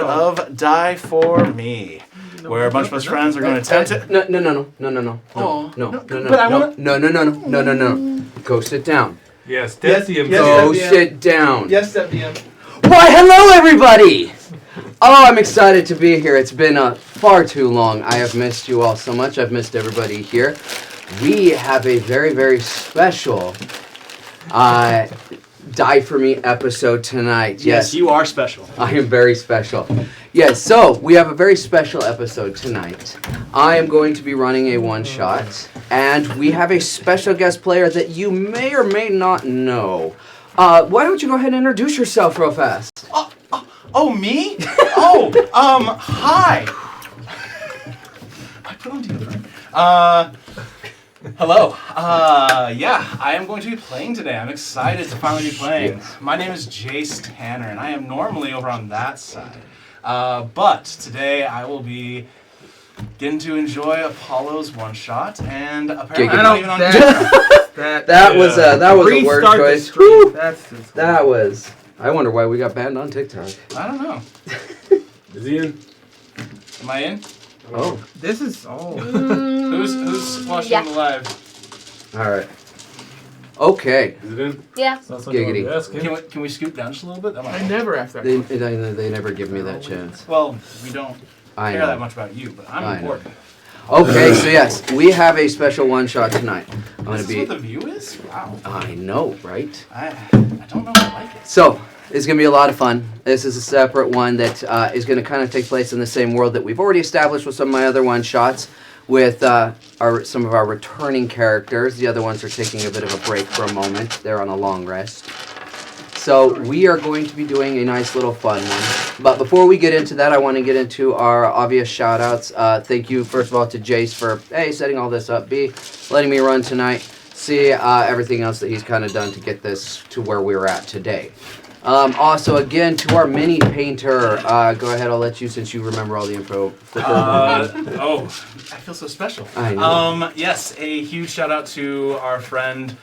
of Die For Me, where a bunch of us friends are going to attempt it. No. But I want No. Go sit down. Yes, Deputy. Go sit down. Yes, WM. Why, hello, everybody! Oh, I'm excited to be here. It's been far too long. I have missed you all so much. I've missed everybody here. We have a very, very special Die For Me episode tonight. Yes, you are special. I am very special. Yes, so we have a very special episode tonight. I am going to be running a one-shot, and we have a special guest player that you may or may not know. Why don't you go ahead and introduce yourself real fast? Oh, me? Hi. I put on deodorant. Hello. Yeah, I am going to be playing today. I'm excited to finally be playing. My name is Jace Tanner, and I am normally over on that side. But today I will be getting to enjoy Apollo's one shot, and apparently I'm not even on camera. That was a word choice. Woo! That was. I wonder why we got banned on TikTok. I don't know. Is he in? Am I in? Oh. This is Who's watching the live? All right. Okay. Is it in? Yeah. Giggity. Can we scoot down just a little bit? That might I help. never asked that. They never give me that chance. Well, we don't I care know. that much about you, but I'm I know. important. Okay, so yes, we have a special one shot tonight. I'm This gonna is what the view is? Wow. I know, right? I don't know if I like it. So it's gonna be a lot of fun. This is a separate one that is gonna kind of take place in the same world that we've already established with some of my other one shots, with some of our returning characters. The other ones are taking a bit of a break for a moment. They're on a long rest. So we are going to be doing a nice little fun one. But before we get into that, I want to get into our obvious shout-outs. Thank you, first of all, to Jace for, A, setting all this up, B, letting me run tonight, C, everything else that he's kind of done to get this to where we're at today. Also, again, to our mini painter, go ahead, I'll let you, since you remember all the info. I feel so special. I know. Yes, a huge shout out to our friend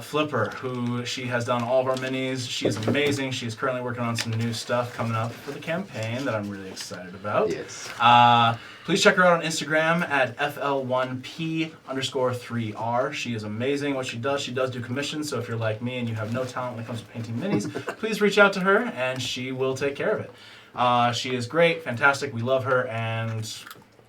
Flipper, who she has done all of our minis. She's amazing. She's currently working on some new stuff coming up for the campaign that I'm really excited about. Yes. Please check her out on Instagram at FL1P_3R. She is amazing. What she does do commissions, so if you're like me and you have no talent when it comes to painting minis, please reach out to her and she will take care of it. She is great, fantastic, we love her, and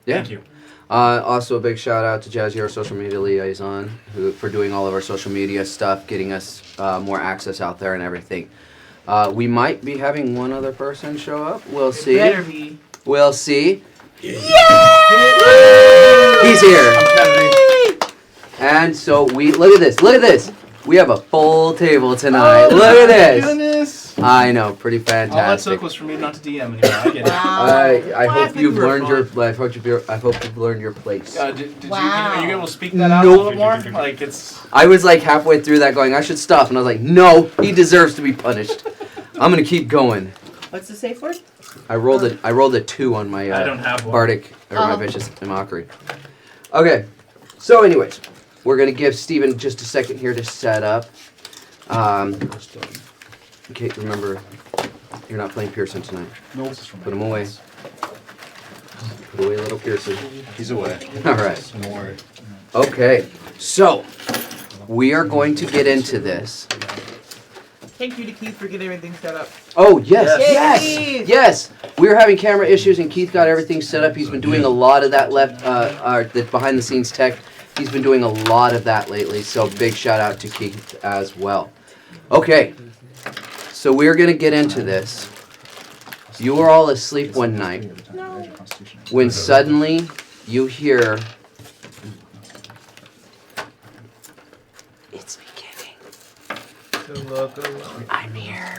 thank you. Also, a big shout out to Jazzy, our social media liaison, for doing all of our social media stuff, getting us more access out there and everything. We might be having one other person show up. We'll see. Better be. We'll see. Yay! He's here. I'm And so look at this. We have a full table tonight. Look at this. Goodness. I know, pretty All that fantastic. took was for me not to DM anymore. I get it. I hope think you've we were learned your. fine. I hope you've learned your place. Are you able to speak that out a Nope. little more? Like it's. I was like halfway through that, going, I should stop, and I was like, no, he deserves to be punished. I'm gonna keep going. What's the safe word? I rolled a 2 on my I don't have one. bardic or my vicious mockery. Okay, so anyways, we're gonna give Steven just a second here to set up. Okay, remember, you're not playing Pearson tonight. No, this is from Put him away. Put away little Pearson. He's away. All right. Don't worry. Okay, so we are going to get into this. Thank you to Keith for getting everything set up. Oh, yes, Yes. yes, yes. We were having camera issues, and Keith got everything set up. He's been doing a lot of that the behind-the-scenes tech. He's been doing a lot of that lately, so big shout-out to Keith as well. Okay, so we're going to get into this. You were all asleep one night when suddenly you hear, "It's beginning. I'm here."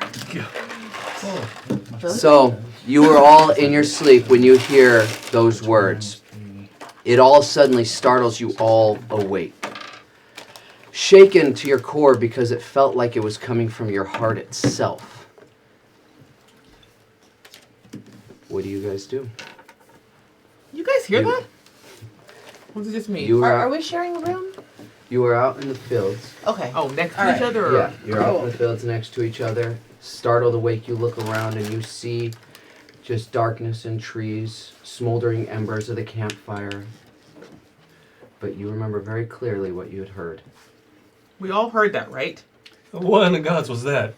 So, you were all in your sleep when you hear those words. It all suddenly startles you all awake. Shaken to your core because it felt like it was coming from your heart itself. What do you guys do? You guys hear You- that? Or is it just me? You were Are out, we sharing a room? you were out in the fields. Okay. Oh, next to All each right. other? Or? Yeah, you're out in the fields next to each other. Startled awake, you look around and you see Just darkness and trees, smoldering embers of the campfire. But you remember very clearly what you had heard. We all heard that, right? What in the gods was that?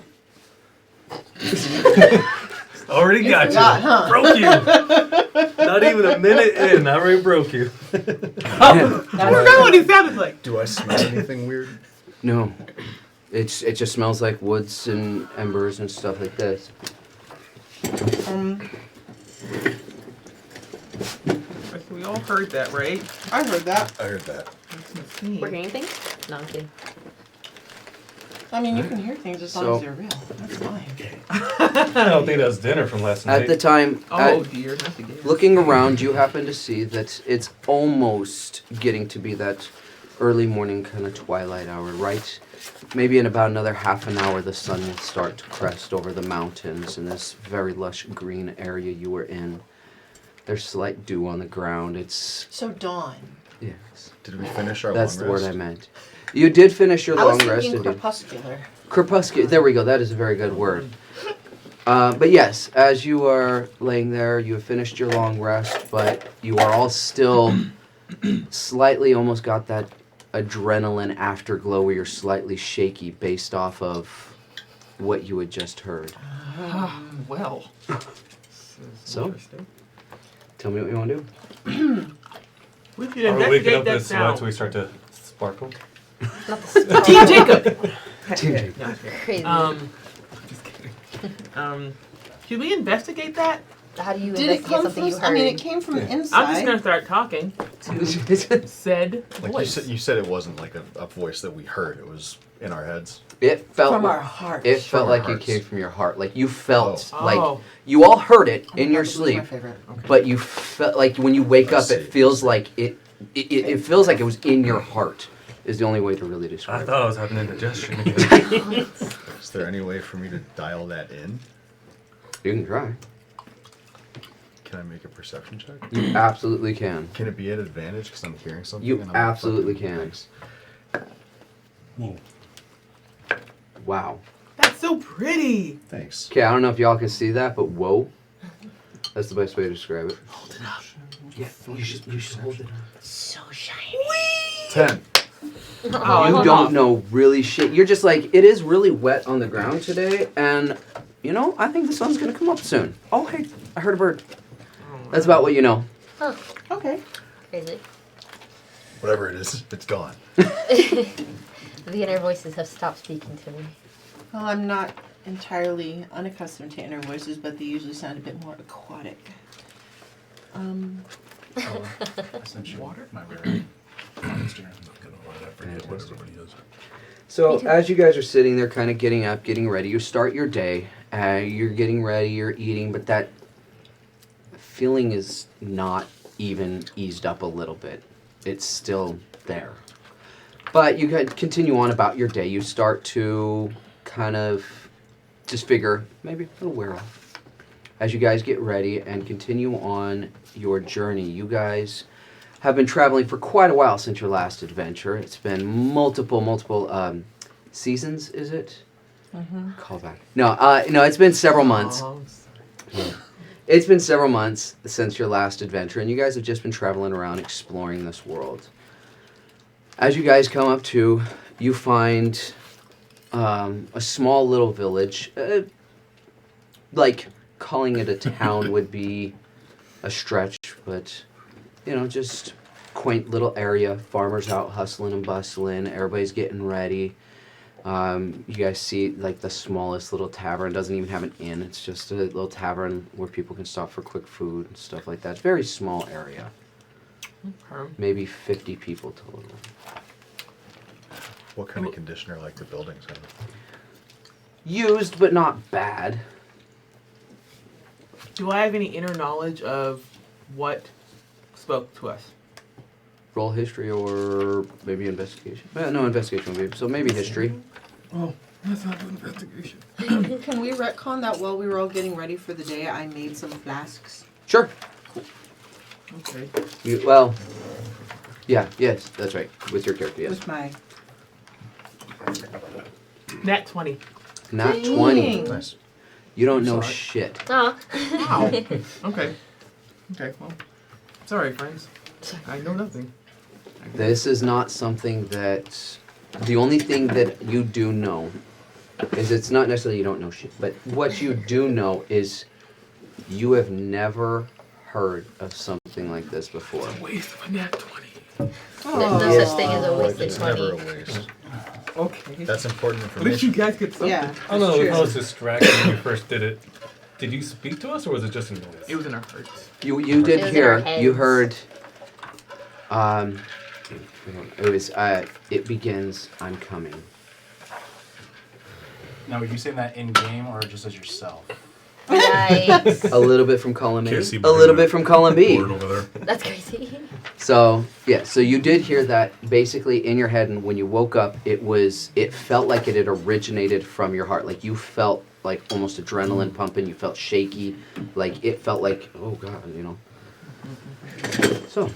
Already got you. Huh? Broke you. Not even a minute in, I already broke you. I forgot what he sounded like. Do I smell anything weird? No. It just smells like woods and embers and stuff like this. We all heard that, right? I heard that. I heard that. That's me. We're hearing things? No, I'm kidding. I mean, you can hear things as long So- as they're real. That's fine. I don't think that was dinner from last night. At the time, Oh dear, not again. looking around, you happen to see that it's almost getting to be that early morning kind of twilight hour, right? Maybe in about another half an hour, the sun will start to crest over the mountains in this very lush green area you were in. There's slight dew on the ground. It's, So dawn. yes, Did we finish our that's long the word rest? I meant. You did finish your I was long rest, thinking did you? crepuscular. Crepuscular. There we go. That is a very good word. But yes, as you are laying there, you have finished your long rest, but you are all still slightly almost got that adrenaline afterglow where you're slightly shaky based off of what you had just heard. Well. So? Tell me what you want to do. We should Are we waking investigate up that this sound. until we start to sparkle? Not the Team Jacob! Team Jacob. No, I'm kidding. crazy. Just kidding. Should we investigate that? How do you Did it investigate come something from? you heard? I mean, it came from the inside. I'm just gonna start talking to said Like voice. you said it wasn't like a voice that we heard. It was in our heads. It felt from our heart. it felt From our like it hearts. came from your heart. Like you felt Oh. like Oh. you all heard it Oh my in God, your this is sleep. my favorite. But you felt like when you wake I up, see. it feels like it feels like it was in your heart. Is the only way to really I describe thought I was having indigestion again. Is there any way for me to dial that in? it. You can try. Can I make a perception check? You absolutely can. Can it be at advantage because I'm hearing something? You and I'm absolutely fucking- can. Thanks. Wow. That's so pretty. Thanks. Okay, I don't know if y'all can see that, but whoa. That's the best way to describe it. Hold it up. Yeah, you should hold it up. So shiny. 10. Oh, I You went don't off. know really shit. You're just like, it is really wet on the ground today, and you know, I think the sun's gonna come up soon. Oh, hey, I heard a bird. That's about what you know. Huh, Okay. crazy. Whatever it is, it's gone. The inner voices have stopped speaking to me. Well, I'm not entirely unaccustomed to inner voices, but they usually sound a bit more aquatic. I sent you water. My rare monster. I forget what everybody does. So Me too. as you guys are sitting there, kind of getting up, getting ready, you start your day. You're getting ready, you're eating, but that feeling is not even eased up a little bit. It's still there. But you can continue on about your day. You start to kind of just figure maybe it'll wear off. As you guys get ready and continue on your journey, you guys have been traveling for quite a while since your last adventure. It's been multiple seasons, is it? Mm-hmm. Call back. No, it's been several months. It's been several months since your last adventure, and you guys have just been traveling around exploring this world. As you guys come up to, you find a small little village. Like, calling it a town would be a stretch, but, you know, just quaint little area. Farmers out hustling and bustling. Everybody's getting ready. You guys see, like, the smallest little tavern. It doesn't even have an inn. It's just a little tavern where people can stop for quick food and stuff like that. It's a very small area. Okay. Maybe 50 people total. What kind of condition are like the buildings in? Used, but not bad. Do I have any inner knowledge of what spoke to us? Roll history or maybe investigation. No, investigation would be. So maybe history. Oh, that's not investigation. Can we retcon that while we were all getting ready for the day, I made some flasks? Sure. Okay. Yes, that's right. With your character, yes. With my... Nat 20. Not 20. Dang. Nice. You don't know Sorry. shit. Oh. Wow. Okay. Okay, well. Sorry, friends. I know nothing. This is not something that. The only thing that you do know is it's not necessarily you don't know shit, but what you do know is you have never heard of something like this before. Waste of a nat 20. There's no such thing as a wasted It's never a 20. waste. Okay. That's important At least you information. guys get something. Yeah. I don't know True. if I was distracted when you first did it. Did you speak to us or was it just a noise? It was in our hearts. You It did was in hear. our You heads. heard. It was. It begins. I'm coming. Now, were you saying that in game or just as yourself? Yikes. A little bit from column A. Can't see A little behind bit from column B. board over there. That's crazy. So yeah, so you did hear that basically in your head, and when you woke up, it felt like it had originated from your heart. Like you felt like almost adrenaline pumping. You felt shaky, like it felt like, oh God, you know. So,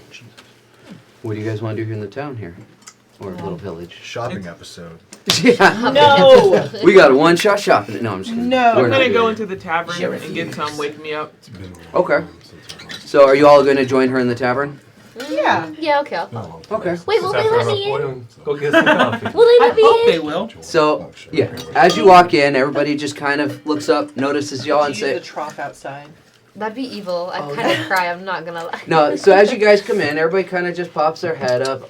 what do you guys want to do here in the town here, or little village? Shopping episode. Yeah, No. we got a one-shot shopping. No, I'm just kidding. No. We're I'm not gonna go doing into the tavern Sure. and get some wake me up. Okay. So, are you all going to join her in the tavern? Yeah. Yeah, okay, I'll follow. Okay. Wait, will they let me in? Go get some coffee. Will they I let me hope they in? will. So, yeah, as you walk in, everybody just kind of looks up, notices y'all, and Use say, the trough outside. That'd be evil. I'd Oh, kind yeah. of cry, I'm not gonna lie. no, so as you guys come in, everybody kind of just pops their head up.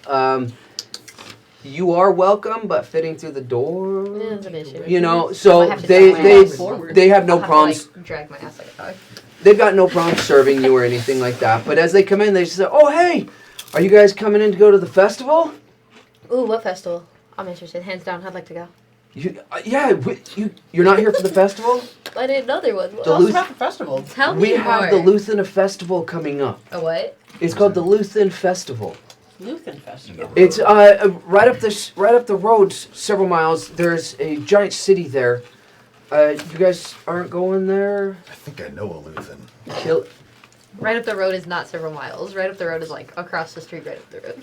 You are welcome, but fitting through the door, Yeah, it's an issue. you know, I so have to they drag my they ass forward. they have no I'll have to, problems. like, drag my ass like a dog. They've got no problem serving you or anything like that. But as they come in, they say, "Oh, hey, are you guys coming in to go to the festival?" Ooh, what festival? I'm interested. Hands down, I'd like to go. You're not here for the festival? I didn't know there was one. Tell us about the festival. Tell me We more. have the Luthien Festival coming up. A what? It's called the Luthien Festival. Lutheran Festival. It's right up the road several miles. There's a giant city there. You guys aren't going there? I think I know a Luthen. Kill. Right up the road is not several miles. Right up the road is like across the street right up the road.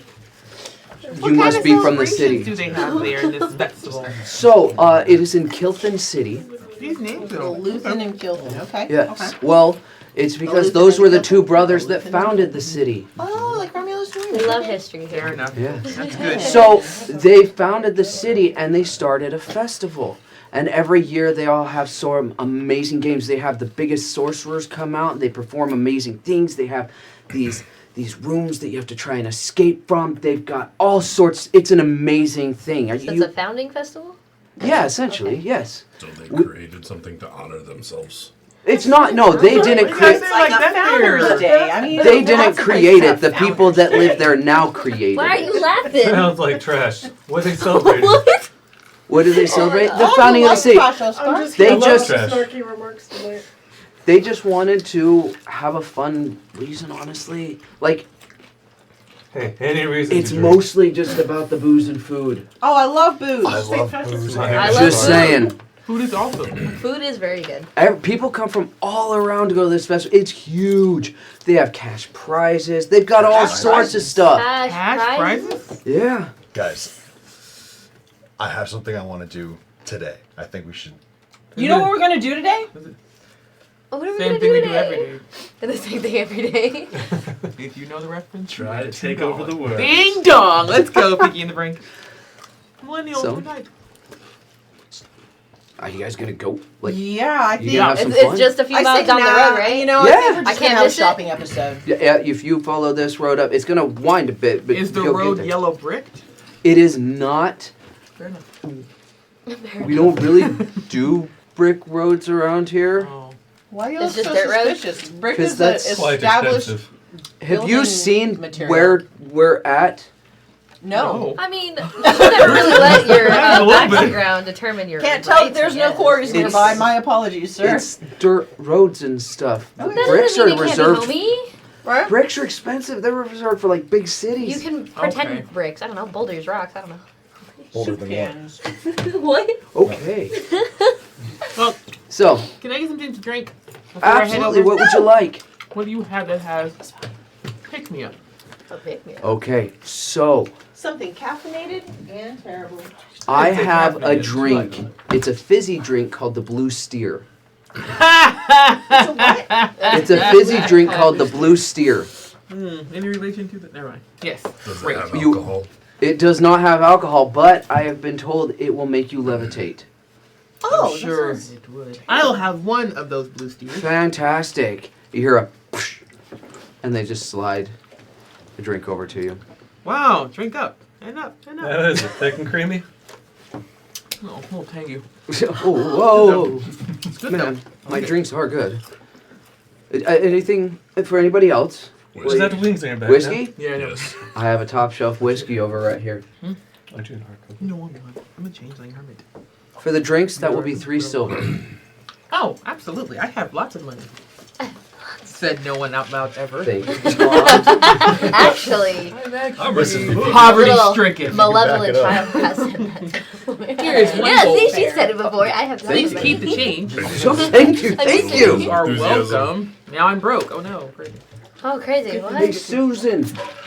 You must be from the city. What do they have there in this festival? So it is in Kilton City. These names The are Lutheran and Kilton. Okay. Yes. Okay. Well, it's because Lutheran those were the and two Kilton. brothers that Lutheran. founded the city. Oh, like Romulus and We Remus. love Okay. history fair here. enough. Yeah. That's good. So they founded the city and they started a festival. And every year they all have some amazing games. They have the biggest sorcerers come out and they perform amazing things. They have these rooms that you have to try and escape from. They've got all sorts. It's an amazing thing. Are So it's you? a founding festival? Yeah, essentially, yes. So they created something to honor themselves. It's not. No, they didn't What create. do you It's like Like a that Founders there. Day. I mean, They lots didn't of places create have it. The people Founders that Day. live there now created Why are it. you laughing? Sounds like trash. What are they celebrating? What? What do they celebrate? Oh, The Oh, founding you of the love city. Pasha Scar? They I love just trash. snarky remarks tonight. they just wanted to have a fun reason, honestly. Like Hey, any reason it's to drink. mostly just about the booze and food. Oh, I love booze. I love booze. I love Just food. saying. Food is awesome. Food is very good. People come from all around to go to this festival. It's huge. They have cash prizes. They've got all Cash sorts of prizes? stuff. Cash prizes? Yeah. Guys, I have something I want to do today. I think we should. You know what we're gonna do today? Oh, what are we Same gonna thing do we today? do every day. The same thing every day. If you know the reference, Try to $2. take over the world. Ding dong! Let's go, Pinky in the Brain. Millennial So? tonight. Are you guys gonna go? Like, Yeah, I think. you gonna have It's, some it's fun? just a few I miles think down the nah, road, right? You know, Yeah. I think we're I just can't gonna have a miss it. shopping episode. yeah, if you follow this road up, it's gonna wind a bit. But Is the you'll get road there. yellow bricked? It is not. Fair enough. We don't really do brick roads around here. Oh. Why are you It's look just so dirt road? suspicious? Brick 'Cause is that's an Quite established. expensive. Have you building seen material. where we're at? No. I mean, you should never really let your A little bit. background determine your Can't tell. rights, There's I no guess. quarries It's- nearby. My apologies, sir. It's dirt roads and stuff. Okay. That Bricks doesn't are mean it reserved. can't be homey. Right? Bricks are expensive. They're reserved for like big You cities. can pretend Okay. bricks. I don't know, boulders, rocks. I don't know. Older than what? Cans. What? Okay. Well, So, can I get something to drink? before I head absolutely. over? What would you like? What do you have that has pick me up? Oh, pick me up. Okay. So, Something caffeinated and terrible. I It's a have a caffeinated, drink. like- It's a fizzy drink called the Blue Steer. It's a fizzy drink called the Blue Steer. Any relation to that? Never mind. Yes. Does Great. it have You- alcohol? It does not have alcohol, but I have been told it will make you levitate. Oh, I'm sure that sounds- it would. I'll have one of those blue steers. Fantastic. You hear a psh, and they just slide the drink over to you. Wow, drink up. And up, and up. That is it. Thick and creamy. Oh, oh, thank you. Oh, It's good whoa. Man, my Okay. drinks are good. Anything for anybody else? Is that the wings in your back? Whiskey? though. Yeah, I know. Yes. I have a top shelf whiskey over right here. Now? Aren't you an hardcore? No, I'm not. I'm a changeling hermit. For the drinks, that will be 3 silver. Oh, absolutely. I have lots of money. Said no one out loud ever. Thank you. Actually, I'm ready. Poverty Little stricken. malevolent back child has said that. Here's one Yeah, gold see, she bear. said it before. I have Please nothing. keep the change. Thank you, thank You you. are Enthusiasm. welcome. Now I'm broke. Oh no, crazy. Oh, crazy. Hey, What? Susan,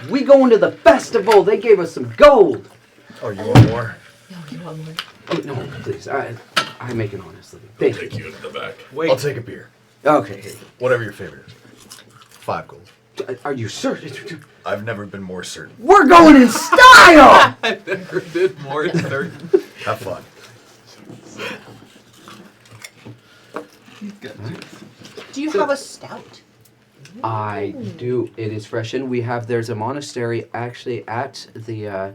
we going to the festival. They gave us some gold. Oh, you want more? Oh, no, please. I make an honest living. Thank Take you. you into the back. Wait. I'll take a beer. Okay, here you Whatever your favorite is. 5 gold. go. Are you certain? I've never been more certain. We're going in style! I've never been more certain. Have fun. Do you have a stout? I do. It is fresh, and there's a monastery actually at the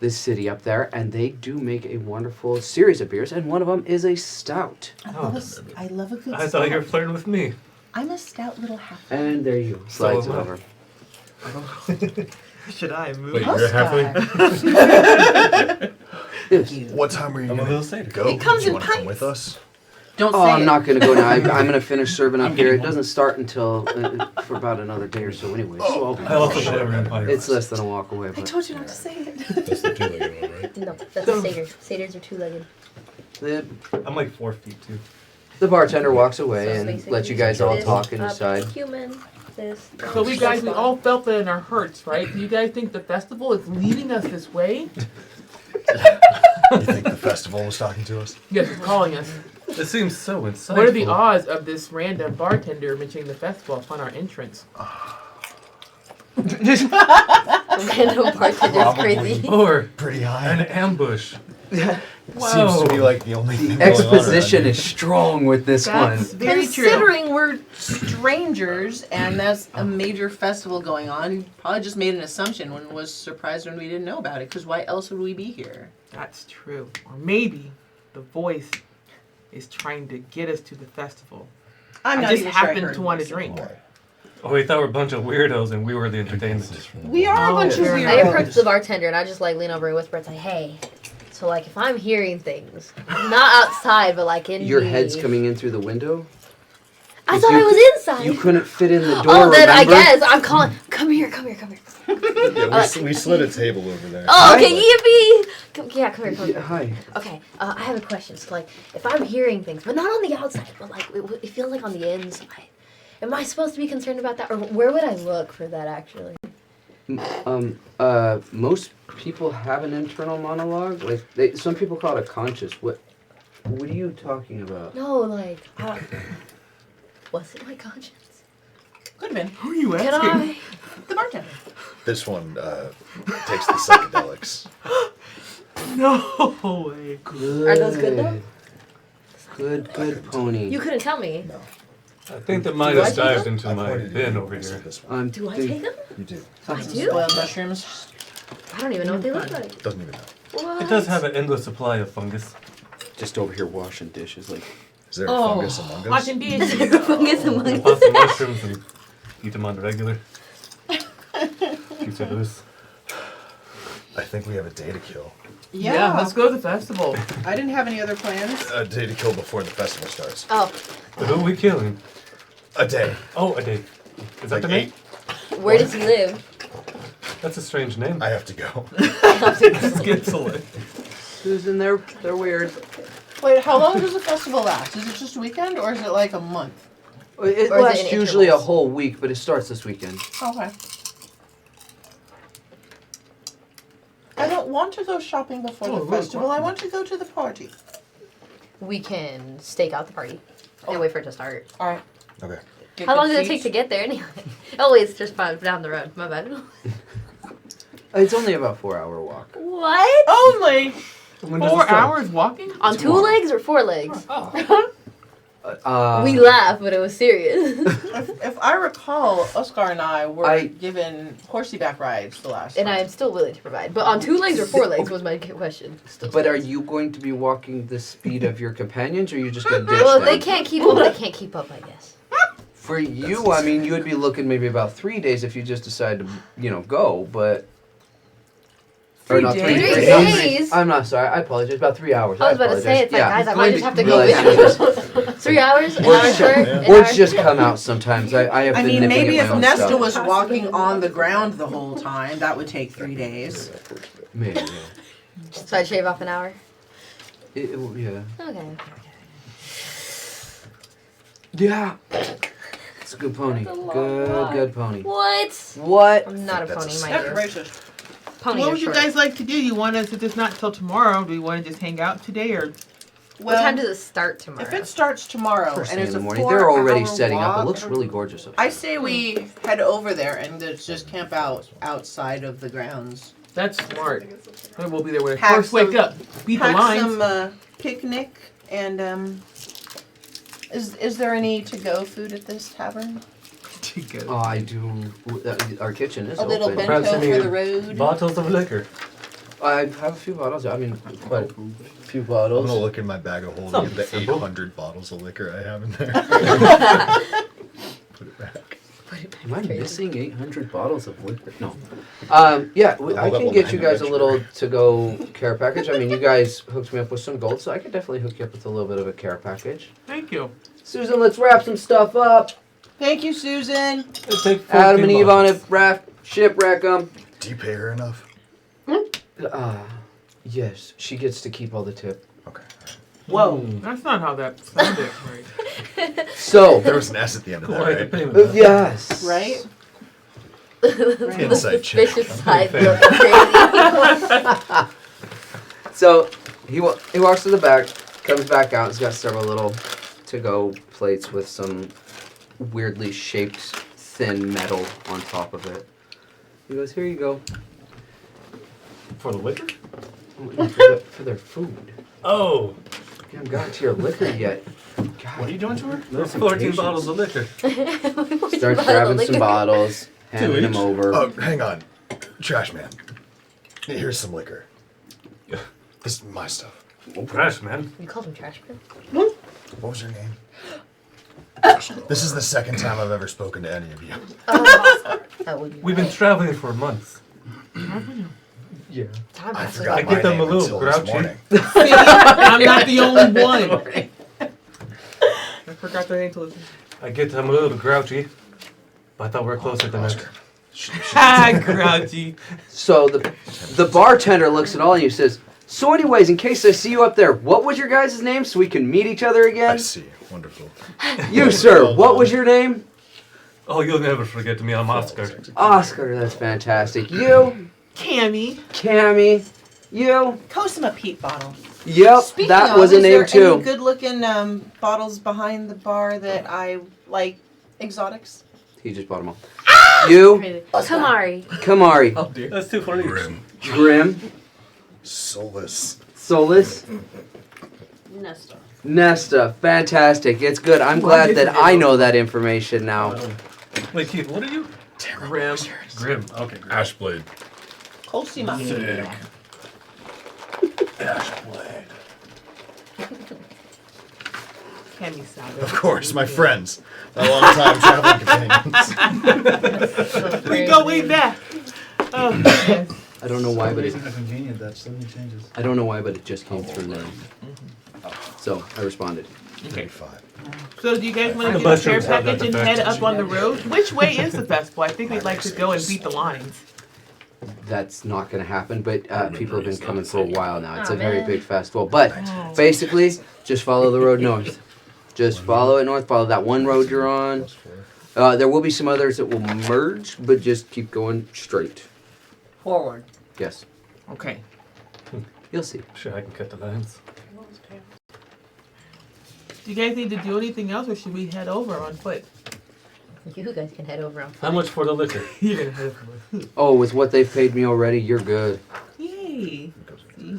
this city up there, and they do make a wonderful series of beers, and one of them is a stout. I love a good I stout. thought you were flirting with me. I'm a stout little half. And there you go. Slides it am I. over. Should I move? Wait, you're halfway? Yes. What time are you I'm a going little to satyr. go? It comes Do you in want to come pints. with us? Don't Oh, say I'm it. not gonna go now. I'm gonna finish serving up I'm here. It getting doesn't start until for about another day or so, anyway. So I'll be I also put everyone in pipes. It's less than a walk away. I But told you not to say it. That's the two-legged one, right? No, that's a satyr. Satyrs are two-legged. I'm like 4 feet too. the bartender walks away So and basically lets you guys all this talk and up decide. Human. This. So we guys, we all felt that in our hearts, right? Do you guys think the festival is leading us this way? You think the festival was talking to us? Yes, it's calling us. It seems so insightful. What are the odds of this random bartender mentioning the festival upon our entrance? Random bartender's crazy. Or Pretty an high. ambush. Seems to be like the only thing The going on around exposition here. is strong with this That's one. very true. Considering we're strangers and that's a major festival going on, you probably just made an assumption and was surprised when we didn't know about it. Because why else would we be here? That's true. Or maybe the voice is trying to get us to the festival. I'm I not just even sure I happened heard to him want to say drink. that. Oh, we thought we were a bunch of weirdos and we were the entertainment. We are a bunch of fair weirdos. I approach the bartender and I just like lean over and whisper. It's like, hey. So like, if I'm hearing things, not outside, but like in Your me. head's coming in through the window. I thought you I was could- inside. You couldn't fit in the door. Oh, then I remember? guess I'm calling. Come here, come here, come here. Yeah, we slid a table over there. Oh, okay, Hi. yippee! Come here, come Yeah, here. hi. Okay, I have a question. So, like, if I'm hearing things, but not on the outside, but like, it feels like on the inside, am I supposed to be concerned about that? Or where would I look for that, actually? Most people have an internal monologue. Like some people call it a conscious. What are you talking about? No, like, was it my conscience? Could have been. Who are you Can asking? I? The bartender. This one takes the psychedelics. No way. Good. Are those good, though? Good pony. You couldn't tell me. No. I think that might Do I have take dived them? into I my pointed bin you. over I said here. this one. Do I take them? You do. I do? Boiled mushrooms. I don't even know what they look like. Doesn't even know. What? It does have an endless supply of fungus. Just over here washing dishes. Like Is there a Oh. fungus among us? Watching dishes. Fungus among I bought some mushrooms and eat them on the regular. Keeps it loose. I think we have a day to kill. Yeah. Let's go to the festival. I didn't have any other plans. A day to kill before the festival starts. Oh, But who are we killing? A day. Oh, a day. Is that Like the name? 8. where does he live? That's a strange name. I have to go. Schizoid. Susan, they're weird. Wait, how long does the festival last? Is it just a weekend or is it like a month? It Or is it lasts in usually a intervals? whole week, but it starts this weekend. Okay. I don't want to go shopping before Oh, the really? festival. I want to go to the party. We can stake out the party. And wait for it to start. All right. Okay. Get How long good did it take seats. to get there anyway? Oh wait, it's just down the road. My bad. It's only about a 4-hour walk. What? Only. When does it 4 start? hours walking? On two Tomorrow. legs or 4 legs? Uh, We laughed, but it was serious. If I recall, Oscar and I were I- given horseback rides the last And time. I am still willing to provide. But on 2 legs or 4 legs was my question. But are you going to be walking the speed of your companions, or are you just going to ditch Well, them? if they can't keep up, they can't keep up, I guess. For you, I mean, you would be looking maybe about 3 days if you just decide to, go, but... Or 3 not days? 3 3 days. No, days? I'm not sorry. I apologize. About 3 hours. I was about to say, it's like, Yeah. guys, I might just have to go Realize with you. 3 hours? An Words- hour short? An Words hour? just come out sometimes. I have I been mean, nipping maybe at if my own Nesta stuff. was walking on the ground the whole time, that would take 3 days. Maybe. So I'd shave off an hour? Yeah. Okay. Yeah. It's a good pony. That's a long Good, ride. good pony. What? What? I'm not a That's pony, a my That's dear. racist. Pony What are would you short. guys like to do? You want us to just not till tomorrow? Do we want to just hang out today, or What time does it start tomorrow? If it starts tomorrow First and thing it's in the a morning. 4 They're already hour setting up. It walk, looks really gorgeous. Up I say we head over there and just camp outside of the grounds. that's smart. Then we'll be there when Pack first wake some- up. Beat the Pack lines. some picnic and is there any to-go food at this tavern? Oh, I do. Our kitchen is A little open. Perhaps bento any for the road. Bottles of liquor. I have a few bottles. I mean, quite a few I'm bottles. gonna look in my bag of holding Something of the simple. 800 bottles of liquor I have in there. Put it back. Am I missing 800 bottles of liquor? No. Yeah, I can get you guys a little to-go care package. I mean, you guys hooked me up with some gold, so I could definitely hook you up with a little bit of a care package. Thank you. Susan, let's wrap some stuff up. Thank you, Susan. It'll take 14 Adam and Eve on bottles. it. Shipwreck them. Do you pay her enough? Yes, she gets to keep all the tip. Okay. Whoa. That's not how that sounded. Right. So, There was an S at the end of that, Quite the right? payment. yes. Right? Inside The check. suspicious side Fair. look crazy. So he walks to the back, comes back out. He's got several little to-go plates with some weirdly shaped thin metal on top of it. He goes, "Here you go For the liquor? for their food." Oh, You haven't gotten to your liquor yet. God, What are you doing to her? there's some 14 patience. bottles of liquor. Starts grabbing some bottles, handing Two them each? over. Oh, hang on. Trash man. Here's some liquor. This is my stuff. Trash, man. You called him trash man? What was your name? This is the second time I've ever spoken to any of you. Oh, that would be We've been traveling for months. Yeah. Time I passes. forgot I my get them name a little until this grouchy. morning. I'm not the only one. I forgot their name to listen. I get I'm a little grouchy, but I thought we were closer than that. Oscar. Ah, grouchy. So the bartender looks at all of you and says, "So anyways, in case I see you up there, what was your guys' name so we can meet each other I again?" see. Wonderful. You, sir, what was your name? Oh, you'll never forget me. I'm Oscar. Oscar, that's fantastic. You, Cammy. Cammy, you. Cosima Pete bottle. Yep, Speaking that of, was a is name there too. any good-looking bottles behind the bar that I like? Exotics. He just bought them all. You, Kamari. Kamari, Oh dear. That's 2 for each. Grim, Soulless. Solus, Nesta. Nesta. Fantastic. It's good. I'm glad that I know that information now. Wait, Keith, what are you? Grim. Grim. Okay, Grim. Ashblade. Cosima. Sick. Ashblade. Cammy Saga. Of course, my friends. My long-time traveling companions. We go way back. Oh, yes. I don't know why, but it, convenient that so many changes. I don't know why, but it just came through now. So I responded. Okay. 35. So do you guys want The to get a care mushrooms have that package and effect. head up on the road? Which way is the festival? I think we'd like to go and beat the lines. That's not going to happen, but people have been it's not coming the for a same. while now. It's Aw, a very man. big festival. But basically, just follow the road north. Just follow it north. Follow that one road you're on. There will be some others that will merge, but just keep going straight. Forward. Yes, Okay. you'll see. Sure, I can cut the lines. Do you guys need to do anything else, or should we head over on foot? You guys can head over on foot. How much for the liquor? You're gonna head over on foot. Oh, with what they've paid me already, you're good. Yay!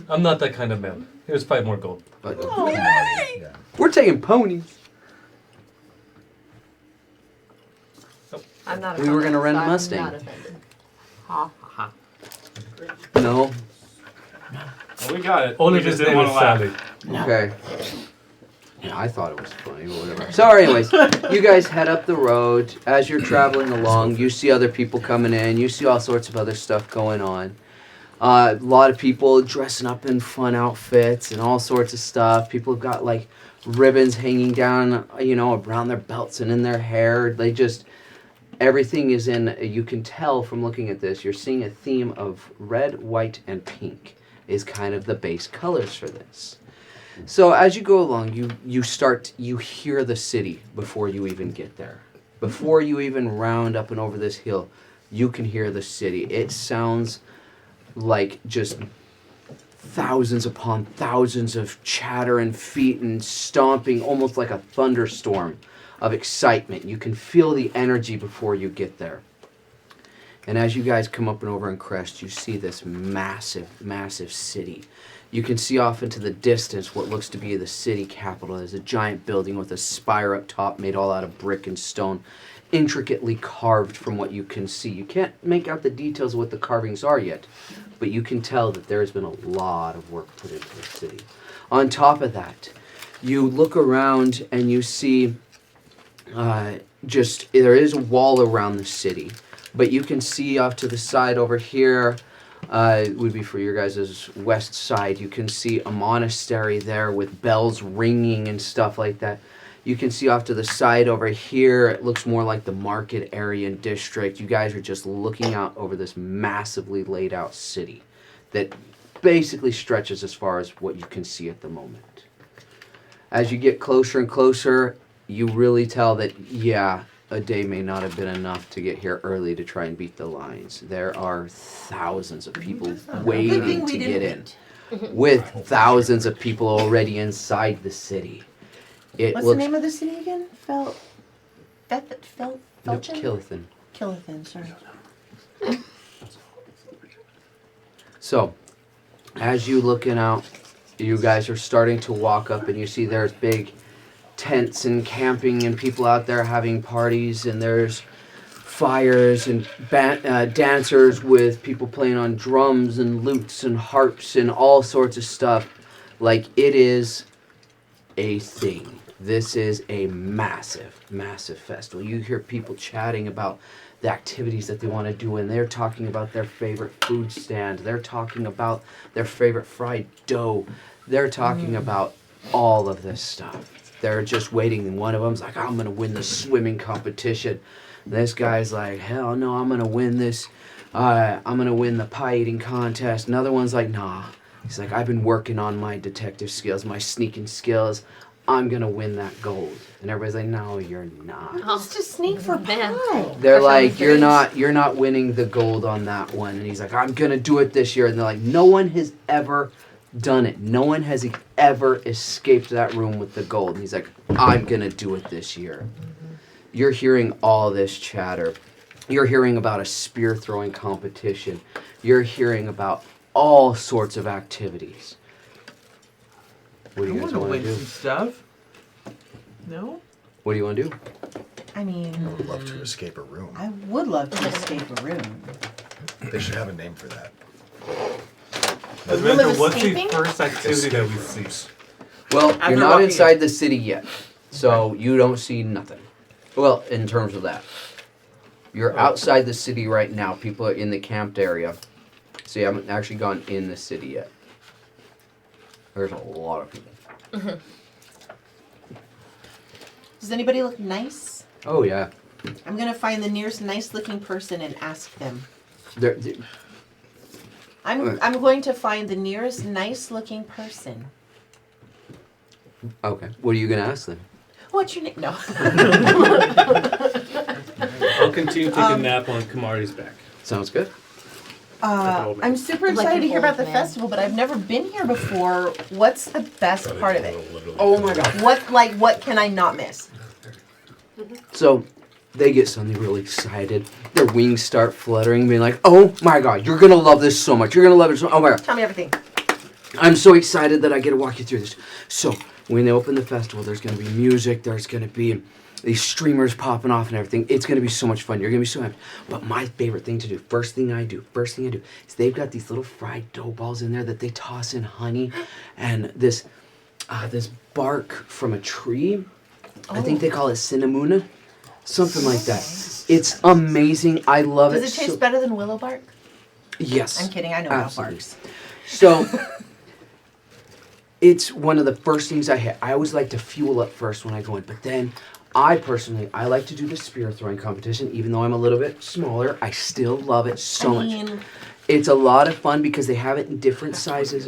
I'm not that kind of man. Here's 5 more gold. But Yeah. we're taking ponies. I'm not. We were gonna rent a I'm Mustang. Not offended. Ha ha. No. Well, we got it. Only we if just his didn't name want is to laugh. Sally. Okay. Yeah, I thought it was funny, but whatever. So, anyways, you guys head up the road. As you're traveling along, you see other people coming in. You see all sorts of other stuff going on. A lot of people dressing up in fun outfits and all sorts of stuff. People have got like ribbons hanging down, around their belts and in their hair. They just, everything is in, you can tell from looking at this, you're seeing a theme of red, white, and pink is kind of the base colors for this. So as you go along, you hear the city before you even get there. Before you even round up and over this hill, you can hear the city. It sounds like just thousands upon thousands of chatter and feet and stomping, almost like a thunderstorm of excitement. You can feel the energy before you get there. And as you guys come up and over and crest, you see this massive, massive city. You can see off into the distance what looks to be the city capital. There's a giant building with a spire up top made all out of brick and stone, intricately carved from what you can see. You can't make out the details of what the carvings are yet, but you can tell that there's been a lot of work put into the city. On top of that, you look around and you see there is a wall around the city, but you can see off to the side over here, it would be for your guys' west side, you can see a monastery there with bells ringing and stuff like that. You can see off to the side over here, it looks more like the market area and district. You guys are just looking out over this massively laid out city that basically stretches as far as what you can see at the moment. As you get closer and closer, you really tell that, yeah, a day may not have been enough to get here early to try and beat the lines. There are thousands of people waiting to get in, with thousands of people already inside the city. What's the name of the city again? Nope, Felchin? Kilithin. Kilithin, sorry. So, as you looking out, you guys are starting to walk up and you see there's big tents and camping and people out there having parties, and there's fires and dancers with people playing on drums and lutes and harps and all sorts of stuff. Like, it is a thing. This is a massive, massive festival. You hear people chatting about the activities that they want to do, and they're talking about their favorite food stand. They're talking about their favorite fried dough. They're talking about all of this stuff. They're just waiting, and one of them's like, I'm going to win the swimming competition. This guy's like, hell no, I'm going to win this. I'm going to win the pie eating contest. Another one's like, nah. He's like, I've been working on my detective skills, my sneaking skills. I'm going to win that gold. And everybody's like, no, you're not. It's to sneak for pie. They're like, you're not winning the gold on that one. And he's like, I'm going to do it this year. And they're like, no one has ever done it. No one has ever escaped that room with the gold. And he's like, I'm going to do it this year. You're hearing all this chatter. You're hearing about a spear throwing competition. You're hearing about all sorts of activities. What do you guys want to do? Some stuff. No? What do you want to do? I mean, I would love to escape a room. I would love to escape a room. They should have a name for that. Adventure, what's the escaping? first activity that we see? Well, After you're not walking inside the city yet, so you don't see nothing. Well, in terms of that. You're outside the city right now. People are in the camped area. So you haven't actually gone in the city yet. There's a lot of people. Does anybody look nice? Oh, yeah. I'm gonna find the nearest nice-looking person and ask them. They're- I'm going to find the nearest nice-looking person. okay. What are you going to ask them? What's your name? No. I'll continue taking a nap on Kamari's back. Sounds good. I'm super Like excited an to hear about old the man. festival, but I've never been here before. What's the best part of it? Oh my god. What can I not miss? So they get suddenly really excited. Their wings start fluttering, being like, "Oh my god, you're gonna love this so much. You're gonna love it so. Oh my god, Tell me everything. I'm so excited that I get to walk you through this." So when they open the festival, there's gonna be music. There's gonna be these streamers popping off and everything. It's gonna be so much fun. You're gonna be so happy. But my favorite thing to do, first thing I do, is they've got these little fried dough balls in there that they toss in honey, and this bark from a tree. I think they call it cinnamona, something like that. It's amazing. I love it. Does it taste better than willow bark? Yes. I'm kidding. I know Absolutely. about barks. So it's one of the first things I hit. I always like to fuel up first when I go in, but then I like to do the spear throwing competition. Even though I'm a little bit smaller, I still love it so much. It's a lot of fun because they have it in different sizes,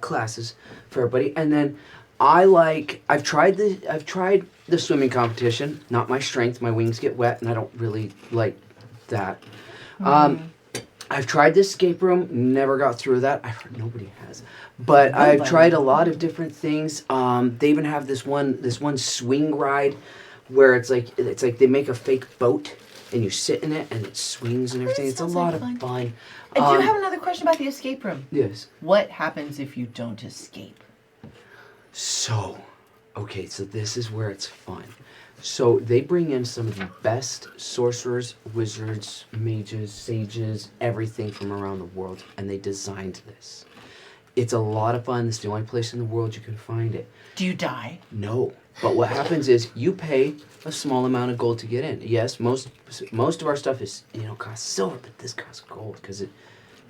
classes for everybody. And then I've tried the swimming competition. Not my strength. My wings get wet, and I don't really like that. I've tried the escape room. Never got through that. I've heard nobody has. But I've tried a lot of different things. They even have this one swing ride, where it's like they make a fake boat and you sit in it and it swings and everything. It's a lot of fun. I do have another question about the escape room. Yes. What happens if you don't escape? So this is where it's fun. So they bring in some of the best sorcerers, wizards, mages, sages, everything from around the world, and they designed this. It's a lot of fun. It's the only place in the world you can find it. Do you die? No. But what happens is you pay a small amount of gold to get in. Yes, most of our stuff is costs silver, but this costs gold because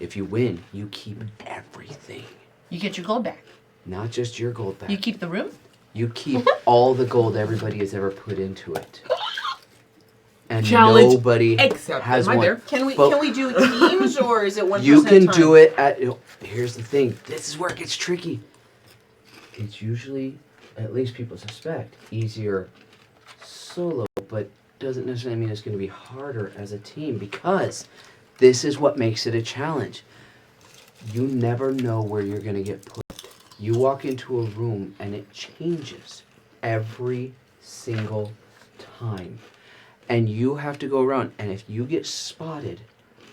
if you win, you keep everything. You get your gold back. Not just your gold back. You keep the room? You keep all the gold everybody has ever put into it. And Challenge nobody accepted. has Am I won. there? Can we But- do teams or is it one You person at a can time? do it at. Here's the thing. This is where it gets tricky. It's usually, at least people suspect, easier solo, but doesn't necessarily mean it's going to be harder as a team because this is what makes it a challenge. You never know where you're going to get put. You walk into a room and it changes every single time. And you have to go around, and if you get spotted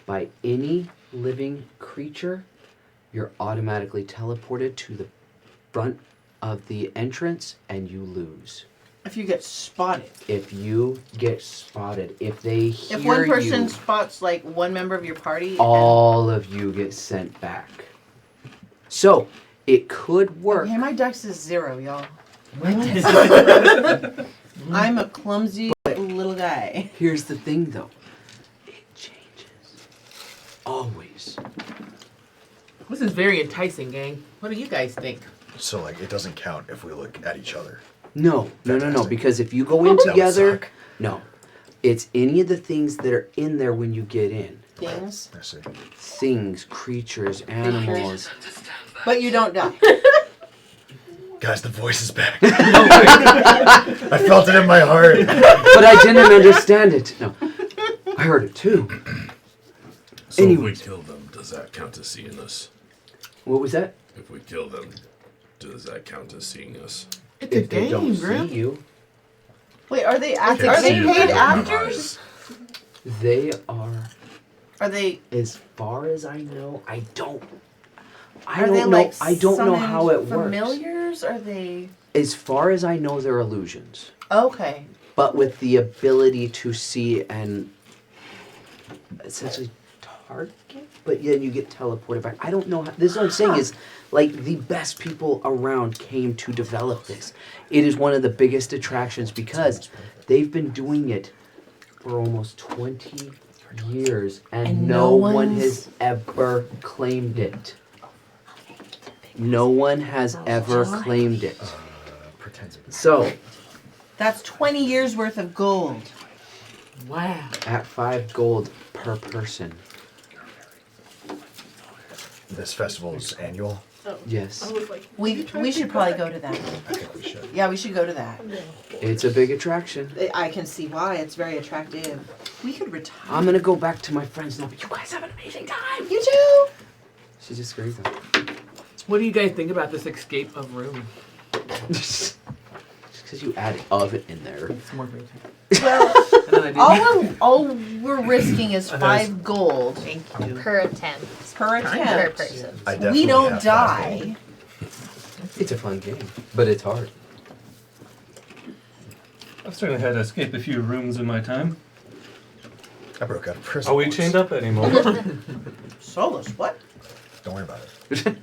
by any living creature, you're automatically teleported to the front of the entrance and you lose. If you get spotted. If you get spotted, if they hear If one person you, spots like one member of your party. all of you get sent back. So, it could work. Okay, my dex is 0, y'all. I'm a clumsy little guy. Here's the thing though. It changes. Always. This is very enticing, gang. What do you guys think? So it doesn't count if we look at each other. No. Fantastic. Because if you go in That would together, suck. no. It's any of the things that are in there when you get in. Things. I see. Things, creatures, animals. But you don't die. Guys, the voice is back. I felt it in my heart. But I didn't understand it. No. I heard it too. So Anyways. if we kill them, does that count as seeing us? What was that? If we kill them, does that count as seeing us? It's a If they don't game, see bro. you, Wait, are they Can't are see they you paid with my actors? eyes. they are, Are they as far as I know, I don't are they know. like I don't know how it summoned works. familiars? Are they As far as I know, they're illusions. okay? But with the ability to see and essentially target, but then you get teleported back. I don't know how, this is what I'm saying is like the best people around came to develop this. It is one of the biggest attractions because they've been doing it for almost 20 years and no one one's- has ever claimed it. No one has ever claimed it. Pretends. So, That's 20 years worth of gold. Wow. at 5 gold per person. This festival is annual. Yes. I was like, We should probably go to that. I think we should. Yeah, we should go to that. It's a big attraction. I can see why. It's very attractive. We could retire. I'm gonna go back to my friends now, but you guys have an amazing time. You too. She just agrees. what do you guys think about this escape of room? Just because you add of it in there. It's more fancy. Well, And then I all we're risking is 5 gold Thank you. Per attempt. per Per attempt. person. I definitely We don't have 5 gold. die. It's a fun game, but it's hard. I've certainly had to escape a few rooms in my time. I broke out of prison. Are we once. chained up anymore? Solus, what? Don't worry about it.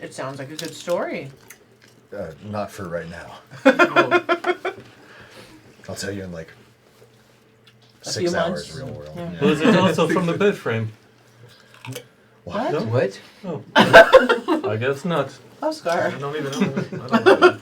It sounds like a good story. Not for right now. I'll tell you in like A 6 few hours months. real world. Yeah. Well, is it also from the bed frame? What? No? What? Oh. I guess not. Oscar. I don't even know. I don't know.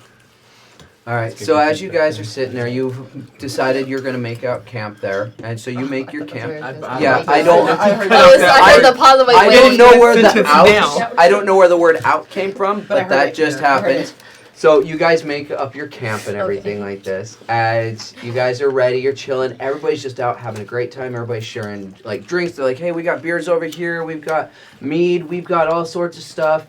All right. So as you guys are sitting there, you've decided you're gonna make out camp there, and so you make your camp. Yeah, I don't. I heard I heard the pause. I'm like, I wait. don't know where the Sentence out. down. I don't know where the word out came from, But I but heard that it. just Yeah, I heard happened. So you guys make up your camp and everything like this. As you guys are ready, you're chilling. Everybody's just out having a great time. Everybody's sharing like drinks. They're like, hey, we got beers over here. We've got mead. We've got all sorts of stuff.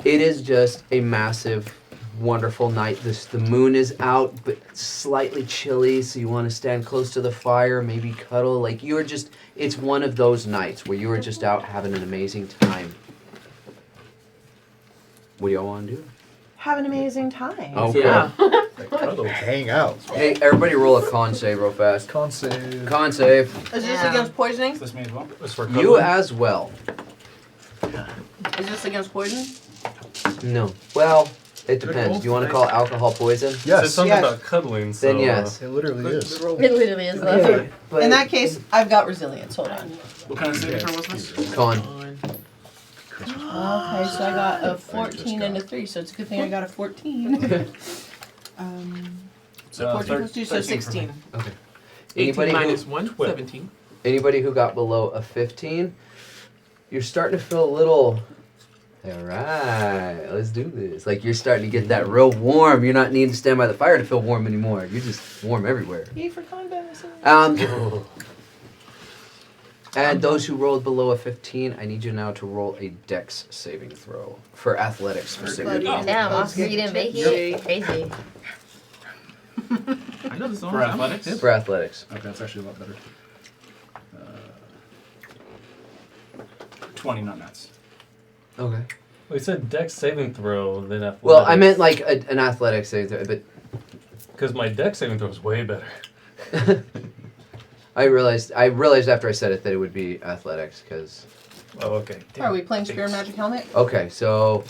It is just a massive, wonderful night. The moon is out, but slightly chilly. So you want to stand close to the fire, maybe cuddle. Like you're just. It's one of those nights where you are just out having an amazing time. What do y'all want to do? Have an amazing time. Okay. Yeah. Hang out. Hey, everybody roll a con save real fast. Con save. Con save. Is this Yeah. against poisoning? Is this me as well? It's for You cuddling. as well. Is this against poison? No. Well, it depends. Do you want to call alcohol poison? It says Yes. something Yes. about cuddling, so... Then yes. It literally is. It literally is though. Okay, but In that case, I've got resilience. Hold on. What kind of saving throw was this? con. Okay, so I got a 14 and a 3, so it's a good thing I got a 14. 14 plus 2, so 13 for me. 16. Okay. 18 Anybody minus who, 1, 17. anybody who got below a 15, you're starting to feel a little. All right, let's do this. Like you're starting to get that real warm. You're not needing to stand by the fire to feel warm anymore. You're just warm everywhere. Yay for con bonuses. And those who rolled below a 15, I need you now to roll a dex saving throw for athletics specifically. Damn, Oscar, you didn't make it. Crazy. I know the song. For athletics? For athletics. Okay, that's actually a lot better. 20, not nuts. Okay. Well, you said dex saving throw, then athletics. Well, I meant like an athletics saving throw, but Because my dex saving throw is way better. I realized after I said it that it would be athletics because. Oh, okay. Are we playing Spear and Magic Helmet? Okay, so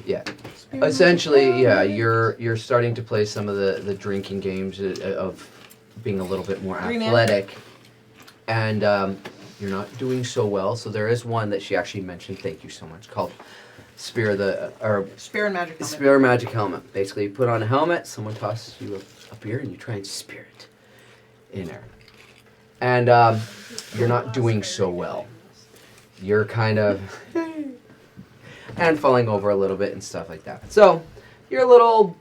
yeah, Spear and essentially, Magic yeah, Helmet. you're starting to play some of the drinking games of being a little bit more Green athletic, and you're not doing so well. So there is one that she actually mentioned. Thank you so much. Called Spear or Spear and Magic Helmet. Spear Magic Helmet. Basically, you put on a helmet. Someone tosses you a beer, and you try and spear it in there. And you're not doing so well. You're kind of and falling over a little bit and stuff like that. So you're a little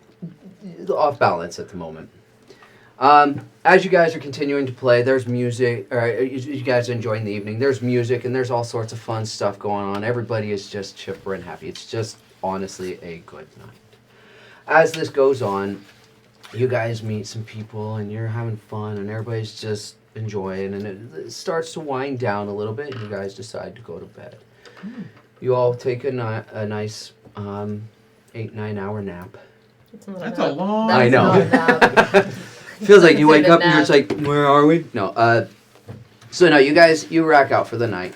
off balance at the moment. As you guys are continuing to play, there's music. Or you guys are enjoying the evening. There's music and there's all sorts of fun stuff going on. Everybody is just chipper and happy. It's just honestly a good night. As this goes on, you guys meet some people and you're having fun and everybody's just enjoying, and it starts to wind down a little bit and you guys decide to go to bed. You all take a nice 8-9 hour nap. That's a long... I know. Feels like you wake up and you're just like, where are we? No. So no, you rack out for the night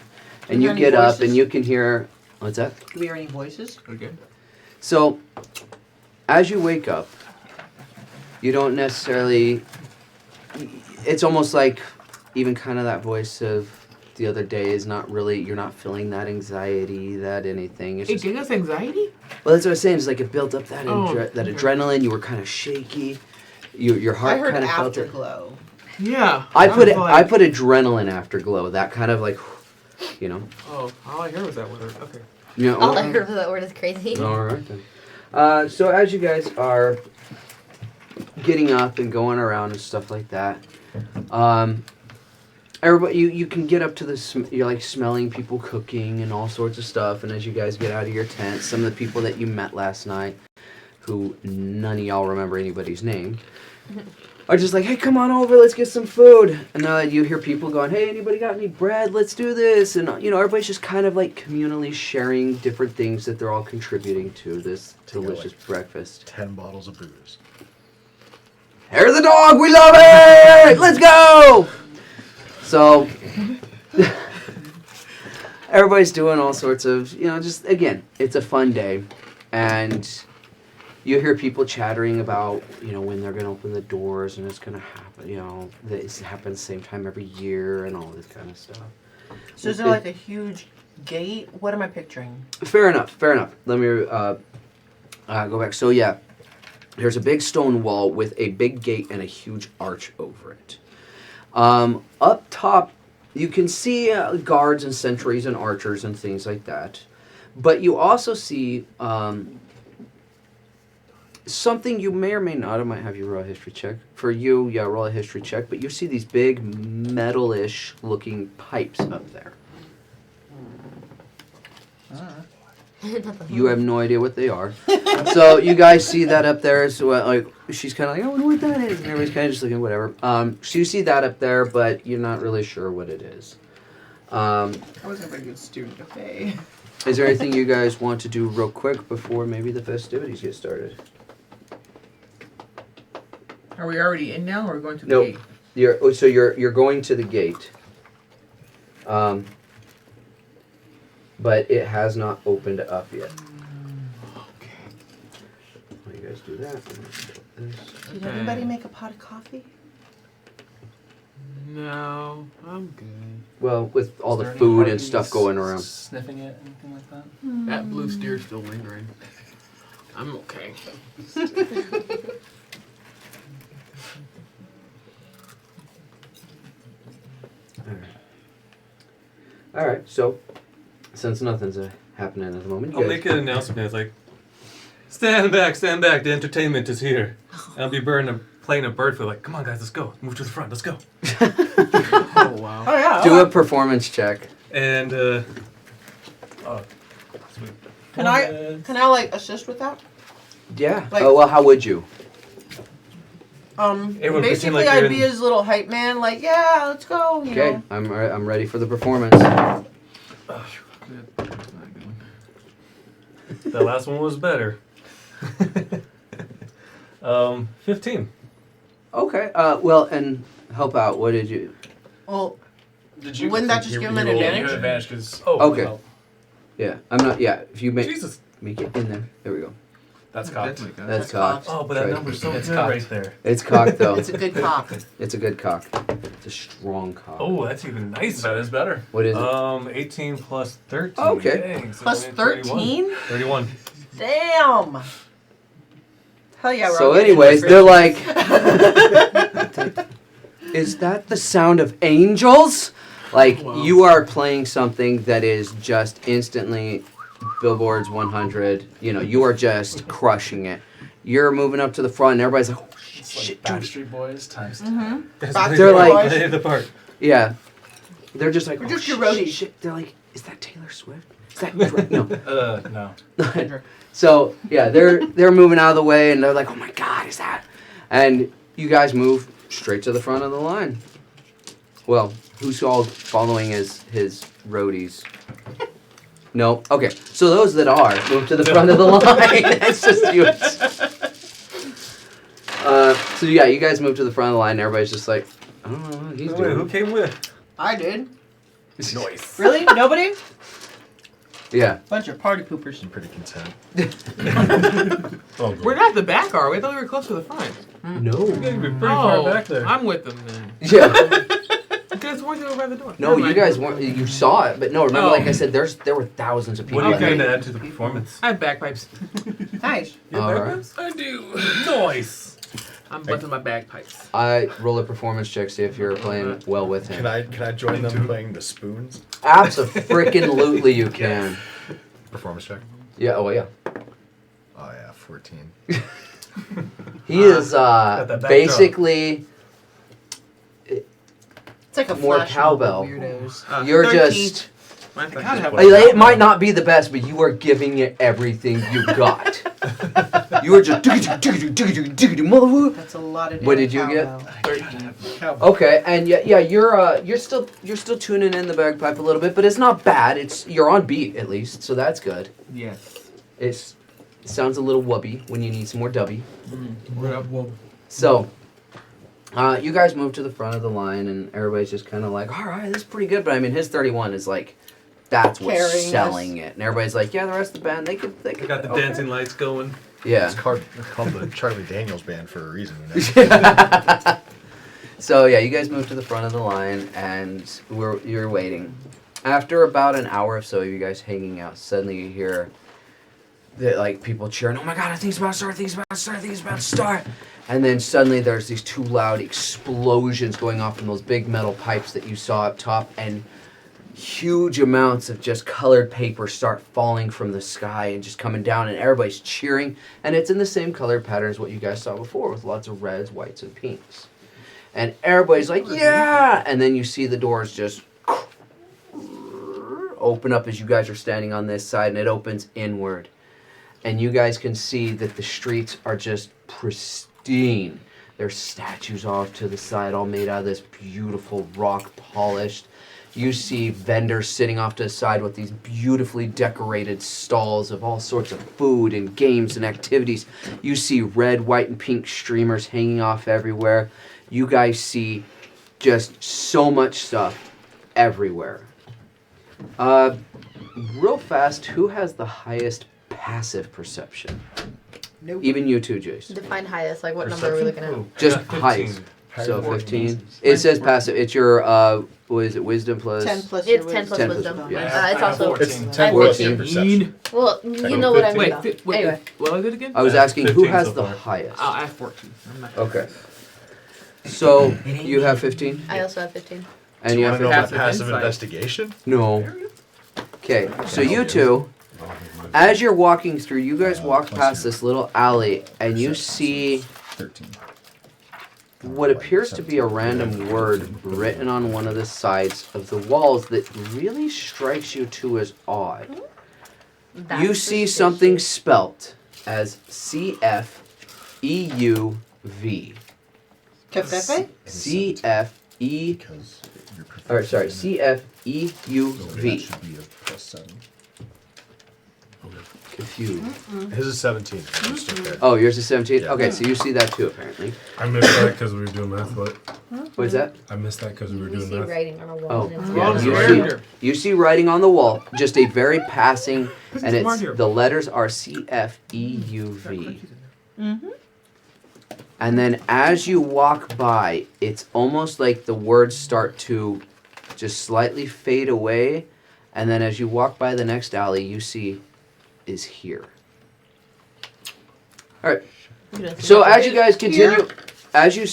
and you hear any get up voices? and you can hear, what's that? Do we hear any voices? Okay. So as you wake up, you don't necessarily, it's almost like even kind of that voice of the other day is not really, you're not feeling that anxiety, that anything. It's It just, gave us anxiety? well, that's what I was saying. It's like it built up that Oh, that okay. adrenaline. You were kind of shaky. Your I heart heard kind of felt it. afterglow. Yeah. I put was it. like- I put adrenaline afterglow. That kind of like, you know. Oh, all I heard was that word. Okay. Yeah. All I heard of that word is crazy. All right then. So as you guys are getting up and going around and stuff like that, everybody, you can get up to you're like smelling people cooking and all sorts of stuff. And as you guys get out of your tent, some of the people that you met last night, who none of y'all remember anybody's name, are just like, hey, come on over, let's get some food. And you hear people going, hey, anybody got any bread? Let's do this. And, everybody's just kind of like communally sharing different things that they're all contributing to this delicious breakfast. 10 bottles of booze. Hair of the dog, we love it! Let's go! So, everybody's doing all sorts of, just, again, it's a fun day. And you hear people chattering about, when they're going to open the doors and it's going to happen, this happens the same time every year and all this kind of stuff. So is there like a huge gate? What am I picturing? Fair enough. Let me go back. So, yeah, there's a big stone wall with a big gate and a huge arch over it. Up top, you can see guards and sentries and archers and things like that. But you also see something you may or may not. I might have you roll a history check. For you, yeah, roll a history check. But you see these big metal-ish looking pipes up there. You have no idea what they are. So you guys see that up there. So she's kind of like, I wonder what that is. And everybody's kind of just looking, whatever. So you see that up there, but you're not really sure what it is. I was a very good student, okay? Is there anything you guys want to do real quick before maybe the festivities get started? Are we already in now, or are we going to the Nope. gate? You're going to the gate. But it has not opened up yet. Okay. While you guys do that, Did anybody make a pot of coffee? No, I'm good. well, with all Is the there any food and parties stuff going around. Sniffing it, anything like that? That blue steer's still lingering. I'm okay. All right. So, since nothing's happening at the moment, you I'll guys, make an announcement. It's like, stand back, the entertainment is here. And I'll be playing a bird flute. Like, come on, guys, let's go. Move to the front, let's go. Oh, wow. Oh yeah. do a performance check. And, oh, sweet. Can I like assist with that? Yeah. Like- Oh well, how would you? Everyone pretend Basically like you're I'd be his little hype man, like, yeah, let's go, you Okay, know. I'm ready for the performance. That last one was better. 15. Okay. Well, and help out. What did you? Well, Did you? wouldn't that just give him an You advantage? have advantage because. Oh, Okay. Yeah. I'm not. Yeah. If you make Jesus. make it in there. There we go. That's cocked. That's cocked. Oh, but that Right. number's so It's good cocked. right there. It's cocked though. It's a good cock. It's a good cock. It's a strong cock. Oh, that's even nicer. That is better. What is it? 18 plus 13. Okay. Dang, so Plus I made 13? 31. Damn. Hell yeah, So, Rob, anyways, they're like, is that the sound of angels? Like, Wow. you are playing something that is just instantly Billboard's 100. You are just crushing it. You're moving up to the front, and everybody's like, oh, It's shit, like dude. Backstreet Boys times 10. Mm-hmm. They're like- Play the part. Yeah. They're just like, We're oh, just your shit, roadies. shit. They're like, is that Taylor Swift? Is that no? No. So yeah, they're moving out of the way, and they're like, "Oh my God, is that?" And you guys move straight to the front of the line. Well, who's all following his roadies? No. Okay. So those that are move to the front of the line. That's just you. So yeah, you guys move to the front of the line. And everybody's just like, I don't know what he's Wait, doing. who came with? I did. Noise. Really? Nobody? Yeah. Bunch of party poopers. I'm pretty content. Oh, We're not the back, are we? I thought we were close to the front. No. You're pretty Oh, far back there. I'm with them then. Yeah. You guys weren't over by the door. No, Never you mind. guys weren't. You saw it, but no. Remember, Oh. like I said, there were thousands of people. What are you in there. going to add to the performance? I have bagpipes. Nice. You have All right. bagpipes? I do. Noise. I'm busting my bagpipes. I roll a performance check, see if you're playing well with him. Can I join them playing the spoons? Absolutely, you can. Performance check. Yeah. Oh yeah. Oh yeah, 14. He is that backdrop. basically. It's like a More flash mob of cowbell. weirdos. You're 13. just. Mine's I like gotta have this. one. It might not be the best, but you are giving it everything you got. You are just motherfucker. That's a lot of. What did you get? cowbell. Okay, and yeah, you're still tuning in the bagpipe a little bit, but it's not bad. You're on beat at least, so that's good. Yes. It sounds a little wubby when you need some more dubby. Well, So, you guys move to the front of the line, and everybody's just kind of like, all right, this is pretty good. But I mean, his 31 is like, that's what's Carrying us. selling it, and everybody's like, yeah, the rest of the band, they could. We got the okay. dancing lights going. Yeah. It's called the Charlie Daniels Band for a reason. You know? So yeah, you guys move to the front of the line, and you're waiting. After about an hour or so, you guys hanging out, suddenly you hear that like people cheering, "Oh my God! I think it's about to start! I think it's about to start! I think it's about to start!" And then suddenly there's these two loud explosions going off from those big metal pipes that you saw up top, and huge amounts of just colored paper start falling from the sky and just coming down, and everybody's cheering, and it's in the same color pattern as what you guys saw before, with lots of reds, whites, and pinks. And everybody's like, yeah! And then you see the doors just open up as you guys are standing on this side, and it opens inward. And you guys can see that the streets are just pristine. There's statues off to the side, all made out of this beautiful rock polished. You see vendors sitting off to the side with these beautifully decorated stalls of all sorts of food and games and activities. You see red, white, and pink streamers hanging off everywhere. You guys see so much stuff everywhere. Real fast, who has the highest passive perception? Nope. Even you too, Jace. Define highest. Like what number are we looking at? Ooh, I Just got 15. highest. So 14. 15. It says passive. It's your what is it? Wisdom plus. 10 plus It's your 10 plus 10 plus wisdom. yeah. It's also. It's 14. 10 I'm plus 14. your perception. Well, you know what I mean. wait, though. wait, Anyway. what was it again? I was I have asking who 15 has so the far. highest. Oh, I have 14. I'm not- Okay. So you have 15, I also have 15. and Do you you have want to know 15. about Passive passive insight. investigation? No. Okay. So you two, as you're walking through, you guys walk past this little alley, and you see 13. what appears to be a random word written on one of the sides of the walls that really strikes you two as odd. That's You see suspicious. something spelt as CFEUV. Cafefe? CFE, Because your or sorry, that CFEUV. should be a plus 7. Confused. His is 17. Just okay. Oh, yours is 17? Yeah. Okay, so you see that too, apparently. I missed that because we were doing math. What? What is that? I missed that because we were We doing see math. writing on a wall. Oh, and it's yeah, Wrong you grader. you see writing on the wall, just a very passing, and smart it's here. the letters are CFEUV. Mm-hmm. And then as you walk by, it's almost like the words start to just slightly fade away, and then as you walk by the next alley, you see is here. All right. So as you guys continue, as you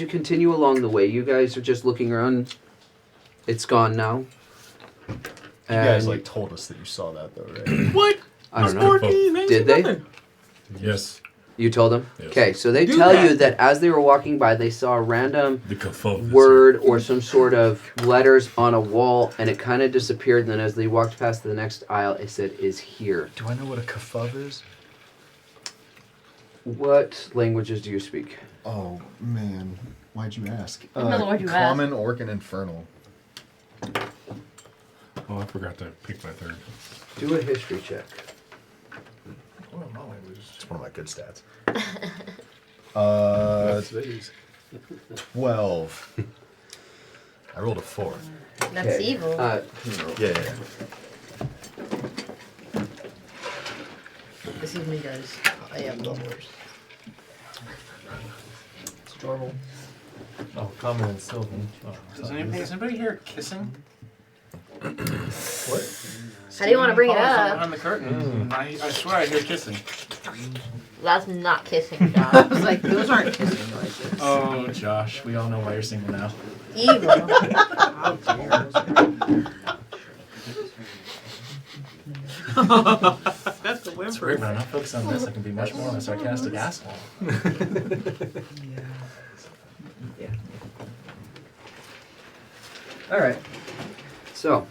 continue along the way, you guys are just looking around. It's gone now. You guys And told us that you saw that though, right? What? I don't know. 14. ain't Did they? nothing. Yes. You told them? Yes. Okay, so they Do tell that. you that as they were walking by, they saw a random The kerfuffle. word or some sort of letters on a wall, and it kind of disappeared. And then as they walked past the next aisle, it said, "Is here." Do I know what a kafuv is? What languages do you speak? Oh man, why'd you ask? Another word you Common, Orc, and Infernal. Oh, I forgot to pick my third. Do a history check. It's one of my good stats. These. 12. I rolled a 4. That's Okay. evil. Yeah. Excuse me, guys. I am the worst. It's adorable. Oh, common and Sylvan. Oh, Is anybody here kissing? What? How do you want to bring it Someone up? behind the curtain. I swear I hear kissing. That's not kissing, I Josh. was like, those aren't kissing noises. Oh, Josh, we all know why you're single now. Evil. How dare. That's the It's whimper. weird, when I'm not focused on this, I can be much more of a sarcastic asshole. All right. So,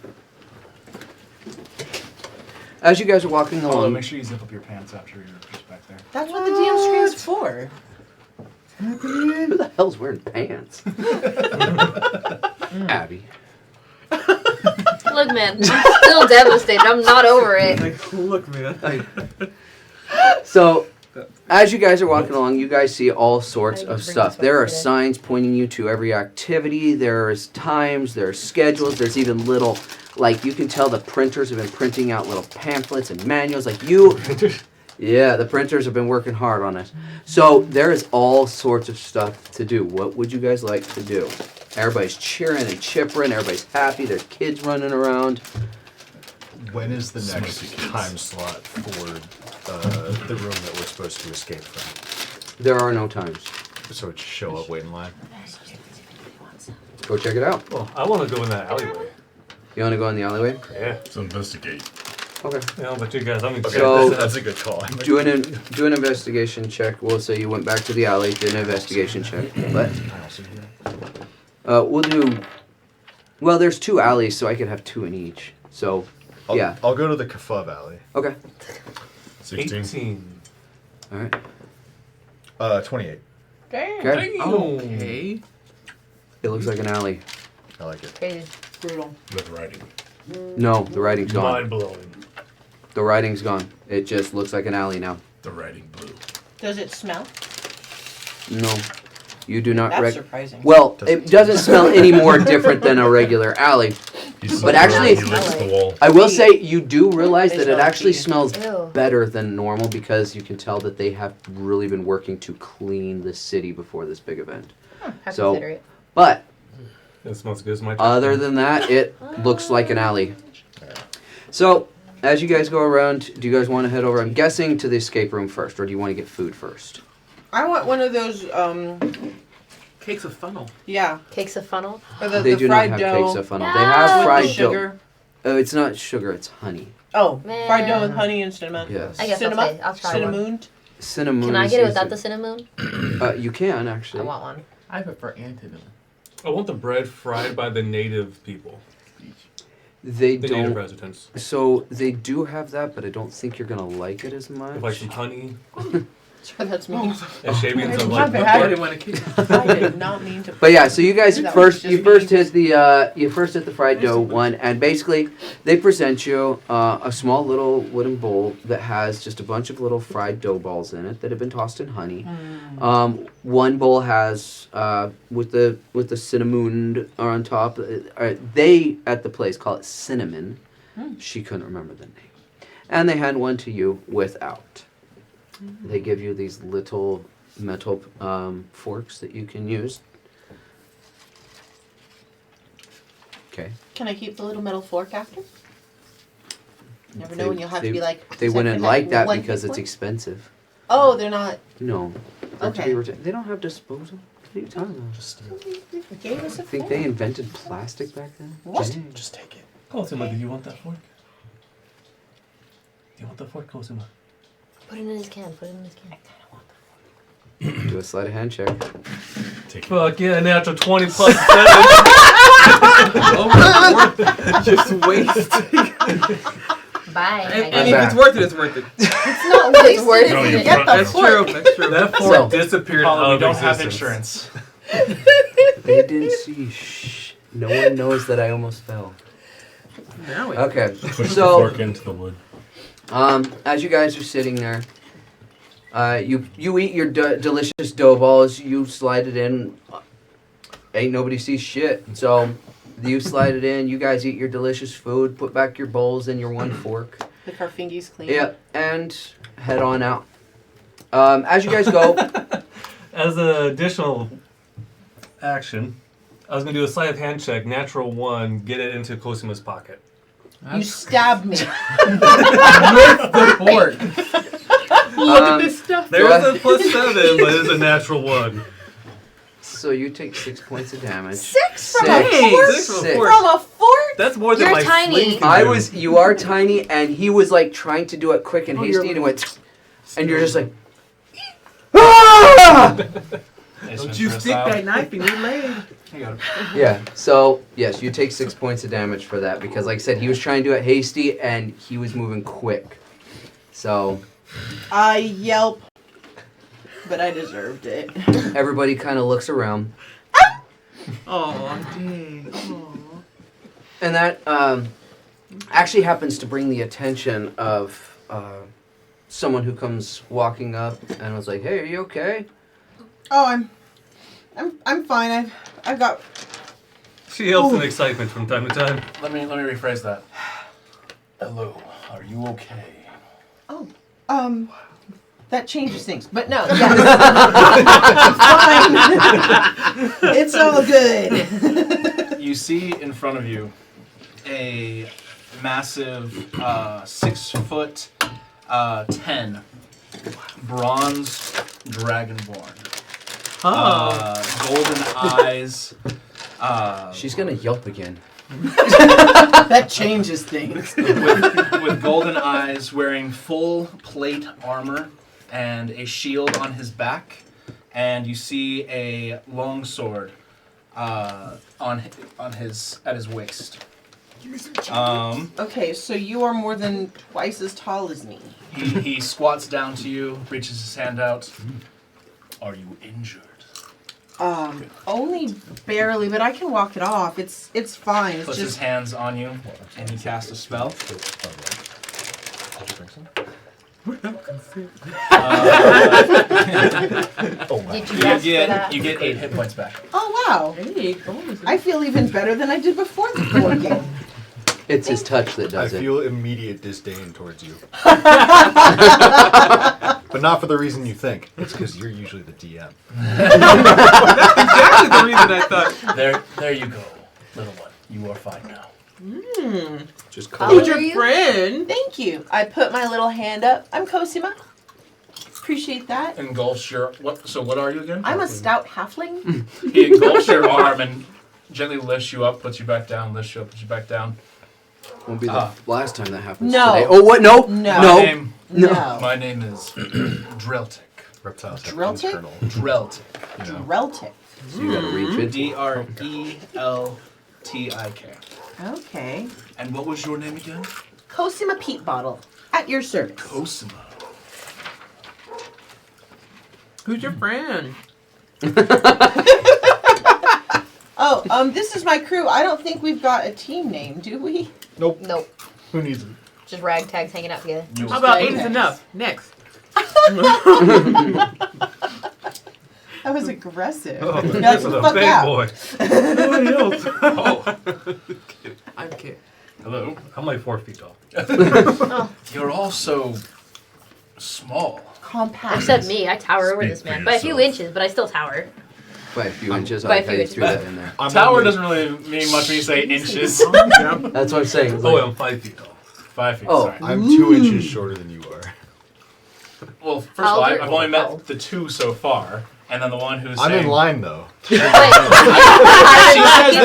as you guys are walking Although, along, make sure you zip up your pants after you're just back there. That's what the DM screen's for. who the hell's wearing pants? Abby. Look, man, I'm still devastated. I'm not over it. Like, look, man. So, as you guys are walking along, you guys see all sorts of stuff. There are signs pointing you to every activity. There's times, there's schedules, there's even little, like, you can tell the printers have been printing out little pamphlets and manuals. Like, yeah, the printers have been working hard on it. So, there is all sorts of stuff to do. What would you guys like to do? Everybody's cheering and chippering. Everybody's happy. There's kids running around. When is the next Smoky kids. time slot for the room that we're supposed to escape from? There are no times. So just show up, wait in line. Go check it out. Well, I want to go in that alleyway. You want to go in the alleyway? Yeah. Let's investigate. Okay. Yeah, but you guys, I'm Okay, So- that's a good call. Do an investigation check. We'll say you went back to the alley, did an investigation check. But we'll do. Well, there's 2 alleys, so I could have 2 in each. So, yeah. I'll go to the Kafub alley. Okay. 16. 18. All right. 28. Damn. Okay. Okay. It looks like an alley. I like it. Crazy. Brutal. With writing. No, the writing's gone. Mind blowing. The writing's gone. It just looks like an alley now. The writing blue. Does it smell? No, you do not. That's surprising. Well, it doesn't smell any more different than a regular alley. But actually- he licks the wall. I will say you do realize They that it smell actually pee. smells Ew. better than normal because you can tell that they have really been working to clean the city before this big event. I So- consider it. But It smells good as my other than that, it looks like an alley. So, as you guys go around, do you guys want to head over, I'm guessing, to the escape room first, or do you want to get food first? I want one of those, Cakes of funnel. yeah, Cakes of funnel. or the, They the do not fried have dough. cakes of funnel. They No. have with fried the dough. sugar. Oh, it's not sugar, it's honey. Oh, Man. fried dough with honey and cinnamon. Yes. I guess Cinema? I'll try one. Cinnamon. Cinnamon. Can I get it without the cinnamon? You can, I actually. want one. I prefer antidote. I want the bread fried by the native people. They The native don't. residents. So, they do have that, but I don't think you're going to like it as much. With like some honey Sure, that's me. and shavings of My like bad. I butter. didn't want to kick. I did not mean to. But yeah, so you guys That was first just you me. first hit the fried dough one, and basically they present you a small little wooden bowl that has just a bunch of little fried dough balls in it that have been tossed in honey. One bowl has with the cinnamon on top. They at the place call it cinnamon. She couldn't remember the name, and they hand one to you without. They give you these little metal forks that you can use. Okay. Can I keep the little metal fork after? You never know when you'll have to be like. They "Is that wouldn't for like that one because it's fork?" expensive. Oh, they're not. No. They're to Okay. be they don't have disposal. What are you talking about? They gave us a I think fork. they invented plastic back then. What? Dang. Just take it. Cosima, do you want that fork? Do you want the fork, Cosima? Put it in his can. Put it in his can. Do a sleight of hand check. Take it. Fuck yeah, natural 20 plus 7. Just waste. Bye. And if it's worth it, it's worth it. It's not wasted. worth No, it. you You get front- the That's fork. true. That's true. That fork So- disappeared out Paula, we of don't have existence. insurance. They didn't see. Shh. No one knows that I almost fell. Now it. Okay. Push the So, fork into the wood. as you guys are sitting there, you eat your delicious dough balls. You slide it in. Ain't nobody sees shit. So you slide it in. You guys eat your delicious food. Put back your bowls and your one fork. Lick our fingies clean. Yep, and head on out. As you guys go, As an additional action, I was going to do a sleight of hand check, natural 1, get it into Cosima's pocket. You stabbed me. The fork. Look at this stuff. There was a plus 7, but it's a natural 1. so you take 6 points of damage. 6 from a Hey, fork? six from a Six. fork. From a fork? That's more than You're my tiny. sling can do. You are tiny, and he was like trying to do it quick and hasty, and it went, and you're just like, ah! Don't you stick that knife in your leg. Yeah. So yes, you take 6 points of damage for that because, like I said, he was trying to do it hasty, and he was moving quick. So I yelp, but I deserved it. everybody kind of looks around. Oh, dang. Aw. And that actually happens to bring the attention of someone who comes walking up and was like, "Hey, are you okay?" Oh, I'm fine. I've got. She helps in excitement from time to time. Let me rephrase that. Hello, are you okay? Oh, that changes things. But no, yes. Fine. It's all good. You see in front of you a massive 6'10" bronze dragonborn. Golden eyes. She's gonna yelp again. That changes things. with golden eyes, wearing full plate armor and a shield on his back, and you see a long sword at his waist. Okay, so you are more than twice as tall as me. He squats down to you, reaches his hand out. Are you injured? Only barely, but I can walk it off. It's fine. It's Puts his just hands on you, and he casts a spell. Did you ask for that? You get 8 hit points back. oh wow. Hey, bonus. I feel even better than I did before the board game. It's his touch that I does it. feel immediate disdain towards you. But not for the reason you think. It's because you're usually the DM. Exactly the reason I thought. There you go, little one. You are fine now. Just How call old Who's are your you? friend? Thank you. I put my little hand up. I'm Cosima. Appreciate that. Engulfs your what? So what are you again? I'm a stout halfling. He engulfs your arm and gently lifts you up, puts you back down, lifts you up, puts you back down. Won't be the last time that happens No. today. Oh, what? No. No. No. My name is Dreltic. reptiles have Dreltic? internal, Dreltic. you know. Reltic. So you gotta reach it. Dreltik. Okay. And what was your name again? Cosima Peat Bottle. At your service. Cosima. Who's your friend? Oh, this is my crew. I don't think we've got a team name, do we? Nope. Nope. Who needs it? Just ragtags hanging out together. How about Okay. 8 is enough? Next. That was aggressive. Oh, That's this is the a fuck big out. boy. Oh, I'm kidding. hello. I'm like 4 feet tall. You're all so small. Compact. Except me, I tower over Speak this for man. By a few yourself. inches, but I still tower. By a few inches. By I a few you threw inches. that in there. I'm Tower only- doesn't really mean much when you say inches. That's what I'm saying. It's Oh, like- I'm 5 feet tall. 5 feet. Oh. Sorry. I'm 2 inches shorter than you are. Well, first How of all, old are- I've only how old? met the 2 so far, and then the one who's I'm saying. in line though. Wait, She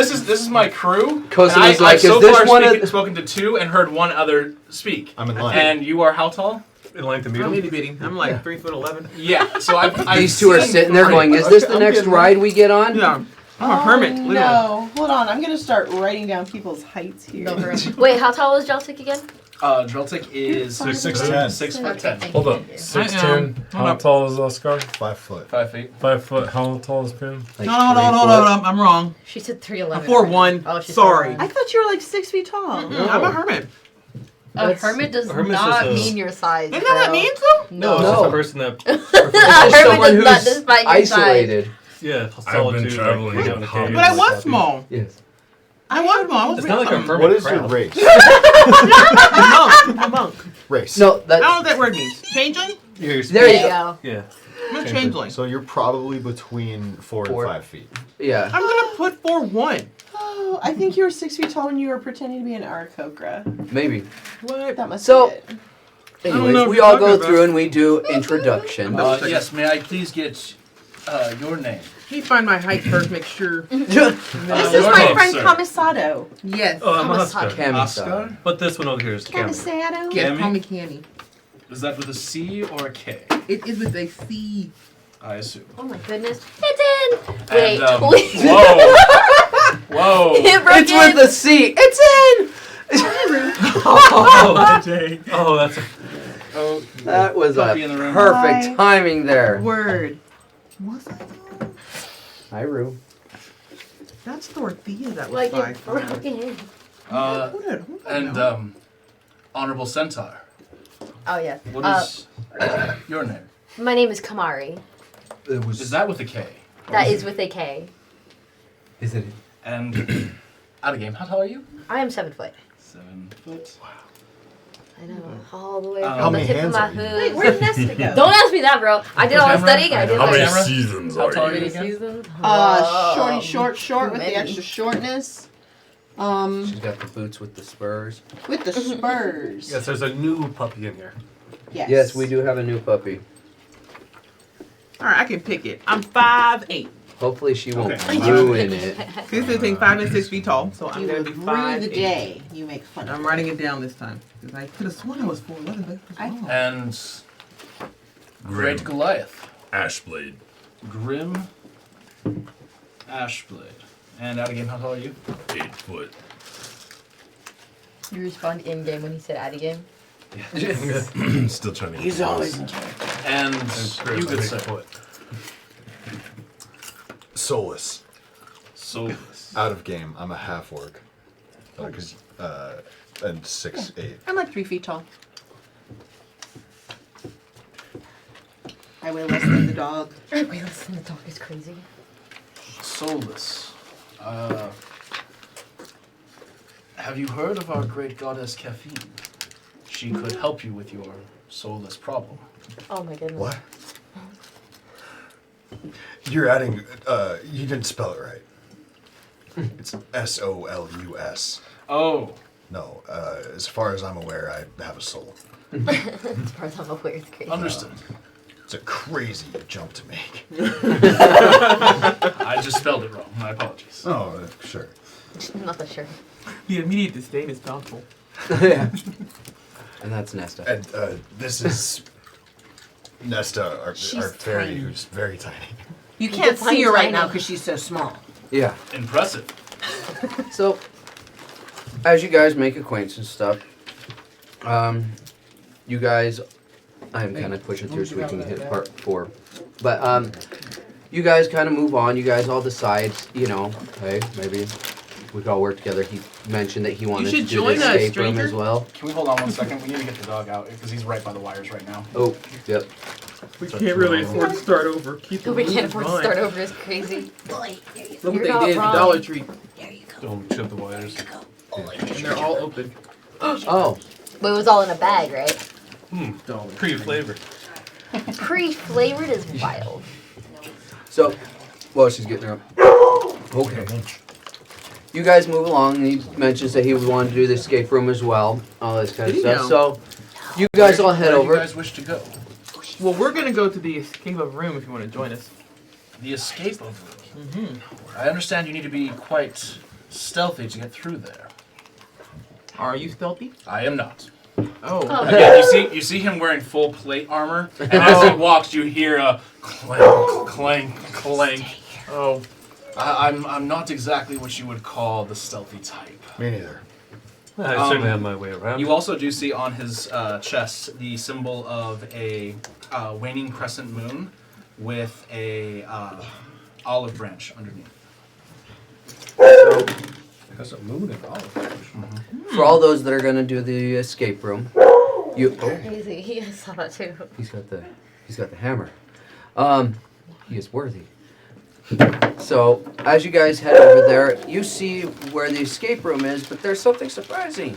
says this is my crew. Cosima's and like, I've so is this far one of- spoken to 2 and heard 1 other speak. I'm in line. And you are how tall? In line to meet I'm him. itty bitty. I'm like 3'11". Yeah. So I've These two are seen sitting there 3. going, is this the I'm next getting ride we get on? Yeah. I'm a hermit. Literally. No. Hold on. I'm going to start writing down people's heights here. no, hurry. Wait, how tall is Jeltic again? Dreltic is 6'10". 6'10". thank Hold you, up. thank you. 6'10". Hold How up. tall is Oscar? 5 foot. 5 feet. 5 foot. How tall is Pim? Like No, hold on, 3 hold foot. on. I'm wrong. She said 3'11". I'm 4'1". Oh, she's Sorry. 4'1". I thought you were like 6 feet tall. I'm a hermit. A hermit does hermit's not just a- mean your size. Isn't that what it bro. means though? No, it's No. just a person that. A Just hermit someone does not who's despite your size. isolated. Yeah, I've solitude. been traveling like, hang out in with a cave. But I was small. Yes. I was small. I was It's not like a pretty hermit. What is your crowd. race? I'm a monk. Race. No, I don't know that. what that word means. Changeling? You're There There you you go. Yeah. I'm a changeling. So you're probably between 4 4. and 5 feet. Yeah. I'm gonna put 4'1". Oh, I think you were 6 feet tall when you were pretending to be an Aarakocra. Maybe. What? That must So- be it. don't know Anyways, if we you're all talking go about- through and we do introductions. Yes. May I please get your name? Let me find my height first, make sure. This your is my name, friend sir. Camisado. Yes. Oh, I'm Oscar. Oscar. Oscar? But this one over here is Cameron. Camisado? Yes, Cammy? call me Cammy. Is that with a C or a K? It is with a C. I assume. Oh my goodness. It's in! Wait, And, please. whoa! Whoa! It broke It's in. with a C. It's in. Oh, Jay. Oh, that's a... Oh, That was puppy in the room. perfect Hi. timing there. Word. Was I though? Hi, Rue. That's Dorothea that was Like by. it broke in. Who did And know? Honorable Centaur. Oh yeah. What is your name? My name is Kamari. It was. Is that with a K? That is with a K. Is it? And out of game, how tall are you? I am 7 foot. 7 foot. I know. All the way How from the many tip of hands my are you? Wait, hooves. where'd Nesta go? Don't ask me that, bro. I did all the Camera? studying. I did How like many Camera? seasons How are tall are you? you again? seasons. Short with the many? extra shortness. She's got the boots with the spurs. With the spurs. Yes, there's a new puppy in here. Yes. Yes, we do have a new puppy. Alright, I can pick it. I'm 5'8". Hopefully she won't Okay. ruin it. This is between 5 and 6 feet tall, so I'm You gonna would be rue 5'8". the day you make fun of I'm me. writing it down this time. Because I could have sworn I was 4'11", but it was I- wrong. And Great Goliath. Ashblade. Grim Ashblade. And out of game, how tall are you? 8 foot. You respond in game when he said out of game. Still trying to. He's always in And you could say Soulless. Soulless. Out of game. I'm a half orc. Because and 6'8". I'm like 3 feet tall. I weigh less than the dog. Wait, listen, the dog is crazy. Soulless. Have you heard of our great goddess Caffeine? She could help you with your soulless problem. Oh my goodness. What? You're adding. You didn't spell it right. It's SOLUS. Oh, No, as far as I'm aware, I have a soul. As far as I'm aware, it's crazy. understood. It's a crazy jump to make. I just spelled it wrong. My apologies. Oh, sure. I'm not that sure. The immediate disdain is bountiful. Yeah. And that's Nesta. And this is Nesta, our She's fairy, tiny. who's very tiny. You can't Define see her right tiny. now because she's so small. Yeah. Impressive. So, as you guys make acquaintance and stuff, you guys, I'm kind of pushing through so we can hit part 4. But you guys kind of move on. You guys all decide, you know, hey, maybe we could all work together. He mentioned that he wanted to should do join the us, escape room stranger. as well. Can we hold on 1 second? We need to get the dog out because he's right by the wires right now. Oh, yep. We can't really afford to start over. Keep the We rules can't in afford to mind. start over. It's crazy. Look what You're they not did at wrong. the Dollar Tree. Don't chip the wires. And they're all open. Oh, But it was all in a bag, right? Dollar Pre-flavored. Pre-flavored is wild. so, well, she's getting her up. Okay. You guys move along, and he mentions that he would want to do the escape room as well, all this kind of Did he stuff. know? So, you guys all head Where do over. you guys wish to go? Well, we're gonna go to the escape of room if you want to join us. The escape of room. I understand you need to be quite stealthy to get through there. Are you stealthy? I am not. Oh. Again, you see him wearing full plate armor, and as he walks, you hear a clank, clank, clank. Oh. I'm not exactly what you would call the stealthy type. Me neither. I certainly have my way around. You also do see on his chest the symbol of a waning crescent moon with a olive branch underneath. There's a moon and olive. For all those that are gonna do the escape room, you. Oh, Crazy. He saw that too. he's got the hammer. He is worthy. So as you guys head over there, you see where the escape room is, but there's something surprising.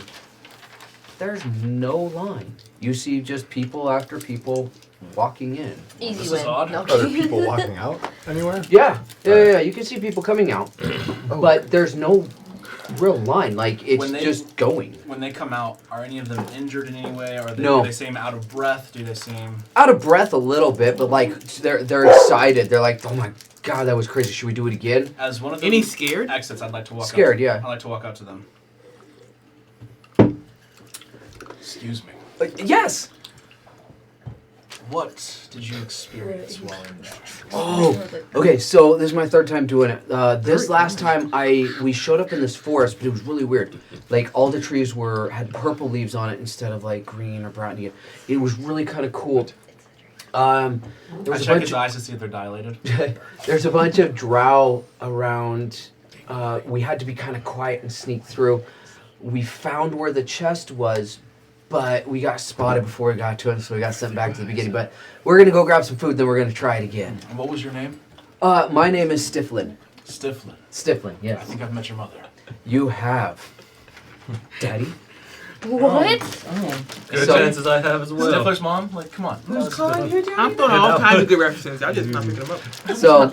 There's no line. You see just people after people walking in. Easy This win. is odd. No. Are there people walking out anywhere? Yeah. You can see people coming out, but there's no real line. Like it's When they- just going. When they come out, are any of them injured in any way? Are they, No. Do they seem out of breath? Do they seem... Out of breath a little bit, but like they're excited. They're like, oh my God, that was crazy. Should we do it again? As one of the Any scared? exits, I'd like to walk. Scared, up yeah. I'd like to walk out to them. Excuse me. Yes. What did you experience while in there? Oh, okay. So this is my third time doing it. This last time we showed up in this forest, but it was really weird. Like all the trees had purple leaves on it instead of like green or brown. It was really kind of cool. There I was a check bunch his eyes to see if they're dilated. There's a bunch of drow around. We had to be kind of quiet and sneak through. We found where the chest was, but we got spotted before we got to it, so we got sent back to the beginning. But we're going to go grab some food, then we're going to try it again. And what was your name? My name is Stiflin. Stiflin. Stiflin, I yes. think I've met your mother. You have. Daddy? What? Good So- chances I have as well. Stifler's mom? Like, come on. Who's calling you daddy? I'm throwing all kinds of good references. I just not picking them up. So,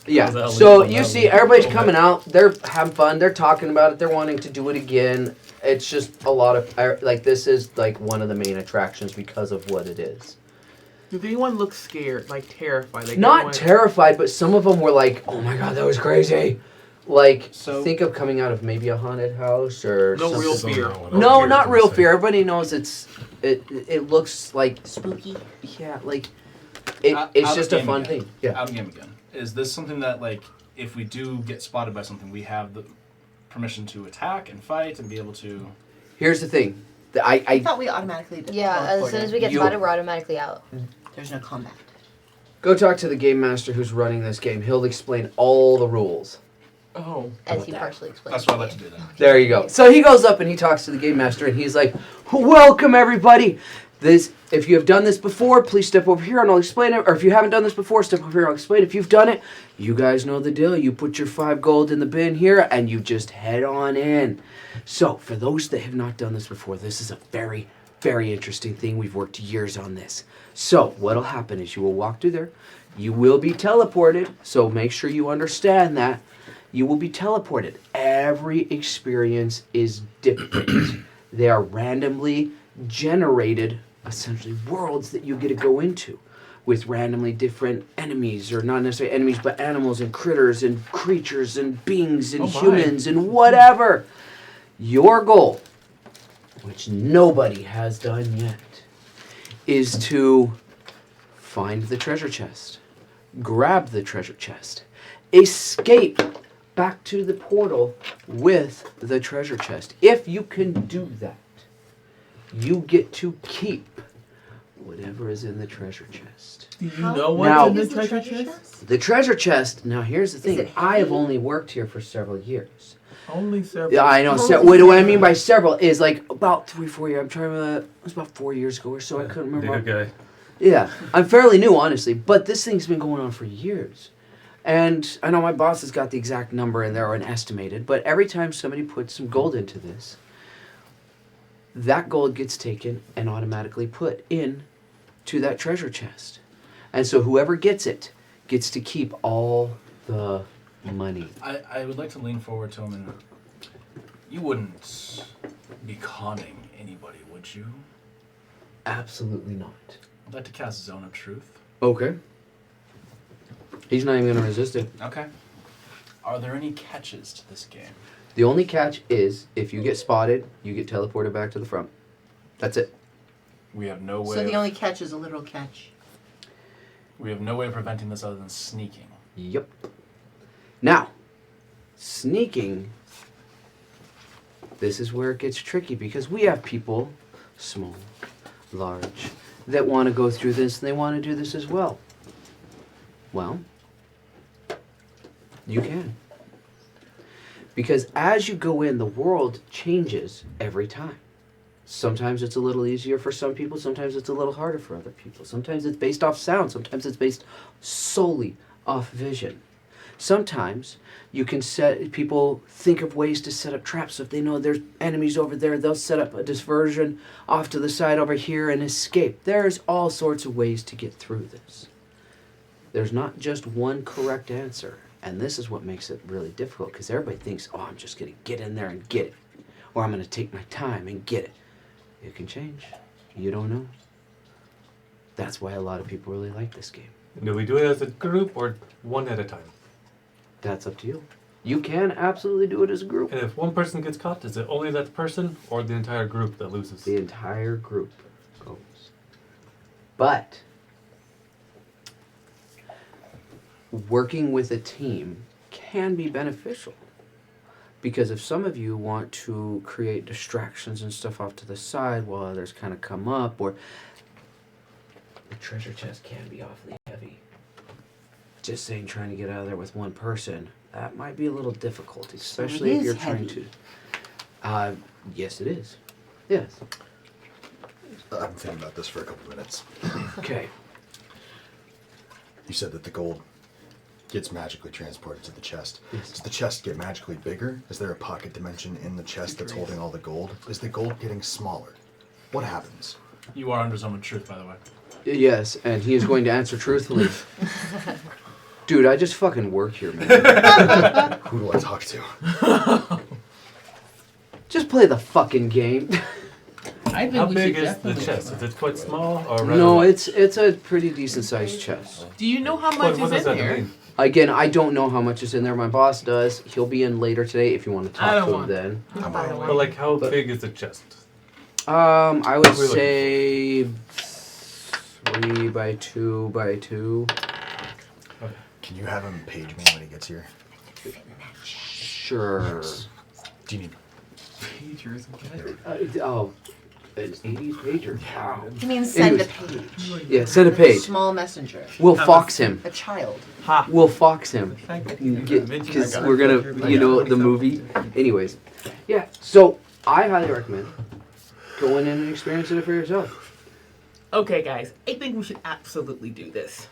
yeah. That was So illegal, you that see, was everybody's illegal. coming out. They're having fun. They're talking about it. They're wanting to do it again. It's just a lot of this is like one of the main attractions because of what it is. Does anyone look scared, like terrified? Like Not everyone- terrified, but some of them were like, "Oh my god, that was crazy!" Like, So- think of coming out of maybe a haunted house or No real something. fear. No, not real fear. Everybody knows it looks like Spooky. yeah, like Out it's of just a game fun again. thing. Yeah. Out of game again. Is this something that, like, if we do get spotted by something, we have the permission to attack and fight and be able to... Here's the thing. I I thought we automatically Yeah, as soon as we get You- spotted, we're automatically out. There's no combat. go talk to the game master who's running this game. He'll explain all the rules. Oh. As he partially explained. That's what I like to do then. There you go. So he goes up and he talks to the game master and he's like, "Welcome everybody. If you have done this before, please step over here and I'll explain it. Or if you haven't done this before, step over here and I'll explain it. If you've done it, you guys know the deal. You put your 5 gold in the bin here and you just head on in." So for those that have not done this before, this is a very, very interesting thing. We've worked years on this. So what'll happen is you will walk through there. You will be teleported. So make sure you understand that. You will be teleported. Every experience is different. They are randomly generated, essentially, worlds that you get to go into with randomly different enemies, or not necessarily enemies, but animals and critters and creatures and beings and Oh my. humans and whatever. Your goal, which nobody has done yet, is to find the treasure chest, grab the treasure chest, escape back to the portal with the treasure chest. If you can do that, you get to keep whatever is in the treasure chest. Do you How know Now- what's in the Is the treasure treasure chest? The treasure chest, now here's the thing, it I have heavy? only worked here for several years. Only several. Yeah, I know. What do I mean by several is like about 3-4 years. I'm trying to, it was about 4 years ago or so. I couldn't remember. Good guy. Yeah, I'm fairly new, honestly, but this thing's been going on for years. And I know my boss has got the exact number in there, or an estimated, but every time somebody puts some gold into this, that gold gets taken and automatically put in to that treasure chest. And so whoever gets it gets to keep all the money. I would like to lean forward to him and... You wouldn't be conning anybody, would you? Absolutely not. I'd like to cast Zone of Truth. Okay. He's not even going to resist it. Okay. Are there any catches to this game? The only catch is if you get spotted, you get teleported back to the front. That's it. We have no way. So the of, only catch is a literal catch. we have no way of preventing this other than sneaking. Yep. Now, sneaking, this is where it gets tricky because we have people, small, large, that want to go through this and they want to do this as well. Well, you can. Because as you go in, the world changes every time. Sometimes it's a little easier for some people, sometimes it's a little harder for other people. Sometimes it's based off sound, sometimes it's based solely off vision. Sometimes you can people think of ways to set up traps. So if they know there's enemies over there, they'll set up a diversion off to the side over here and escape. There's all sorts of ways to get through this. There's not just one correct answer. And this is what makes it really difficult because everybody thinks, oh, I'm just going to get in there and get it. Or I'm going to take my time and get it. It can change. You don't know. That's why a lot of people really like this game. Do we do it as a group or one at a time? That's up to you. You can absolutely do it as a group. And if one person gets caught, is it only that person or the entire group that loses? The entire group goes. But working with a team can be beneficial. Because if some of you want to create distractions and stuff off to the side while others kind of come up, or the treasure chest can be awfully heavy. Just saying, trying to get out of there with one person, that might be a little difficult, especially if you're trying to. Yes, it is. Yes. I'm thinking about this for a couple minutes. Okay. You said that the gold gets magically transported to the chest. Yes. Does the chest get magically bigger? Is there a pocket dimension in the chest that's holding all the gold? Is the gold getting smaller? What happens? You are under someone's truth, by the way. Yes, and he is going to answer truthfully. Dude, I just fucking work here, man. Who do I talk to? Just play the fucking game. I think How we big should is the definitely- chest? Is it quite small or No, rather- it's a pretty decent sized chest. Do you know how What, much what does is in that there? mean? Again, I don't know how much is in there. My boss does. He'll be in later today if you want to I talk don't to him want- then. I'm I don't all But like, how But- big is the chest? I would What are we say 3 by 2 by 2. Can you have him page me when he gets here? Sure. Do you need... Pagers. Oh, an 80s pager. Wow. You mean send a Anyways. page? Yeah, send a page. Small messenger. We'll fox him. A child. We'll fox him. Because we're gonna, you know, the movie. Anyways, yeah. So I highly recommend going in and experiencing it for yourself. Okay, guys. I think we should absolutely do this.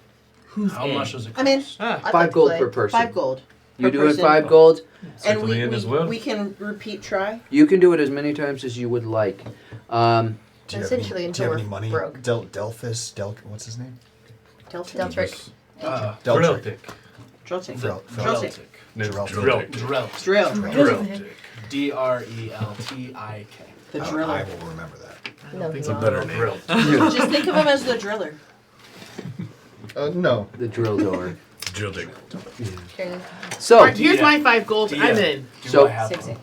Who's How in? much does it cost? I'm in. Ah. I'd 5 like to gold play. per person. 5 gold. You per doing person. 5 gold? And Certainly we, in we, as well. we can repeat try. You can do it as many times as you would like. Do you have Essentially any, do you have until any we're money? broke. Delphus? what's his name? Deltrick. Dreltic. Drelting. Drel- Drelting. No, Dreltic. Dreltic. Drill. Dreltic. D-R-E-L-T-I-K. The I driller. will remember that. No, It's a better name. Just think of him as the driller. No. The drill door. Jilting. So, Alright, here's Dia. my 5 gold. Dia. I'm in. Do So- I have Six, one?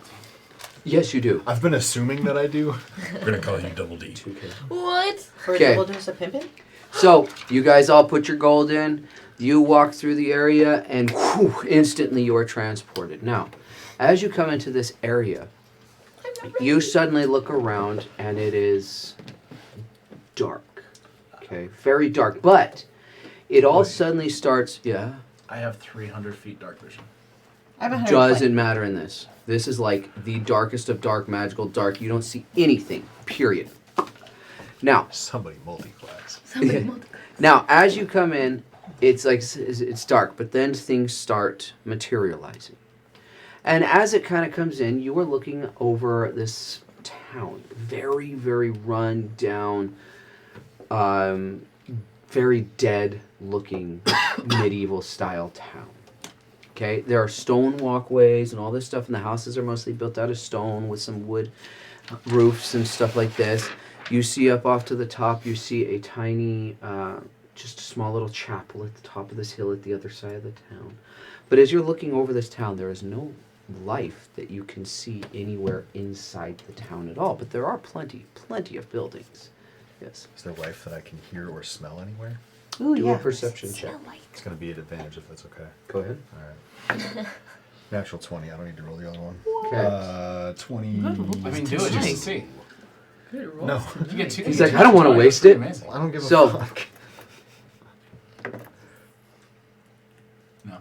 yes, you do. I've been assuming that I do. We're gonna call you Double D. 2K. What? For a Okay. double dose of pimpin'? So, you guys all put your gold in. You walk through the area, and whew, instantly you are transported. Now, as you come into this area, you suddenly look around, and it is dark. Okay, very dark. But it all suddenly starts. Yeah, I have 300 feet dark vision. I have 120. doesn't matter in this. This is like the darkest of dark, magical dark. You don't see anything. Period. Now. Somebody multi-class. Now, as you come in, it's like it's dark, but then things start materializing. And as it kind of comes in, you are looking over this town, very, very run down, very dead-looking medieval style town. Okay, there are stone walkways and all this stuff, and the houses are mostly built out of stone with some wood roofs and stuff like this. You see up off to the top, you see a tiny, just a small little chapel at the top of this hill at the other side of the town. But as you're looking over this town, there is no life that you can see anywhere inside the town at all. But there are plenty of buildings. Yes. Is there life that I can hear or smell anywhere? Ooh, Do yeah. a perception check. It's going to be an advantage if that's okay. Go ahead. All right. Natural 20. I don't need to roll the other one. Okay. 20. I mean, do it just to see. Good roll. No. You get two. He's like, I don't want to waste it. Amazing. I don't give a So- fuck.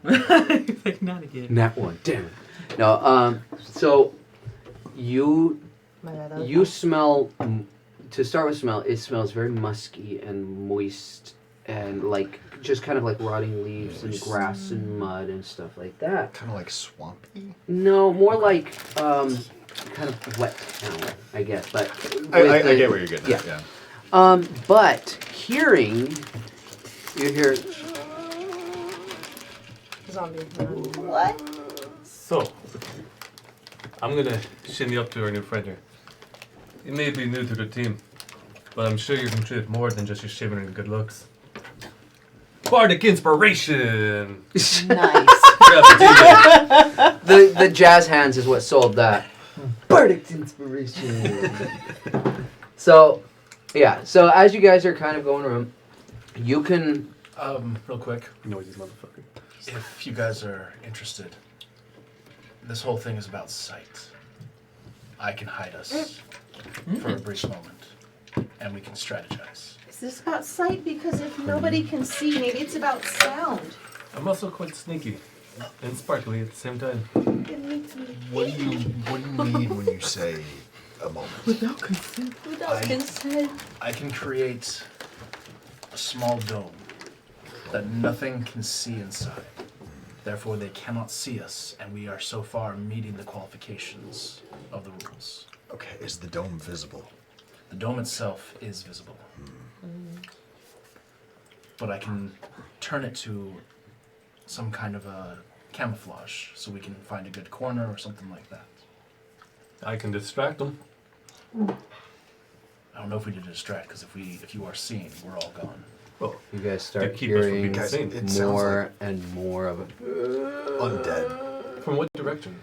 Like, not again. Nat one. Damn it. No. So you you smell. To start with, smell. It smells very musky and moist, and like just kind of like rotting leaves and grass and mud and stuff like that. Kind of like swampy. No, more like kind of wet town, I guess. But I with the- get where you're getting at. yeah. Yeah. But hearing, you hear. Zombie. What? So, I'm gonna shinny up to our new friend here. He may be new to the team, but I'm sure you can treat more than just your shimmering good looks. Bardic inspiration. Nice. Grab the demon. The jazz hands is what sold that. Bardic inspiration. So, yeah. So as you guys are kind of going around, you can. Real quick, Noisy motherfucker. if you guys are interested, this whole thing is about sight. I can hide us for a brief moment, and we can strategize. Is this about sight? Because if nobody can see, maybe it's about sound. I'm also quite sneaky and sparkly at the same time. It makes me What do you mean when you say a moment? Without consent. without consent. I can create a small dome that nothing can see inside. Therefore, they cannot see us, and we are so far meeting the qualifications of the rules. Okay, is the dome visible? The dome itself is visible. But I can turn it to some kind of a camouflage, so we can find a good corner or something like that. I can distract them. I don't know if we need to distract, because if you are seen, we're all gone. Well, You guys start keep us from hearing being seen. It sounds more and more of it. Undead. from what direction?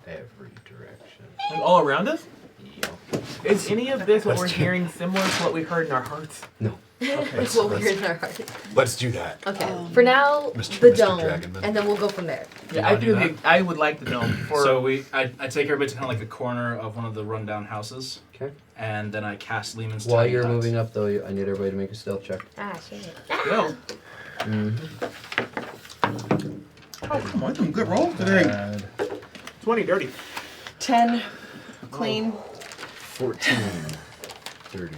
Every direction. Like all around us? Is any of this what we're hearing similar to what we heard in our hearts? No. Like what we're in our heart. Let's do that. Okay. For now, Mr. the Mr. dome, Dragonman. and then we'll go from there. Yeah, I'll do that. I would like to know. For So I take everybody to kind of like the corner of one of the rundown houses, Okay. and then I cast Lehman's While tiny you're hut. moving up, though, I need everybody to make a stealth check. Ah, shit. no. Oh, come on, some good rolls today. 20 dirty. 10. Clean. 14. 30.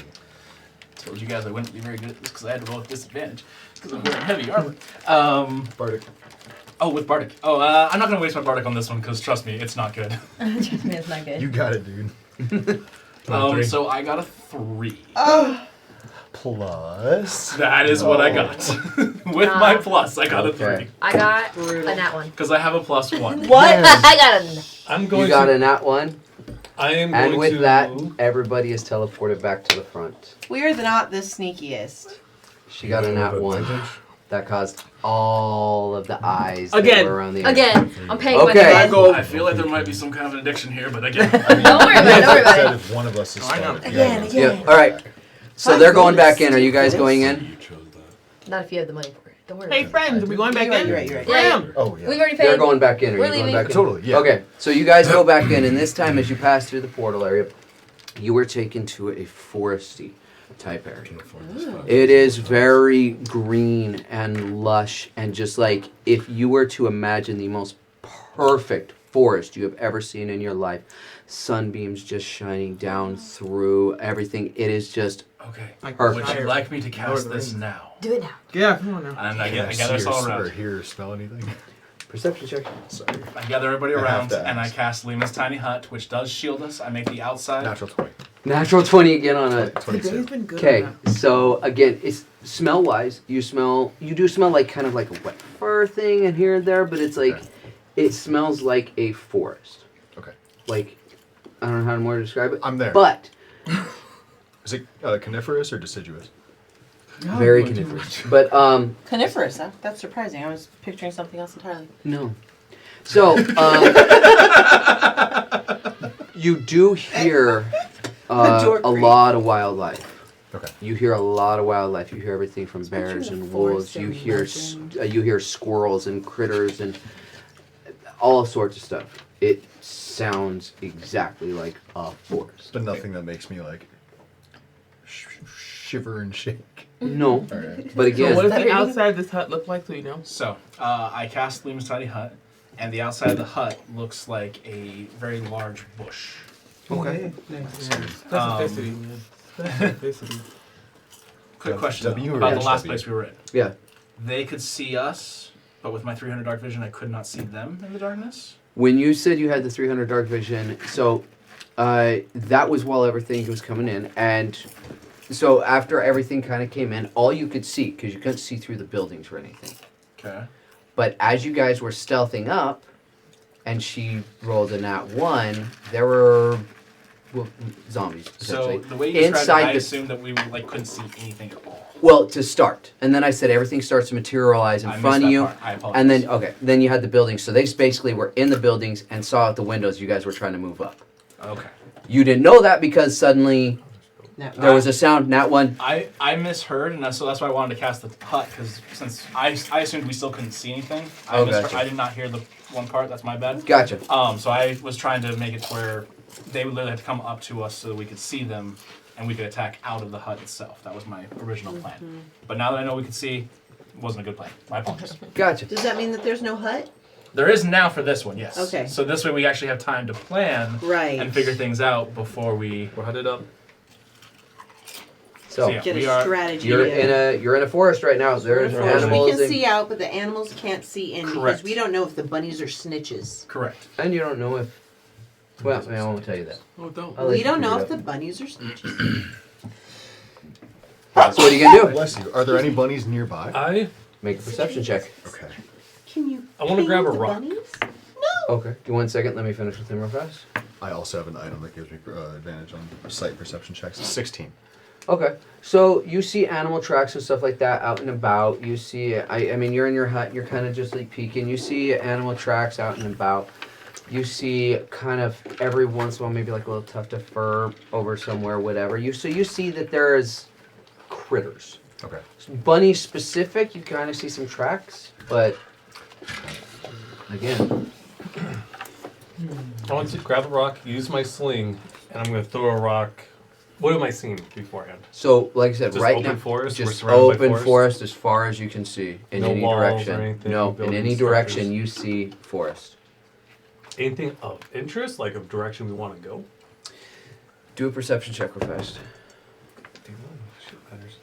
Told you guys I wouldn't be very good at this because I had to roll with disadvantage because I'm wearing heavy armor. Bardic. Oh, with Bardic. Oh, I'm not gonna waste my Bardic on this one because trust me, it's not good. Trust me, it's not good. You got it, dude. 3. So I got a 3. Plus. That is what I got. With my plus, I got a Okay. 3 I got a nat one. because I have a +1. What? I got a. I'm going You got to. a nat 1, I am and going with to. that, everybody is teleported back to the front. We're not the sneakiest. She got a nat 1. That caused all of the eyes Again. that were around the Again, I'm paying Okay. my dues. I feel like there might be some kind of an addiction here, but again, Don't worry about it. Don't worry about it. If one of us is I know. spotted. Again, Yeah. again. Yep. All right. So they're going back in. Are you guys going in? You chose that. Not if you have the money for it. Don't worry. Hey, about friends, are we going back You're right, in? you're right, you're right. Yeah, Graham! Oh, it. yeah. We've already paid. They're going back in. Are We're you going leaving. back in? Totally, yeah. Okay. So you guys go back in, and this time, as you pass through the portal area, you were taken to a foresty type area. Can afford this fucking It is stuff. very green and lush, and just like if you were to imagine the most perfect forest you have ever seen in your life, sunbeams just shining down through everything. It is just okay. perfect. Would you like me to cast Lord of this the now? Do it now. Yeah, come on now. And I Can gather us see all or around. hear or smell anything? Perception check. Sorry. I gather everybody I have around, to and I ask. cast Lehman's tiny hut, which does shield us. I make the outside. Natural 20. Natural 20 again on a. Today's 22. been good. Okay, on that. so again, it's smell wise. You do smell like kind of like a wet fur thing and here and there, but it's like it smells like a forest. Okay. Like I don't know how to more to describe it. I'm there. But Is it coniferous or deciduous? very coniferous. But Coniferous, huh? That's surprising. I was picturing something else entirely. no. So you do hear Door a creak. lot of wildlife. Okay. You hear a lot of wildlife. You hear everything from bears in a and forest wolves. You and hear legend. you hear squirrels and critters and all sorts of stuff. It sounds exactly like a forest. But nothing that makes me like shiver and shake. No, Alright. but So again, what does That the really- outside of this hut look like so you know? So, I cast Lehman's tiny hut, and the outside of the hut looks like a very large bush. okay. Specificity, man. Specificity. Quick question W though, or about the last HW? place we were in. Yeah. They could see us, but with my 300 dark vision, I could not see them in the darkness. When you said you had the 300 dark vision, so that was while everything was coming in, and so after everything kind of came in, all you could see, because you couldn't see through the buildings or anything. Okay. But as you guys were stealthing up, and she rolled a nat 1, there were well, zombies. So Essentially. the way you described Inside it, I the- assumed that we like couldn't see anything at all. Well, to start, and then I said everything starts to materialize in I front missed of that you, part. I apologize. and then then you had the buildings. So they just basically were in the buildings and saw out the windows. You guys were trying to move up. Okay. You didn't know that because suddenly No. there was a sound. Not one. I misheard, and so that's why I wanted to cast the hut, because since I assumed we still couldn't see anything, Oh, gotcha. I did not hear the one part. That's my bad. Gotcha. So I was trying to make it to where they would literally have to come up to us so that we could see them, and we could attack out of the hut itself. That was my original plan. But now that I know we could see, it wasn't a good plan. My apologies. Gotcha. Does that mean that there's no hut? There is now for this one, yes. Okay. So this way we actually have time to plan Right. and figure things out before we're headed up. So yeah, Get we a are. strategy. you're in a forest right now. There's We animals, can see out, but the animals can't see in Correct. because we don't know if the bunnies are snitches. Correct. and you don't know if. Well, I won't tell you that. Oh, don't. I'll let We you don't figure know it if the out. bunnies are snitches. So what are you gonna do? Bless you. Are there any bunnies nearby? I Make a perception check. Okay. Can you? I wanna hang grab with a the rock. bunnies? Okay. Give 1 second. Let me finish with him real fast. I also have an item that gives me advantage on sight perception checks. 16. Okay. So you see animal tracks and stuff like that out and about. You see, I mean, you're in your hut. You're kind of just like peeking. You see animal tracks out and about. You see kind of every once in a while, maybe like a little tuft of fur over somewhere, whatever. So you see that there is critters. Okay. Bunny specific, you kind of see some tracks, but again, I want to grab a rock, use my sling, and I'm going to throw a rock. What am I seeing beforehand? so like I said, Just right open now, forest? We're just surrounded by open forest? as far as you can see in No any walls or direction. anything, No, in building any direction structures? you see forest. Anything of interest, like of direction we want to go? Do a perception check real fast. Shit matters.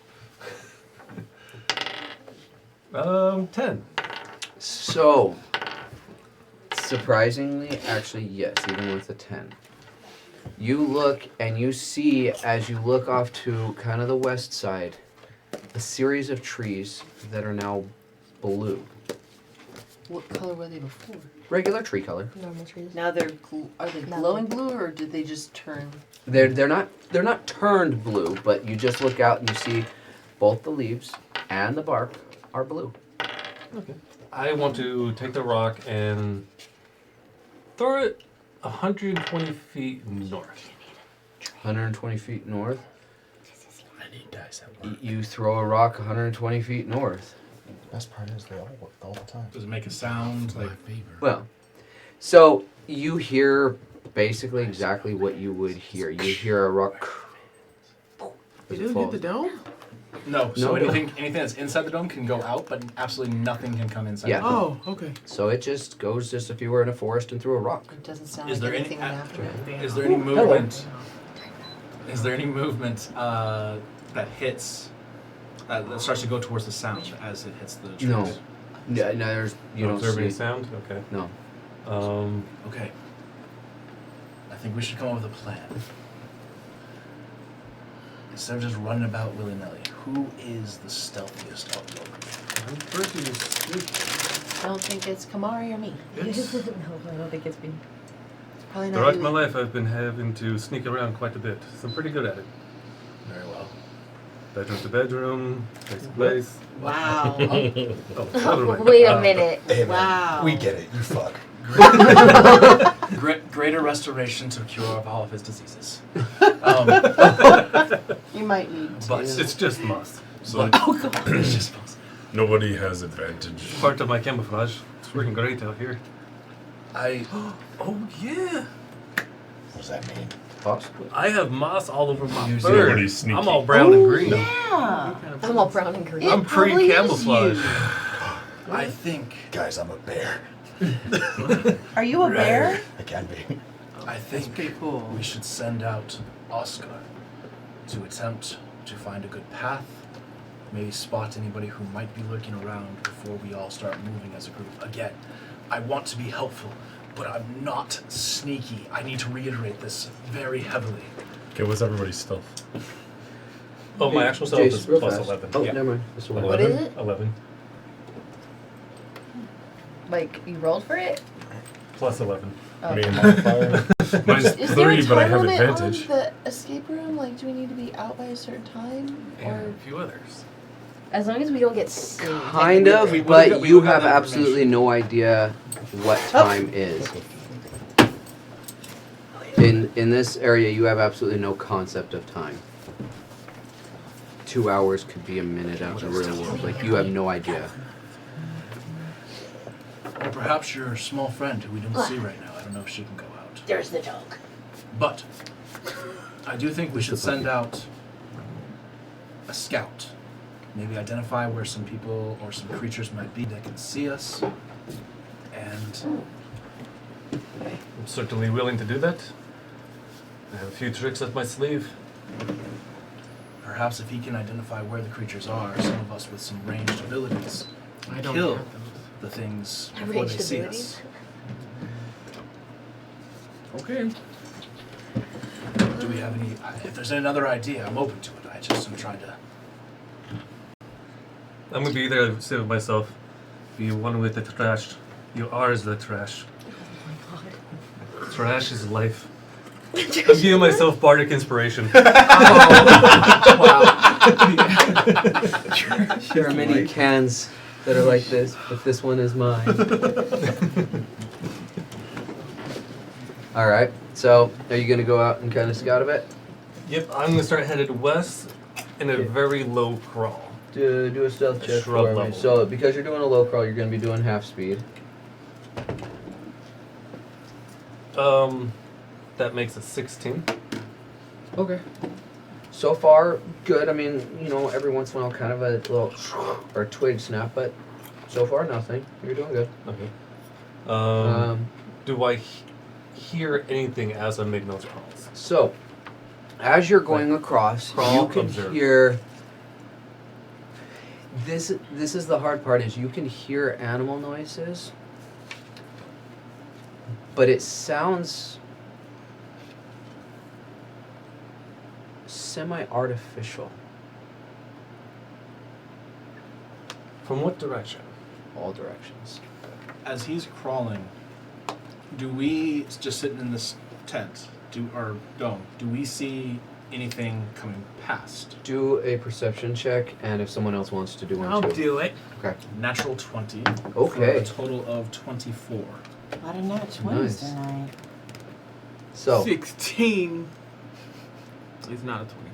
10. So, surprisingly, actually, yes, even with a 10. You look and you see, as you look off to kind of the west side, a series of trees that are now blue. What color were they before? Regular tree color. Normal trees. Now are they glowing blue or did they just turn? They're not turned blue, but you just look out and you see both the leaves and the bark are blue. Okay. I want to take the rock and throw it 120 feet north. 120 feet north. I need dice at work. You throw a rock 120 feet north. Best part is they all work all the time. Does it make a sound? My Like favorite. Well, so you hear basically exactly what you would hear. You hear a rock. You as it didn't hit falls. the dome? no. So No. anything that's inside the dome can go out, but absolutely nothing can come inside. Yeah. The dome. Oh, okay. So it just goes just if you were in a forest and threw a rock. It doesn't sound Is like there any- anything went after it. Is there any movement? Is there any movement that hits? That starts to go towards the sound as it hits the trees. No. No, there's you don't observe any see. sound? Okay. No. Okay. I think we should come up with a plan. Instead of just running about willy-nilly, who is the stealthiest of your group? I'm pretty sneaky. I don't think it's Kamari or me. No, I don't think it's me. It's probably The not rest you. of my life, I've been having to sneak around quite a bit, so I'm pretty good at it. Very well. Bedroom to bedroom, place to place. Wow. Oh, other way. Wait a minute. Hey, man, Wow. we get it. You fuck. Greater restoration to cure of all of his diseases. You might need to. But It's just moss. So it's just nobody has advantage. Part of my camouflage. It's working great out here. I Oh, yeah. What does that mean? Possibly. I have moss all over my Usually fur. nobody's sneaky. I'm all brown and green. Yeah. I'm all brown and green. It I'm probably is pre-camouflage. you. I think Guys, I'm a bear. Are you a bear? I can be. I think pretty cool. we should send out Oscar to attempt to find a good path, maybe spot anybody who might be lurking around before we all start moving as a group. Again, I want to be helpful, but I'm not sneaky. I need to reiterate this very heavily. Okay, what's everybody's stealth? Oh, my actual self Jason, is real plus fast. 11. Oh, Yeah. never mind. This will work. What is it? 11. Like, you rolled for it? Plus 11. Main modifier. Mine's Is there a 3, but I time have limit advantage. on the escape room? Like, do we need to be out by a certain time? And Or a few others. As long as we don't get seen. Kind of, We would've but got- we you would've got have that absolutely no idea what time is. In this area, you have absolutely no concept of time. 2 hours could be a minute out in the real world. Like, you have no idea. Or perhaps your small friend who we don't see right now. I don't know if she can go out. There's the dog. But I do think we should send out a scout. Maybe identify where some people or some creatures might be that can see us. And I'm certainly willing to do that. I have a few tricks up my sleeve. perhaps if he can identify where the creatures are, some of us with some ranged abilities I don't kill have those. the things Have before they ranged see abilities? us. Okay. Do we have any? If there's another idea, I'm open to it. I just am trying to. I'm gonna be there to say with myself, be one with the trash. You are the trash. Trash is life. I'm giving myself bardic inspiration. There are many cans that are like this, but this one is mine. All right. So, are you gonna go out and kind of scout a bit? Yep, I'm gonna start headed west in a very low crawl. Do a stealth A check shrub for me. level. So, because you're doing a low crawl, you're gonna be doing half speed. That makes it 16. Okay. So far, good. I mean, you know, every once in a while, kind of a little or twig snap, but so far, nothing. You're doing good. Okay. Do I hear anything as I make those crawls? So, as you're going across, Crawl, you can observe. hear. This is the hard part: is you can hear animal noises, but it sounds semi-artificial. From what direction? All directions. As he's crawling, do we just sitting in this tent, or dome? Do we see anything coming past? Do a perception check, and if someone else wants to do one I'll too. do it. Okay. Natural 20. For Okay. a total of 24. A lot of nat 20s Nice. tonight. So 16 is not a 20.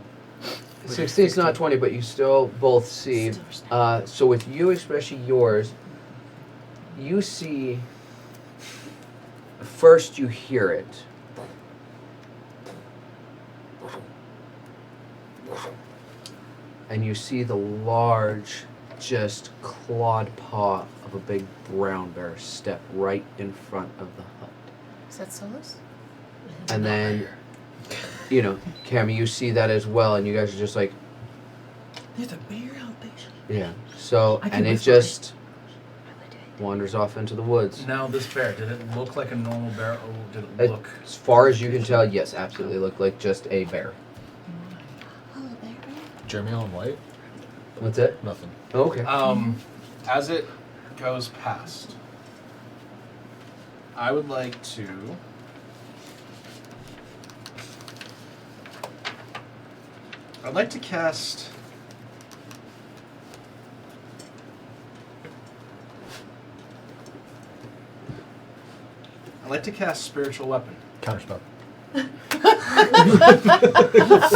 16 is not 20, but you still both see. So with you, especially yours, you see. First, you hear it. And you see the large, just clawed paw of a big brown bear step right in front of the hut. is that Solus? And then, you know, Cammy, you see that as well, and you guys are just like, There's a bear out there. yeah. So, I can and it whisper just wanders off into the woods. Now, this bear, did it look like a normal bear, or did it look... As far as you can tell, yes, absolutely looked like just a bear. Oh, there. Jeremy on white? What's it? Nothing. Okay. As it goes past, I would like to... I'd like to cast... I'd like to cast Spiritual Weapon. Counterspell.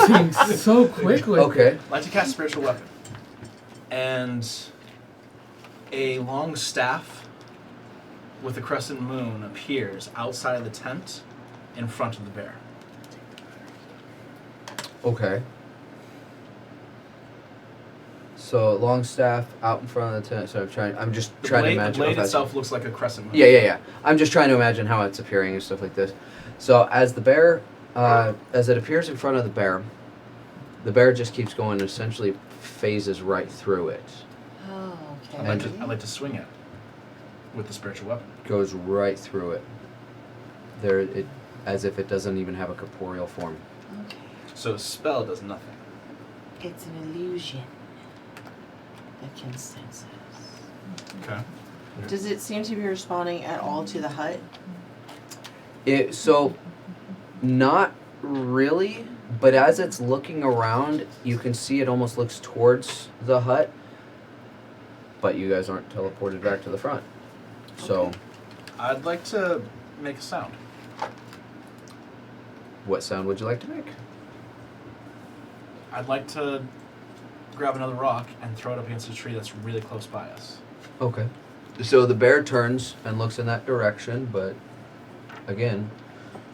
Seems so quickly. Okay. I'd like to cast Spiritual Weapon. And a long staff with a crescent moon appears outside of the tent in front of the bear. Okay. So long staff out in front of the tent. So I'm just The trying to blade, imagine. the blade if that's- itself looks like a crescent moon. Yeah. I'm just trying to imagine how it's appearing and stuff like this. So as the bear, as it appears in front of the bear just keeps going and essentially phases right through it. Oh, okay. I'd like to swing it with the spiritual weapon. Goes right through it. As if it doesn't even have a corporeal form. Okay. So a spell does nothing. It's an illusion that can sense us. Okay. Does it seem to be responding at all to the hut? So, not really, but as it's looking around, you can see it almost looks towards the hut. But you guys aren't teleported back to the front. So, I'd like to make a sound. what sound would you like to make? I'd like to grab another rock and throw it up against a tree that's really close by us. Okay. So the bear turns and looks in that direction, but again,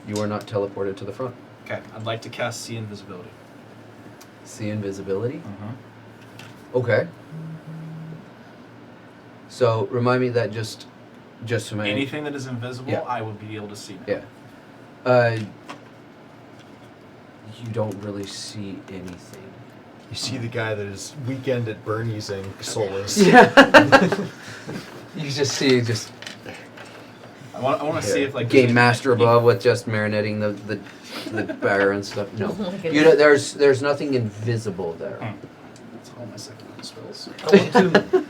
you are not teleported to the front. Okay, I'd like to cast See Invisibility. See invisibility? Mm-hmm. Okay. So remind me that just to make Anything that is invisible, Yeah. I would be able to see now. Yeah. You don't really see anything. You see the guy that is weekend at Bernie's-ing Soulless. Yeah. You just see I want to see if like Game Master above with just marinating the bear and stuff. No. Oh my goodness. You know, there's nothing invisible there. That's all my second level spells. I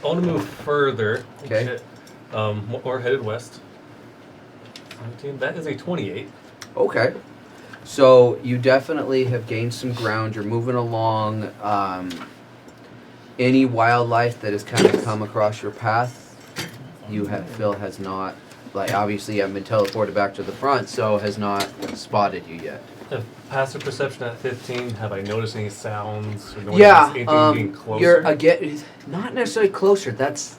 want to move further. Okay. Or headed west. 17. That is a 28. Okay. So you definitely have gained some ground. You're moving along. Any wildlife that has kind of come across your path, Phil has not, like obviously you haven't been teleported back to the front, so has not spotted you yet. Passive perception at 15. Have I noticed any sounds? Or noticed anything being closer? You're again not necessarily closer. That's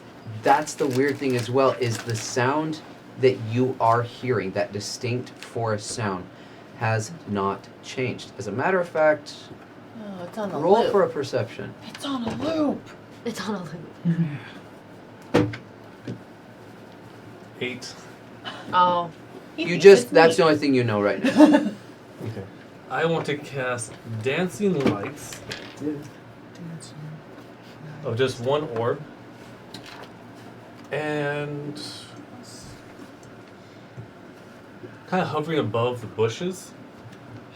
the weird thing as well, is the sound that you are hearing, that distinct forest sound, has not changed. As a matter of fact, Oh, it's on a roll loop. for a perception. It's on a loop. It's on a loop. 8. Oh. That's the only thing you know right now. Okay. I want to cast Dancing Lights of just one orb. And kind of hovering above the bushes,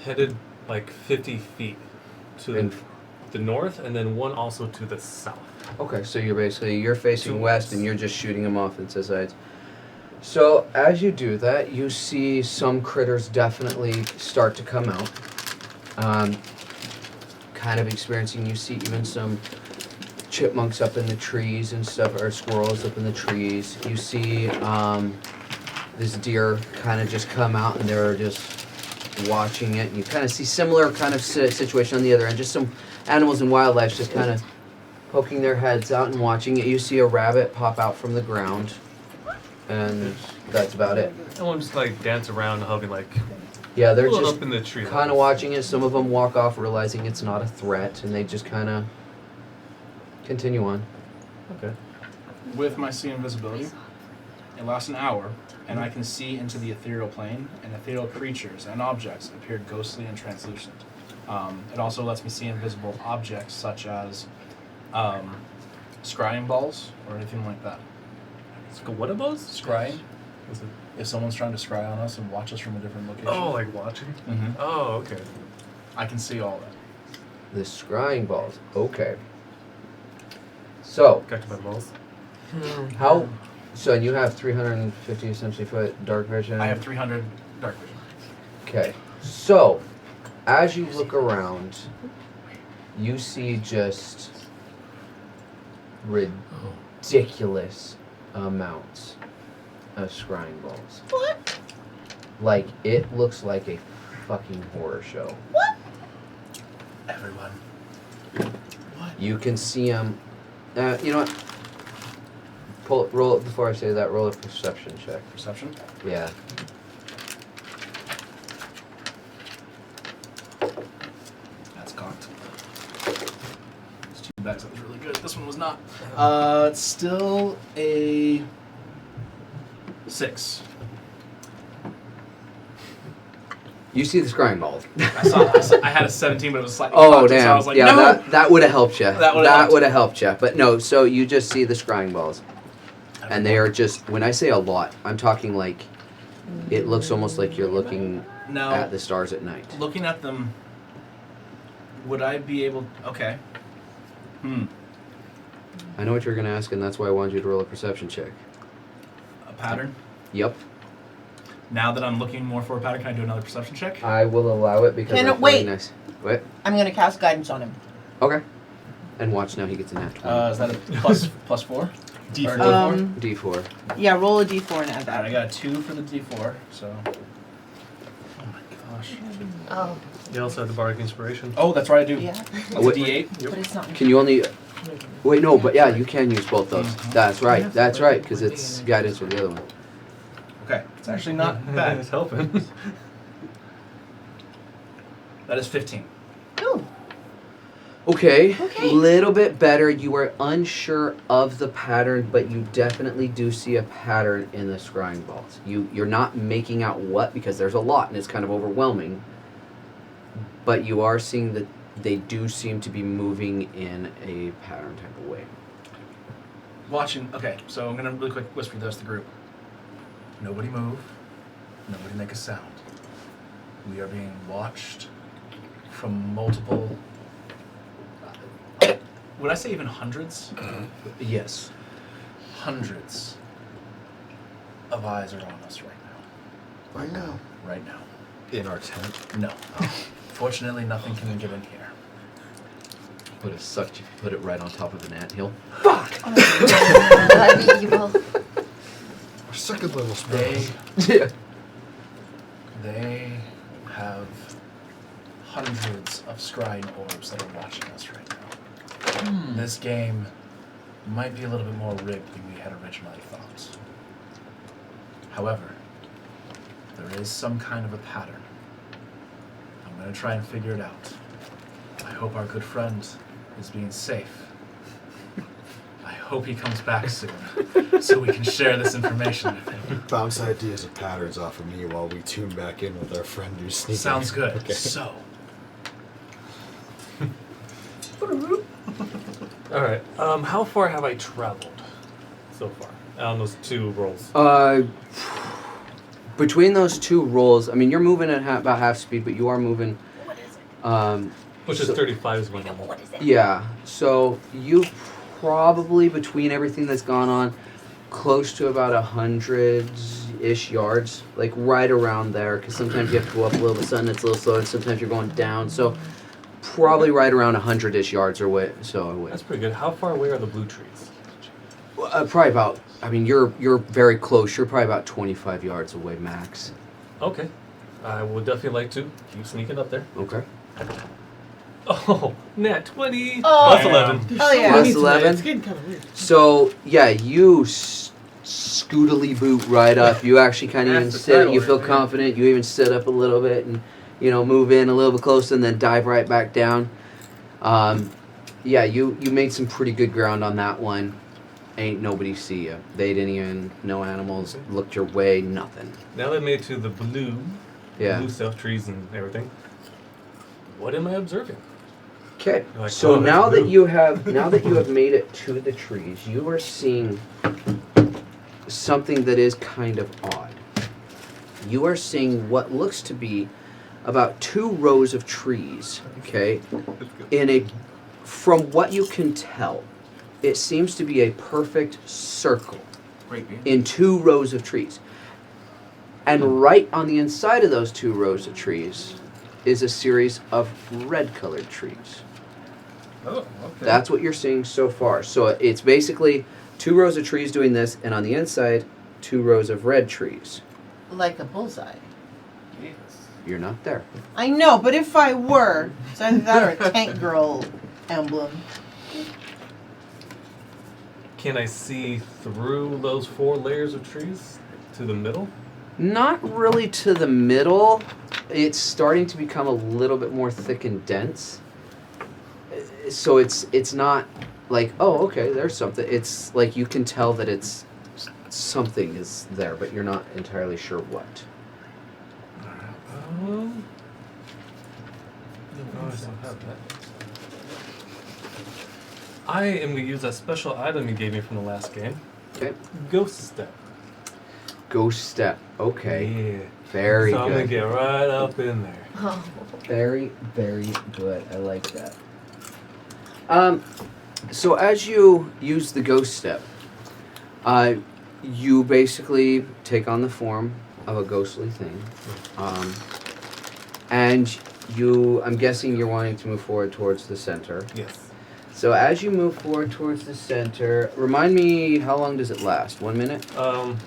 headed like 50 feet to And- the north, and then one also to the south. Okay, so you're facing To west west. and you're just shooting them off into sides. So as you do that, you see some critters definitely start to come out. Kind of experiencing, you see even some chipmunks up in the trees and stuff, or squirrels up in the trees. You see this deer kind of just come out and they're just watching it. And you kind of see similar kind of situation on the other end, just some animals and wildlife just kind of poking their heads out and watching it. You see a rabbit pop out from the ground, and that's about it. I want to just like dance around, hugging like Yeah, they're pull it just up in the tree. kind of watching it. Some of them walk off realizing it's not a threat, and they just kind of continue on. Okay. With my See Invisibility, it lasts an hour, and I can see into the ethereal plane, and ethereal creatures and objects appear ghostly and translucent. It also lets me see invisible objects such as scrying balls or anything like that. What are those? Scrying? Is it- If someone's trying to scry on us and watch us from a different location. Oh, like watching? Mm-hmm. Oh, okay. I can see all that. The scrying balls. Okay. So, Got to my balls. how... So, and you have 350 essentially foot dark vision. I have 300 dark vision. Okay. So, as you look around, you see just ridiculous amounts of scrying balls. What? Like, it looks like a fucking horror show. What? Everyone. You can see them. You know what? Roll it before I say that. Roll a perception check. Perception? Yeah. That's cocked. It's two bags. That was really good. This one was not. It's still a 6. You see the scrying balls. I had a 17, but it was slightly Oh cocked, damn! so I was like, yeah, no! that would have helped you. That would've helped. would have helped you. But no, so you just see the scrying balls, and they are just. When I say a lot, I'm talking like, it looks almost like you're looking Now, at the stars at night. looking at them, would I be able... Okay. I know what you're gonna ask, and that's why I wanted you to roll a perception check. A pattern? Yep. Now that I'm looking more for a pattern, can I do another perception check? I will allow it because Can it's it wait? really nice. Wait. I'm gonna cast guidance on him. Okay. And watch now he gets a nat 20. Is that a plus 4? D4. D4. Yeah, roll a d4 and add Alright, that. I got a 2 for the D4, so. Oh my gosh. Oh, You also have the bardic inspiration. Oh, that's right, I do. Yeah, That's a Wait. D8. but it's not. Can you only... Wait, no, but yeah, you can use both those. Mhm. That's right, because it's guidance with the other one. Okay, it's actually not bad. It's helping. That is 15. Ooh. Okay, Okay. little bit better. You are unsure of the pattern, but you definitely do see a pattern in the scrying balls. You're not making out what, because there's a lot and it's kind of overwhelming. But you are seeing that they do seem to be moving in a pattern type of way. Watching. Okay, so I'm gonna really quick whisper the rest of the group. Nobody move. Nobody make a sound. We are being watched from multiple. Would I say even hundreds? Yes. Hundreds of eyes are on us right now. Right now. Right now. In our tent. No. Fortunately, nothing can get in here. Would have sucked if you put it right on top of an anthill. that'd be evil. Our second level They, spell. Yeah. they have hundreds of scrying orbs that are watching us right now. This game might be a little bit more rigged than we had originally thought. However, there is some kind of a pattern. I'm going to try and figure it out. I hope our good friend is being safe. I hope he comes back soon so we can share this information with him. Bounce ideas of patterns off of me while we tune back in with our friend who's sneaking. Sounds good. Okay. So, All right. How far have I traveled so far on those 2 rolls? Between those 2 rolls, I mean, you're moving at about half speed, but you are moving. What is it? Which is 35 is my number. What is it? Yeah. So you probably, between everything that's gone on, close to about 100-ish yards, like right around there. Because sometimes you have to go up a little bit, sudden it's a little slow, and sometimes you're going down. So probably right around 100-ish yards or way. So That's pretty good. How far away are the blue trees? probably about. I mean, you're very close. You're probably about 25 yards away max. Okay. I would definitely like to keep sneaking up there. Okay. Oh, nat 20 Oh. plus 11. Oh yeah. Plus It's 11. getting kind of weird. So yeah, you Scootiliboot right up. You actually kind of That's even the sit. title You feel right there. confident. You even sit up a little bit and move in a little bit closer and then dive right back down. Yeah, you made some pretty good ground on that one. Ain't nobody see you. They didn't even. No animals looked your way. Nothing. Now that I made it to the blue self trees and everything, what am I observing? Okay. Like, So oh, that's now that blue. you have made it to the trees, you are seeing something that is kind of odd. You are seeing what looks to be about 2 rows of trees. Okay. From what you can tell, it seems to be a perfect circle Great beer. in 2 rows of trees. And right on the inside of those 2 rows of trees is a series of red-colored trees. Oh, okay. That's what you're seeing so far. So it's basically 2 rows of trees doing this, and on the inside, 2 rows of red trees. Like a bullseye. Yes. You're not there. I know, but if I were, it's either that or a tank girl emblem. Can I see through those 4 layers of trees to the middle? Not really to the middle. It's starting to become a little bit more thick and dense. So it's not like, oh, okay, there's something. It's like you can tell that it's something is there, but you're not entirely sure what. Oh, I still have that. I am going to use that special item you gave me from the last game. Okay. Ghost Step. Ghost step. Okay. Yeah. Very so I'm going good. to get right up in there. Oh. Very, very good. I like that. So as you use the ghost step, you basically take on the form of a ghostly thing. And I'm guessing you're wanting to move forward towards the center. Yes. So as you move forward towards the center, remind me, how long does it last? 1 minute? Time.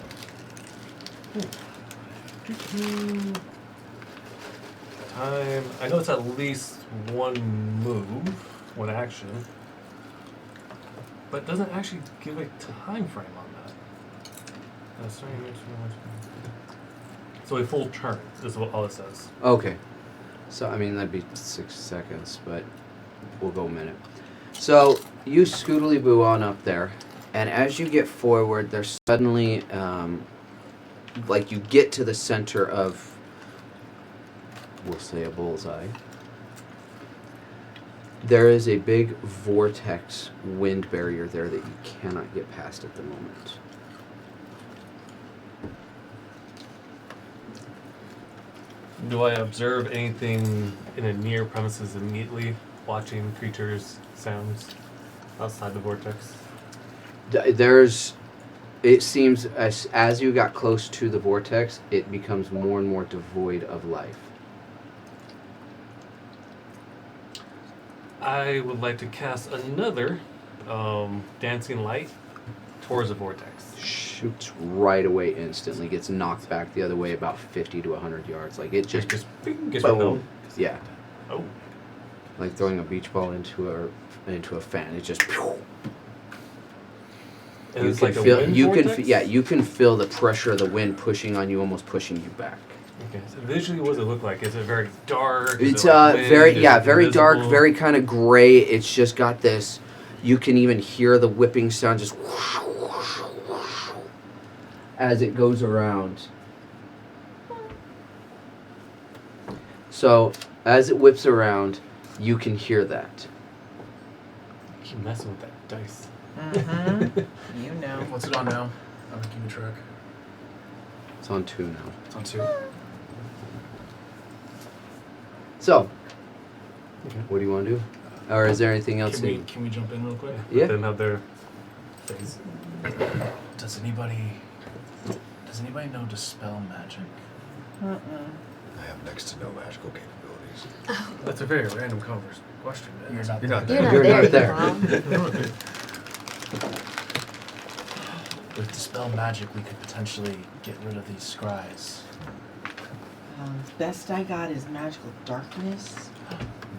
I know it's at least one move, one action, but it doesn't actually give a time frame on that. So a full turn is what all it says. Okay. So, I mean, that'd be 6 seconds, but we'll go a minute. So, you Scootiliboot on up there, and as you get forward, there's suddenly, like, you get to the center of, we'll say, a bullseye. There is a big vortex wind barrier there that you cannot get past at the moment. Do I observe anything in a near premises immediately? Watching creatures, sounds outside the vortex? It seems as you got close to the vortex, it becomes more and more devoid of life. I would like to cast another dancing light towards the vortex. Shoots right away instantly, gets knocked back the other way about 50 to 100 yards. Like it just Bing, gets boom. known. Yeah. Oh. Like throwing a beach ball into a fan. It just And you it's can like a feel wind you can vortex? you can feel the pressure of the wind pushing on you, almost pushing you back. Okay. So visually, what does it look like? Is it very dark? Is It's it like wind? very Is it very dark, invisible? very kind of gray. It's just got this. You can even hear the whipping sound just as it goes around. So as it whips around, you can hear that. Keep messing with that dice. Mm-hmm. You know. What's it on now? I'm keeping track. It's on 2 now. It's on 2. So, Okay. what do you want to do? Or is there anything else? Can we jump in real quick? Yeah. Let them have their phase. Does anybody know Dispel Magic? I have next to no magical capabilities. That's a very random question, man. You're not You're not there. there. You're not You're there. not there. Mom. With Dispel Magic, we could potentially get rid of these scries. Best I got is magical darkness.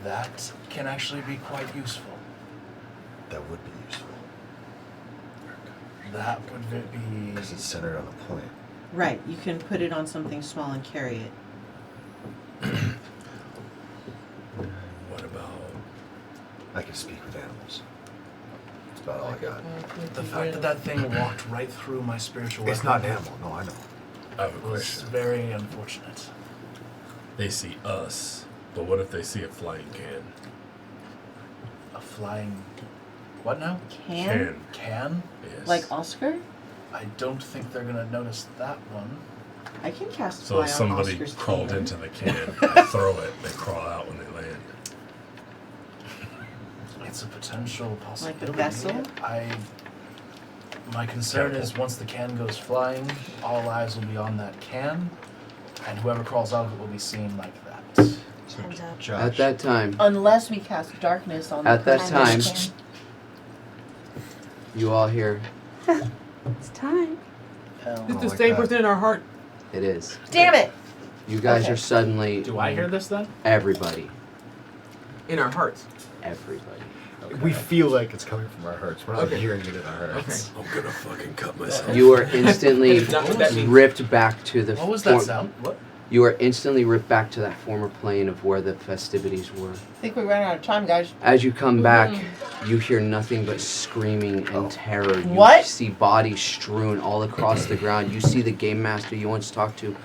That can actually be quite useful. That would be useful. That would be... Because it's centered on a point. Right, you can put it on something small and carry it. What about I can speak with animals. That's about all I got. The fact that that thing walked right through my spiritual It's not an animal. No, I know. I have a was question. very unfortunate. They see us, but what if they see a flying can? A flying... What now? Can? Can? Yes. Like Oscar? I don't think they're gonna notice that one. I can cast So fly if on somebody Oscar's crawled can. into the can, I throw it, they crawl out when they land. It's a potential possibility. vessel? My concern is once the can goes flying, all eyes will be on that can, and whoever crawls out of it will be seen like that. Time's up. Josh. At that time, Unless we cast darkness on At the that person time- can. you all hear, It's time. Hell. It's the like same that. person in our heart. it is. Damn it! You guys Okay. are suddenly. Do I hear this then? Everybody. In our hearts. Everybody. We feel like it's coming from our hearts. We're not Okay. hearing it in our hearts. I'm gonna fucking cut myself. You are instantly Not what that means. ripped back to the. What was that sound? What? You are instantly ripped back to that former plane of where the festivities were. I think we ran out of time, guys. As you come back, you hear nothing but screaming and terror. You What? see bodies strewn all across the ground. You see the game master you once talked to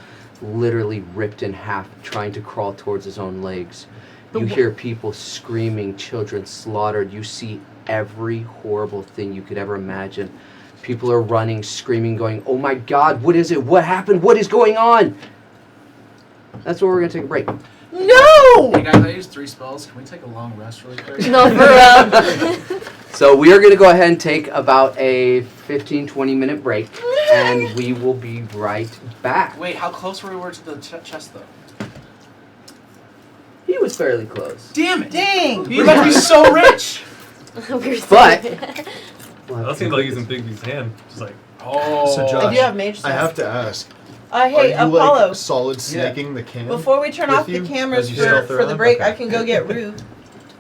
literally ripped in half, trying to crawl towards his own legs. You hear people screaming, children slaughtered. You see every horrible thing you could ever imagine. People are running, screaming, going, "Oh my God, what is it? What happened? What is going on?" That's where we're going to take a break. No! Hey guys, I used 3 spells. Can we take a long rest really quick? No, for real. So we are going to go ahead and take about a 15-20 minute break. and we will be right back. Wait, how close we were to the chest, though? He was fairly close. Damn it! Dang! We're about to be so rich! But That seems like he's in Bigby's hand. Just like, Oh. So, Josh, I do have mage I stuff. have to ask. Hey, are you Apollo. like solid snaking the can? Before we turn with off the you cameras as you stealth for the around? break, Okay. I can go get Rue.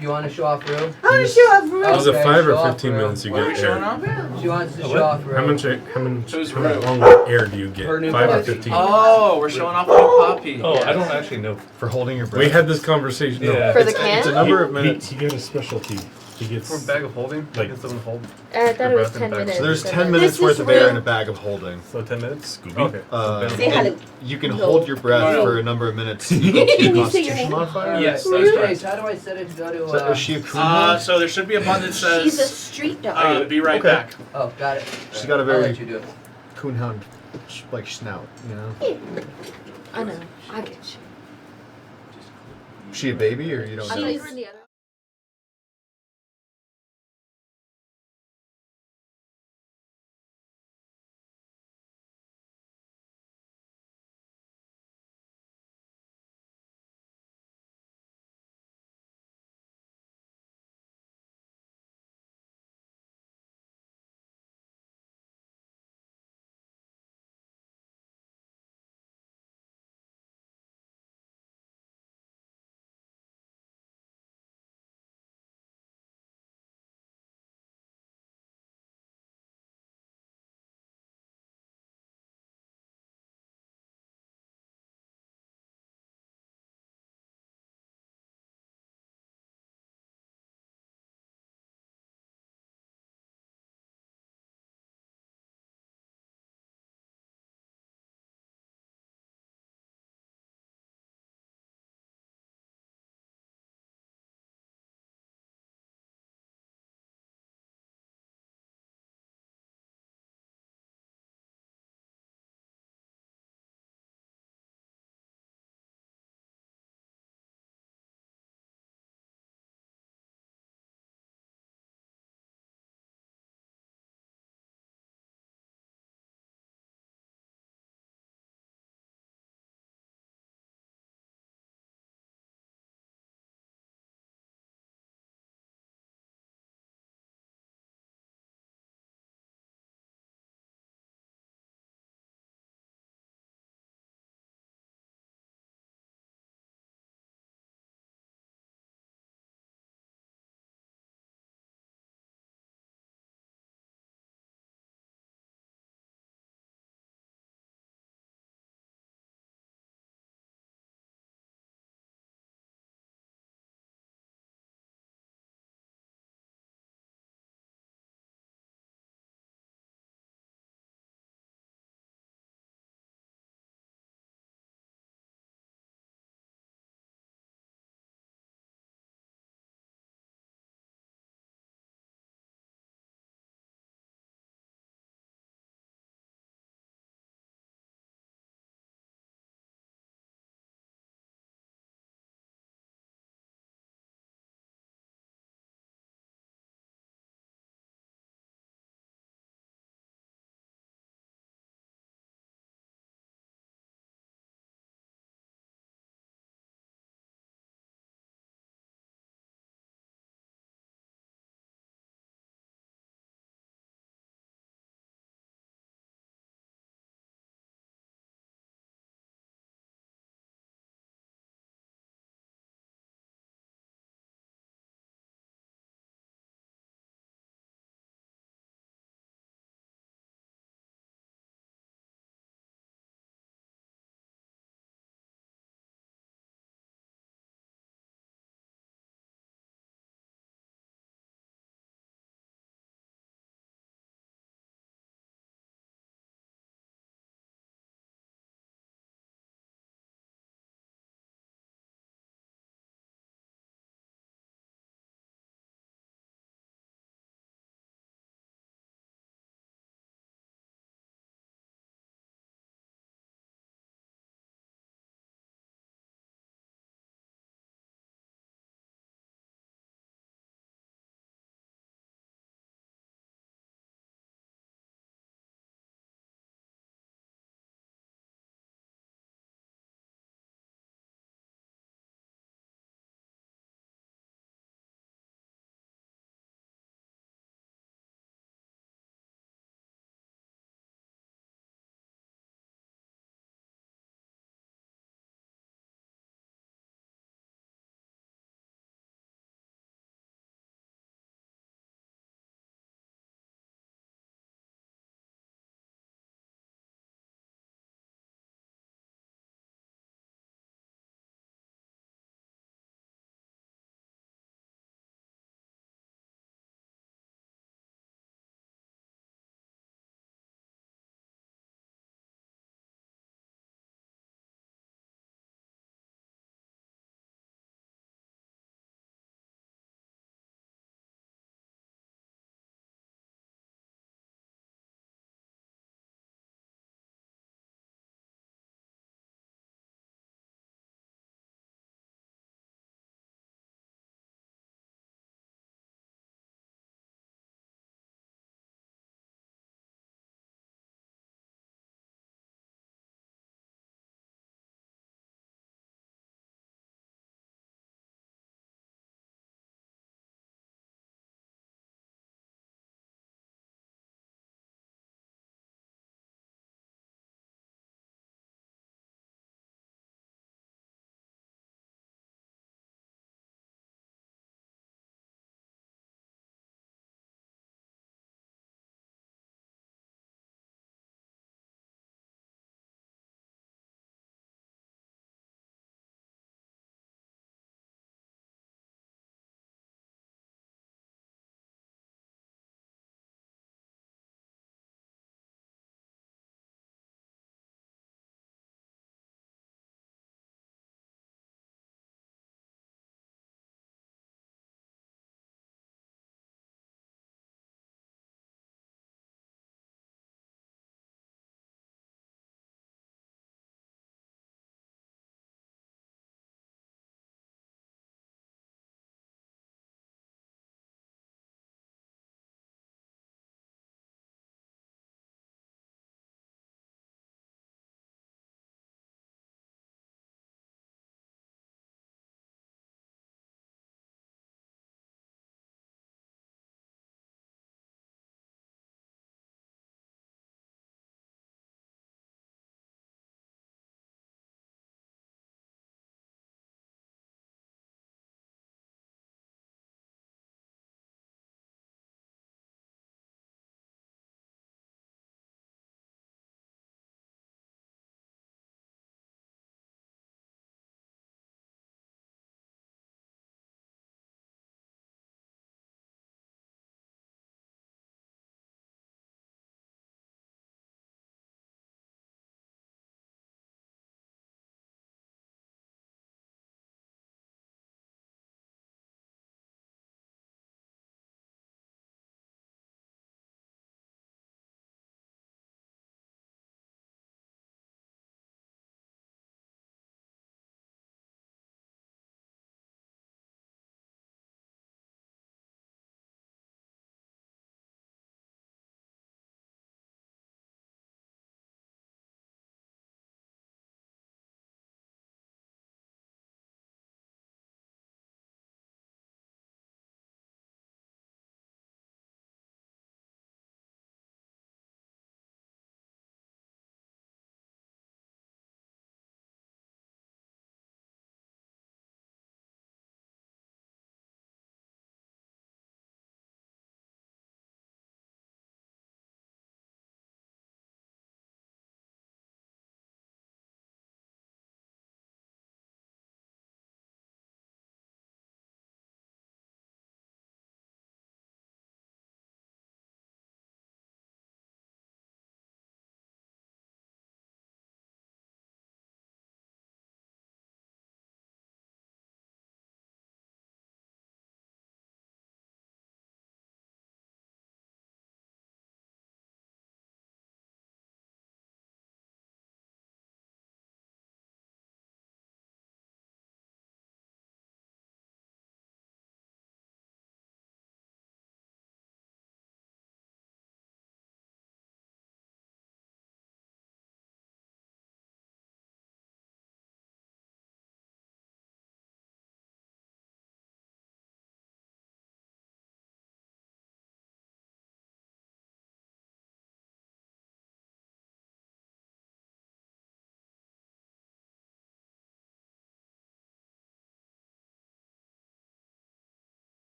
you want to show off Rue? I want to show off Rue. Was it Okay, 5 show or off 15 Rue. minutes you What are we get showing air? off? She wants to What? show off Rue. Who's how Rue? long air do you get? Her new 5 or puppy. 15? Oh, we're showing off my puppy. oh, I don't actually know. For holding your breath. We had this conversation. No, Yeah. For the It's a can? number of minutes. He got a specialty. He gets For a bag of holding? Like- Can someone hold? I thought it was breath and 10 back. minutes. So there's so 10 then- minutes This worth is of air real. in a bag of holding. So 10 minutes? Scooby. Okay. Say hello. You can No. hold your breath No. for a number of minutes. Can you say your Constitution name? modifier? Yes, that's Really? correct. How do I set it to go to? So, is she a coon? So there should be a button that She's a says, street dog. be right Okay. back. Oh, got it. She's got a I'll very let you do it. coonhound like snout, you know? I know. I get you. Is she a baby or you don't know? She's the other.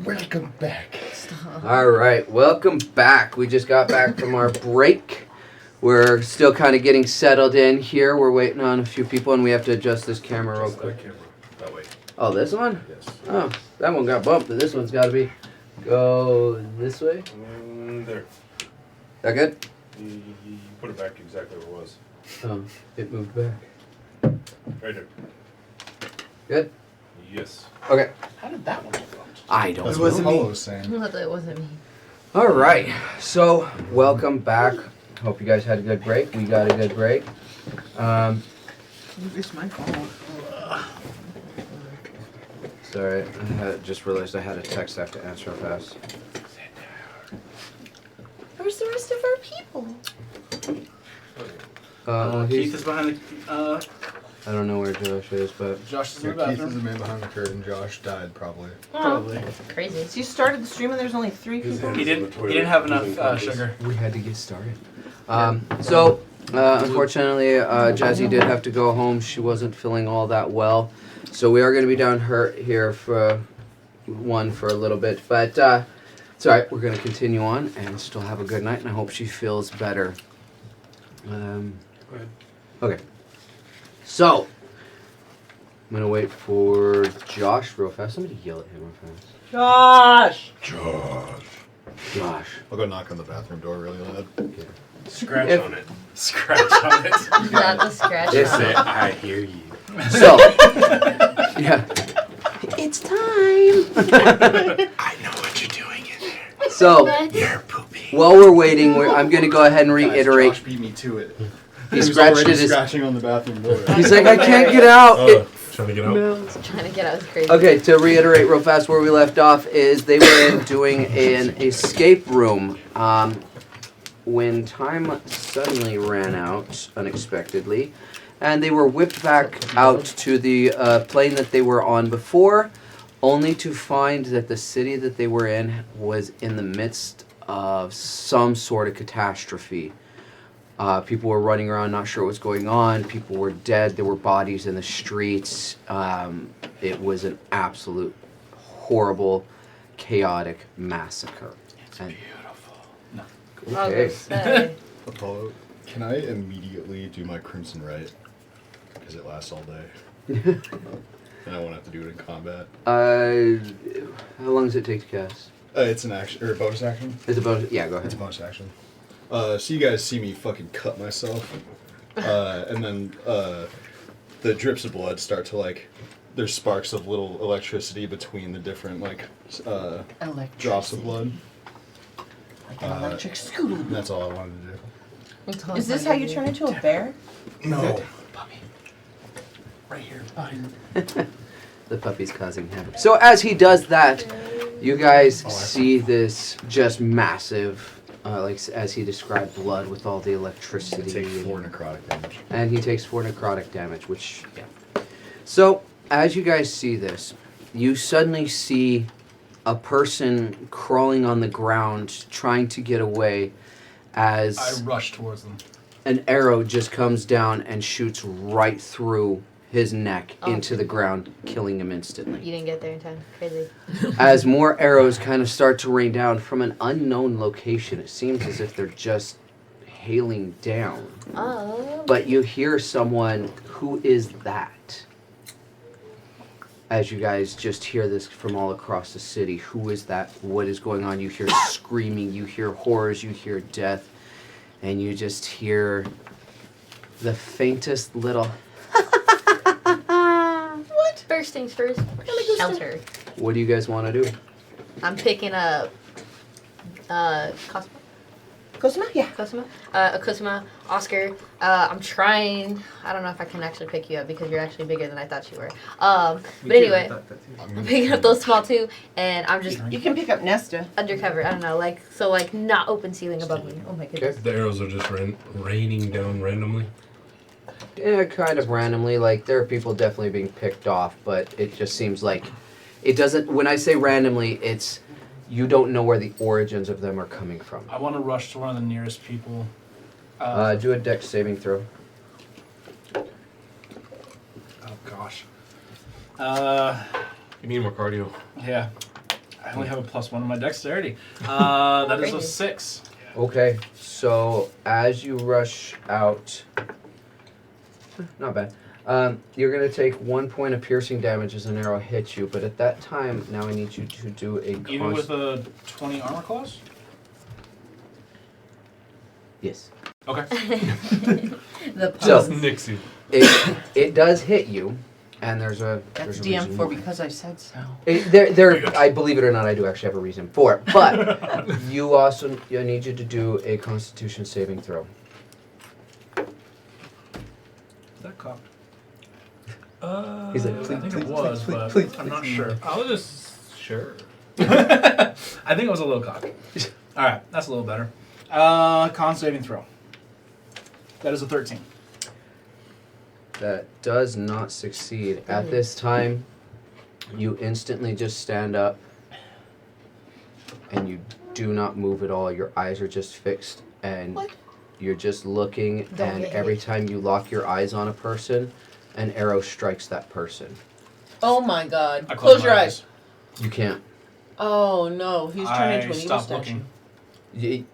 Welcome back. All right, welcome back. We just got back from our break. We're still kind of getting settled in here. We're waiting on a few people, and we have to adjust this camera real quick. That camera. That way. Oh, this one? Yes. Oh, that one got bumped, but this one's got to be go this way. There. That good? You put it back exactly where it was. Oh, it moved back. Right there. Good? Yes. Okay. How did that one get bumped? I don't That's know. what Apollo was saying. No, that wasn't me. All right, so welcome back. Hope you guys had a good break. We got a good break. It's my fault. Sorry, just realized I had a text I have to answer fast. Where's the rest of our people? Keith is behind the. I don't know where Josh is, but Josh is in Yeah, the Keith is bathroom. the man behind the curtain. Josh died probably. Probably. Crazy. So you started the stream and there's only 3 His people? hand He is in didn't. the toilet He didn't have using enough compass. sugar. we had to get started. Unfortunately, Jazzy did have to go home. She wasn't feeling all that well, so we are going to be down here for a little bit. But it's all right. We're going to continue on and still have a good night, and I hope she feels better. Go ahead. Okay. So I'm gonna wait for Josh real fast. Somebody yell at him real fast. Josh! Josh. I'll go knock on the bathroom door really loud. Scratch If- on it. Scratch on it. Not the scratch. Yes, on Say, it. I hear you. So yeah. It's time. I know what you're doing in there. So You're poopy. while we're waiting, I'm gonna go ahead and reiterate. Josh beat me to it. He was scratched already it. scratching on the bathroom door. He's like, I can't get out. Trying to get out. Trying to get out is crazy. Okay, to reiterate real fast, where we left off is they were doing an escape room. When time suddenly ran out unexpectedly, and they were whipped back out to the plane that they were on before, only to find that the city that they were in was in the midst of some sort of catastrophe. People were running around, not sure what was going on. People were dead. There were bodies in the streets. It was an absolute horrible, chaotic massacre. It's And- beautiful. No. I was Okay. gonna say. Apollo, can I immediately do my Crimson Right? Because it lasts all day. And I won't have to do it in combat. How long does it take to cast? It's an action, or a bonus action. It's about yeah. Go It's a ahead. bonus action. So you guys see me fucking cut myself. And then the drips of blood start to like, there's sparks of little electricity between the different like drops of blood. Like an electric Scootiliboot. And that's all I wanted to do. Is this how you turn into a bear? No. Puppy. Right here. Buddy. The puppy's causing havoc. So as he does that, you guys see this just massive, as he described, blood with all the electricity. Take 4 necrotic damage. And he takes 4 necrotic damage, which, yeah. So, as you guys see this, you suddenly see a person crawling on the ground, trying to get away, as I rush towards them. an arrow just comes down and shoots right through his neck Oh. into the ground, killing him instantly. You didn't get there in time. Crazy. As more arrows kind of start to rain down from an unknown location, it seems as if they're just hailing down. Oh. But you hear someone, who is that? As you guys just hear this from all across the city. Who is that? What is going on? You hear screaming, you hear horrors, you hear death, and you just hear the faintest little... What? First things first. Shelter. What do you guys want to do? I'm picking up Cosmo. Cosima? Yeah. Cosima? Cosima, Oscar. I'm trying. I don't know if I can actually pick you up because you're actually bigger than I thought you were. But anyway, I'm picking up those small too, and I'm just You can pick up Nesta. undercover. I don't know, not open ceiling above me. Oh my goodness. The arrows are just raining down randomly. Yeah, kind of randomly. Like, there are people definitely being picked off, but it just seems like it doesn't. When I say randomly, it's you don't know where the origins of them are coming from. I want to rush to one of the nearest people. Do a dex saving throw. Oh gosh. You need more cardio. Yeah. I only have a +1 on my dexterity. That is a 6. Okay, so as you rush out, not bad. You're gonna take 1 point of piercing damage as an arrow hits you, but at that time, now I need you to do a. Even with a 20 armor class? Yes. Okay. The So- pun. Nixie. It does hit you, and there's a. That's there's a DM reason for why. because I said so. I believe it or not, I do actually have a reason for it. But you also, I need you to do a Constitution saving throw. Is that cocked? He's like, I please, think please, it was, please, but please, I'm not please. sure. I was just sure. I think it was a little cocked. All right, that's a little better. Con saving throw. That is a 13. That does not succeed. At this time, you instantly just stand up and you do not move at all. Your eyes are just fixed and you're just looking, Don't and get every hit. time you lock your eyes on a person, an arrow strikes that person. Oh my god. I Close your my eyes. You can't. Oh no, he's turned into an evil stopped statue. looking. You,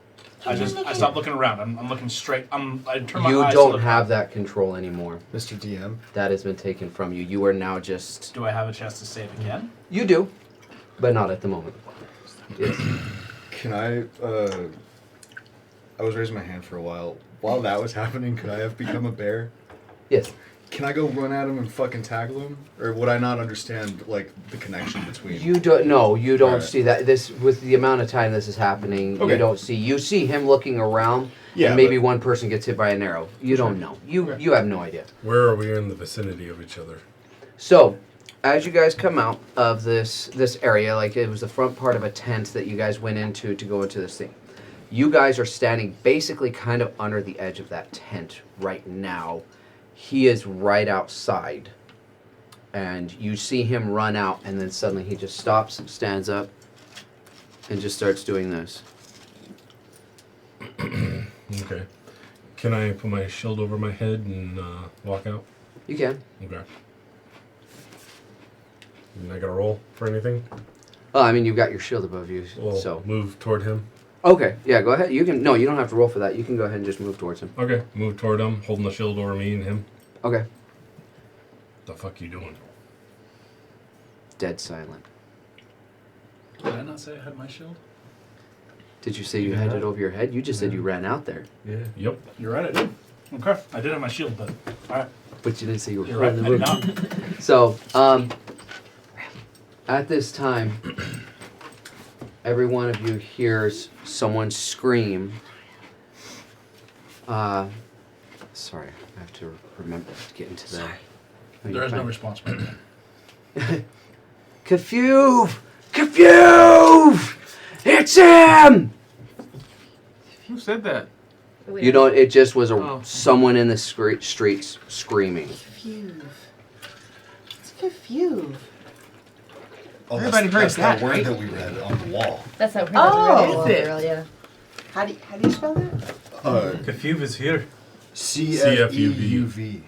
I stopped looking around. I'm looking straight. I turn my you eyes. to don't look have up. that control anymore. Mr. DM. That has been taken from you. You are now just. Do I have a chance to save again? You do, but not at the moment. Yes. Can I was raising my hand for a while. While that was happening, could I have become a bear? Yes. Can I go run at him and fucking tackle him? Or would I not understand, like, the connection between... You don't. No, you don't Alright. see that. This with the amount of time this is happening, you Okay. don't see. You see him looking around, Yeah, and maybe but- one person gets hit by an arrow. You don't know. You have no idea. Where are we in the vicinity of each other? So, as you guys come out of this area, like it was the front part of a tent that you guys went into to go into this thing. You guys are standing basically kind of under the edge of that tent right now. He is right outside, and you see him run out, and then suddenly he just stops, stands up, and just starts doing this. Okay. Can I put my shield over my head and walk out? You can. Okay. And I gotta roll for anything? Well, I mean, you've got your shield above you, Well, so. move toward him. Okay, yeah, go ahead. You can. No, you don't have to roll for that. You can go ahead and just move towards him. Okay, move toward him, holding the shield over me and him. Okay. The fuck you doing? Dead silent. Did I not say I had my shield? Did you say you had it over your head? You just said you ran out there. Yeah. Yep. You're right, I did. Okay, I did have my shield, but all right. But you didn't say you were You're right, in I the did room. not. So, at this time, every one of you hears someone scream. Sorry, I have to remember to get into the. There is no response. Kafuve! Kafuve! It's him! Who said that? We You don't. It just was someone in the streets screaming. Confused. It's confused. Oh, Everybody heard that's that, word right? that we read on the wall. That's how Oh, is it? girl, yeah. How do you spell that? Kafuv is here. CFEUV.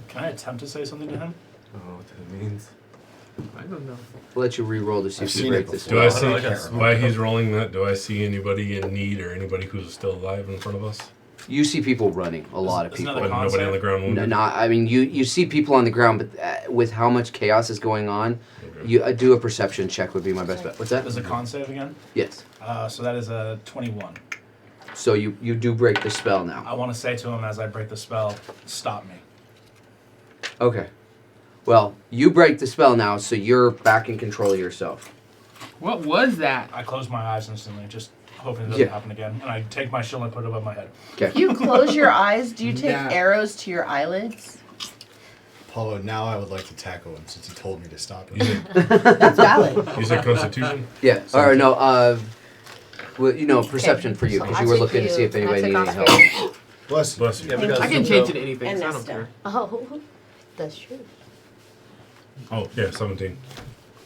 Can I attempt to say something to him? I don't know what that means. I don't know. I'll let you re-roll to see I've if you seen break it this. Do before. I Well, see, I got smoked while up. he's rolling that, do I see anybody in need or anybody who's still alive in front of us? You see people running. A lot of Is people. another But nobody on the ground No, wounded? not. I mean, you see people on the ground, but with how much chaos is going on, Okay. you do a perception check would be my best bet. What's that? Does a con save again? Yes. So that is a 21. So you do break the spell now. I want to say to him as I break the spell, stop me. Okay. Well, you break the spell now, so you're back in control of yourself. What was that? I close my eyes instantly, just hoping it doesn't Yeah. happen again. And I take my shield and put it above my head. Okay. If you close your eyes, do you take Nah. arrows to your eyelids? Paulo, now I would like to tackle him since he told me to stop You him. said, That's valid. you said Constitution? Yeah. Or no. Well, perception for you because you were looking to see if anybody needed any help. Bless you. Bless you. Yeah, because I can change it to anything, And so I that's don't care. Oh, that's true. Oh, yeah, 17.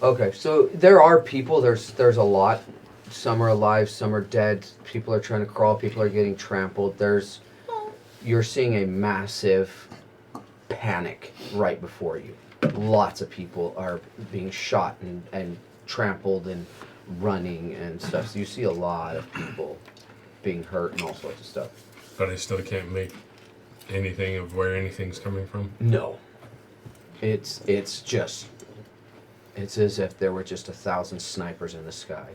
Okay, so there are people. There's a lot. Some are alive, some are dead. People are trying to crawl. People are getting trampled. You're seeing a massive panic right before you. Lots of people are being shot and trampled and running and stuff. So you see a lot of people being hurt and all sorts of stuff. But I still can't make anything of where anything's coming from. No. It's as if there were just 1,000 snipers in the sky.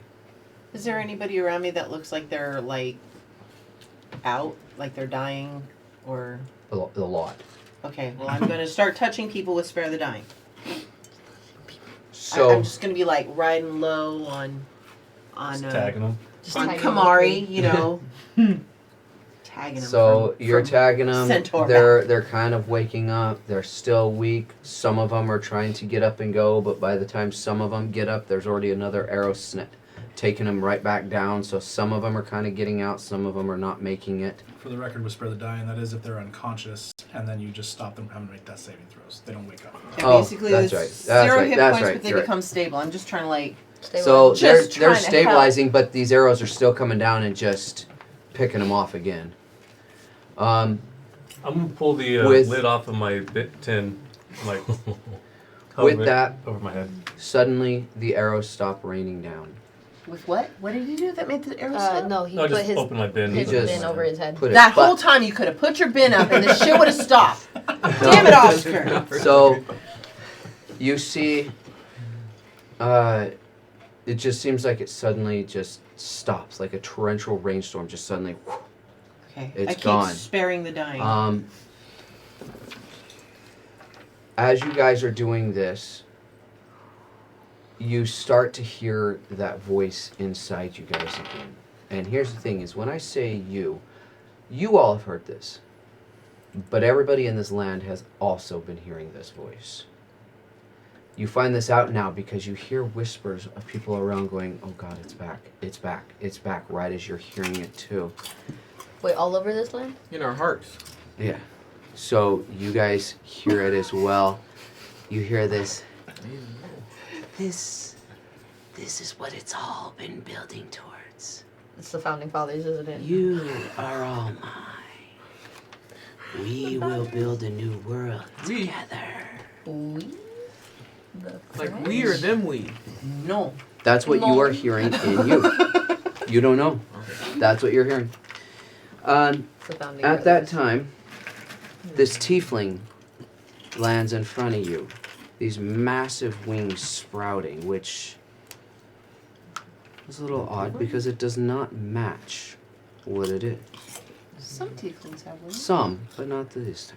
Is there anybody around me that looks like they're like out, like they're dying, or? A lot. Okay, well I'm gonna start touching people with Spare the Dying. So I'm just gonna be like riding low on Just tagging them. Just on tagging them. Kamari, you know, tagging him. So from, you're from tagging them. Centaur They're kind of waking up. They're still weak. Some of them are trying to get up and go, but by the time some of them get up, there's already another arrow taking them right back down. So some of them are kind of getting out. Some of them are not making it. For the record, with Spare the Dying, that is if they're unconscious, and then you just stop them from having to make death saving throws. They don't wake up. Yeah, Oh, basically, that's there's right. That's zero right. hit That's points, right. but they You're become stable. I'm just trying to like. So they're Just trying to help. stabilizing, but these arrows are still coming down and just picking them off again. I'm gonna pull the With- lid off of my bit tin, like hover With it that, over my head. suddenly the arrows stop raining down. With what? What did he do that made the arrow stop? No, he No, put just his open my bin. He just bin over his head. Put it, That but- whole time you could have put your bin up and the shit would have stopped. Damn it, Oscar. So, you see, it just seems like it suddenly just stops, like a torrential rainstorm just suddenly, Okay, It's I keep gone. sparing the dying. As you guys are doing this, you start to hear that voice inside you guys again. And here's the thing is, when I say you all have heard this, but everybody in this land has also been hearing this voice. You find this out now because you hear whispers of people around going, oh God, it's back, it's back, it's back, right as you're hearing it too. Wait, all over this land? In our hearts. Yeah. So you guys hear it as well. You hear this. This is what it's all been building towards. It's the founding fathers, isn't it? You are all mine. We will build a new world We- together. We? The Like we or them we. No. That's what you are hearing in you. You don't know. That's what you're hearing. It's the founding At that fathers. time, this tiefling lands in front of you. These massive wings sprouting, which is a little odd because it does not match what it is. Some tieflings have wings. Some, but not this.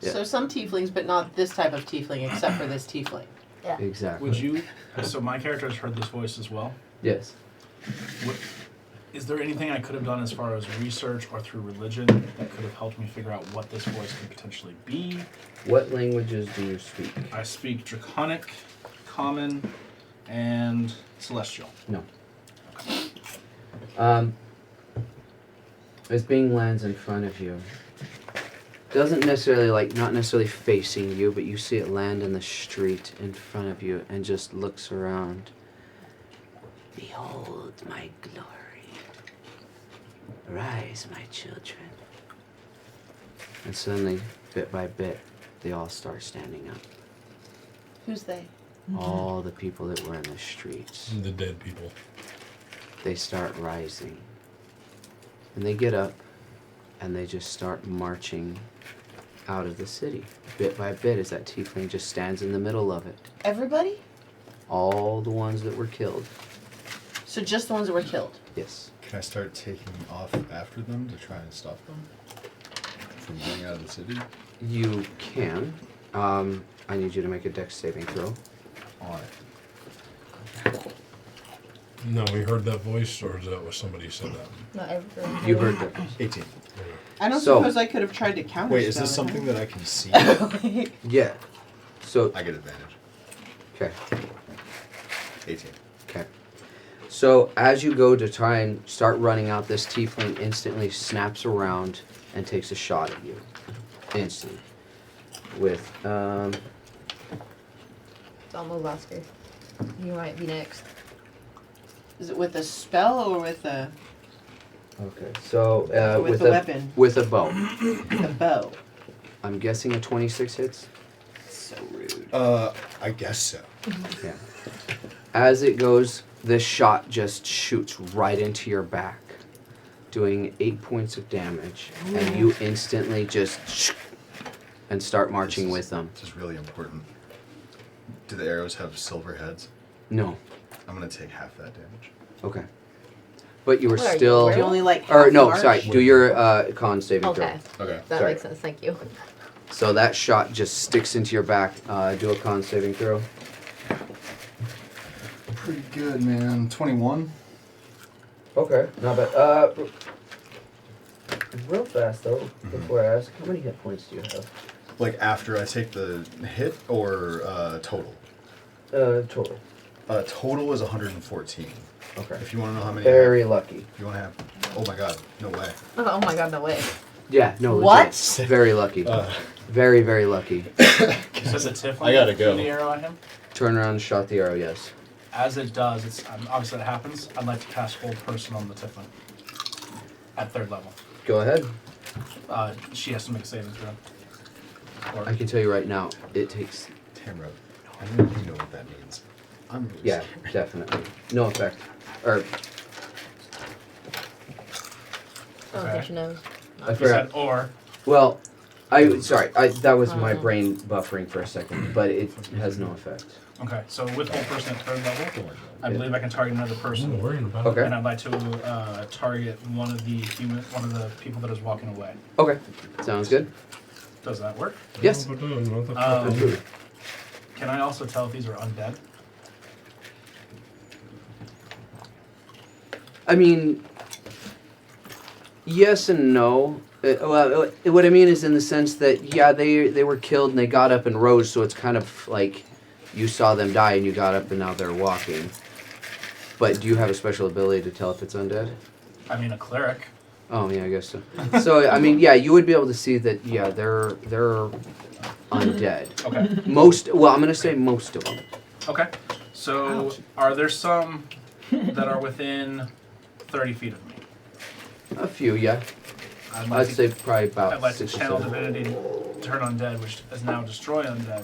Yeah. So some tieflings, but not this type of tiefling, except for this tiefling. Yeah. Exactly. Would you? So my character has heard this voice as well. Yes. What, is there anything I could have done as far as research or through religion that could have helped me figure out what this voice could potentially be? What languages do you speak? I speak Draconic, Common, and Celestial. No. This being lands in front of you. Doesn't necessarily, not necessarily facing you, but you see it land in the street in front of you and just looks around. Behold my glory. Rise, my children. And suddenly, bit by bit, they all start standing up. Who's they? All the people that were in the streets. The dead people. They start rising. And they get up and they just start marching out of the city. Bit by bit as that tiefling just stands in the middle of it. Everybody? All the ones that were killed. So just the ones that were killed. Yes. Can I start taking off after them to try and stop them from getting out of the city? You can. I need you to make a dex saving throw. On it. No, we heard that voice, or is that what somebody said that? Not everyone. You heard that. 18. I don't So- suppose I could have tried to counter. Wait, is this something that I can see? Yeah. So, I get advantage. okay. 18. Okay. So as you go to try and start running out, this tiefling instantly snaps around and takes a shot at you. Instantly. With, Don't move, Oscar. You might be next. Is it with a spell or with a okay, so, with a weapon? with a bow. With a bow. I'm guessing a 26 hits? So rude. dude. I guess so. Yeah. As it goes, this shot just shoots right into your back, doing 8 points of damage, and you instantly just and start marching with them. This is really important. Do the arrows have silver heads? No. I'm gonna take half that damage. Okay. But you were What are you, still. Do you only like Or half no, march? sorry. Do your con saving Okay, throw. Okay. that Sorry. makes sense. Thank you. So that shot just sticks into your back. Do a con saving throw. Pretty good, man. 21. Okay, not bad. Real fast though, before I ask, how many hit points do you have? Like after I take the hit or total? Total. Total is 114. Okay. If you want to know how many. Very lucky. You want to have? Oh my god, no way. Oh my god, no way. Yeah, no. What? Legit. Very lucky. Very, very lucky. Says a tiefling. I gotta go. Shoot the arrow at him. Turn around and shot the arrow, yes. As it does, it's obviously that happens. I'd like to cast Hold Person on the tiefling at 3rd level. Go ahead. She has to make a saving throw. Or I can tell you right now, it takes. Tamra, I know you know what that means. I'm really Yeah, scared. definitely. No effect. Or, I don't think she knows. I you forgot. said or. Well, sorry, that was my brain buffering for a second, but it has no effect. Okay, so with Hold Person at 3rd level, I Yeah. believe I can target another I'm person. not worrying about it. Okay. And I'd like to target one of the people that is walking away. Okay. Sounds good. Does that work? Yes. Can I also tell if these are undead? I mean, yes and no. Well, what I mean is in the sense that, yeah, they were killed and they got up and rose, so it's kind of like you saw them die and you got up and now they're walking. But do you have a special ability to tell if it's undead? I mean, a cleric. Oh, yeah, I guess so. So, I mean, yeah, you would be able to see that, yeah, they're undead. Okay. I'm going to say most of them. Okay. So, are there some that are within 30 feet of me? A few, yeah. I'd say probably about I'd like to 6 or channel 7. divinity, turn undead, which is now destroy undead,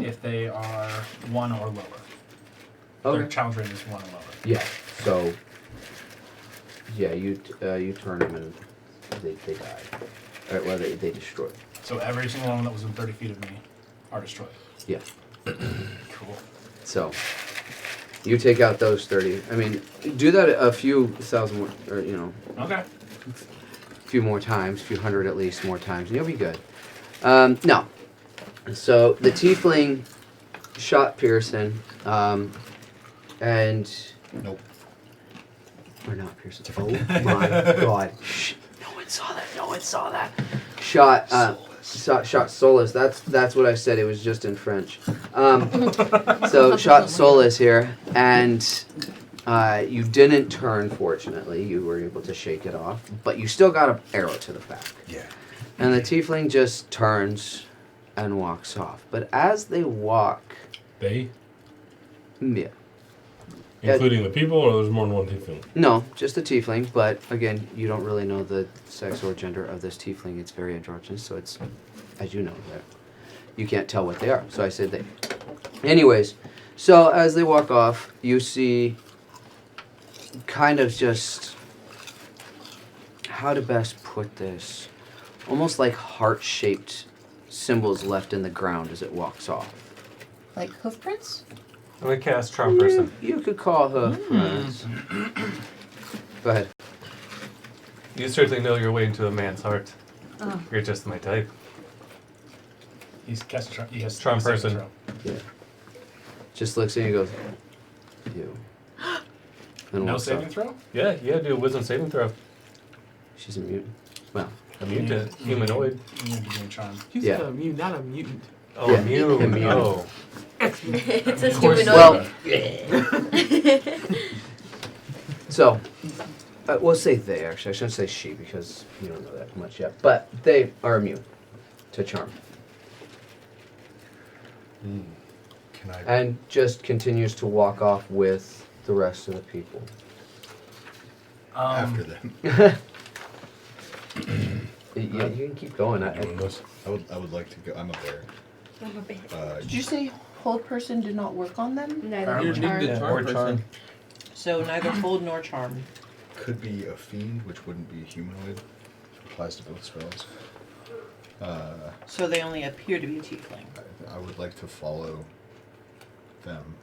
if they are 1 or lower. Their Okay. challenge rate is 1 or lower. Yeah, so, yeah, you turn them and they die. Well, they destroy. So every single one that was within 30 feet of me are destroyed. Yeah. Cool. So, you take out those 30. I mean, do that a few thousand more, or, Okay. a few more times, a few hundred at least more times, and you'll be good. No. So, the tiefling shot Pearson, and... Nope. Or not Pearson. Oh my god. Shh. No one saw that. Shot Solus. That's what I said. It was just in French. So shot Solus here, and you didn't turn. Fortunately, you were able to shake it off, but you still got an arrow to the back. Yeah. And the tiefling just turns and walks off. But as they walk, They? yeah. Including the people, or there's more than one tiefling? No, just a tiefling, but again, you don't really know the sex or gender of this tiefling. It's very androgynous, so it's, as you know, that you can't tell what they are. So I said they. Anyways, so as they walk off, you see kind of just, how to best put this, almost like heart-shaped symbols left in the ground as it walks off. Like hoof prints? I'm gonna cast Charm Person. You could call her friends. Go ahead. You certainly know your way into a man's heart. Oh. You're just my type. He has Charm saving person. throw. Yeah. Just looks at you and goes, you. And No walks saving off. throw? Yeah, do a wisdom saving throw. She's a mutant. Well, A mutant, humanoid. You need to be in charm. You Yeah. said a mutant, not a mutant. Oh, Yeah, immune. immune. Oh. It's a Of course humanoid. well, so, we'll say they, actually. I shouldn't say she because you don't know that much yet. But they are immune to charm. Can I? And just continues to walk off with the rest of the people. After them. Yeah, you can keep going. Doing this. I would like to go. I'm a bear. I'm a bit. Did you say hold person did not work on them? Neither You charm. need to charm person. So neither hold nor charm. Could be a fiend, which wouldn't be humanoid. Applies to both spells. So they only appear to be a tiefling. I would like to follow them.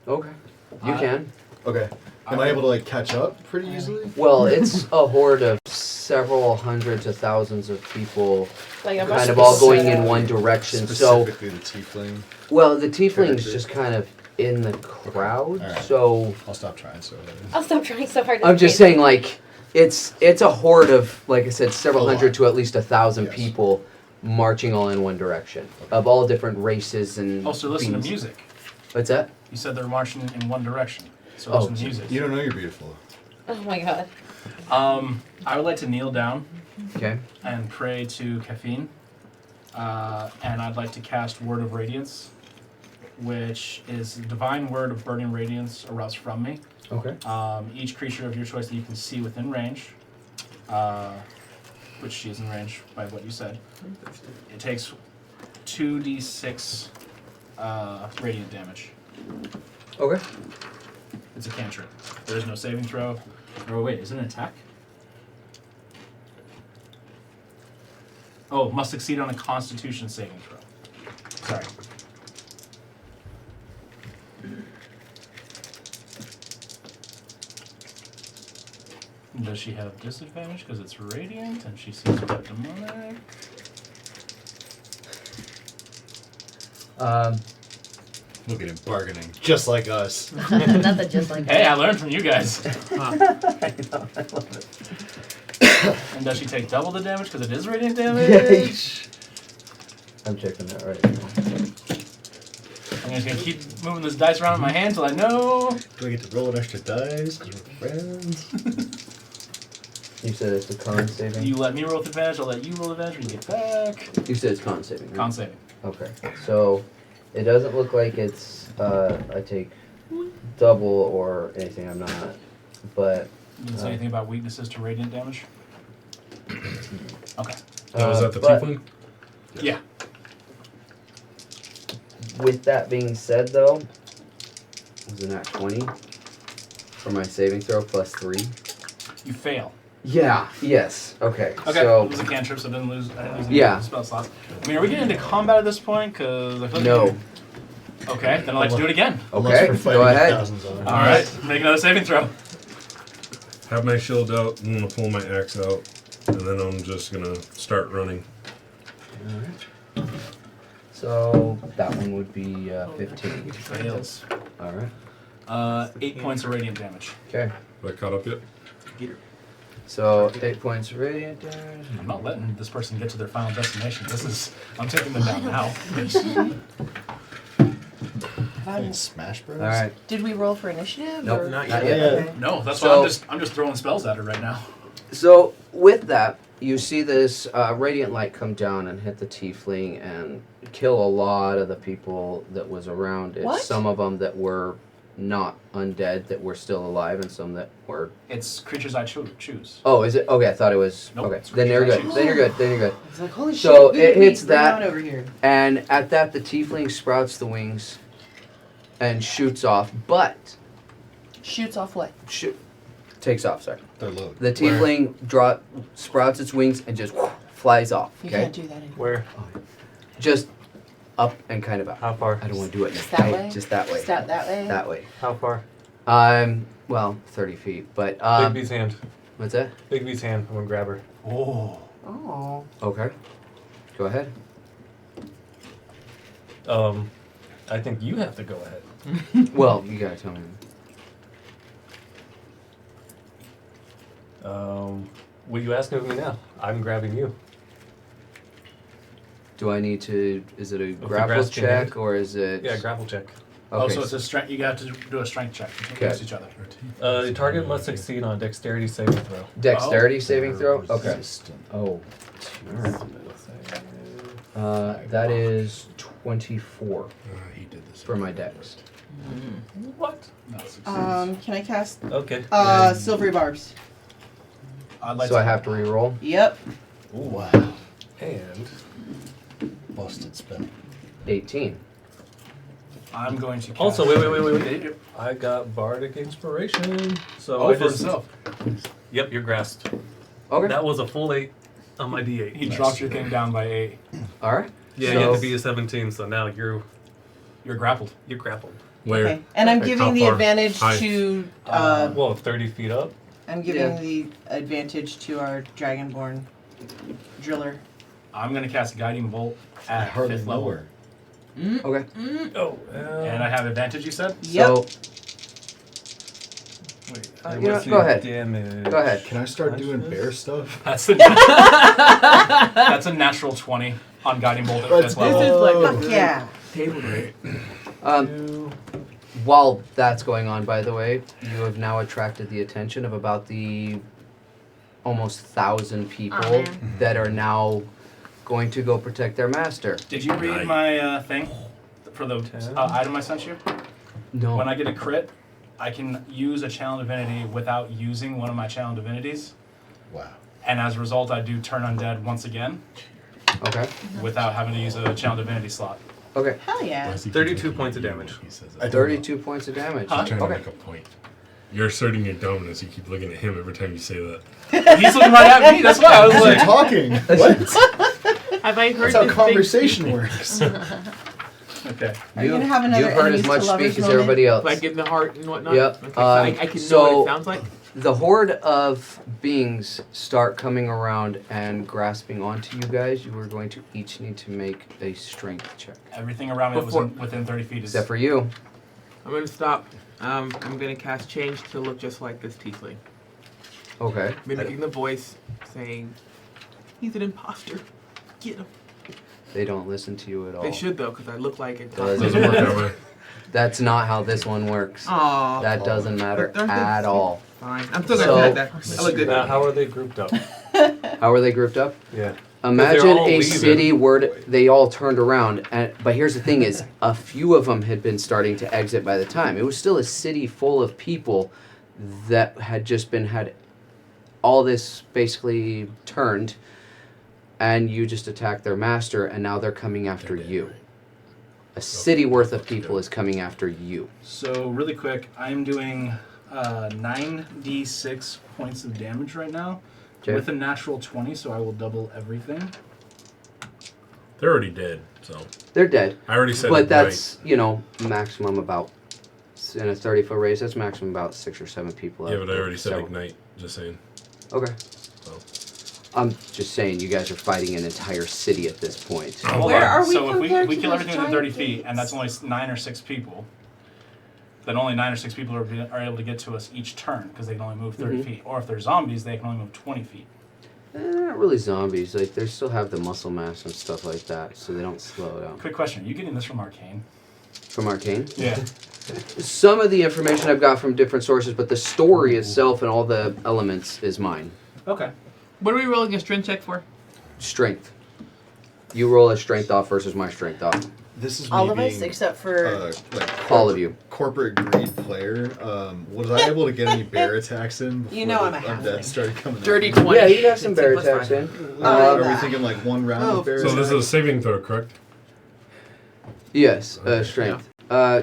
Okay. You can. Okay. Am I able to like catch up pretty easily? Well, it's a horde of several hundreds of thousands of people Like a kind of all going in one direction. So, Specifically the tiefling. well, the tiefling's just kind of in the crowd. Alright. So, I'll stop trying so hard. I'll stop trying so hard. to I'm just escape. saying, like, it's a horde of, like I said, several A hundred lot. to at least 1,000 Yes. people marching all in one direction of all different races and. Also, listen to beings. music. What's that? You said they're marching in one direction. So Oh, listen to music. You don't know you're beautiful. Oh my god. I would like to kneel down Okay. and pray to caffeine. And I'd like to cast Word of Radiance, which is the divine word of burning radiance erupts from me. Okay. Each creature of your choice that you can see within range, which she is in range by what you said, it takes 2d6 radiant damage. Okay. It's a cantrip. There is no saving throw. Oh wait, is it an attack? Oh, must succeed on a Constitution saving throw. Sorry. Does she have disadvantage because it's radiant and she sees quite demonic? Look at him bargaining, just like us. Nothing just like Hey, that. I learned from you guys. And does she take double the damage because it is radiant damage? I'm checking that right now. I'm just gonna keep moving this dice around in my hand till I know. Do I get to roll an extra dice because we're friends? You said it's a con saving? You let me roll with advantage, I'll let you roll advantage when you get back. You said it's con saving, right? Con saving. Okay. So, it doesn't look like it's, I take double or anything, I'm not. But, Does it say anything about weaknesses to radiant damage? Okay. Oh, is that the but tiefling? Yeah. with that being said though, it was a nat 20 for my saving throw plus 3. You fail. Yeah, yes, okay. Okay, So, it was a cantrip, so I didn't lose any Yeah. spell slots. I mean, are we getting into combat at this point? Because I feel like no. Okay, then I'd like to do it again. Unless Okay, we're fighting go ahead. thousands of them. Alright, make another saving throw. Have my shield out. I'm gonna pull my axe out, and then I'm just gonna start running. Alright. So, that one would be 15. Fails. Alright. 8 points of radiant damage. Okay. Have I caught up yet? So, 8 points of radiant damage. I'm not letting this person get to their final destination. I'm taking them down now. Fucking Smash Bros. Alright. Did we roll for initiative? Nope, or? not yet. Okay. No, that's So- why I'm just throwing spells at her right now. So, with that, you see this radiant light come down and hit the tiefling and kill a lot of the people that was around it. What? Some of them that were not undead, that were still alive, and some that were... It's creatures I choose. Oh, is it? Okay, I thought it was... Nope, okay, it's then you're creatures I good. choose. Then you're good. Then you're good. It's like, holy So, shit. it hits bring that- it over here. And at that, the tiefling sprouts the wings and shoots off, but... Shoots off what? Takes off, sorry. They're low. The tiefling sprouts its wings and just flies off, You okay? can't do that anymore. Where? Just up and kind of out. How far? I don't want to do it. Just that way? Just that way. Just that way? That way. How far? Well, 30 feet, but Big B's hand. what's that? Big B's hand. I'm gonna grab her. Oh. Oh. Okay. Go ahead. I think you have to go ahead. Well, you gotta tell me. What are you asking of me now? I'm grabbing you. Do I need to? Is it a the grapple grasp your check hand. or is it? Yeah, grapple check. Oh, Okay. so it's a strength. You got to do a strength check against each other. The target must succeed on a dexterity saving throw. Dexterity saving throw. Okay. Resistant. Oh. Alright. That is 24 He did this. for my dex. What? No, succeeds. Can I cast Okay. silvery barbs? I'd like So I have to re-roll. Yep. Wow. And Busted spell. 18. I'm going to. Cast Also, wait. I got Bardic Inspiration. So Oh, I for just. himself. Yep, you're grasped. Okay. That was a full 8 on my D8. He dropped your thing down by 8. All right. Yeah, So- you have to be a 17, so now you're grappled. You're grappled. Where? Okay. And I'm Like, giving how the far? advantage High. to. Well, 30 feet up. I'm giving Yeah. the advantage to our Dragonborn driller. I'm going to cast Guiding Bolt at 5th level. her. Okay. Oh. And I have advantage, you said? Yep. So, Wait. you know, go ahead. Damage. Go ahead. Can I start doing bear stuff? That's a natural 20 on Guiding Bolt at 5th This level. is like a Fuck yeah. table grade. While that's going on, by the way, you have now attracted the attention of about the almost 1,000 people Aw, man. that are now going to go protect their master. Did you read my thing for the item I sent you? No. When I get a crit, I can use a channel divinity without using one of my channel divinities. Wow. And as a result, I do turn undead once again Okay. without having to use a channel divinity slot. Okay. Hell yeah. 32 points of damage. He says that. 32 points of damage. Huh? I'm trying to Okay. make a point. You're asserting your dominance. You keep looking at him every time you say that. He's looking right at me. That's why I was You're like, talking. What? Have I heard That's how this conversation thing works. okay. Are you gonna have another You've heard as enemies much to lovers speak as moment? everybody else. like in the heart and whatnot? Yep. Okay, so I can know So- what it sounds like. The horde of beings start coming around and grasping onto you guys. You are going to each need to make a strength check. Everything around me that was within 30 feet is. Except for you. I'm gonna stop. I'm gonna cast change to look just like this tiefling, Okay. mimicking the voice, saying, "He's an imposter. Get him." They don't listen to you at all. They should though, because I look like it. Doesn't Doesn't work that way. That's not how this one works. Aww. That doesn't matter But aren't they at all. Fine. I'm still So- gonna add that. I look good. Now, how are they grouped up? How are they grouped up? Yeah. Imagine all a leaving. city where they all turned around, but here's the thing: is a few of them had been starting to exit by the time. It was still a city full of people that had just had all this basically turned, and you just attacked their master, and now they're coming after you. A city worth of people is coming after you. So really quick, I'm doing 9d6 points of damage right now Okay. with a natural 20, so I will double everything. They're already dead, so They're dead, I already said but it that's maximum about in a 30-foot race. That's maximum about 6 or 7 people. right. Yeah, out but I of already said several. ignite. Just saying. Okay. So. I'm just saying, you guys are fighting an entire city at this point. Hold Where on. are we So if we compared to kill those everything within 30 giant feet, gates? and that's only 9 or 6 people, then only 9 or 6 people are able to get to us each turn because they can only move 30 Mhm. feet. Or if they're zombies, they can only move 20 feet. Not really zombies. Like, they still have the muscle mass and stuff like that, so they don't slow down. Quick question: are you getting this from Arcane? From Arcane? Yeah. Some of the information I've got from different sources, but the story itself and all the elements is mine. Okay. What are we rolling a strength check for? Strength. You roll a strength off versus my strength off. This is All me of us being, except for All of you. corporate greed player. Was I able to get any bear attacks in before You know I'm a the halfling. undead started coming? Dirty out? 20. Yeah, you got some bear Plus five. attacks in. Are we thinking like one round Oh. of bear So this is a attacks? saving throw, correct? Yes, Okay. strength. Yeah.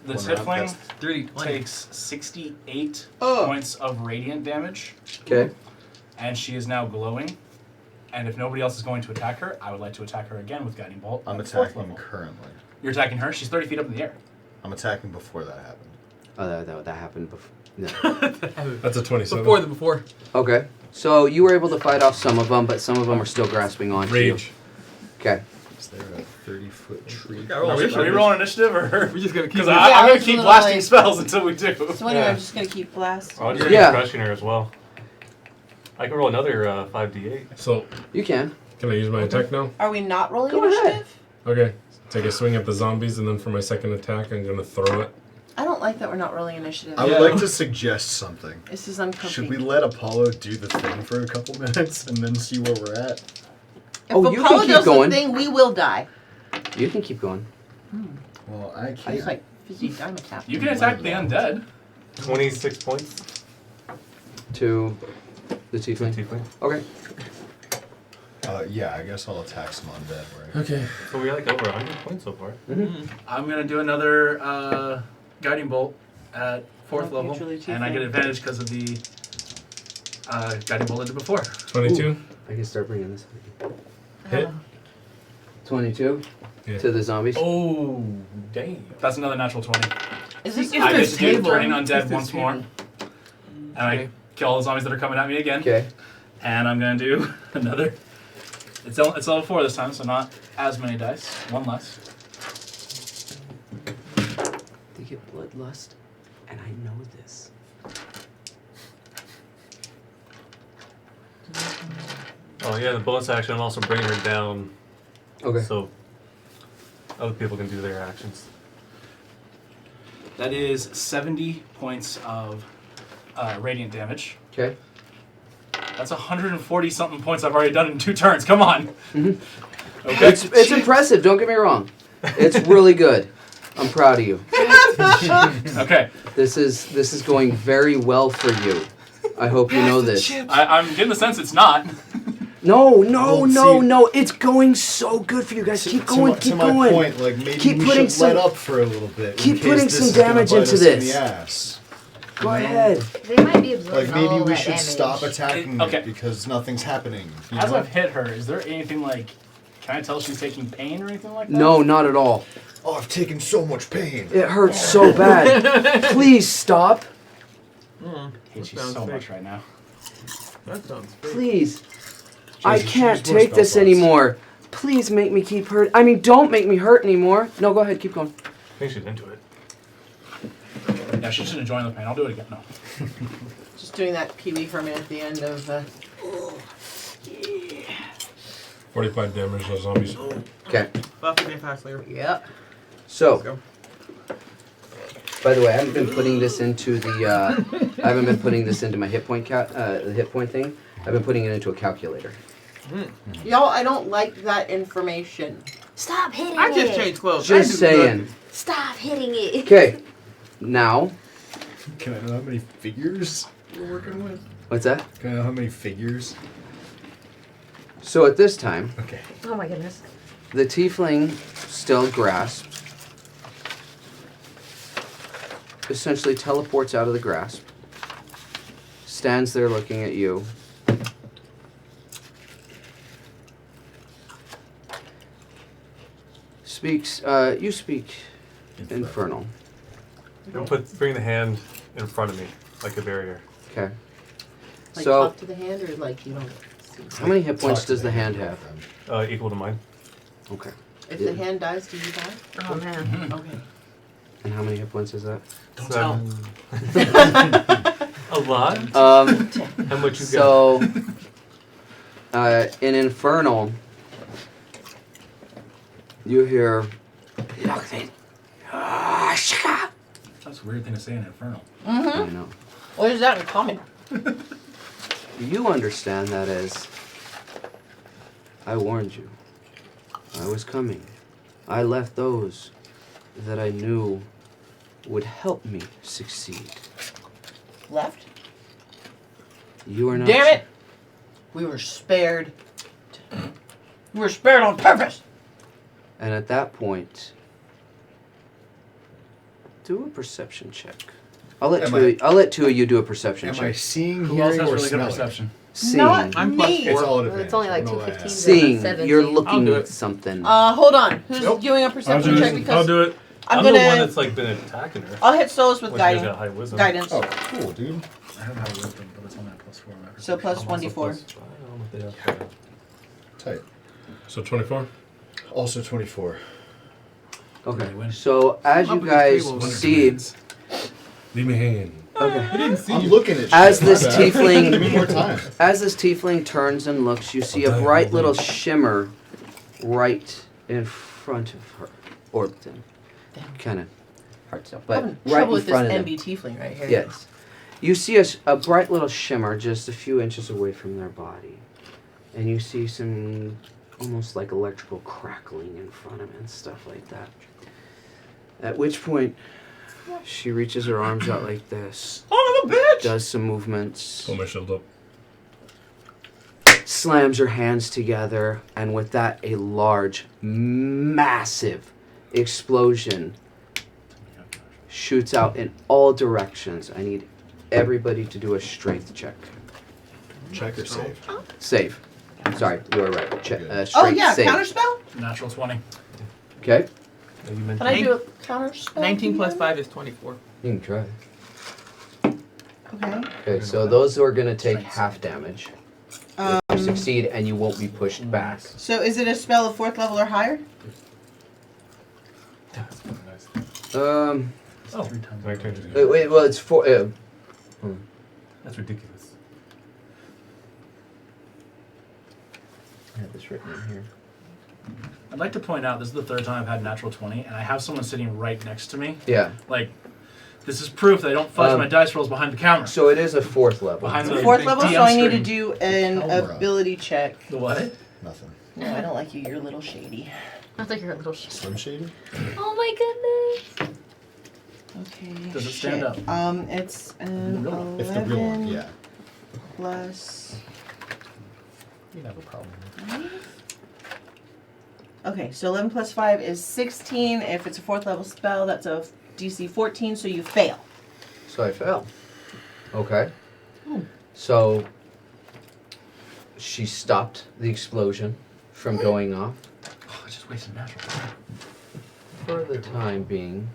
The One round, Tiefling that's- 30, 20. takes 68 Oh. points of radiant damage, Okay. and she is now glowing. And if nobody else is going to attack her, I would like to attack her again with Guiding Bolt. I'm at 4th attacking level. currently. You're attacking her? She's 30 feet up in the air. I'm attacking before that happened. Oh, that happened before. No. That's a 27. Before. Okay. So you were able to fight off some of them, but some of them are still grasping on to you. Rage. Okay. Is there a 30-foot tree? Are we rolling initiative, or? We're just gonna keep Because it. Yeah, I'm I going was to keep gonna, blasting like- spells until we do. So anyway, I'm just gonna keep blast. Oh, you're Yeah. crushing her as well. I can roll another 5d8. So You can. can I use my attack now? Are we not rolling Go ahead. initiative? Okay. Take a swing at the zombies, and then for my second attack, I'm gonna throw it. I don't like that we're not rolling initiative. I would like to suggest something. This is uncomfy. Should we let Apollo do the thing for a couple minutes and then see where we're at? If Oh, you can Apollo keep does going. the thing, we will die. You can keep going. Well, I I just can't. like fizzy diamond tap. You can attack the undead. 26 points. To the tiefling. Tiefling. Okay. Yeah, I guess I'll attack some undead, right? Okay. So we're like over 100 points so far. I'm gonna do another guiding bolt at 4th Oh, level, mutually and I get tiefling. advantage because of the guiding bolt I did before. 22. I can start bringing this. Hit. 22 Yeah. to the zombies. Oh, damn. That's another natural 20. Is this I get this to do table? turning undead It's this once more, table. and I kill all the zombies that are coming at me again. Okay. And I'm gonna do another. It's level 4 this time, so not as many dice. One less. They get bloodlust, and I know this. Oh, yeah, the bonus action, I'm also bringing her down Okay. so other people can do their actions. That is 70 points of radiant damage. Okay. That's 140 something points I've already done in 2 turns. Come on. Mhm. Okay. It's impressive. Don't get me wrong. It's really good. I'm proud of you. Okay. This is going very well for you. I hope you know this. I'm getting the sense it's not. No. Well, see- It's going so good for you guys. Keep going. To my point, like maybe Keep we putting should some- let up for a little bit. keep in case putting this some is gonna damage bite into us this. In the ass. Go ahead. They might be absorbing Like maybe all we that should damage. stop attacking Okay. it because nothing's happening. You As know? I've hit her, is there anything like? Can I tell she's taking pain or anything like that? No, not at all. Oh, I've taken so much pain. It hurts so bad. Please stop. I hate you Sounds so fake. much right now. That sounds fake. Please. I Jesus, can't use more take spell this slots. anymore. Please make me keep hurt. I mean, don't make me hurt anymore. No, go ahead. Keep going. I think she's into it. Yeah, she's just enjoying the pain. I'll do it again. No. Just doing that Pee-wee for a minute at the end of. 45 damage to zombies. Okay. Buffy me fast later. Yep. Let's So, go. by the way, I haven't been putting this into the. I haven't been putting this into my hit point the hit point thing. I've been putting it into a calculator. Y'all, I don't like that information. Stop hitting I it. just changed clothes. Just I do good. saying. Stop hitting it. Okay. Now, Can I know how many figures we're working with? what's that? Can I know how many figures? So at this time, Okay. Oh my goodness. the tiefling still grasped. Essentially teleports out of the grasp. Stands there looking at you. Speaks. You speak infernal. Bring the hand in front of me, like a barrier. Okay. Like So, talk to the hand, or like you don't see. how many hit points Talk to does the hand have? Equal to mine. Okay. If the hand dies, do you die? Oh man. Okay. And how many hit points is that? Don't tell. A lot? How much you got? So, in infernal, you hear. That's a weird thing to say in Infernal. I know. What is that in common? You understand that as I warned you. I was coming. I left those that I knew would help me succeed. Left? You are not. Damn it! We were spared. We were spared on purpose. And at that point, do a perception check. I'll let two of you do a perception Am check. I seeing, Who else hearing, has or really good smelling? perception? Seeing. Not I'm plus me. It's all Well, it's only like advantage. 215. Seeing. 17. You're I'll looking do at it. something. Hold on. Who's Nope. doing a I'll perception do check? it. Because I'll do it. I'm the one gonna. that's like been attacking her. I'll hit Solus with When she guidance. got high wisdom. Guidance. Oh, cool, dude. I don't have wisdom, but it's only at +4. So plus I'm 1d4. also plus- I don't know what they have. Tight. So 24? Also 24. Okay. They win. So as you Up with guys these tables. see, Leave me hanging. okay. I didn't see I'm you. looking at As shit, this my bad. tiefling- Give me more time. As this tiefling turns and looks, you see a bright little shimmer right in front of her. Or them. Kind of hard to tell. But Having right trouble in with this front of them. MB tiefling right here. Yes. You see a bright little shimmer just a few inches away from their body. And you see some almost like electrical crackling in front of it and stuff like that. At which point, she reaches her arms out like this. Oh, the bitch! Does some movements. Pull my shield up. slams her hands together, and with that, a large, massive explosion shoots out in all directions. I need everybody to do a strength check. Check or save? Save. Sorry, you were right. Strength Oh yeah, save. counterspell. Natural 20. Okay, You mentioned Can I do a counterspell? 19 plus 5 is 24. you can try. Okay. Okay, so those are going to take half damage. Um, If you succeed, and you won't be pushed back. So is it a spell of 4th level or higher? That's pretty nice. Oh, My turn. wait, well, it's 4. That's ridiculous. I have this written in here. I'd like to point out this is the 3rd time I've had natural 20, and I have someone sitting right next to me. Yeah. Like, this is proof that I don't fudge Um, my dice rolls behind the counter. So it is a 4th level. Behind the 4th big level, DM so I need to screen. do an Camera. ability check. The what? Nothing. No, I don't like you. You're a little shady. I think you're a little shit. Slim Shady? Oh my goodness. Okay. Does it stand shit. up? It's an No. If the real one, 11 yeah. plus. You'd have a problem. Okay, so 11 plus 5 is 16. If it's a 4th level spell, that's a DC 14, so you fail. So I fell. Okay. So she stopped the explosion from going off Oh, I just wasted natural. for the time being.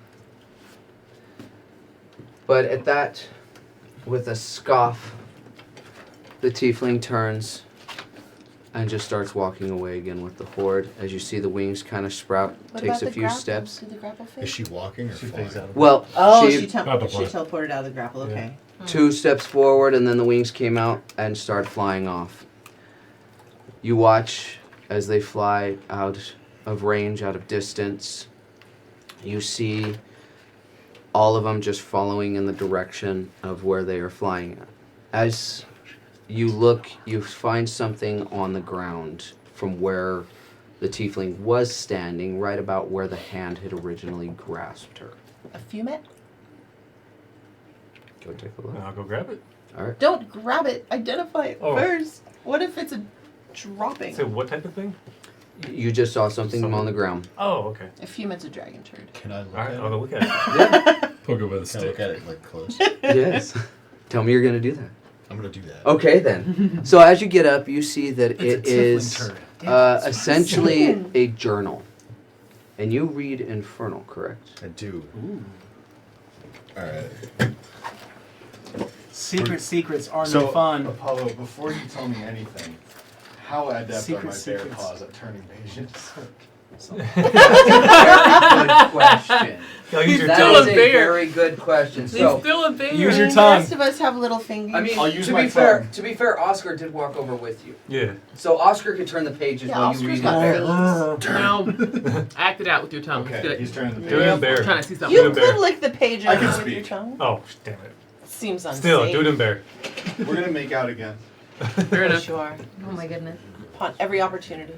But at that, with a scoff, the tiefling turns and just starts walking away again with the horde. As you see the wings kind of sprout, What takes about a the few grapple? steps. Did the grapple fit? Is she walking or She flying? phased out of it. Well, Oh, she she Butterfly. teleported out of the grapple. Okay. 2 steps forward, and then the wings came out and started flying off. You watch as they fly out of range, out of distance. You see all of them just following in the direction of where they are flying. As you look, you find something on the ground from where the tiefling was standing, right about where the hand had originally grasped her. A fumet? Go take a look. I'll go grab it. All right. Don't grab it. Identify it Oh. first. What if it's a dropping? Say what type of thing? You just saw something on the ground. Oh, okay. A fumet's a dragon turd. Can I look All right, at I'll it? go look at it. Yeah. Poke it with a Can I stick. look at it like close? Yes. Tell me you're going to do that. I'm gonna do that. Okay, then. So as you get up, you see that It's it a tiefling is turd. Damn, that's what I'm essentially saying. a journal. And you read Infernal, correct? I do. Ooh. Alright. Secrets are So, no fun. Apollo, before you tell me anything, how adept Secret are my bear secrets. paws at turning pages? Very good question. I'll use your That tongue. is a bear. very good question. So, still a bear. Use your The tongue. rest of us have little fingers. I mean, I'll use to my be fair, tongue. to be fair, Oscar did walk over with you. Yeah. So Oscar could turn the pages Yeah, while Oscar's you read got it. fingers. No. Act it out with your tongue. Let's Okay, get it. he's turning the Do it page. in bear. I'm trying to see something. You Doing could bear. lick the page I over can with speak. your tongue. Oh, damn it. Seems unsafe. Still, do it in bear. We're gonna make out again. Fair enough. Sure. Oh my goodness. Upon every opportunity.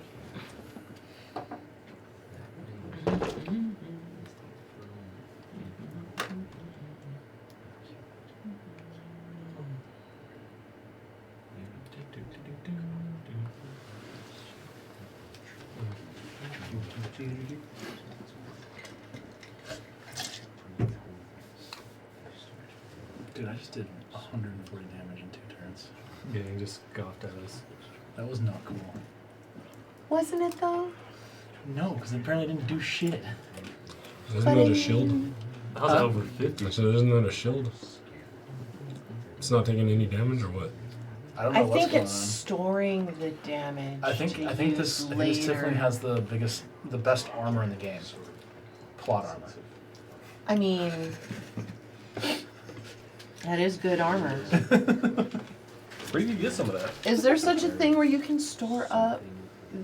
Dude, I just did 140 damage in 2 turns. Yeah, he just scoffed at us. That was not cool. Wasn't it though? No, because it apparently didn't do shit. Isn't that a shield? How's that over 50? I said, isn't that a shield? It's not taking any damage or what? I don't know I what's think going it's on. storing the damage. I think this later. tiefling has the best armor in the game. Plot armor. I mean, that is good armor. Where do you get some of that? Is there such a thing where you can store up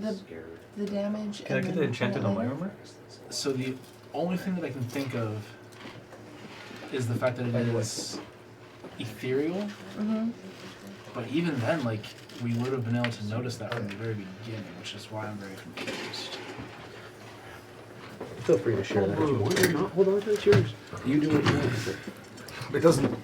the damage? Can I and get then it enchanted pull on it my later? armor? So the only thing that I can think of is the fact that it is ethereal. Mhm. But even then, like, we would have been able to notice that from the very beginning, which is why I'm very confused. Feel free to share that if you want or not. Hold on to it, it's yours. You do what you want with it. It doesn't.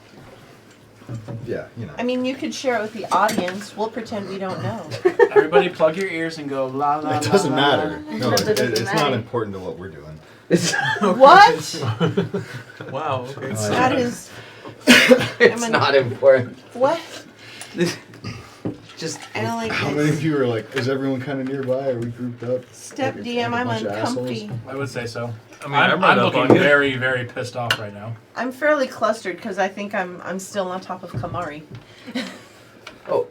Yeah, you know. I mean, you could share it with the audience. We'll pretend we don't know. Everybody plug your ears and go la la. It doesn't la, matter. la. No, It doesn't it's not matter. important to what we're doing. What? Wow. Okay. That is It's not important. what? Just I don't like How many this. of you are like, is everyone kind of nearby? Are we grouped up? Step Like a DM, I'm bunch of uncomfy. assholes? I would say so. I mean, I'm I'm right up looking on you. very, very pissed off right now. I'm fairly clustered because I think I'm still on top of Kamari. Oh,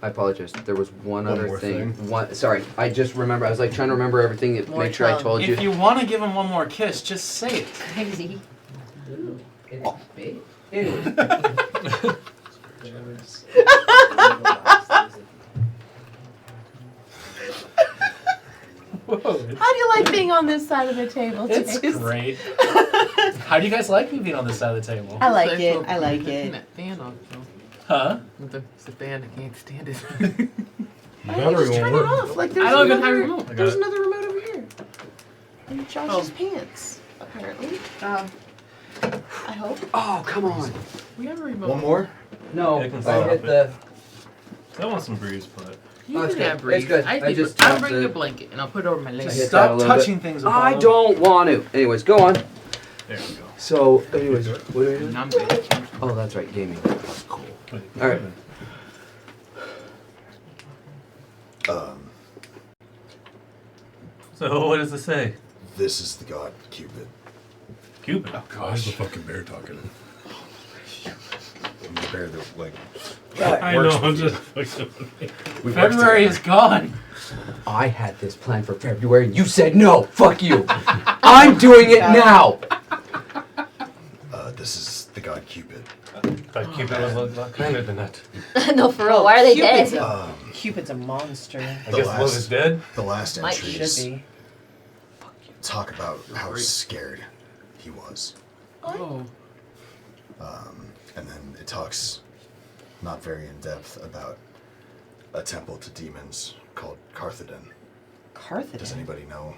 I apologize. There was one other more thing. thing. One. Sorry, I just remember. I was like trying to remember everything. To More make sure I tongue. told you. If you want to give him one more kiss, just say it. Crazy. Whoa, How do you like being on this side of the table? it's Chase? great. How do you guys like me being on this side of the table? I like it. I like it. That fan on, though. Huh? It's the fan. I can't stand it. Battery Just turn won't it work. off. Like there's I don't even have a another. remote. I got There's it. another remote over here. In Josh's pants, apparently. I hope. Oh, come on. We have a remote. One more? No, Yeah, I can I stop hit it. the. I want some breeze, but You Oh, it's can good. have It's breeze. good. I I think just I'll have bring to- you a blanket and I'll put it over my legs. hit that a Stop little bit. touching things. I Apollo. don't want to. Anyways, go on. there we go. So, anyways, what are we doing? I'm good. Oh, that's right, gaming. Cool. All right. So what does it say? This is the god Cupid. Cupid. Oh Why's the gosh. fucking bear talking? And the bear that, like, I know, I'm just fucking. we worked February is together. gone. I had this plan for February, and you said no. Fuck you. I'm doing it now. This is the god Cupid. But Cupid was a lot kinder than that. No, for real. Why are they Cupid's dead? a- Cupid's a monster. I The guess last- love is dead. The last Might Should entries be. talk about how scared he was. Oh. And then it talks, not very in depth, about a temple to demons called Carthedon. Carthage. Does anybody know?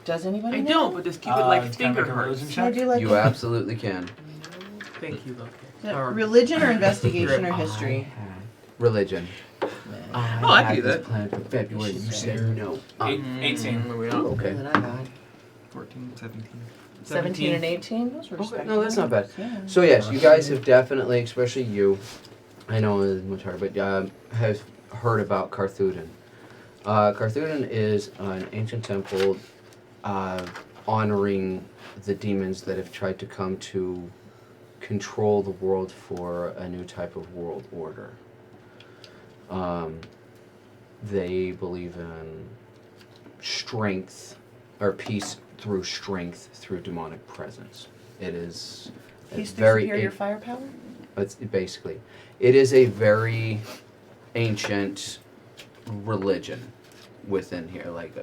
Does anybody I know? don't, but this Cupid like Can I finger make a religion hurts. Can I check? do like You absolutely can. Thank you, though. religion or investigation or history? Religion. Oh, I can do had this that. plan for February. You said no. 18. Where we at? Okay. More than I got. 14, 17. 17 and 18. Those were Okay, respectable. no, that's not bad. Yeah. So yes, you guys have definitely, especially you, I know it's much harder, but have heard about Carthuden. Carthuden is an ancient temple honoring the demons that have tried to come to control the world for a new type of world order. They believe in strength, or peace through strength, through demonic presence. It is a Peace through very superior firepower? it's basically, it is a very ancient religion within here, like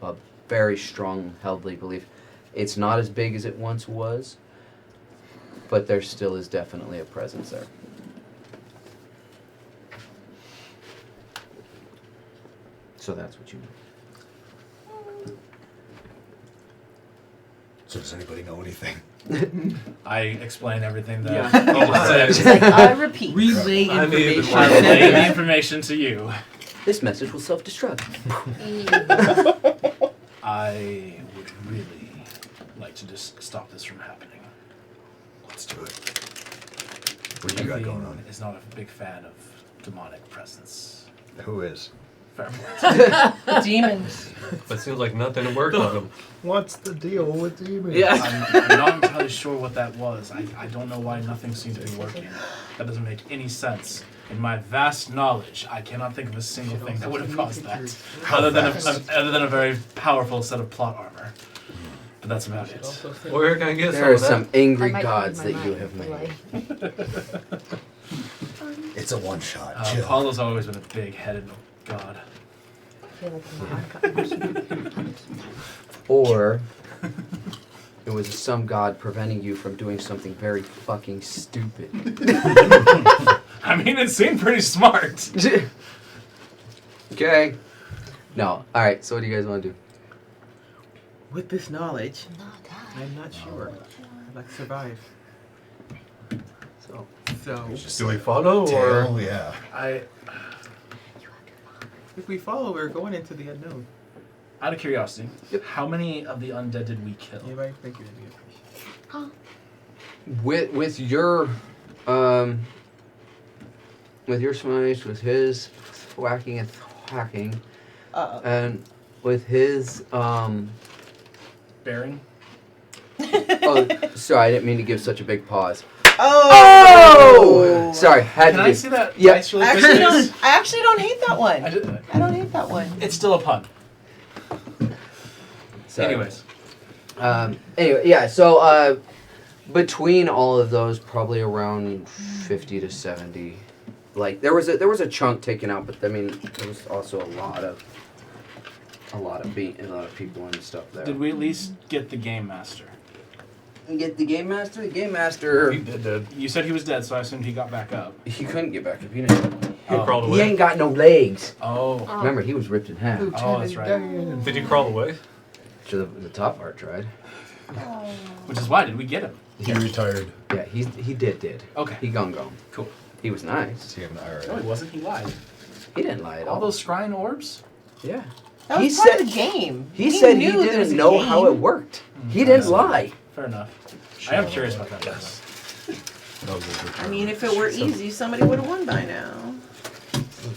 a very strong held belief. It's not as big as it once was, but there still is definitely a presence there. So that's what you know. So does anybody know anything? I explain everything that Yeah. he just It's said. like, I repeat. Relay I mean, information. I relay the information to you. This message will self-destruct. I would really like to just stop this from happening. Let's do it. What do you got going on? Is not a big fan of demonic presence. Who is? Demons. But seems like nothing worked on him. What's the deal with demons? Yeah. I'm not entirely sure what that was. I don't know why nothing seemed to be working. That doesn't make any sense. In my vast knowledge, I cannot think of a single thing that would have caused that, other than a very powerful set of plot armor. But that's about it. Where can I get There are some some angry I might gods change that my you mind, have made. like- It's a one shot. Chill. Apollo's always been a big-headed god. I feel like I'm not uncomfortable. Or it was some god preventing you from doing something very fucking stupid. I mean, it seemed pretty smart. Okay. No. Alright, so what do you guys want to do? With this knowledge, Not die. I'm not sure. I'd like to survive. So So, Just Do we like follow or? tail, yeah. I If we follow, we're going into the unknown. Out of curiosity, how many of the undead did we kill? Anybody think you'd be appreciated? With your smites, with his whacking and thwacking, and with his Baron? oh, sorry, I didn't mean to give such a big pause. Oh! Sorry, had Can to I do. see that Yeah. dice really I quickly? actually don't hate that one. I don't hate that one. It's still a pun. Sorry. Anyways. Anyway, yeah. So between all of those, probably around 50 to 70. Like there was a chunk taken out, but I mean there was also a lot of people and stuff there. Did we at least get the game master? Get the game master? The game master. He did. You said he was dead, so I assumed he got back up. He couldn't get back up. He didn't. He crawled He away. ain't got no legs. Oh. Remember, he was ripped in half. Oh, that's right. Did you crawl away? So the top part tried. Which is why, did we get him? He retired. Yeah, he did. Okay. He gone. Cool. He was nice. No, he wasn't. He lied. He didn't lie at all. All those scrying orbs? Yeah. That He was part said- of the game. He said he knew there was didn't a know game. how it worked. He didn't lie. Fair enough. I am curious about that. That was a good I mean, if it were easy, somebody would have won by now.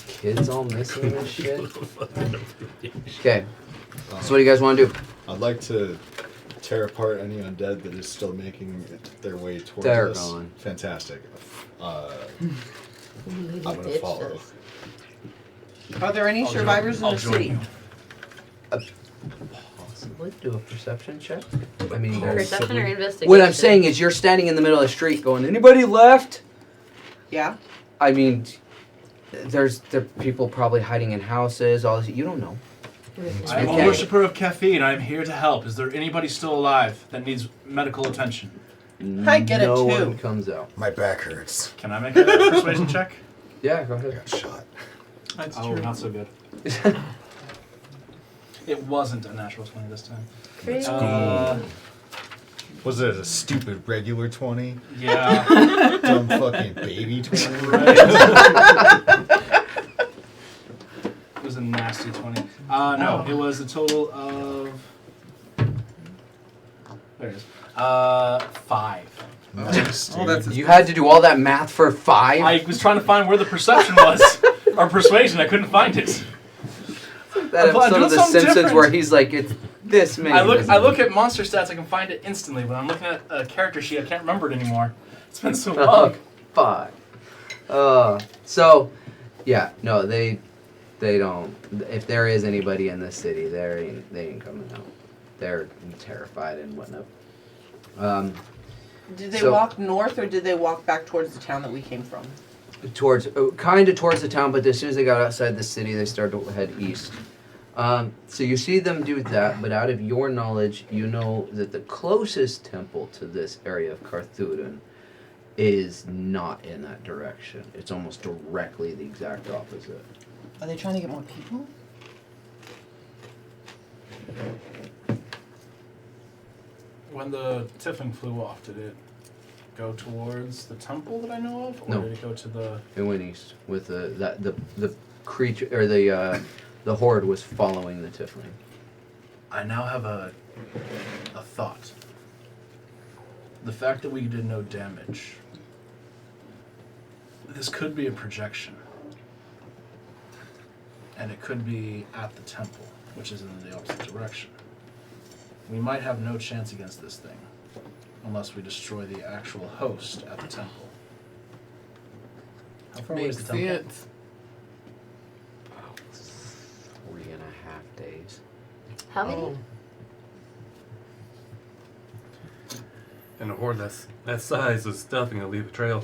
Kids all missing this shit. Okay. So what do you guys want to do? I'd like to tear apart any undead that is still making their way towards They're us. gone. Fantastic. I'm I'm gonna follow. Are there any survivors in the city? Possibly do a perception check. I mean, Perception or investigation? what I'm saying is, you're standing in the middle of the street, going, "Anybody left?" Yeah. I mean, there are people probably hiding in houses. All this, you don't know. I'm a Okay. worshiper of caffeine. I'm here to help. Is there anybody still alive that needs medical attention? I get it no too. one comes out. My back hurts. Can I make a persuasion check? Yeah, go I ahead. got shot. That's Oh, true. not so good. It wasn't a natural 20 this time. Crazy. Was it a stupid regular 20? Yeah. Dumb fucking baby 20? It was a nasty 20. No, it was a total of... There it is. 5. Nice, Oh, that's You had to do all that math for 5. I was trying to find where the perception was. Or persuasion, I couldn't find it. that I'm episode doing of The something Simpsons different. where he's like, "It's this many." I look at monster stats, I can find it instantly. When I'm looking at a character sheet, I can't remember it anymore. It's been so long. 5. So, yeah, no, they don't. If there is anybody in this city, they ain't coming out. They're terrified and whatnot. Did they So- walk north or did they walk back towards the town that we came from? Towards the town, but as soon as they got outside the city, they started to head east. So you see them do that, but out of your knowledge, you know that the closest temple to this area of Carthuden is not in that direction. It's almost directly the exact opposite. Are they trying to get more people? When the Tiffin flew off, did it go towards the temple that I know of? Or No. did it go to the... It went east with the creature or the horde was following the tiefling. I now have a thought. The fact that we did no damage. This could be a projection. And it could be at the temple, which is in the opposite direction. We might have no chance against this thing, unless we destroy the actual host at the temple. How far away is Makes the temple? sense. 3.5 days. How many? Oh. And a horde that size is definitely gonna leave a trail.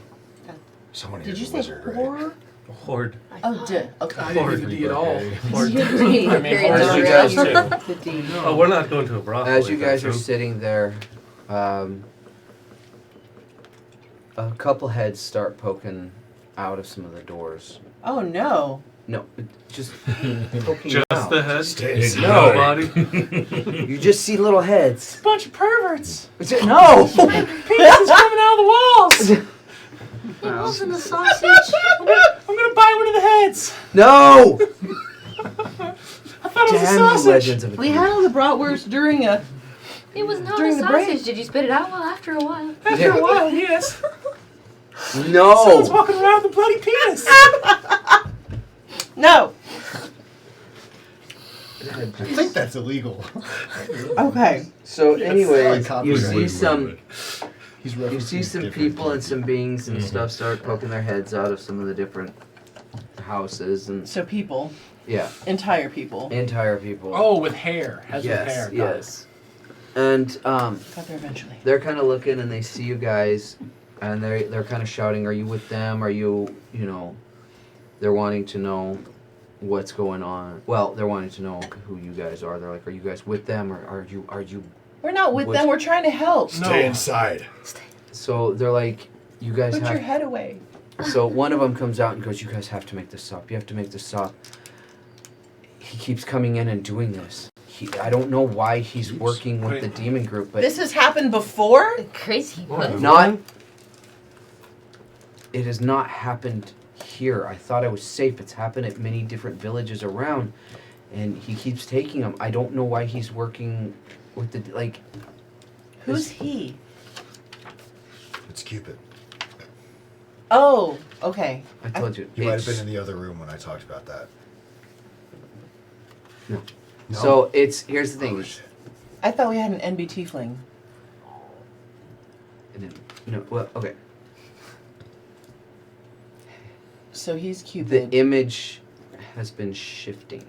Someone Did here's you a say wizard, right? horror? A horde. Oh, D. Okay. I didn't even D at all. Horde. I mean, As you guys The D. Oh, we're not going to a brothel. As you anytime guys are soon. sitting there, a couple heads start poking out of some of the doors. Oh no. No, just poking Just out. the head. Stay No away. body. You just see little heads. Bunch of perverts! No! Penises coming out of the walls! It wasn't a sausage. I'm gonna bite one of the heads! No! thought it was a Damn sausage. Legends of We had all the bratwurst during a. It was not During a the sausage. break. Did you spit it out? Well, after a while. After a while, yes. Someone's No. walking around with a bloody penis. No. I think that's illegal. Okay. So, Yes. anyways, Like you copyright. see some. He's You see some different people and things. some beings and stuff start poking their heads out of some of the different houses and So people, yeah, entire people, entire people. Oh, with hair. Heads with yes, hair. Got it. yes. And got there eventually. they're kind of looking and they see you guys, and they're kind of shouting, "Are you with them? Are you They're wanting to know what's going on. Well, they're wanting to know who you guys are. They're like, "Are you guys with them, or are you?" We're not with Which- them. We're trying to help. Stay inside. So they're like, "You guys Put have." your head away. So one of them comes out and goes, "You guys have to make this stop. You have to make this stop. He keeps coming in and doing this. I don't know why he's working with the demon group, but This has happened before? Crazy. What? not. It has not happened here. I thought I was safe. It's happened at many different villages around, and he keeps taking them. I don't know why he's working with the like. Who's he? It's Cupid. Oh, okay. I told you. You might have it's- been in the other room when I talked about that. No. No? So here's the thing. Oh, shit. I thought we had an NBT fling. No, well, okay. So he's The Cupid. image has been shifting.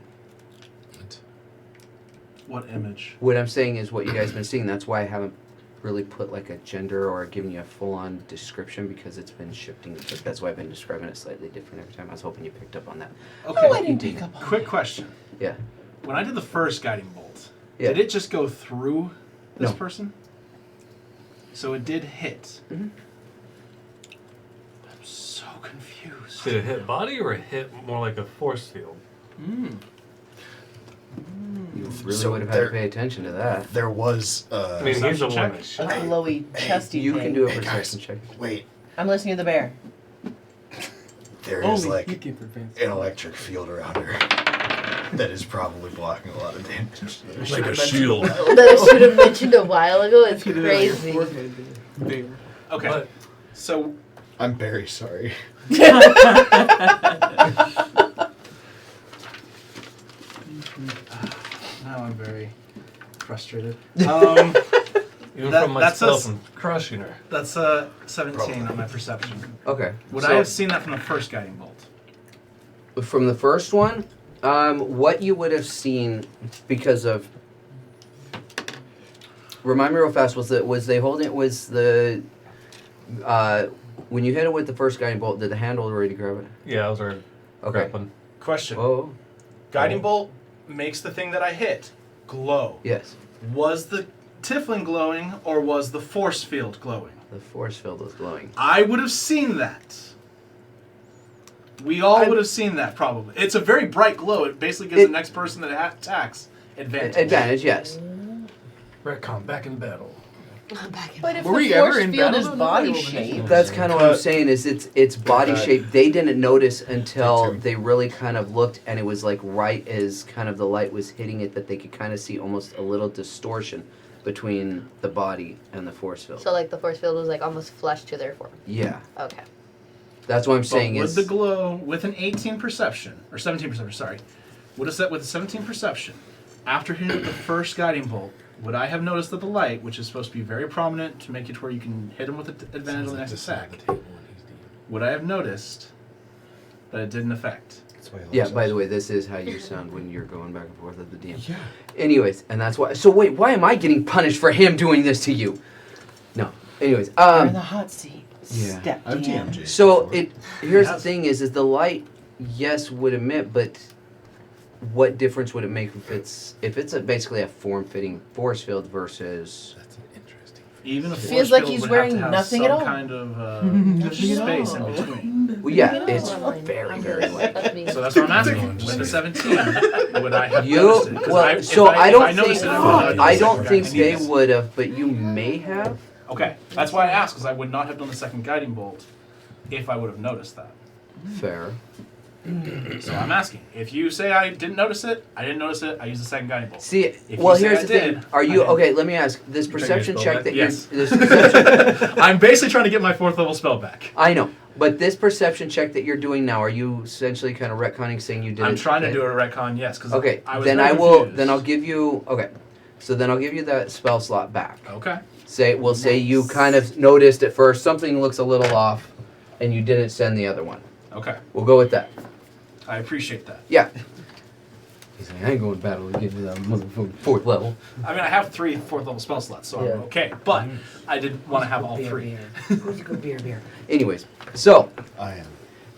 What image? What I'm saying is what you guys have been seeing. That's why I haven't really put like a gender or given you a full-on description, because it's been shifting. That's why I've been describing it slightly different every time. I was hoping you picked up on that. Okay. Oh, I didn't pick up on Quick that. question. Yeah. When I did the first guiding bolt, Yeah. did it just go through this No. person? So it did hit. Mhm. I'm so confused. Did it hit body or it hit more like a force field? You really So would have had to there- pay attention to that. There was. I mean, he's the Perception one check? that A shot. glowy, chesty You thing. can do a Hey, guys. perception check. Wait, I'm listening to the bear. there is like an electric field around her that is probably blocking a lot of damage. Like a shield. That I should have mentioned a while ago. It's crazy. Okay. But So I'm very sorry. now I'm very frustrated. even That- from that's myself, us. I'm crushing her. That's 17 on my perception. Okay. Would so I have seen that from the first guiding bolt? from the first one, what you would have seen because of. Remind me real fast. Was they holding it? Was the when you hit it with the first guiding bolt? Did the handle already grab it? Yeah, I was already Okay. grappling. Question. Oh. Guiding bolt makes the thing that I hit glow. Yes. Was the Tiflin glowing or was the force field glowing? The force field was glowing. I would have seen that. We all would have seen that probably. It's a very bright glow. It basically gives the next person that attacks advantage. Advantage, yes. Retcon back in battle. But if Were we the ever force in field battle? is No, body nobody shaped, That's kind of what I'm saying. Is it's body shape. They didn't notice until Me too. they really kind of looked, and it was like right as kind of the light was hitting it that they could kind of see almost a little distortion between the body and the force field. So like the force field was like almost flush to their form. Yeah, Okay. that's what I'm But saying. would Is the glow with an 18 perception or 17 perception? Sorry, would have set with a 17 perception after hitting with the first guiding bolt. Would I have noticed that the light, which is supposed to be very prominent to make it to where you can hit him with advantage on the next attack, would I have noticed that it didn't affect? yeah. By the way, this is how you sound when you're going back and forth at the DM. Yeah. Anyways, and that's why. So wait, why am I getting punished for him doing this to you? No. Anyways, you're in the hot seat. yeah. Step I've down. DM'd. So here's the Yes. thing is the light, yes, would emit, but what difference would it make if it's basically a form-fitting force field versus Even a Feels force like field he's would wearing have to have nothing some at all. kind of Nothing at space in all. between. well, yeah, it's Oh, very very light. That's me. So that's what I'm asking. With the 17, would I have You noticed it? 'Cause well, if so I if don't noticed think it, I would have done I the don't second think guiding they bolt. would have, but you may have. Okay, that's why I asked, because I would not have done the second guiding bolt if I would have noticed that. Fair. So I'm asking. If you say I didn't notice it, I didn't notice it. I use the second guiding bolt. See, If well, you say here's I the thing. did, Are you I didn't. okay? Let me ask. This Trying to perception spell check that? that Yes. you're. This perception, I'm basically trying to get my 4th level spell back. I know, but this perception check that you're doing now, are you essentially kind of retconning, saying you did? I'm trying to do a retcon, yes, because Okay, I was then very I will. confused. Then I'll give you. Okay, so then I'll give you that spell slot back. Okay. We'll say you kind of noticed at first something looks a little off, and you didn't send the other one. Okay. We'll go with that. I appreciate that. Yeah. He's like, I ain't going to battle to get to that motherfucking 4th level. I mean, I have 3 4th level spell slots, so Yeah. I'm okay. But I did want to have all 3. Who's a good beer? Anyways, so I am.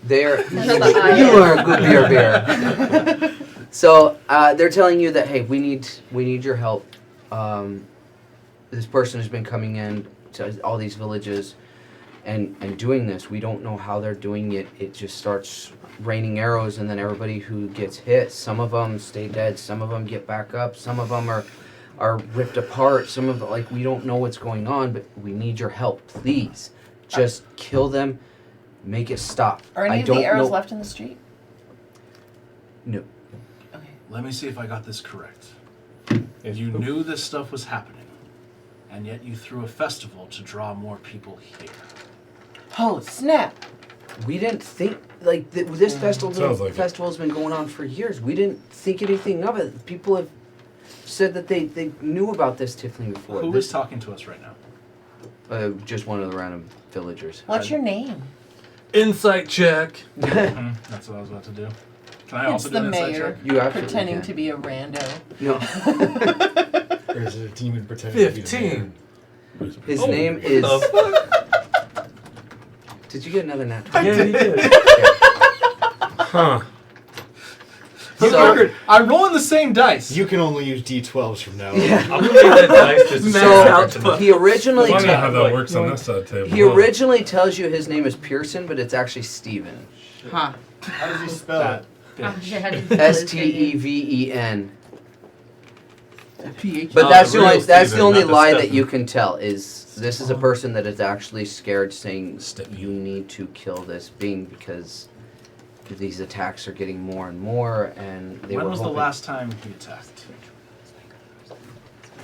they're you are a good beer. So they're telling you that hey, we need your help. This person has been coming in to all these villages and doing this. We don't know how they're doing it. It just starts raining arrows, and then everybody who gets hit, some of them stay dead, some of them get back up, some of them are ripped apart, some of them, like, we don't know what's going on, but we need your help. Please, just kill them, make it stop. Are any I of don't the arrows know. left in the street? No. Okay. Let me see if I got this correct. You knew this stuff was happening, and yet you threw a festival to draw more people here. Oh, snap. We didn't think like this Sounds like it. festival's been going on for years. We didn't think anything of it. People have said that they knew about this tiefling before. Who is talking to us right now? Just one of the random villagers. What's your name? Insight check. That's what I was about to do. Can I It's also the do an insight mayor check? You absolutely pretending can. to be a rando. No. There's a demon pretending to be the mayor. 15. His Oh, name what is. the fuck? Did you get another nat 20? Yeah, he did. Huh. For the So- record, I'm rolling the same dice. You can only use D12s from now on. Yeah. I'm gonna make that dice just So he originally Funny how that like, works on this side table. he originally tells you his name is Pearson, but it's actually Steven. Huh. How does he spell it? Steven. PH. But Oh, that's the the only real that's the Steven, only not the lie that Stefan. you can tell is this is a person that is actually scared, saying you need to kill this being because these attacks are getting more and more, and they When were was the hoping- last time he attacked?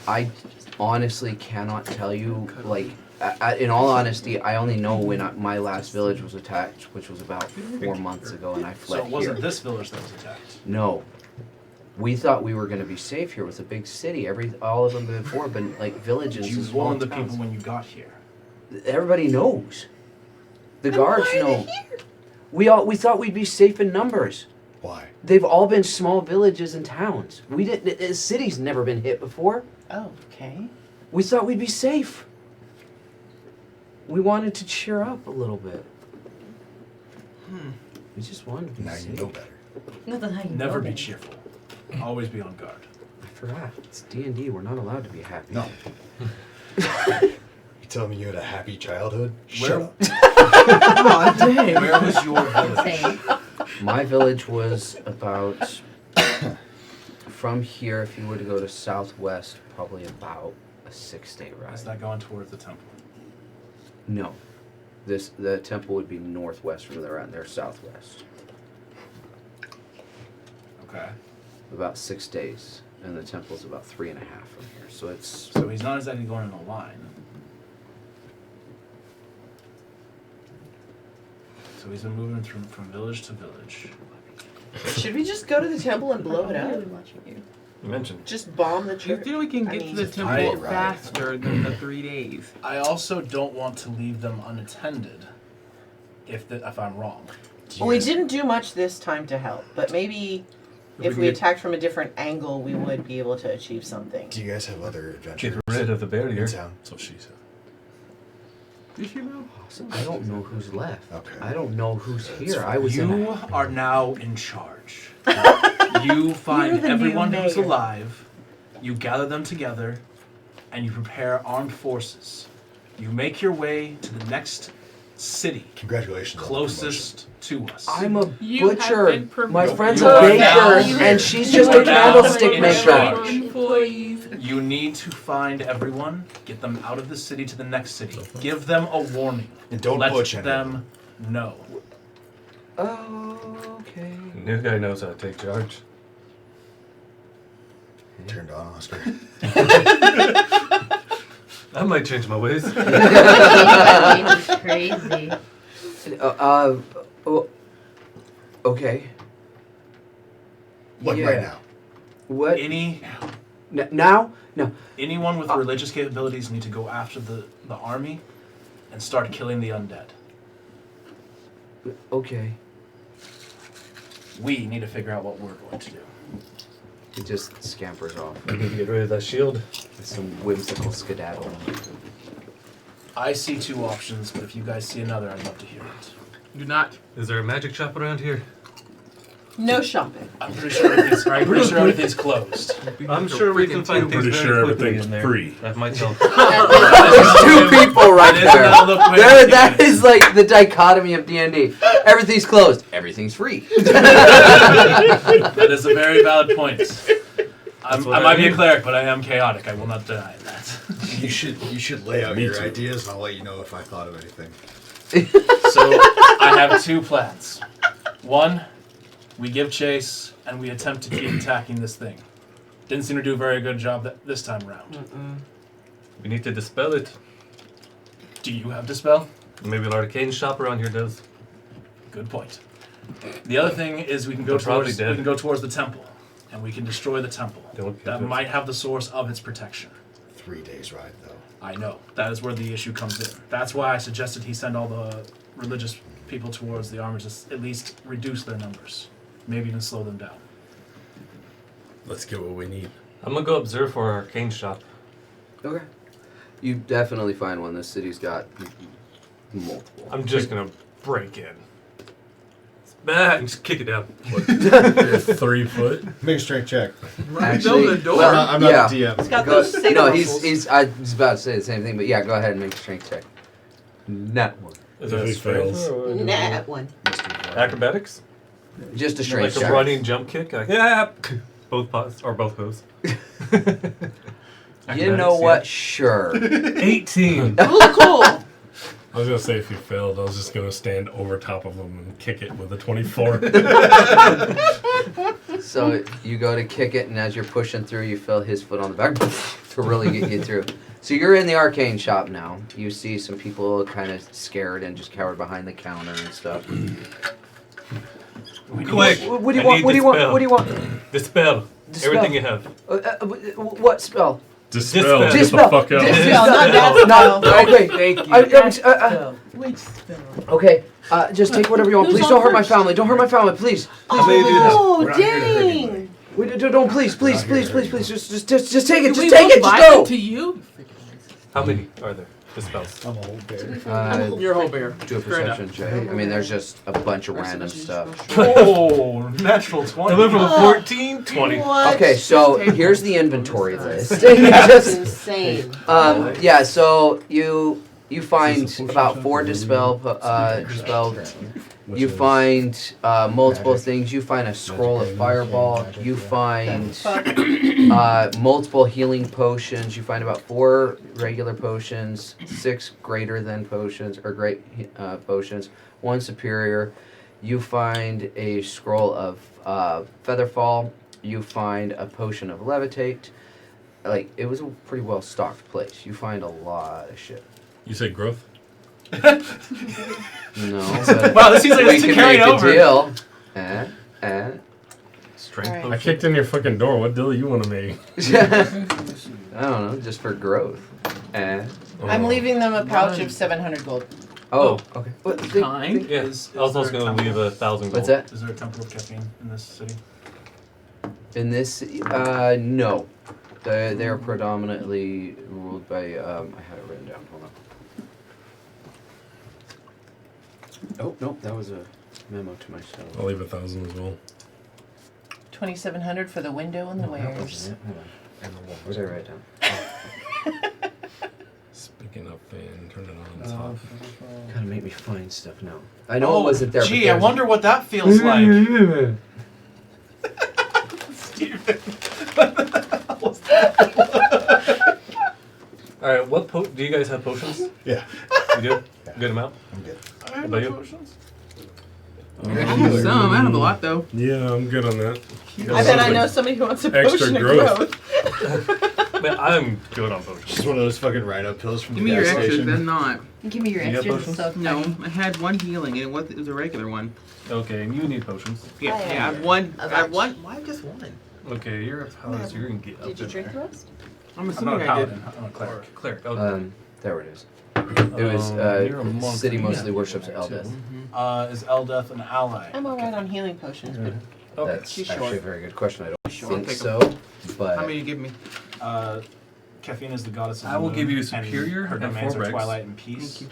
I honestly cannot tell you. Like, in all honesty, I only know when my last village was attacked, which was about 4 months ago, and I fled So it wasn't here. this village that was attacked. No. We thought we were going to be safe here with a big city. All of them before have been like villages. You and small warned the towns. people when you got here. Everybody knows. The guards know. We thought we'd be safe in numbers. Why? They've all been small villages and towns. We didn't. The city's never been hit before. Oh, okay. We thought we'd be safe. We wanted to cheer up a little bit. We just wanted to be Now safe. you know better. Never be cheerful. Always be on guard. I forgot. It's D&D. We're not allowed to be happy. No. You telling me you had a happy childhood? Shut up. Aw, dang. Where was your village? Same. My village was about from here. If you were to go to southwest, probably about a 6-day ride. Is that going towards the temple? No, the temple would be northwest from there, and they're southwest. Okay. About 6 days, and the temple's about 3.5 from here. So it's So he's not exactly going in a line. So he's been moving from village to village. Should we just go to the temple and blow it up? You mentioned. Just bomb the Do you church? feel we can I get mean, to the just temple I- faster than the 3 days? I also don't want to leave them unattended. If I'm wrong. Well, we didn't do much this time to help, but maybe if we attacked from a different angle, we would be able to achieve something. Do you guys have other adventures Get rid of the barrier. in town? So she said. Did you know? I don't know who's left. Okay. I don't know who's here. I was in. You are now in charge. You find You're the new everyone who's mayor. alive, you gather them together, and you prepare armed forces. You make your way to the next city Congratulations. on the closest to us. I'm a You have butcher. been promoted. My friend's You a are baker, now- and she's you just are a now candlestick in maker. charge. Employees. You need to find everyone, get them out of the city to the next city. Give them a warning. And don't Let butch anyone. them know. Oh, okay. New guy knows how to take charge. Turned on, Oscar. I might change my ways. That is crazy. Okay. What, Yeah. right now? What? Now? No. Anyone with religious capabilities need to go after the army and start killing the undead. Okay. We need to figure out what we're going to do. He just scampers off. I need to get rid of that shield. With some whimsical skedaddle. I see two options, but if you guys see another, I'd love to hear it. Do not. Is there a magic shop around here? No shopping. I'm pretty sure everything's closed. I'm sure we can find things Pretty very sure quickly everything's in there. free. That might help. There's two people right That is there. now the point. That is like the dichotomy of D&D. Everything's closed. Everything's free. That is a very valid point. I what might I be a mean. cleric, but I am chaotic. I will not deny that. You should lay out Me your too. ideas, and I'll let you know if I thought of anything. So I have two plans. One, we give chase and we attempt to keep attacking this thing. Didn't seem to do a very good job this time around. We need to dispel it. Do you have dispel? Maybe an arcane shop around here does. Good point. The other thing is we can go They're probably towards dead. the temple, and we can destroy the temple. Don't That get it. might have the source of its protection. 3 days ride, though. I know. That is where the issue comes in. That's why I suggested he send all the religious people towards the army to at least reduce their numbers. Maybe even slow them down. Let's get what we need. I'm gonna go observe for our arcane shop. Okay. You definitely find one. This city's got multiple. I'm just gonna break in. It's bad. And just kick it down. 3 foot. Make a strength check. Actually, the door. well, I'm not yeah. the DM. It's got Go, those Satan no, muscles. I was about to say the same thing, but yeah, go ahead and make a strength check. Not one. Is If that he strength fails. or- Nah, one. Acrobatics? Just a strength Like a check. running jump kick? Like, yeah. Both paws or both goes. You know what? Sure. 18. Ooh, cool. I was gonna say if he failed, I was just gonna stand over top of him and kick it with a 24. So you go to kick it, and as you're pushing through, you feel his foot on the back to really get you through. So you're in the arcane shop now. You see some people kind of scared and just cowered behind the counter and stuff. Quick. What do you I want? need What do you want? dispel. What do you want? Dispel. Dispel. Everything you have. What spell? Dispel. Get Dispel. the fuck out. Dispel, not that spell. No, okay. Thank you. Which spell? Okay. Just take whatever you want. Who's Please on don't hurt my first? family. Don't hurt my family, please. How many do you have? Oh, We're not here to hurt dang. anybody. Wait, don't please, please, please, please, please. Just take it. Did we Just take look it. Just violent go. to you? How many are there? Dispels. I'm a whole bear. You're a whole bear. Do a Fair enough. perception check. I mean, there's just a bunch of random stuff. Oh, natural 20. I went from 14, 20. What? Okay, so here's the inventory list. That's Just- insane. yeah, so you find about 4 dispelled. You find multiple things. You find a scroll of fireball. You find multiple healing potions. You find about 4 regular potions, 6 greater than potions or great potions, 1 superior. You find a scroll of featherfall. You find a potion of levitate. Like, it was a pretty well stocked place. You find a lot of shit. You said growth? No. But Wow, this seems like we this is can carrying make over. a deal. Strength Alright. I potion. kicked in your fucking door. What deal you want to make? I don't know, just for growth. I'm leaving them a pouch of 700 gold. Oh, okay. What, Kind. Yeah, Is I was also there a going to temple? leave 1,000 gold. What's that? Is there a temple of caffeine in this city? In this, no. They're predominantly ruled by, I had it written down, hold on. Oh, nope, that was a memo to myself. I'll leave 1,000 as well. 2,700 for the window and the No, that wares. wasn't it. Hold on. Where did I write it down? Speaking up and turn it on. It's hot. Gotta make me find stuff now. I know it wasn't there. Gee, but I there's- wonder what that feels like. Steven. Alright, what do you guys have potions? Yeah. You do? Good amount? I'm good. I have About no you? potions. Some. I have a lot though. Yeah, I'm good on that. I bet I know somebody who wants a Extra potion of growth. growth. Man, I'm good on potions. Just one of those fucking rhino pills from Give the me your gas extras, station. then not. Give me your You got extras. potions? So No, funny. I had one healing and it was a regular one. Okay, and you need potions. Yeah, I yeah, I have have one. a I have bunch. one. Why just one? Okay, you're a paladin, so you're gonna get up Did you in drink the there. rest? I'm I'm assuming not a I did. paladin. I'm a cleric. Or cleric. Okay. There it is. It was You're a monk. city mostly Yeah. worships Too. Eldeth. Is Eldeth an ally? I'm alright on healing potions, but Okay. That's she's actually short. a very good question. I don't Sure. think Take 'em. so, but How many you give me? Caffeine is the goddess of I the will moon, give you and superior her and domains 4 are breaks. twilight and peace. Thank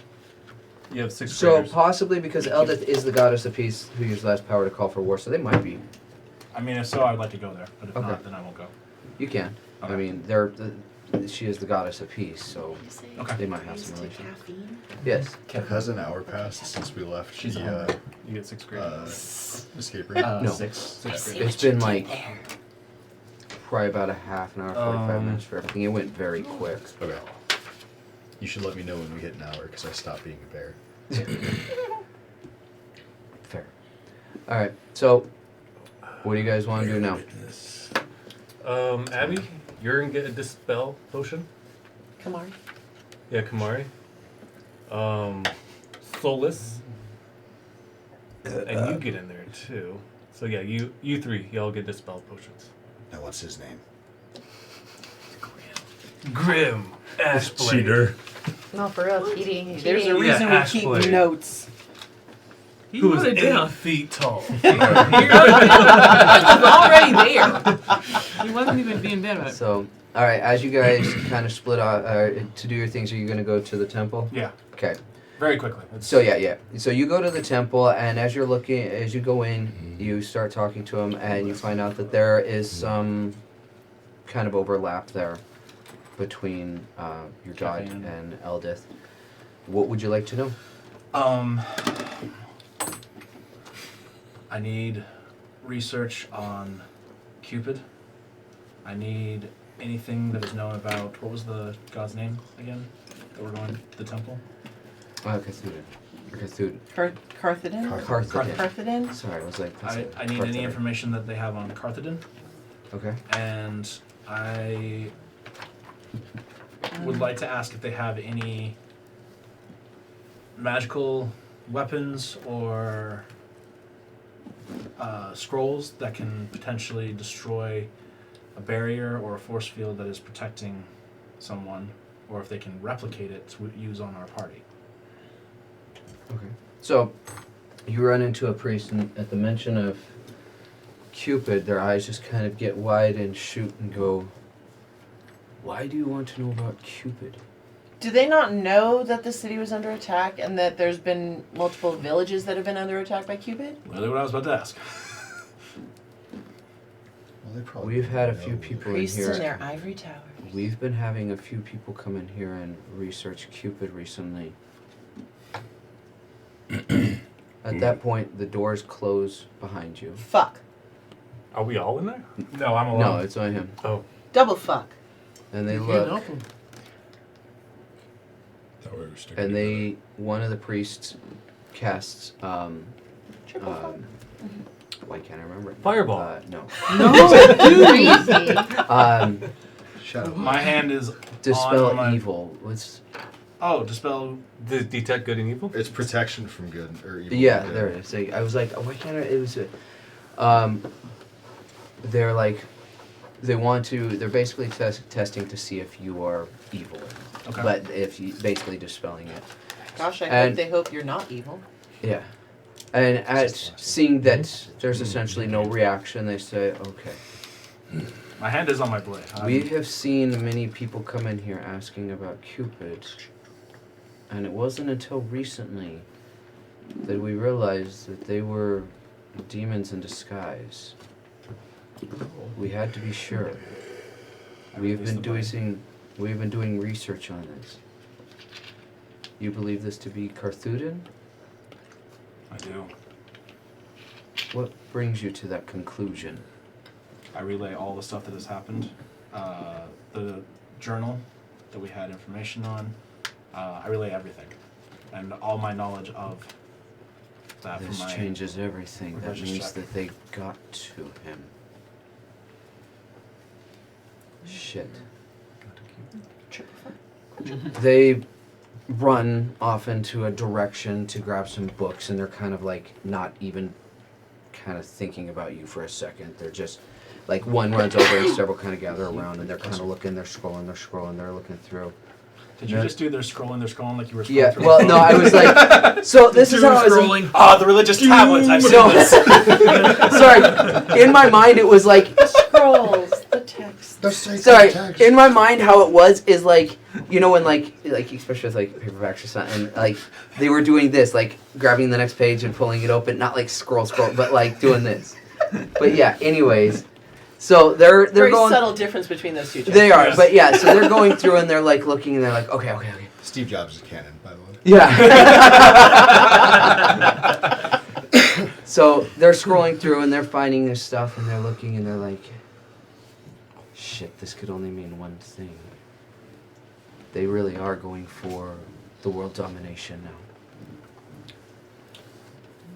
You have 6 so traders. possibly because Eldeth is the goddess of peace who used last power to call for war, so they might be. I mean, if so, I'd like to go there, but if Okay. not, then I won't go. You can. I Okay. mean, she is the goddess of peace, so Okay. they might have some relation. Caffeine? Yes. Has an hour passed since we left She's the You get 6 grades. escape room? No. 6 grades. It's been like probably about a half an hour, 45 minutes for everything. It went very quick. Okay. You should let me know when we hit an hour because I stopped being a bear. Fair. All right. So, what do you guys want to do now? Abby, you're gonna get a dispel potion. Come on. Yeah, Kamari. Solus. And you get in there too. So yeah, you 3, y'all get dispel potions. Now, what's his name? Grim. Ashblade. Cheater. No, for real, cheating. There's a cheating. reason Yeah, we keep Ashblade. notes. He Who is wrote it 8 down. feet tall. He was already there. He wasn't even being dead about it. So, all right. As you guys kind of split off to do your things, are you going to go to the temple? Yeah, Okay. very quickly. So yeah. So you go to the temple, and as you go in, you start talking to him, and you find out that there is some kind of overlap there between your god Caffeine. and Eldith. What would you like to know? I need research on Cupid. I need anything that is known about, what was the god's name again that we're going to the temple? Cthulhu. Cthulhu. Carthedin? Carthedin. Carthedin? Sorry, I was like. I need any information that they have on Carthedin, Okay. and I would like to ask if they have any magical weapons or scrolls that can potentially destroy a barrier or a force field that is protecting someone, or if they can replicate it to use on our party. Okay. So, you run into a priest, and at the mention of Cupid, their eyes just kind of get wide and shoot and go, "Why do you want to know about Cupid?" Do they not know that the city was under attack and that there's been multiple villages that have been under attack by Cupid? Really what I was about to ask. Well, they probably We've had a know. few people Priests in in here. their ivory towers. We've been having a few people come in here and research Cupid recently. At that point, the doors close behind you. Fuck. Are we all in there? No, I'm alone. No, it's on him. Oh. Double fuck. And they You can't look, help him. Thought we were sticking and they, one of the priests casts, Triple fuck. why can't I remember it? Fireball. No. Crazy. Shut up. My hand is Dispel on my... evil. What's? Oh, dispel... The detect good and evil? It's protection from good or evil. Yeah, there it is. I was like, oh, why can't I? It was, they're like, they want to. They're basically testing to see if you are evil, Okay. but if you basically dispelling it. Gosh, I And- hope they hope you're not evil. Yeah, and at seeing that there's essentially no reaction, they say, okay. My hand is on my blade. We have seen many people come in here asking about Cupid, and it wasn't until recently that we realized that they were demons in disguise. We had to be sure. We've been doing research on this. You believe this to be Carthudin? I do. What brings you to that conclusion? I relay all the stuff that has happened. The journal that we had information on. I relay everything. And all my knowledge of that This for my... changes everything. That religious means check. that they got to him. Shit. They run off into a direction to grab some books, and they're kind of like not even kind of thinking about you for a second. They're just like one runs over and several kind of gather around, and they're kind of looking, they're scrolling, they're looking through. Did you just do their scrolling like you were scrolling Yeah, through well, no, I was like, so this is how I was scrolling. Ah, the religious tablets, I've seen No. this. Sorry, in my mind it was like, Scrolls, the text. The sacred sorry, text. in my mind how it was is like, you know when like especially with like paperbacks or something, like they were doing this, like grabbing the next page and pulling it open, not like scroll, but like doing this. But yeah, anyways, so they're Very going. subtle difference between those two. They are, Yes. but yeah, so they're going through and they're like looking and they're like, okay. Steve Jobs is canon, by the way. Yeah. So they're scrolling through and they're finding this stuff and they're looking and they're like, shit, this could only mean one thing. They really are going for the world domination now.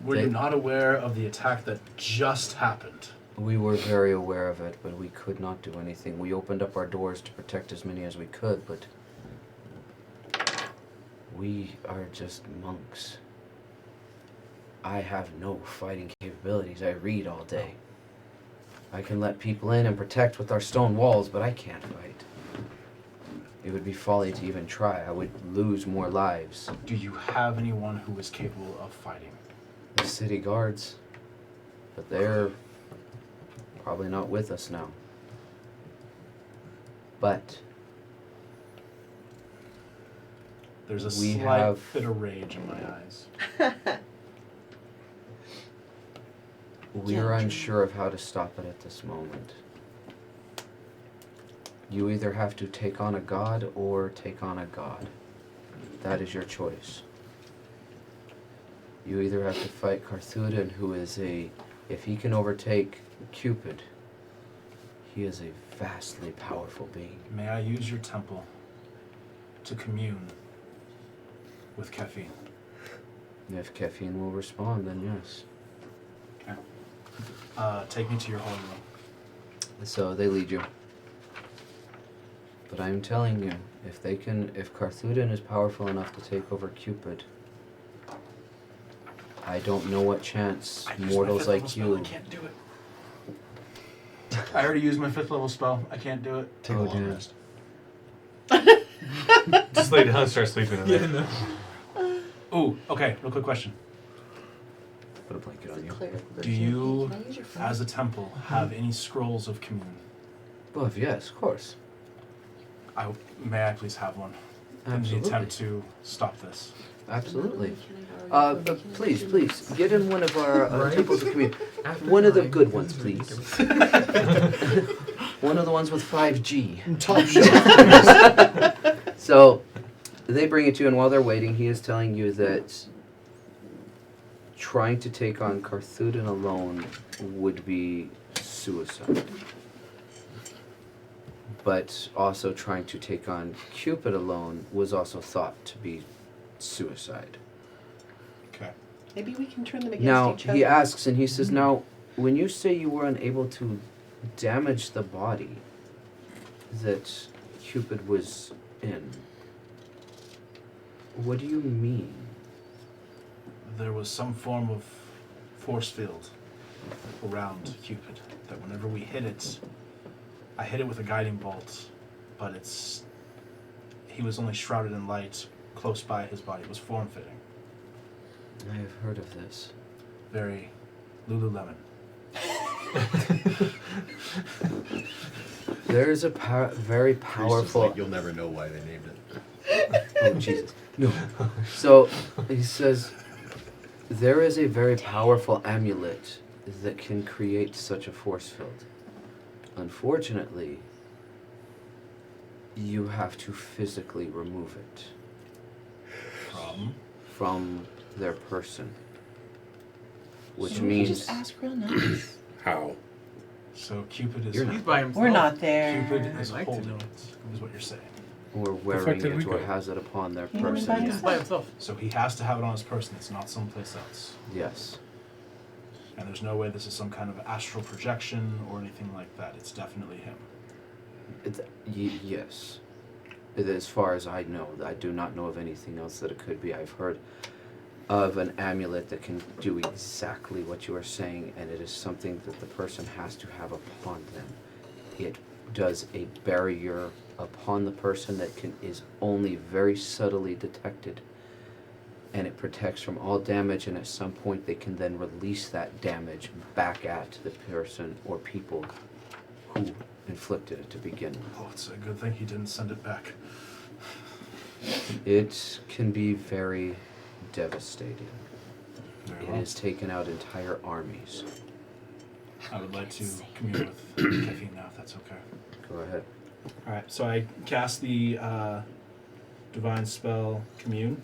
Were you not aware of the attack that just happened? We were very aware of it, but we could not do anything. We opened up our doors to protect as many as we could, but we are just monks. I have no fighting capabilities. I read all day. I can let people in and protect with our stone walls, but I can't fight. It would be folly to even try. I would lose more lives. Do you have anyone who is capable of fighting? The city guards, but they're probably not with us now. But There's a We slight have- bit of rage in my eyes. we're unsure of how to stop it at this moment. You either have to take on a god or take on a god. That is your choice. You either have to fight Carthuden, who is if he can overtake Cupid, he is a vastly powerful being. May I use your temple to commune with caffeine? If caffeine will respond, then yes. Take me to your holy room. So they lead you. But I'm telling you, if Carthuden is powerful enough to take over Cupid, I don't know what chance mortals like you. I can't do it. I already used my 5th level spell. I can't do it. Take a long rest. Just lay down and start sleeping in there. Ooh, okay, real quick question. Put a blanket on you. Do you, as a temple, have any scrolls of commune? Well, yes, of course. May I please have one? In the Absolutely. attempt to stop this. Absolutely. Please, get in one of our Right? temples of community. After One of the 9, good ones, this please. is ridiculous. One of the ones with 5G. Top shelf. So, they bring it to you, and while they're waiting, he is telling you that trying to take on Carthuden alone would be suicide. But also trying to take on Cupid alone was also thought to be suicide. Maybe we can turn them against Now, each other. he asks, and he says, now, when you say you were unable to damage the body that Cupid was in, what do you mean? There was some form of force field around Cupid that whenever we hit it, I hit it with a guiding bolt, but he was only shrouded in light close by his body. It was form-fitting. I have heard of this. Very Lululemon. There is a very Priest is powerful... like, you'll never know why they named it. Oh, Jesus. No. So, he says, there is a very powerful amulet that can create such a force field. Unfortunately, you have to physically remove it from their person. Which So we means... just ask real nice. How? So Cupid is You're He's by himself. We're not there. Cupid is I'd like to holding know. it, is what you're saying. or wearing fuck did we it or go? has it upon their He went person. by Yes. himself. By himself. So he has to have it on his person. It's not someplace else. Yes. And there's no way this is some kind of astral projection or anything like that. It's definitely him. Yes. As far as I know, I do not know of anything else that it could be. I've heard of an amulet that can do exactly what you are saying, and it is something that the person has to have upon them. It does a barrier upon the person that is only very subtly detected, and it protects from all damage, and at some point they can then release that damage back at the person or people who inflicted it to begin with. Oh, it's a good thing he didn't send it back. It can be very devastating. Very It well. has taken out entire armies. I would like to commune with Caffeine now, if that's okay. Go ahead. Alright, so I cast the divine spell Commune.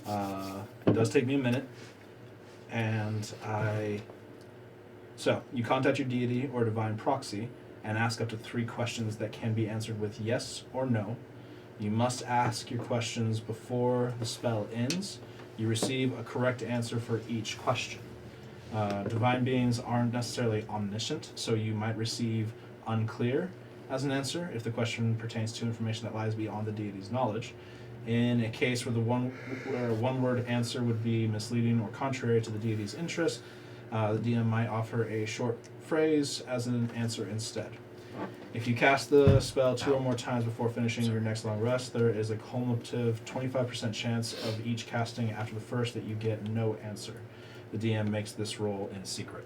It does take me a minute. And So, you contact your deity or divine proxy and ask up to 3 questions that can be answered with yes or no. You must ask your questions before the spell ends. You receive a correct answer for each question. Divine beings aren't necessarily omniscient, so you might receive unclear as an answer if the question pertains to information that lies beyond the deity's knowledge. In a case where a one-word answer would be misleading or contrary to the deity's interest, the DM might offer a short phrase as an answer instead. If you cast the spell 2 or more times before finishing your next long rest, there is a cumulative 25% chance of each casting after the first that you get no answer. The DM makes this roll in secret.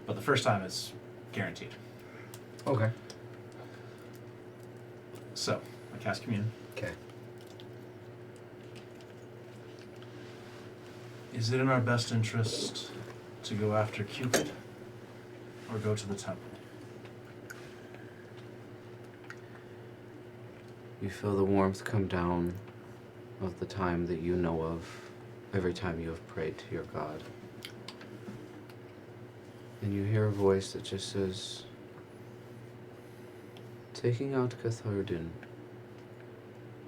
But the first time is guaranteed. Okay. So, I cast Commune. Okay. Is it in our best interest to go after Cupid or go to the temple? You feel the warmth come down of the time that you know of every time you have prayed to your God. And you hear a voice that just says, taking out Cathardin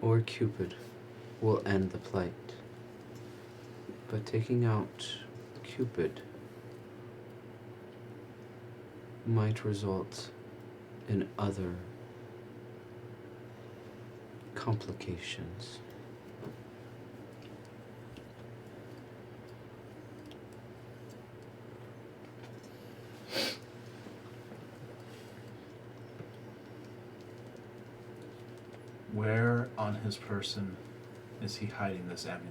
or Cupid will end the plight. But taking out Cupid might result in other complications. Where on his person is he hiding this amulet?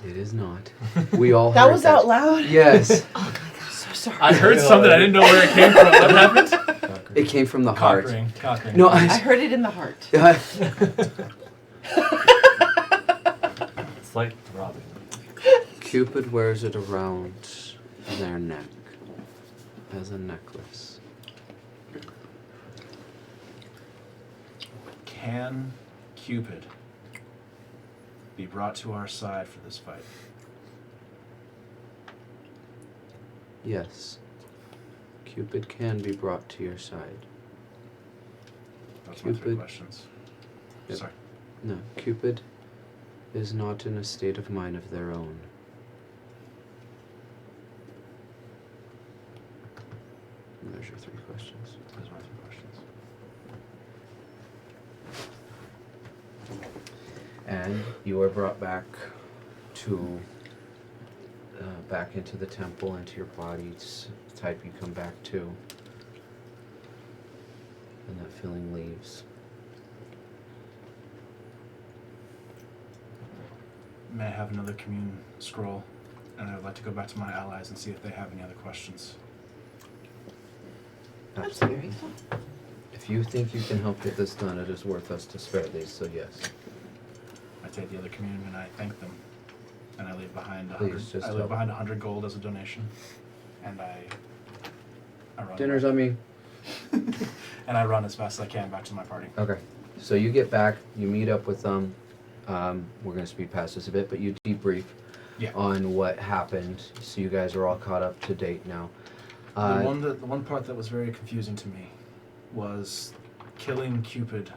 It is not. We all That heard was out loud? Yes. Oh my god, so sorry. I heard something. I didn't know where it came from. What happened? It came from the heart. Cockring. No, I heard it in the heart. Slight throbbing. Cupid wears it around their neck as a necklace. Can Cupid be brought to our side for this fight? Yes. Cupid can be brought to your side. That's my 3 Cupid. questions. Yep. Sorry. No, Cupid is not in a state of mind of their own. And there's your 3 questions. Those are my 3 questions. And you are brought back to back into the temple, into your body. It's the type you come back to, and that feeling leaves. May I have another commune scroll? And I would like to go back to my allies and see if they have any other questions. Absolutely. If you think you can help get this done, it is worth us to spare these, so yes. I take the other commune and I thank them. And I leave behind Please, just I leave help. behind 100 gold as a donation. And I run Dinner's on me. and I run as fast as I can back to my party. Okay. So you get back, you meet up with them. We're going to speed past this a bit, but you debrief Yeah. on what happened. So you guys are all caught up to date now. The one part that was very confusing to me was killing Cupid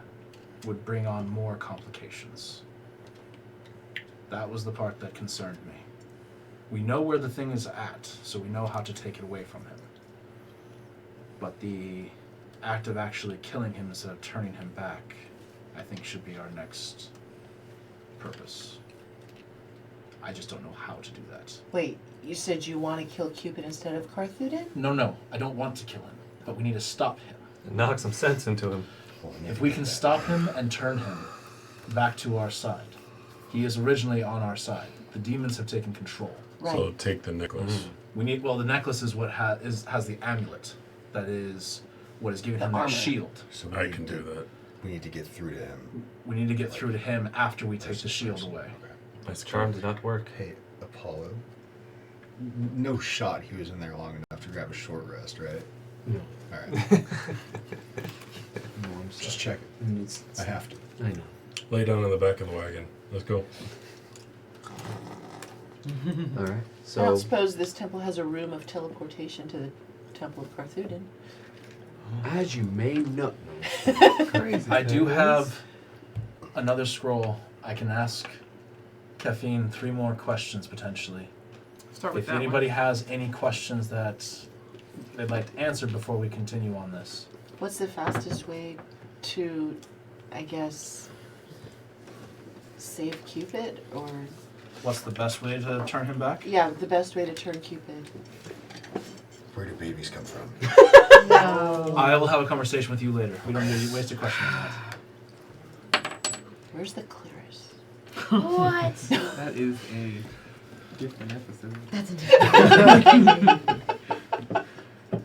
would bring on more complications. That was the part that concerned me. We know where the thing is at, so we know how to take it away from him. But the act of actually killing him instead of turning him back, I think should be our next purpose. I just don't know how to do that. Wait, you said you want to kill Cupid instead of Carthuden? No, I don't want to kill him, but we need to stop him. Knock some sense into him. If we can stop him and turn him back to our side, he is originally on our side. The demons have taken control. Right. So take the necklace. We need. Well, the necklace is what has the amulet. That is what is giving him that armor. shield. So I can do that. We need to get through to him. We need to get through to him after we take the shield away. My charm did not work. Hey, Apollo. No shot he was in there long enough to grab a short rest, right? No. All right. No, I'm Just sorry. check it. I have to. I know. Lay down in the back of the wagon. Let's go. All right. I So don't suppose this temple has a room of teleportation to the Temple of Carthuden. as you may know, Crazy. I do have another scroll. I can ask Caffeine 3 more questions potentially. Start with If that anybody has any questions that they'd like to answer before we continue on this. What's the fastest way to, I guess, save Cupid? Or, What's the best way to turn him back? yeah, the best way to turn Cupid. Where do babies come from? No. I will have a conversation with you later. We don't need to waste a question on that. Where's the Claris? What? That is a different episode. That's a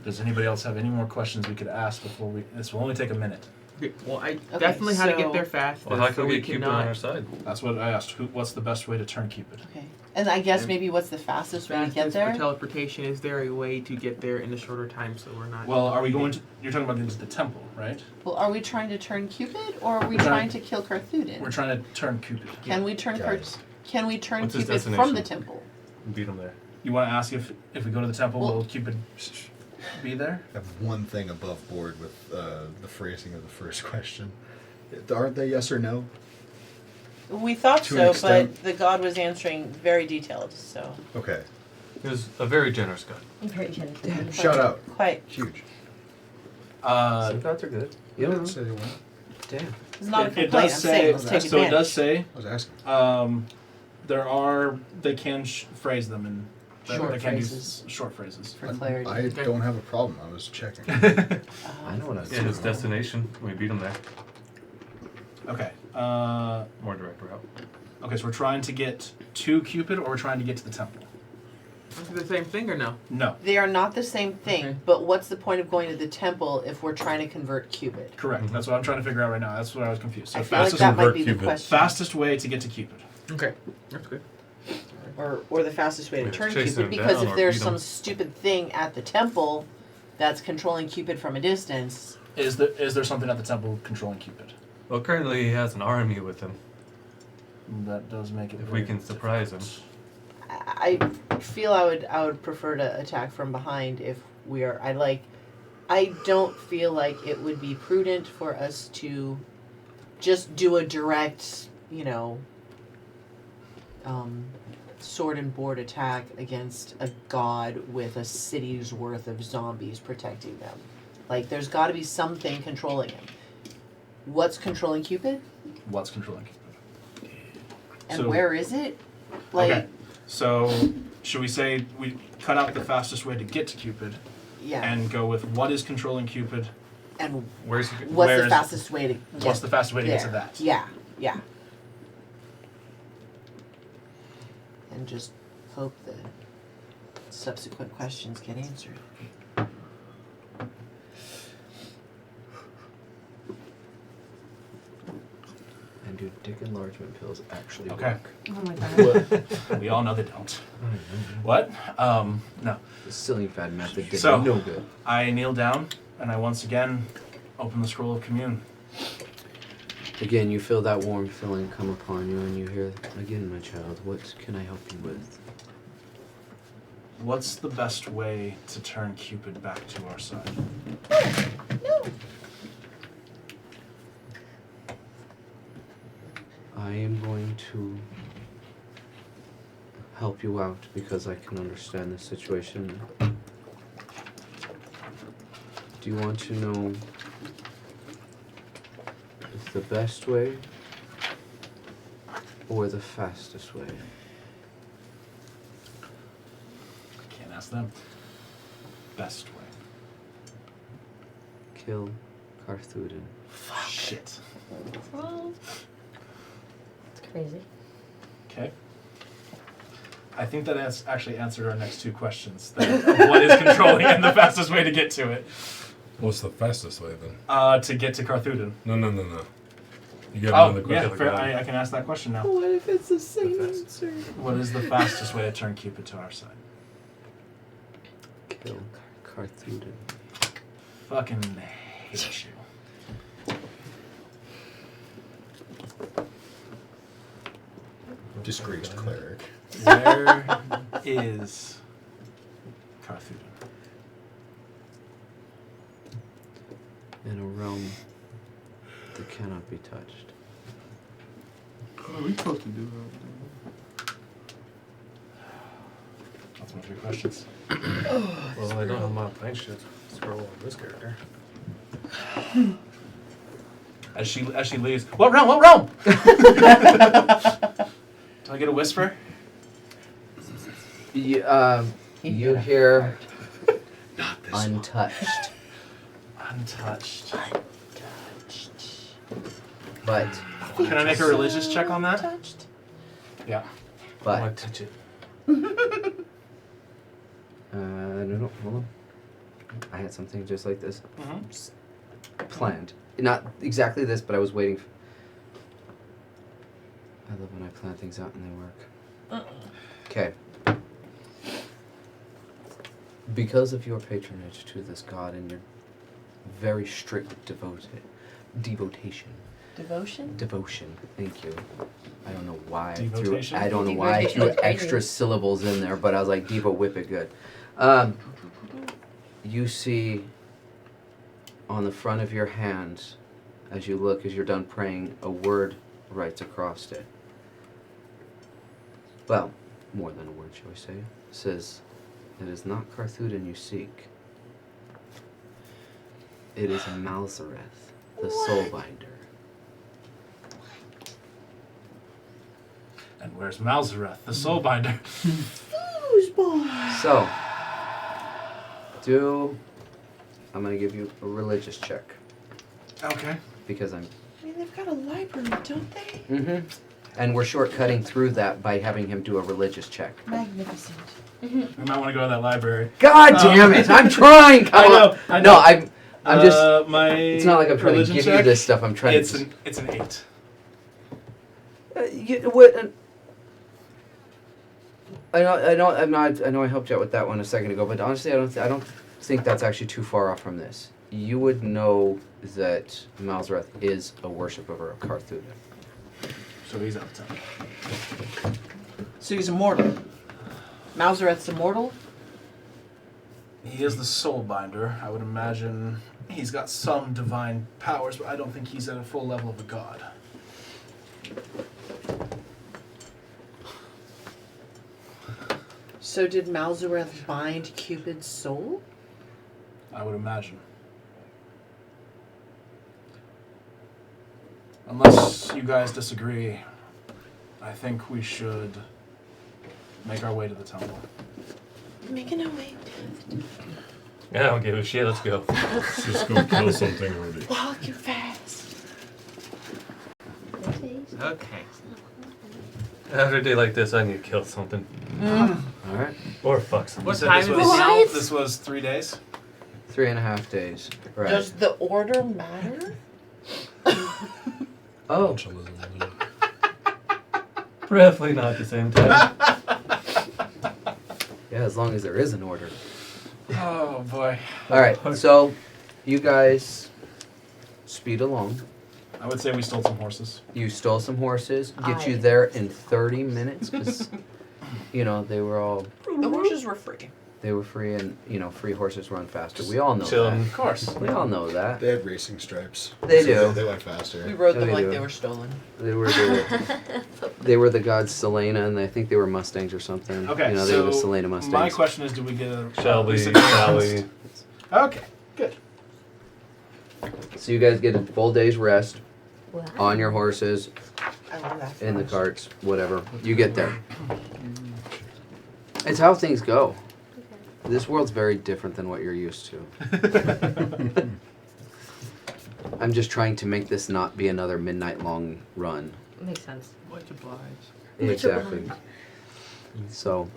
Does anybody else have any more questions we could ask before we... This will only take a minute. Okay, well, I Okay, definitely how to so- get there fast. Well, how so can we we get Cupid on cannot our side? That's what I asked. What's the best way to turn Cupid? Okay. And I guess maybe what's the fastest way to get fastest there? for teleportation. Is there a way to get there in a shorter time so we're not? Well, are we going to... You're talking about into the temple, right? Well, are we trying to turn Cupid or are we We're trying trying- to kill Carthuden? We're trying to turn Cupid. Can we turn Guys. Can we turn What's his Cupid from destination? the temple? Beat him there. You want to ask if we go to the temple, Well- will Cupid be there? I have one thing above board with the phrasing of the first question. Aren't they yes or no? We thought To an so, extent. but the god was answering very detailed, so Okay. He was a very generous God. very generous. Shout out. quite. Huge. some thoughts are good. You don't know. Say what? Damn. It's not a It complaint. does I'm say... saying let's take So it does advantage. say... I was asking. There are... They can phrase them in... Short they can phrases. use short phrases. For clarity. I don't have a problem. I was checking. I know what I was Yeah, his doing. destination. We beat him there. Okay. More direct route. Okay, so we're trying to get to Cupid, or we're trying to get to the temple? Is it the same thing or no? No. They are not the same thing, Okay. but what's the point of going to the temple if we're trying to convert Cupid? Correct. That's what I'm trying to figure out right now. That's what I was confused. So I feel like fastest, that might convert be the Cupid. question. fastest way to get to Cupid. Okay, that's good. Or the fastest way to Yeah, turn chasing Cupid, him because down if or there's beat some him. stupid thing at the temple that's controlling Cupid from a distance, Is there something at the temple controlling Cupid? Well, currently he has an army with him. That does make it. If we very can surprise him. difficult. I feel I would prefer to attack from behind if we are. I don't feel like it would be prudent for us to just do a direct, sword and board attack against a god with a city's worth of zombies protecting them. Like, there's got to be something controlling him. What's controlling Cupid? What's controlling Cupid? And So- where is it? Like, Okay. So should we say we cut out the fastest way to get to Cupid yeah. and go with what is controlling Cupid? And Where's he? what's the where's- fastest way to get What's the fastest way to there? get to that? Yeah, yeah. And just hope the subsequent questions get answered. And do dick enlargement pills actually Okay. work? Oh my god. We all know they don't. What? No. The ceiling fad method did So- no good. I kneel down and I once again open the scroll of commune. Again, you feel that warm feeling come upon you, and you hear, again, my child, what can I help you with? What's the best way to turn Cupid back to our side? No. I am going to help you out because I can understand the situation. Do you want to know the best way or the fastest way? Can't ask them. Best way. Kill Carthuden. Shit. It's crazy. Okay. I think that has actually answered our next two questions. Of what is controlling and the fastest way to get to it. What's the fastest way then? To get to Carthuden. No. You got another Yeah, question. I can ask that question now. What if it's the same answer? What is the fastest way to turn Cupid to our side? Kill Carthuden. Fucking hate you. Disgraced cleric. Where is Carthuden? In a realm that cannot be touched. What are we supposed to do? That's my 3 questions. Well, I don't have my plane shit. Scroll on this character. As she leaves, what realm? What realm? Do I get a whisper? You hear untouched. Untouched. But Can I make a religious check on that? Touched. Yeah. I but touch it. no, hold on. I had something just like this Mm-hmm. planned. Not exactly this, but I was waiting. I love when I plan things out and they work. Okay. Because of your patronage to this god and your very strict devotion. Devotion? Thank you. I don't know why Devotation? I don't know why I threw Devotation. extra syllables in there, but I was like, Devo, whip it good. You see on the front of your hands, as you look, as you're done praying, a word writes across it. Well, more than a word, shall we say. It says, "It is not Carthuden you seek. It is Malzareth, the Soulbinder." And where's Malzareth, the Soulbinder? Foosball. So, I'm going to give you a religious check. Okay. Because I'm... I mean, they've got a library, don't they? Mm-hmm. And we're shortcutting through that by having him do a religious check. Magnificent. We might want to go to that library. God damn it! I'm trying! I know. No, I'm just... It's not like I'm trying to religion give you check, this stuff. I'm trying It's to... an 8. I know I helped you out with that one a second ago, but honestly, I don't think that's actually too far off from this. You would know that Malzareth is a worshipper of Carthuden. So he's out of town. So he's immortal. Malzareth's immortal? He is the Soulbinder. I would imagine he's got some divine powers, but I don't think he's at a full level of a god. So did Malzareth bind Cupid's soul? I would imagine. Unless you guys disagree, I think we should make our way to the temple. Making our way. I don't give a shit. Let's go. Let's just go kill something already. Walking fast. Okay. After a day like this, I need to kill something. Alright. Or fuck something. What You said time this is was, it now? This was 3 days? 3.5 days. Right. Does the order matter? Oh. Botulism, yeah. Definitely not at the same time. Yeah, as long as there is an order. Oh boy. Alright, so you guys speed along. I would say we stole some horses. You stole some horses, get you Aye. there in 30 minutes, because, you know, they were all The horses were free. They were free, and free horses run faster. We all know Chilling. Of course. that. We all know that. They had racing stripes. They So do. They went faster. We rode Yeah, them they like do. they were stolen. They were they were the gods Selena, and I think they were Mustangs or something. Okay, they so were the Selena Mustangs. my question is, do we get a Shelby, at least a Sally. Okay, good. So you guys get a full day's rest Wow. on your horses, I love that. in the carts, whatever. You get there. It's how things go. This world's very different than what you're used to. I'm just trying to make this not be another midnight long run. Makes sense. Much obliged. Exactly. So,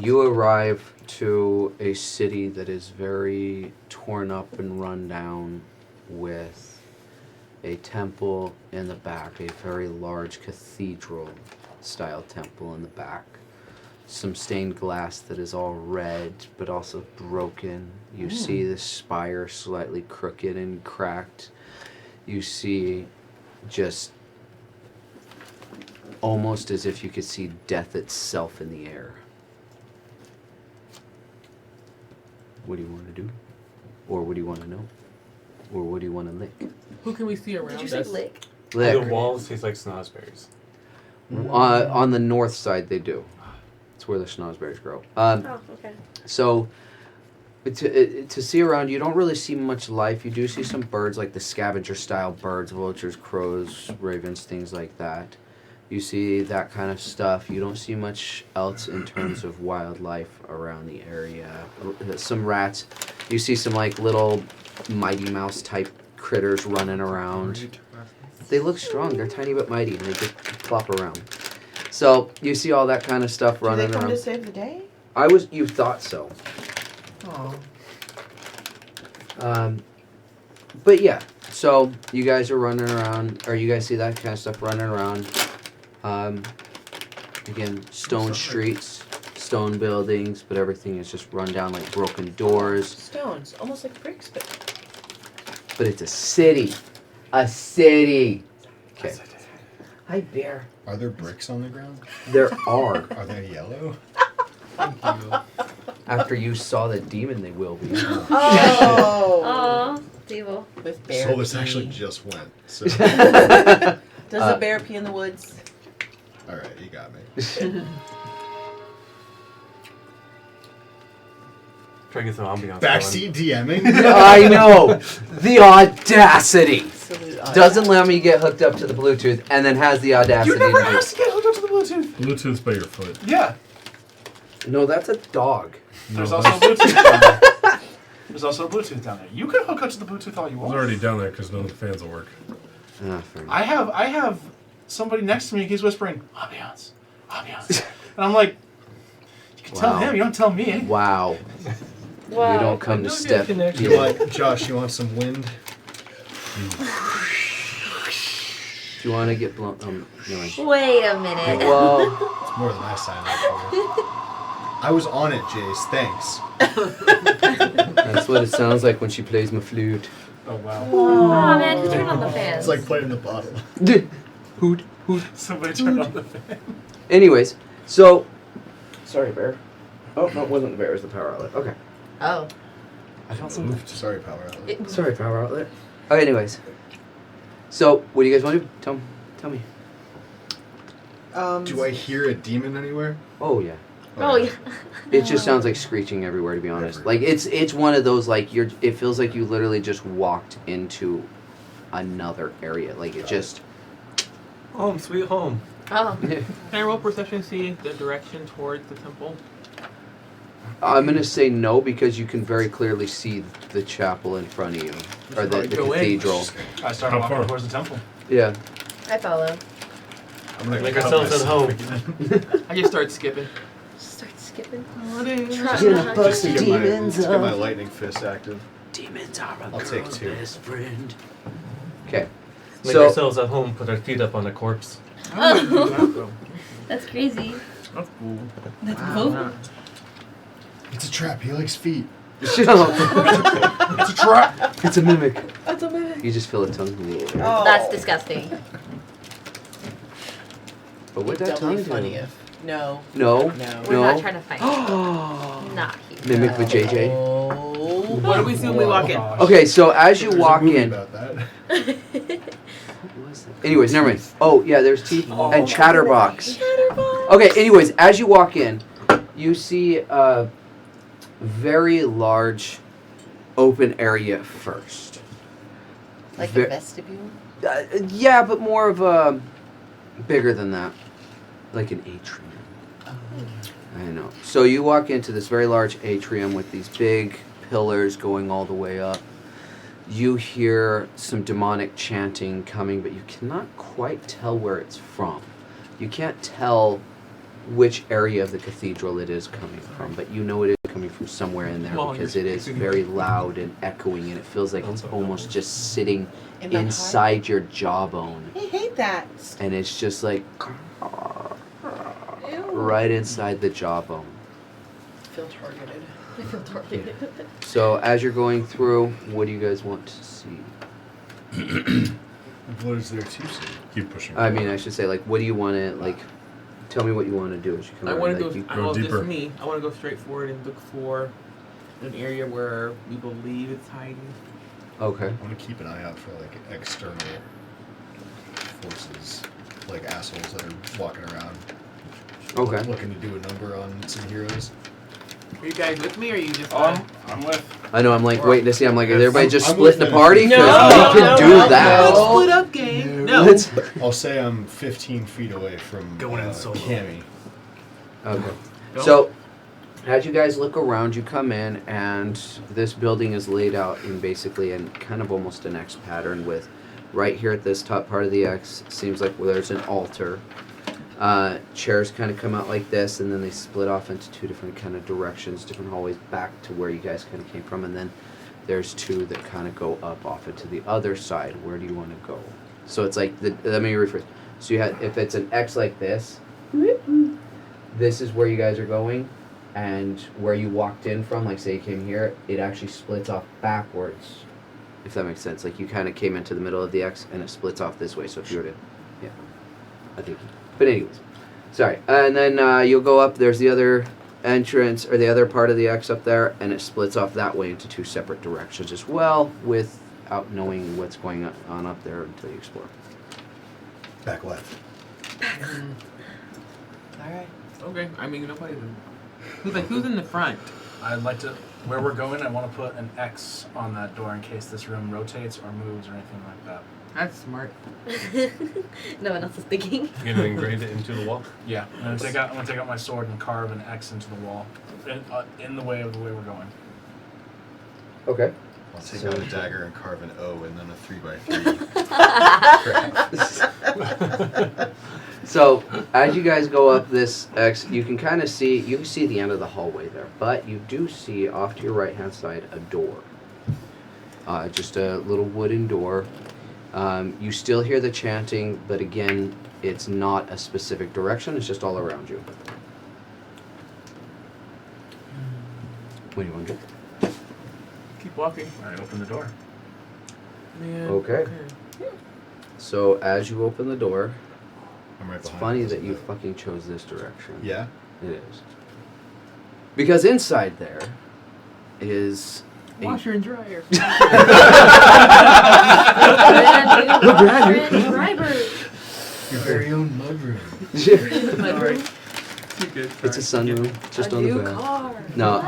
you arrive to a city that is very torn up and run down, with a temple in the back, a very large cathedral-style temple in the back. Some stained glass that is all red, but also broken. You see the spire slightly crooked and cracked. You see just almost as if you could see death itself in the air. What do you want to do? Or what do you want to know? Or what do you want to lick? Who can we see around Did you say us? lick? The Lick. walls taste like snozberries. On the north side, they do. It's where the schnozberries grow. Oh, okay. So, to see around, you don't really see much life. You do see some birds, like the scavenger-style birds, vultures, crows, ravens, things like that. You see that kind of stuff. You don't see much else in terms of wildlife around the area. Some rats. You see some like little Mighty Mouse type critters running around. They look strong. They're tiny but mighty, and they just plop around. So you see all that kind of stuff Do running they come around. to save the day? You thought so. Oh. But yeah, so you guys are running around, or you guys see that kind of stuff running around. Again, stone streets, stone buildings, but everything is just run down like broken doors. Stones, almost like bricks, but But it's a city. A city. Okay. hi, bear. Are there bricks on the ground? There are. Are they yellow? After you saw the demon, they will be. Oh. Aw, evil. With bear. So this pee. actually just went. So. Does the bear pee in the woods? All right, you got me. Try to get some ambiance. Backseat DMing? I know. The audacity. Absolute Doesn't let me get hooked up to the Bluetooth, and then has the audacity. You never to do- asked to get hooked up to the Bluetooth. Bluetooth by your foot. Yeah. No, that's a dog. There's No, also Bluetooth down there. There's also Bluetooth down there. You can hook up to the Bluetooth all you I was want. already down there because none of the fans will work. Ah, fair enough. I have somebody next to me. He's whispering ambiance, ambiance, and I'm like, you can tell Wow. him. You don't tell me. Wow. Wow. You don't come to step. You want, Josh, you want some wind? Do you want to get blown? No. Wait a minute. Well, It's more than I signed up for. I was on it, Jace. Thanks. that's what it sounds like when she plays my flute. Oh wow. Oh man, who turned on the fans? It's like playing the bottle. Hoot, hoot. Somebody turned on the fan. Anyways, so. Sorry, bear. Oh, no, it wasn't the bear. It was the power outlet. Okay. Oh. I felt something. Sorry, power outlet. Sorry, power outlet. Okay, anyways. So, what do you guys want to do? Tell me. Do I hear a demon anywhere? Oh, yeah. Oh yeah. It just sounds like screeching everywhere, to be honest. Like, it's one of those, like, it feels like you literally just walked into another area. Like, it just... Home, sweet home. Oh. Can I roll perception to see the direction towards the temple? I'm going to say no, because you can very clearly see the chapel in front of you. Or the Go in. cathedral. I started How walking far? towards the temple. Yeah. I follow. I'm gonna Make cut ourselves at myself. home. I just start skipping. Start skipping. Just to get my lightning fist active. Demons are a I'll take girl's two. best friend. Okay. Make So, ourselves at home, put our feet up on a corpse. Oh. That's crazy. That's cool. That's Wow. It's a trap. He likes feet. shut up. It's a trap. It's a mimic. That's a minute. You just feel a tongue. Oh. That's disgusting. But what It'd that be tongue funny do? if No. No. No. We're not trying to fight. Not here. Mimic with JJ. Oh. What do we see when we walk in? Okay, so as you There's walk a movie in. about that. Anyways, never mind. Oh, yeah, there's teeth and Chatterbox. Okay, anyways, as you walk in, you see a very large open area first. Like Ve- a vestibule? Yeah, but more of a bigger than that. Like an atrium. I know. So you walk into this very large atrium with these big pillars going all the way up. You hear some demonic chanting coming, but you cannot quite tell where it's from. You can't tell which area of the cathedral it is coming from, but you know it is coming from somewhere in there because it is very loud and echoing, and it feels like it's almost just sitting inside your jawbone. I hate that. And it's just like Ew. right inside the jawbone. I feel targeted. I feel targeted. So as you're going through, what do you guys want to see? What is there to see? Keep pushing. I mean, I should say, like, what do you want to, like, tell me what you want to do as you come I around. want to like, go. you- Well, this deeper. is me. I want to go straight forward and look for an area where we believe it's hiding. Okay. I want to keep an eye out for like external forces, like assholes that are walking around. Okay. Looking to do a number on some heroes. Are you guys with me, or are you just? I'm with. I know, I'm like waiting to see. I'm like, is everybody just I'm splitting the with party? it. 'Cause No, we can do no, that. Let's split up, gang. No. Let's- I'll say I'm 15 feet away from Going in solo. Cammy. Okay. Don't- So, as you guys look around, you come in, and this building is laid out in basically in kind of almost an X pattern with right here at this top part of the X, seems like there's an altar. Chairs kind of come out like this, and then they split off into two different kind of directions, different hallways back to where you guys kind of came from, and then there's two that kind of go up off into the other side. Where do you want to go? So it's like, let me rephrase. So you had, if it's an X like this, this is where you guys are going, and where you walked in from, like say you came here, it actually splits off backwards, if that makes sense. Like you kind of came into the middle of the X, and it splits off this way. So if you were to, yeah, I think. But anyways, sorry. And then you'll go up. There's the other entrance, or the other part of the X up there, and it splits off that way into two separate directions as well, without knowing what's going on up there until you explore. Back left. All right. Okay. I mean, nobody's. Who's in the front? I'd like to. Where we're going, I want to put an X on that door in case this room rotates or moves or anything like that. That's smart. No one else is thinking. You're gonna engrave it into the wall. Yeah, I'm gonna take out my sword and carve an X into the wall, in the way of the way we're going. Okay. I'll take So- out a dagger and carve an O and then a 3x3. So as you guys go up this X, you can kind of see, you can see the end of the hallway there, but you do see off to your right hand side a door. Just a little wooden door. You still hear the chanting, but again, it's not a specific direction, it's just all around you. What do you want to do? Keep walking. I open the door. Man. Okay. So as you open the door, I'm right it's behind funny you, that isn't you it? fucking chose this direction. Yeah? It is. Because inside there is Washer and dryer. Brand new driver. Your very own mudroom. Sorry. Too good. It's a sunroom, just A on the new back. car. No,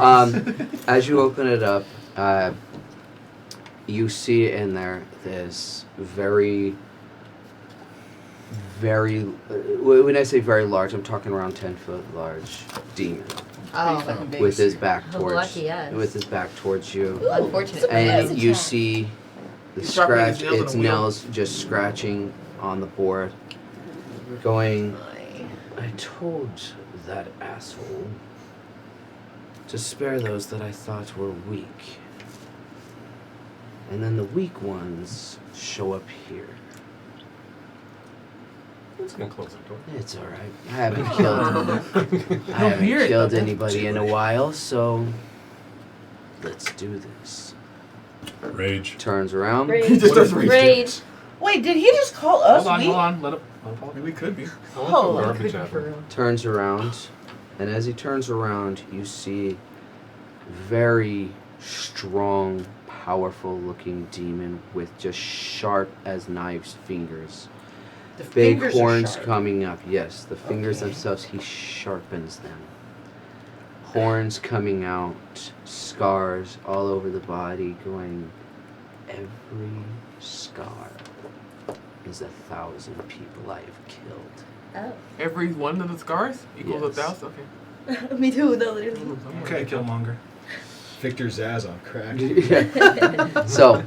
as you open it up, you see in there this very, when I say very large, I'm talking around 10-foot large demon Oh, with his back Oh, towards lucky us. with his back towards you, unfortunate. and man. you see the He's dropping his scratch, nails on its a wheel. nails just scratching on the board, going. I told that asshole to spare those that I thought were weak. And then the weak ones show up here. I'm just gonna close the door. It's alright. I haven't killed hear it, though. anybody in a while, so let's do this. Rage. Turns around. Rage. Just does rage. Rage. Wait, did he just call us Hold on, weak? hold on. Let him. We could be. Oh, Garbage Could be apple. for real. Turns around, and as he turns around, you see very strong, powerful-looking demon with just sharp as knives fingers. the Big fingers horns are sharp. coming up. Yes, the fingers Okay. themselves, he sharpens them. Horns coming out, scars all over the body, going. Every scar is 1,000 people I have killed. Oh. Every one of the scars equals Yes. 1,000. Okay. Me too, though, literally. Okay, Killmonger. Victor Zaz on crack. Yeah. So,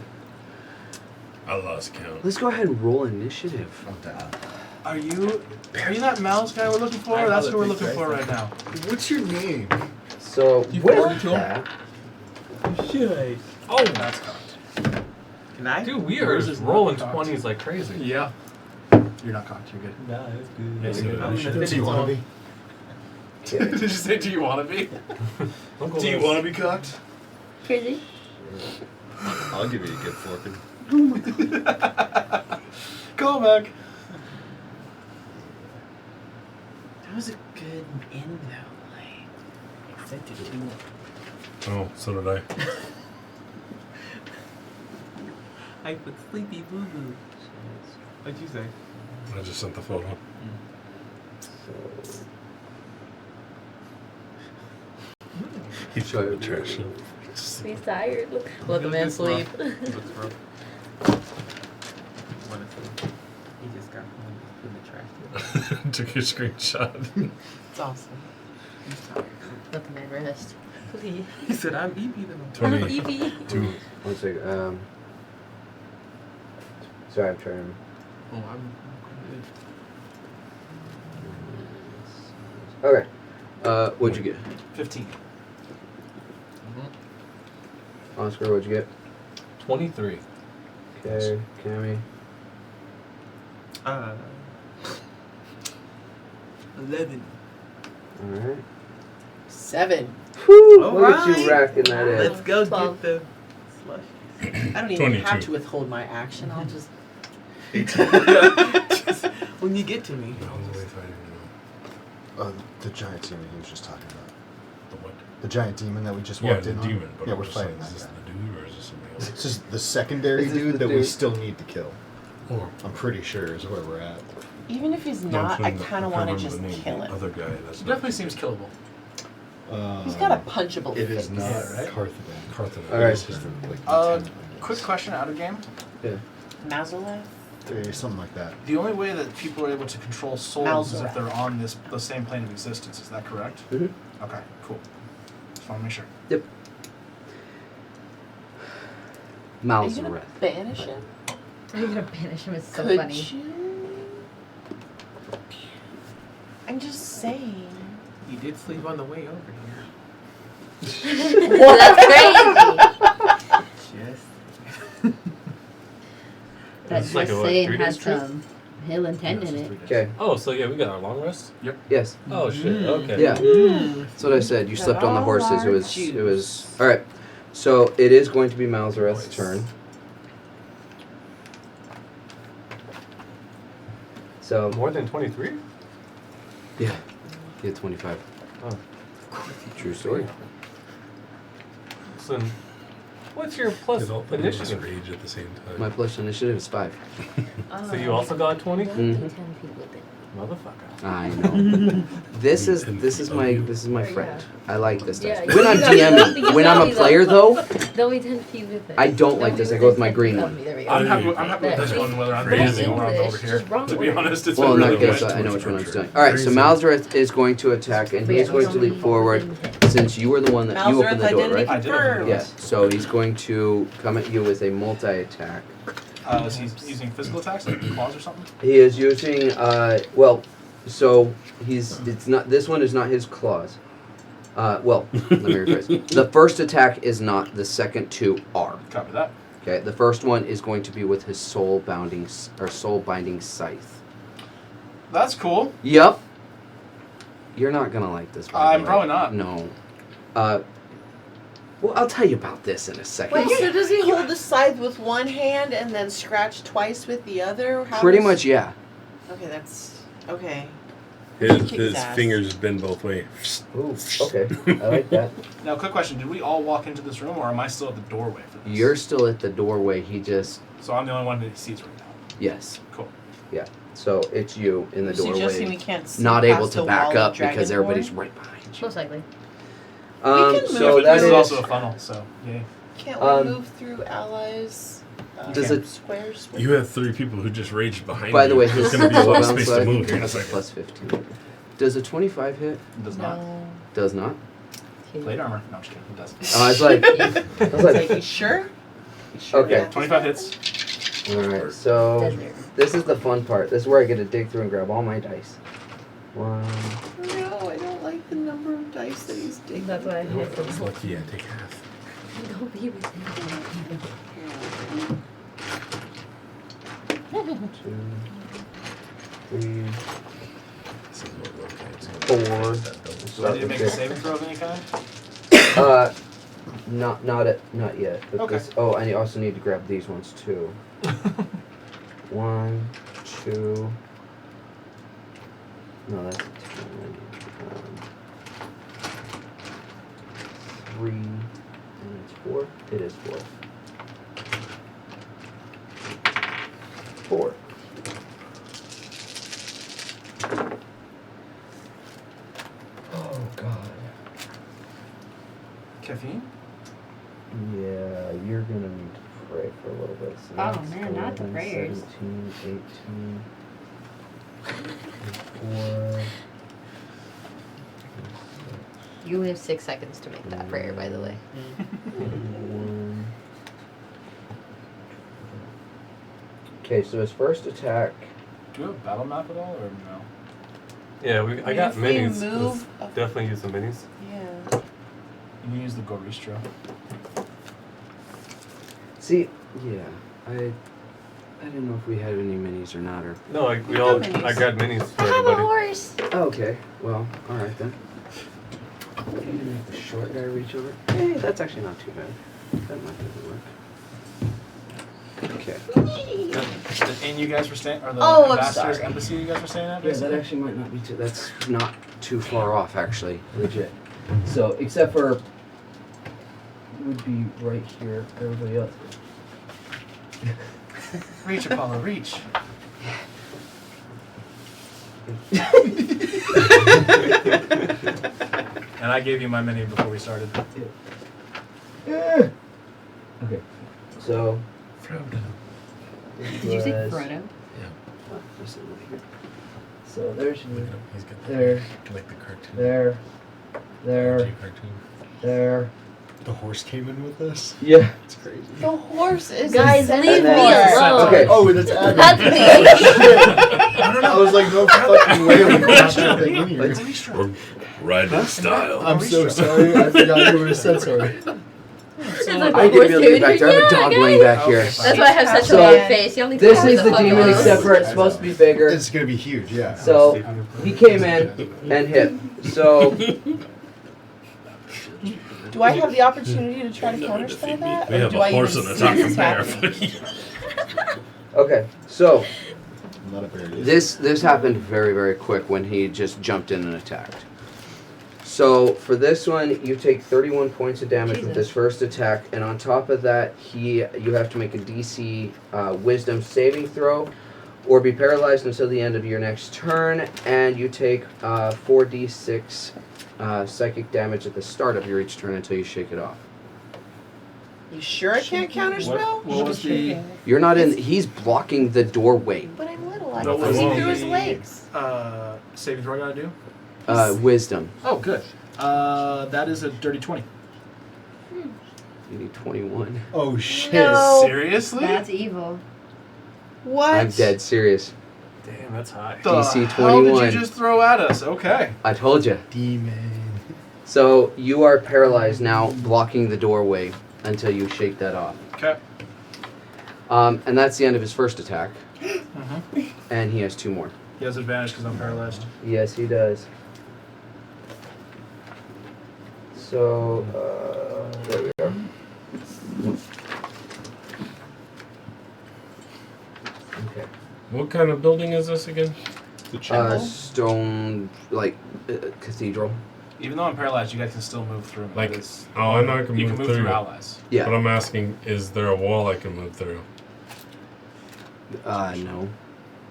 I lost count. let's go ahead and roll initiative. I'm down. Are you that mouse guy we're looking for? I That's know who we're that looking big for guy. right now. What's your name? So, You with forward to him? that, You should. Oh, That's cocked. Can I? dude, we are Yours is rolling not cocked. 20s like crazy. Yeah. You're not cocked. You're good. Nah, it's good. Yes, Look at you're that good. shit. Do you want to be? Did you say, do you want to be? Do you want to be cocked? Crazy. I'll give you a good forking. Go back. That was a good end, though. Like, accepted it. Oh, so did I. I put sleepy boo boo. What'd you say? I just sent the photo. He's So- trying to trash him. He's tired. Look. Let the man Looks rough. sleep. He looks rough. What is it? He just got home in the trash. Took your screenshot. It's awesome. Let the man rest. Please. He said, I'm EP then. 22. one second. Sorry, I'm trying to. Oh, I'm Okay. What'd you get? 15. Oscar, what'd you get? 23. Okay, Cammy. 11. Alright. 7. Whew, All look at you right. racking that in. Let's go 12. get the slush. I don't even have 22. to withhold my action. I'll just. When you get to me. No, I'm really fighting now. The giant demon he was just talking about. The what? The giant demon that we just Yeah, walked the in demon. on. But Yeah, I'm we're just like, fighting is that this guy. the dude or is this something else? This is the secondary This is dude the that we dude. still need to kill. Or I'm pretty sure is where we're at. Even if he's no, I'm not, I saying that- kind of I want to can't just remember the kill name. him. The other guy. That's He not definitely seems killable. He's got a punchable It is face. not Yeah, right? Carthagen. Carthagen. Alright. This is the, like, Quick question out of game. Yeah. Mazelov? something like that. The only way that people are able to control souls is if Malzareth. they're on the same plane of existence. Is that correct? Mm-hmm. Okay, cool. Just want to make sure. Yep. Are you gonna Malzareth. banish him? I'm gonna banish him. It's so Could funny. you? I'm just saying. He did sleep on the way over here. That's crazy. Just. That It's like just a, what, saying 3 has days trip? some ill intent in it. Okay. Oh, so yeah, we got our long rest? Yes. Oh, shit. Okay. Yeah. That's what I said. You slept on the all horses. our It was. juice. All right. So it is going to be Malzareth's turn. So More than 23? yeah, he had 25. Oh. True story. So, what's your plus Did all three of us initiative? rage at the same time? My plus initiative is 5. So you also got 20? Mhm. Motherfucker. I know. This is my Yeah. friend. I like this dice. Yeah, When I'm you know, you DMing, when I'm know a these player are- though, Don't be 10 feet with it. I don't like this. I go with my green one. There we go. I'm happy with this one, whether I'm Crazy. using or I'm over here. Just wrong To be word. honest, it's Well, in been that really case, good. I know which one I'm doing. All right, so Malzareth is going to attack, and he's going to leap forward since you were the one that you opened the door, identity right? I did open the door. Yeah. So he's going to come at you with a multi-attack. Is he using physical attacks like claws or something? He is using so it's not, this one is not his claws. Let me rephrase. The first attack is not, the second two are. Copy that. Okay, the first one is going to be with his soul binding scythe. That's cool. Yep. You're not gonna like this. By the I'm way. probably not. No. Well, I'll tell you about this in a second. Wait, so does he hold the scythe with one hand and then scratch twice with the other? How Pretty does- much, yeah. Okay, that's okay. His Kick his his ass. fingers bend both ways. Ooh, okay. I like that. Now, quick question: did we all walk into this room, or am I still at the doorway for this? You're still at the doorway. He just So I'm the only one that he sees right now. yes. Cool. Yeah. So it's you in the Suggesting we doorway, can't see not past able the to back wall up of because Dragonborn? everybody's right behind you. Most likely. can So move. that this is is also a funnel, so yay. Can't we Um, move through allies? Does it- squares? You have 3 people who just raged behind By you. the way, there's his going to be a lot of bounce space to side move here in a is second. plus 15. Does a 25 hit? It does not. No. Does not. Plate armor. No, I'm just kidding. It doesn't. I was like, You sure? You sure? Okay. Yeah. 25 hits. all right. So Desert. this is the fun part. This is where I get to dig through and grab all my dice. 1. No, I don't like the number of dice that he's taking. That's why I hit It's them. lucky I take half. Don't be with me. 2, 3, This is what we're okay. 4. Do I need to make a saving throw of any kind? Not yet. But Okay. I also need to grab these ones too. 1, 2. No, that's a 10. 3, and it's 4. It is 4. 4. Oh God. Caffeine? Yeah, you're gonna need to pray for a little bit. So Oh, that's man, not the 11, prayers. 17, 18, 4. You only have 6 seconds to make that prayer, by the way. 1. Okay, so his first attack. Do you have a battle map at all, or no? Yeah, I got If we minis. move Let's definitely use the minis. Yeah. You can use the Goristro. See, yeah, I didn't know if we had any minis or not, or. No, I got grabbed minis for I have a everybody. horse. Oh, okay, well, all right then. Can you make the short guy reach over? Hey, that's actually not too bad. That might be able to work. Okay. The inn you guys were staying, or the Oh, I'm ambassador's sorry. embassy you guys were staying at? Yeah, that basically? actually might not be too. That's not too far off, actually. Legit. So, except for would be right here. Everybody else. Reach, Apollo, reach. And I gave you my mini before we started. Okay. So. Did you say was- Frodo? Oh, just over here. So there's you. He's got There. like the cartoon. There. There. Cartoon. There. The horse came in with us. Yeah. It's crazy. The horse is Guys, a leave And me then- alone. Okay. Oh, that's Adam. That's me. I don't know. I was like, no fucking way we crossed that thing in here. Or riding in style. I'm so sorry. I forgot you were said sorry. I can really get back there. I have a dog laying back here. That's why I have such So, a big face. You only This tell me is the fuck demon, is. except for it's supposed to be bigger. It's gonna be huge, yeah. So he came in and hit. So Do I have the opportunity to try to counterspell that? We or have do a I horse even and a see talking this bear. happening? okay, so Not a bear. this happened very, very quick when he just jumped in and attacked. So for this one, you take 31 points of damage with Jesus. this first attack, and on top of that, you have to make a DC Wisdom saving throw, or be paralyzed until the end of your next turn, and you take 4d6 psychic damage at the start of your each turn until you shake it off. You sure I can't counterspell? What was the You're not in. He's blocking the doorway. But I'm little. I What can was see the- through his legs. saving throw I gotta do? Wisdom. Oh, good. That is a dirty 20. You need 21. Oh shit. No. Seriously? That's evil. What? I'm dead serious. Damn, that's high. The DC hell did 21. you just throw at us? Okay. I told you. Demon. So you are paralyzed now, blocking the doorway until you shake that off. Okay. And that's the end of his first attack. And he has 2 more. He has advantage because I'm paralyzed. Yes, he does. So, there we What kind of building is this again? The channel. Stone, like, cathedral. Even though I'm paralyzed, you guys can still move through me. Like, It is- oh, I know I can you move can move through through. allies. Yeah. But I'm asking, is there a wall I can move through? No.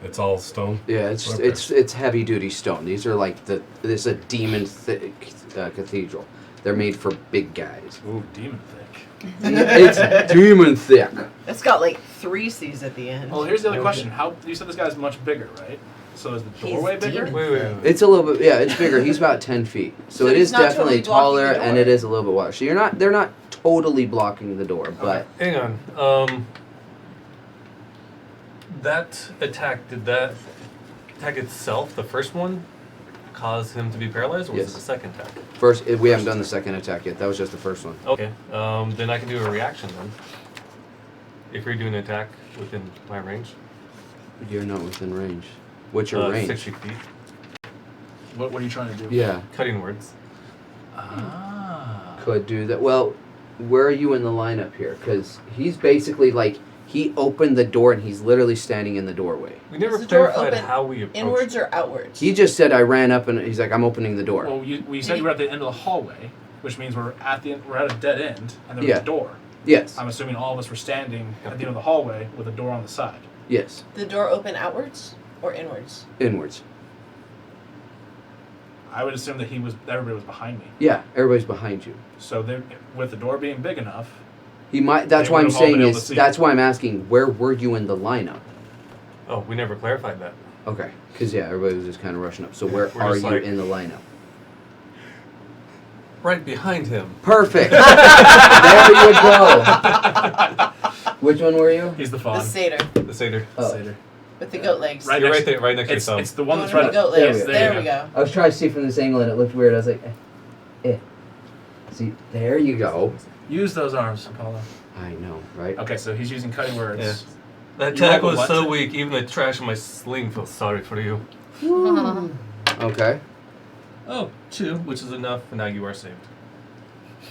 It's all stone? Yeah, it's Okay. it's heavy duty stone. These are like this is a demon thick cathedral. They're made for big guys. Ooh, demon thick. It's demon thick. It's got like 3 C's at the end. Well, here's the other question. How you said this guy's much bigger, right? So is the He's doorway bigger? demon. Wait. It's a little bit, yeah, it's bigger. He's about 10 feet. So it he's is not definitely totally blocking taller the and door. it is a little bit wider. So they're not totally blocking the door, but Hang on. That attack, did that attack itself, the first one, cause him to be paralyzed, or was Yes. it the second attack? first, we haven't done the second attack yet. That was just the first one. Okay. Then I can do a reaction then. If you're doing an attack within my range. You're not within range. What's your range? 60 feet. What are you trying to do? Yeah, Cutting words. Ah. could do that. Well, where are you in the lineup here? Because he's basically like, he opened the door and he's literally standing in the doorway. We never Is the door clarified open how we approach. Inwards or outwards? He just said, I ran up and he's like, I'm opening the door. Well, you said you were at the end of the hallway, which means we're at a dead end, and there's Yeah. a door. Yes, I'm assuming all of us were standing at the end of the hallway with a door on the side. yes, The door open outwards or inwards? inwards. I would assume that everybody was behind me. Yeah, everybody's behind you. So with the door being big enough, He might. That's They why I'm would've all been saying able to is. see. That's why I'm asking. Where were you in the lineup? Oh, we never clarified that. Okay, because yeah, everybody was just kind of rushing up. So where We're are just you like- in the lineup? Right behind him. Perfect. There you go. Which one were you? he's the The fawn. satyr The satyr. Oh. Satyr. with the goat legs. Right You're next- right there, right next to It's yourself. it's the one that's One right. with the goat there legs. we go. There we go. I was trying to see from this angle and it looked weird. I was like, eh. See, there you go. Use those arms, Apollo. I know, right? Okay, so he's using cutting words. Yeah. That You attack rolled a was so what? weak, even the trash in my sling feels sorry for you. Okay. Oh, 2, which is enough, and now you are saved.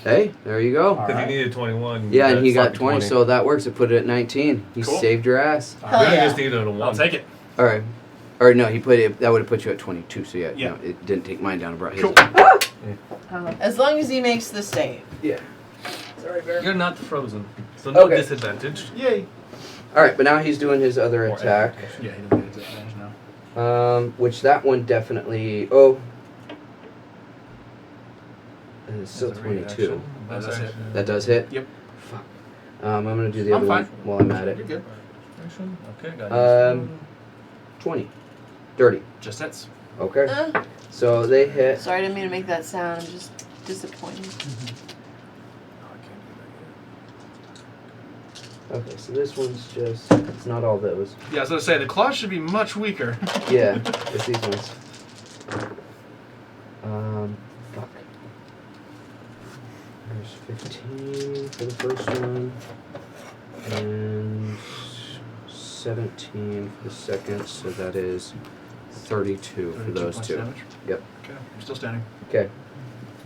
Hey, there you go. All Because right. you needed 21. Yeah, and he got sloppy 20, so that works. It put it at 19. He Cool. saved your ass. Hell I yeah. just needed a 1. I'll take it. All right. Or no, he put it. That would have put you at 22. So yeah, Yeah. no, it didn't take mine down and brought his. Cool. up. As long as he makes the save. Yeah. Sorry, Bear. You're not frozen, so no Okay. disadvantage. Yay. All right, but now he's doing his other Or attack, Yeah, he doesn't get disadvantage now. which that one definitely. Oh. And it's still As a 22. reaction, That's bonus it. action. That does hit. Yep. Fuck. I'm gonna do the I'm other one fine. while I'm at You're it. good. Action. Okay, got 20. Dirty. Just hits. Okay. So they hit. Sorry, I didn't mean to make that sound. I'm just disappointed. Okay, so this one's just. It's not all those. Yeah, I was gonna say the claws should be much weaker. Yeah, it's these ones. Fuck. There's 15 for the first one, and 17 for the second, so that is 32 for 32 those points two. damage. Yep. Okay, I'm still standing. Okay.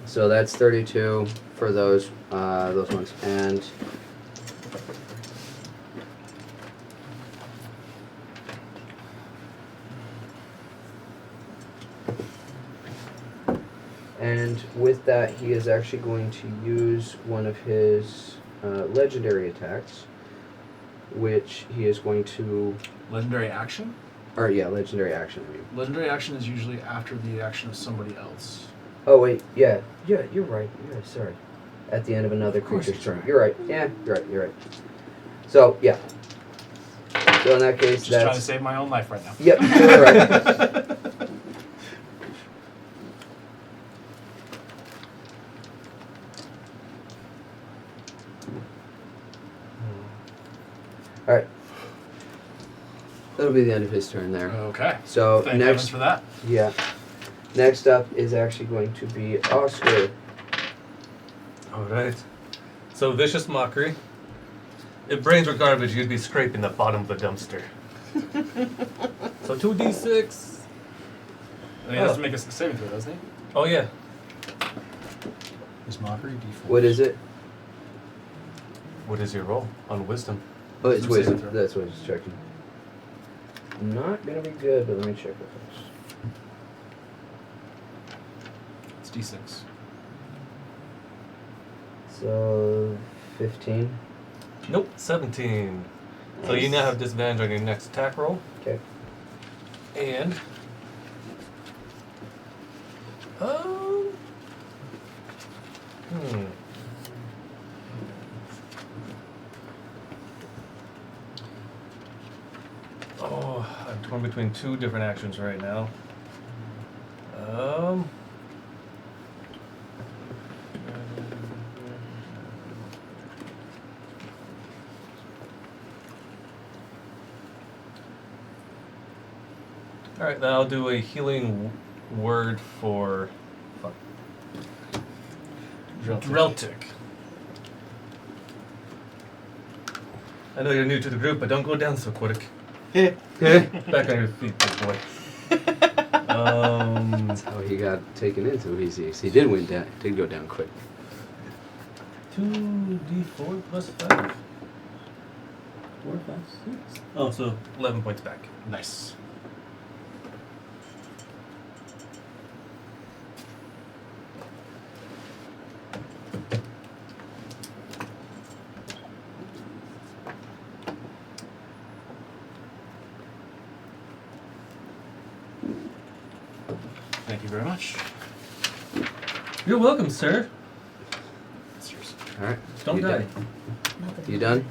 So that's 32 for those ones, and with that, he is actually going to use one of his legendary attacks, which he is going to. Legendary action? Or yeah, legendary action. I mean. Legendary action is usually after the action of somebody else. Oh wait, yeah, you're right. Yeah, sorry. At the end of another creature's turn. You're right. Yeah, you're right. So yeah. So in that case, Just that's. trying to save my own life right now. Yep, you're right. All right. That'll be the end of his turn there. Okay. So Thank heavens next, for that. yeah. Next up is actually going to be Oscar. Alright. So, Vicious Mockery. If brains were garbage, you'd be scraping the bottom of the dumpster. So 2d6. And he has to make a saving throw, doesn't he? Oh, yeah. Is mockery D4? What is it? What is your roll on wisdom? Oh, it's Some saving wisdom. throw. That's what I was checking. not gonna be good, but let me check it first. It's D6. So 15. Nope, 17. So you now have disadvantage on your next attack roll. Okay. And Oh, I'm torn between two different actions right now. Alright, then I'll do a healing word for Dreltic. I know you're new to the group, but don't go down so quick. Back on your feet, big boy. That's how he got taken into ECX. He did go down quick. 2d4 plus 5. 4, 5, 6. Oh, so 11 points back. Nice. Thank you very much. You're welcome, sir. Seriously. Alright. Don't you die. Done? You done?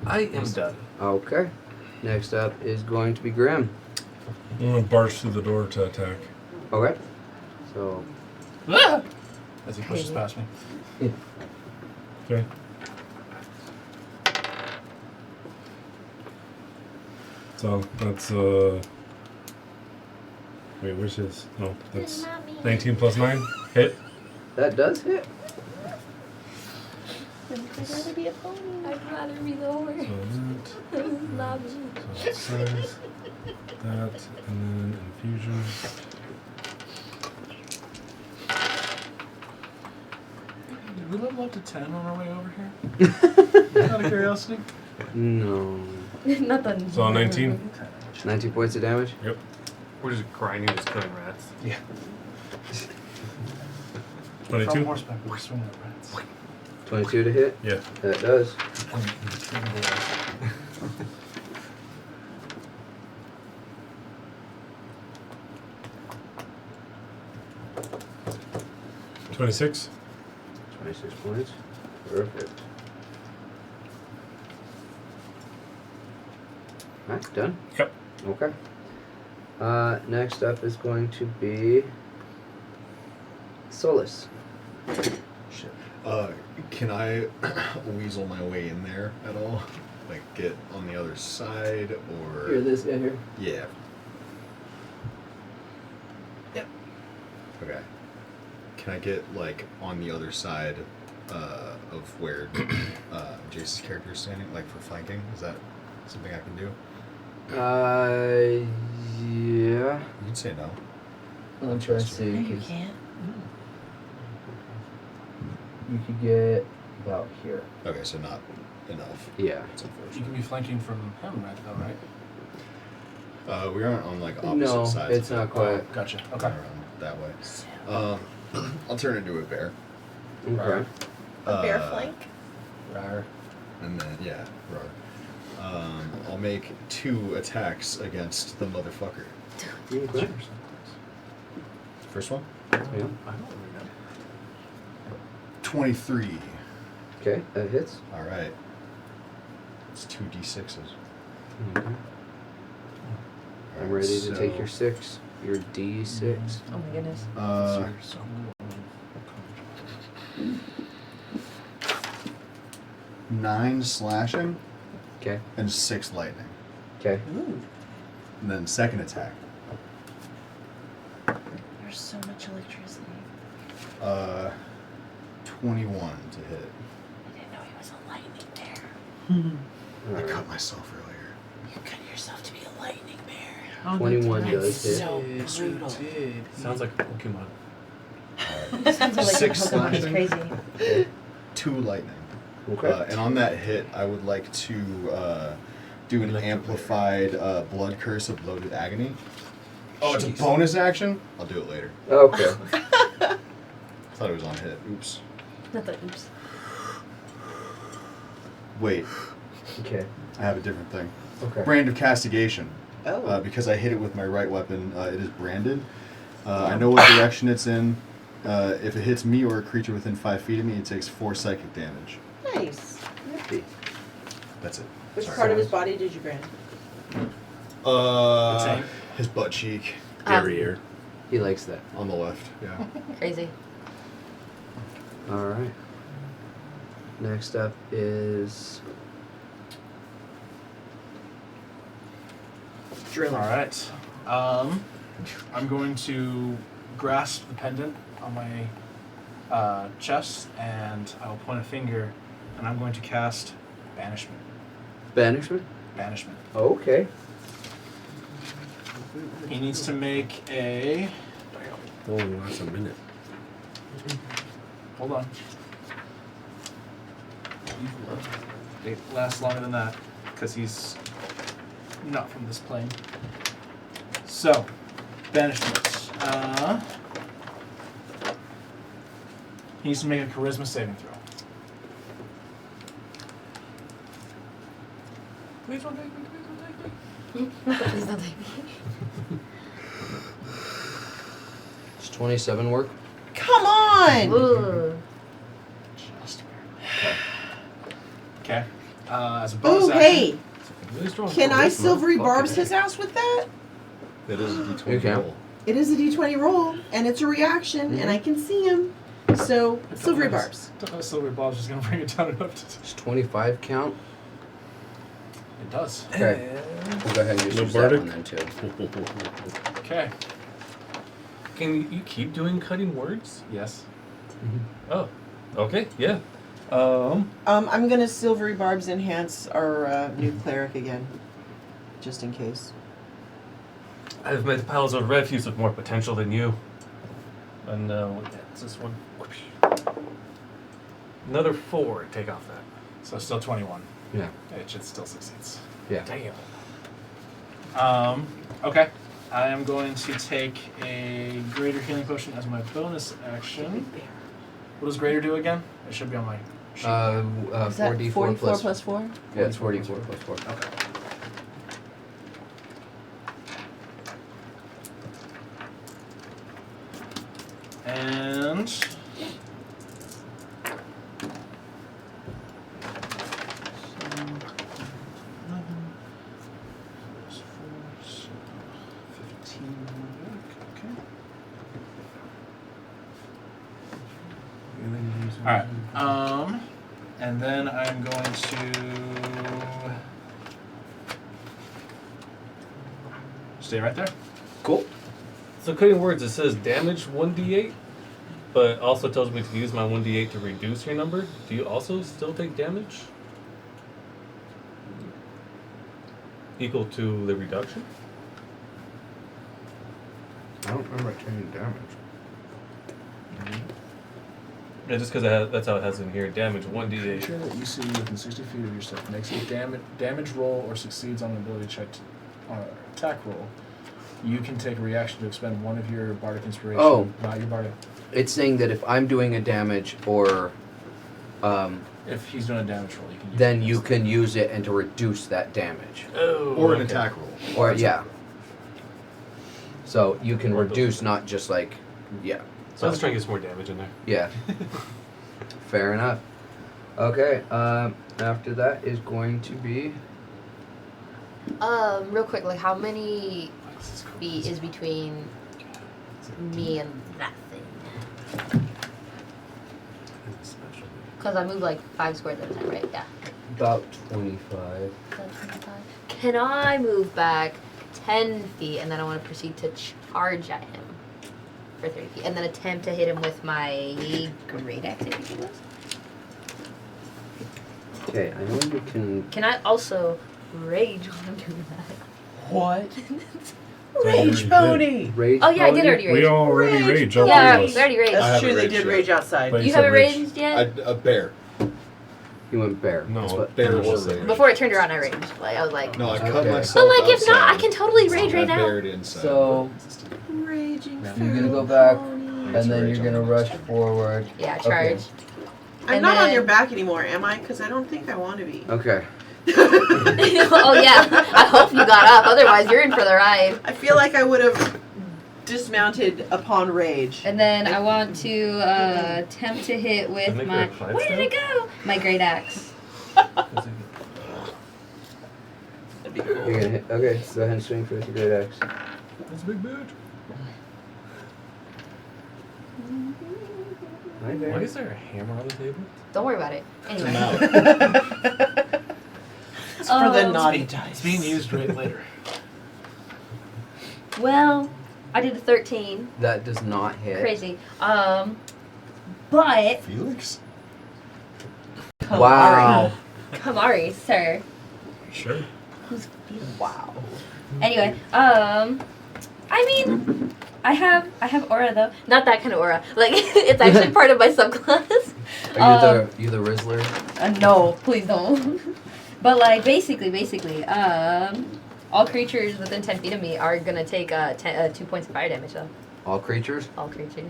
I am done. Okay. Next up is going to be Grim. I'm gonna barge through the door to attack. Okay. So. As he pushes past me. Okay. So that's wait, where's his? Oh, that's 19 plus 9. Hit. That does hit. I'd rather be a pony. I'd rather be the horse. So This is not me. that. So it says that, and then infusion. Did we level up to 10 on our way over here? Out of curiosity. No. Nothing. So 19. 19 points of damage? Yep. We're just grinding, just killing rats. Yeah. 22. From horseback, we're swinging at rats. 22 to hit? Yeah. That does. $26. 26 points. Perfect. Alright, done? Yep. Okay. Next up is going to be Solus. Shit. Can I weasel my way in there at all? Like get on the other side or Here, this guy here. Yeah. Yep. Okay. Can I get like on the other side of where Jace's character is standing, like for flanking? Is that something I can do? Yeah. You can say no. I'm trying to see. No, you 'cause can't. You could get about here. Okay, so not enough. Yeah. That's You unfortunate. can be flanking from him, right? Though, right? We aren't on like opposite No, sides. it's of not it. quite. Gotcha. Kind Okay. of around that way. I'll turn into a bear. Okay. A bear flank. Rar. And then, yeah, roar. I'll make 2 attacks against the motherfucker. Okay. First one? Yeah. I don't remember. 23. Okay, that hits. Alright. It's 2 d6s. Okay. I'm ready to take your 6. Your D6. Oh my goodness. 9 slashing Okay. and 6 lightning. Okay. And then second attack. There's so much electricity. 21 to hit. I didn't know he was a lightning bear. I cut myself earlier. You cut yourself to be a lightning bear. Oh, 21 That's does hit. so Yes, brutal. you did. Sounds like a Pokemon. Sounds like 6 Pokemon is slashing. crazy. Okay. 2 lightning. Okay. And on that hit, I would like to do an amplified blood curse of loaded agony. Oh, it's a bonus action? I'll do it later. Okay. I thought it was on hit. Oops. Not the oops. Wait, Okay. I have a different thing. Okay. Brand of Castigation. Oh. Because I hit it with my right weapon, it is branded. I know what direction it's in. If it hits me or a creature within 5 feet of me, it takes 4 psychic damage. Nice. That's it. Which part of his body did you brand? same? His butt cheek Derriere. He likes that. on the left. Yeah. Crazy. All right. Next up is Drill. All right. I'm going to grasp the pendant on my chest, and I will point a finger, and I'm going to cast Banishment. banishment. Banishment. Okay. He needs to make a. Oh, that's a minute. Hold on. It lasts longer than that because he's not from this plane. So, banishment. He needs to make a charisma saving throw. Please don't take me. Please don't take me. Please don't take me. Does 27 work? Come on! Ooh. Just okay. As a bonus Ooh, action. hey! Really strong. Can I charisma. silvery Fuck barbs it. his ass with that? That is a d20 You can. roll. It is a d20 roll, and it's a reaction, and I can see him. So, silvery barbs. Don't know Silver Bob's just gonna bring it down enough to. Does 25 count? It does. Okay. We'll go ahead and No use that bardic? one then too. Okay. Can you keep doing cutting words? Yes. Oh, okay, yeah. I'm gonna silvery barbs enhance our new cleric again, just in case. I've met piles of refuse with more potential than you. And what's this one? Another 4. Take off that. So still 21. Yeah. It should still succeeds. Yeah. Damn. Okay. I am going to take a greater healing potion as my bonus action. What does greater do again? It should be on my sheet. Is that 4d4 44 plus 4? Yeah, it's 44 plus 4. Okay. And alright. And then I'm going to stay right there. Cool. So cutting words, it says damage 1d8, but also tells me to use my 1d8 to reduce your number. Do you also still take damage? Equal to the reduction? I don't remember taking damage. Yeah, just because that's how it has in here. Damage Make 1d8. sure that you see within 60 feet of yourself makes a damage roll or succeeds on an ability check on an attack roll. You can take a reaction to expend one of your bardic inspiration. Oh. Not your bardic. It's saying that if I'm doing a damage or If he's doing a damage roll, you can use then it you as- can use it and to reduce that damage. Oh, Or an okay. attack roll. Or yeah. So you can Or reduce, not just like yeah. So I was trying to get some more damage in there. Yeah. Fair enough. Okay. After that is going to be Real quick, like how many feet is between me and that thing? Because I move like 5 squares at a time, right? Yeah. about 25. Can I move back 10 feet and then I want to proceed to charge at him for 30 feet and then attempt to hit him with my great axe, I think it was? Okay, I know you can. Can I also rage while I'm doing that? What? Rage pony! Rage. Oh yeah, I did already rage. We already rage. all Yeah, three we of us. already raged. I That's haven't true, they raged did yet. rage outside. But You said haven't rage. raged yet? A bear. You went bear. No, That's what- bear that's was what- there. Before it turned around, I raged. Like I was like, No, I cut Okay. myself. but like if not, I outside. can totally rage right I now. buried inside. So Raging. you're gonna go back, pony. and then you're gonna rush forward. Yeah, charge. I'm And not on then- your back anymore, am I? Because I don't think I want to be. Okay. Oh yeah, I hope you got up. Otherwise, you're in for the ride. I feel like I would have dismounted upon rage. And then I want to attempt to hit with Doesn't it my. go at Where did it go? My great axe. That'd be cool. You're gonna hit. Okay, go ahead and swing for the great axe. That's a big bitch. Hi, Why bear. is there a hammer on the table? Don't worry about it. Anyway. It's for the Um, naughty It's dice. being used right later. Well, I did a 13. That does not hit. Crazy. But Felix. Wow. Kamari, sir. Sure. Who's wow. Anyway, I mean, I have aura though. Not that kind of aura. Like it's actually part of my subclass. Are you the Rizzler? No, please don't. But like basically, all creatures within 10 feet of me are gonna take 2 points of fire damage though. All creatures? All creatures.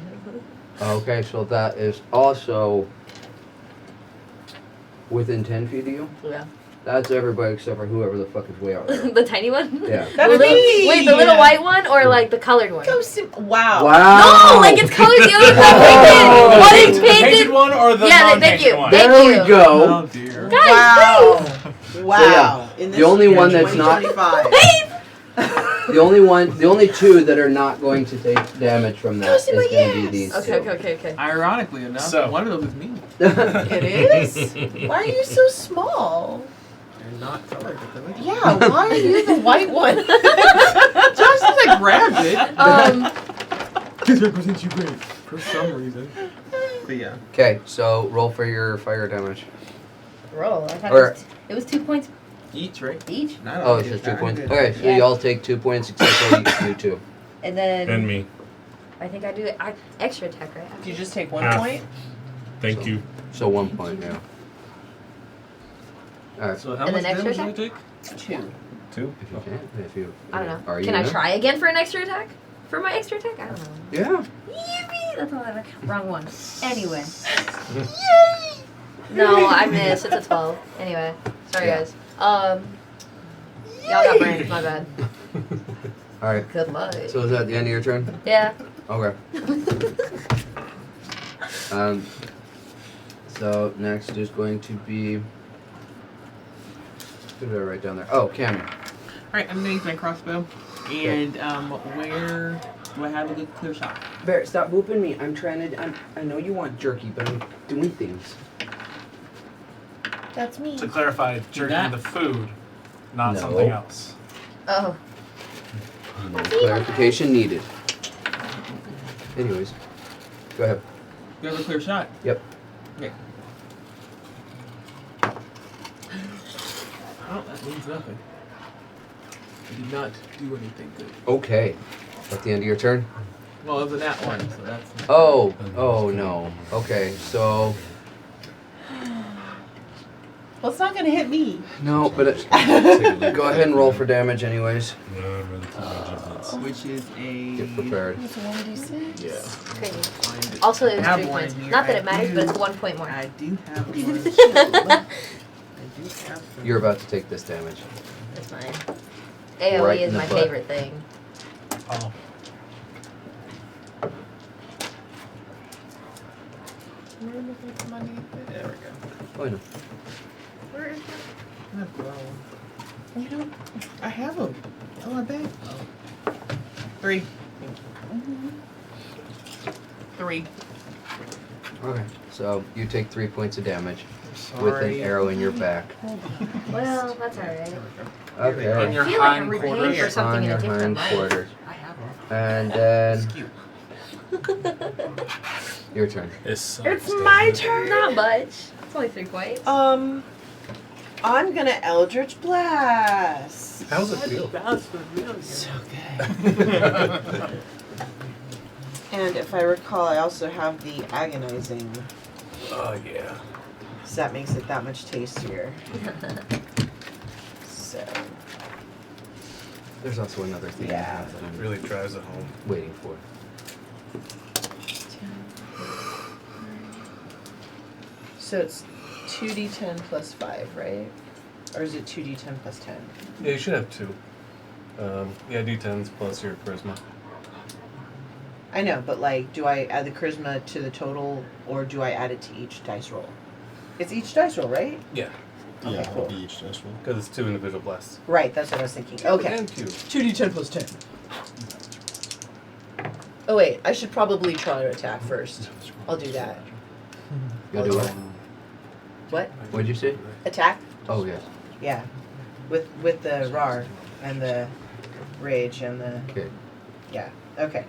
Okay, so that is also within 10 feet of you? Yeah. That's everybody except for whoever the fuck is way out there. The tiny one. Yeah. That's me! Wait, the little white one or like the colored one? Wow. Wow. No, like it's colored the other painted. One is The painted painted. one or the Yeah, non-painted thank you. one? Thank There you. we go. Oh dear. Guys, Wow. Wow. So, yeah, In this the only year, one that's not- 2025. The only two that are not going to take damage from that is going to be these Okay. Ironically enough, So- one of those is me. It is? Why are you so small? And not colored. Yeah, why are you the white one? Just as I grabbed it. This represents you great for some reason. But yeah. Okay, so roll for your fire damage. Roll. I thought Or- it was 2 points Each, right? each, Not Oh, all it's good. just 2 Not points. good. Okay, so Yeah. y'all take 2 points except for you two. and then And me. I think I do extra attack right. Did you just take 1 Half. point? Thank you. So 1 point, yeah. Alright, So how And much then extra damage did I take? 2. 2? if you can, if you... I don't know. Are you Can I in? try again for an extra attack? For my extra attack? I don't know. Yeah. Yippee! That's all I Wrong one. Anyway. Yay! No, I missed. It's a 12. Anyway. Sorry, Yeah. guys. Y'all got brains. My bad. Alright, Good luck. so is that the end of your turn? Yeah. Okay. So next is going to be... What did I write down there? Oh, Cammy. Alright, I'm gonna use my crossbow. And where do I have a good clear shot? Bear, stop whooping me. I'm trying to... I know you want jerky, but I'm doing things. That's me. To clarify, jerky that. the food, not No. something else. Oh. No clarification needed. Anyways, go ahead. You have a clear shot? Yep. Okay. Well, that means nothing. I did not do anything good. Okay. At the end of your turn? Well, it was a nat one, so that's... Oh. Oh, no. Okay, so... Well, it's not going to hit me. No, but go ahead and roll for damage anyways. No, I'd rather take my giblets. Which is a... Get prepared. It's a 1d6. Yeah. Crazy. Find it. Also, it I was have 3 one points. here. Not that I it matters, do- but it's 1 point more. I do have one. I do have some. You're about to take this damage. That's fine. AoE Right in is the my butt. favorite thing. Oh. There we go. Oh, no. Where is it? I have one. You don't. I have them. Oh, I bet. 3. 3. Okay, so you take 3 points of damage with an Sorry. arrow in your back. Well, that's alright. Okay. On your I feel like I'm hind repaying quarters. for something On in your a different hind life. quarters. I have them. And then Cute. your turn. It's my turn. Not much. It's only 3 points. I'm gonna Eldritch Blast. How's it feel? So good. And if I recall, I also have the agonizing. Oh, yeah. because that makes it that much tastier. So, There's also another thing I Yeah. have that I'm Really drives it home. waiting for. so it's 2d10 plus 5, right? Or is it 2d10 plus 10? Yeah, you should have 2. Yeah, D10s plus your charisma. I know, but like, do I add the charisma to the total, or do I add it to each dice roll? It's each dice roll, right? Yeah, Okay, Yeah, cool. it'll be each dice roll. because it's 2 individual blasts. Right, that's what I was thinking. Okay. And 2. 2d10 plus 10. Oh wait, I should probably try to attack first. I'll do that. You'll do it. What? What'd you say? Attack? Oh, yes. Yeah. With the RAR and the rage and the Okay. yeah. Okay.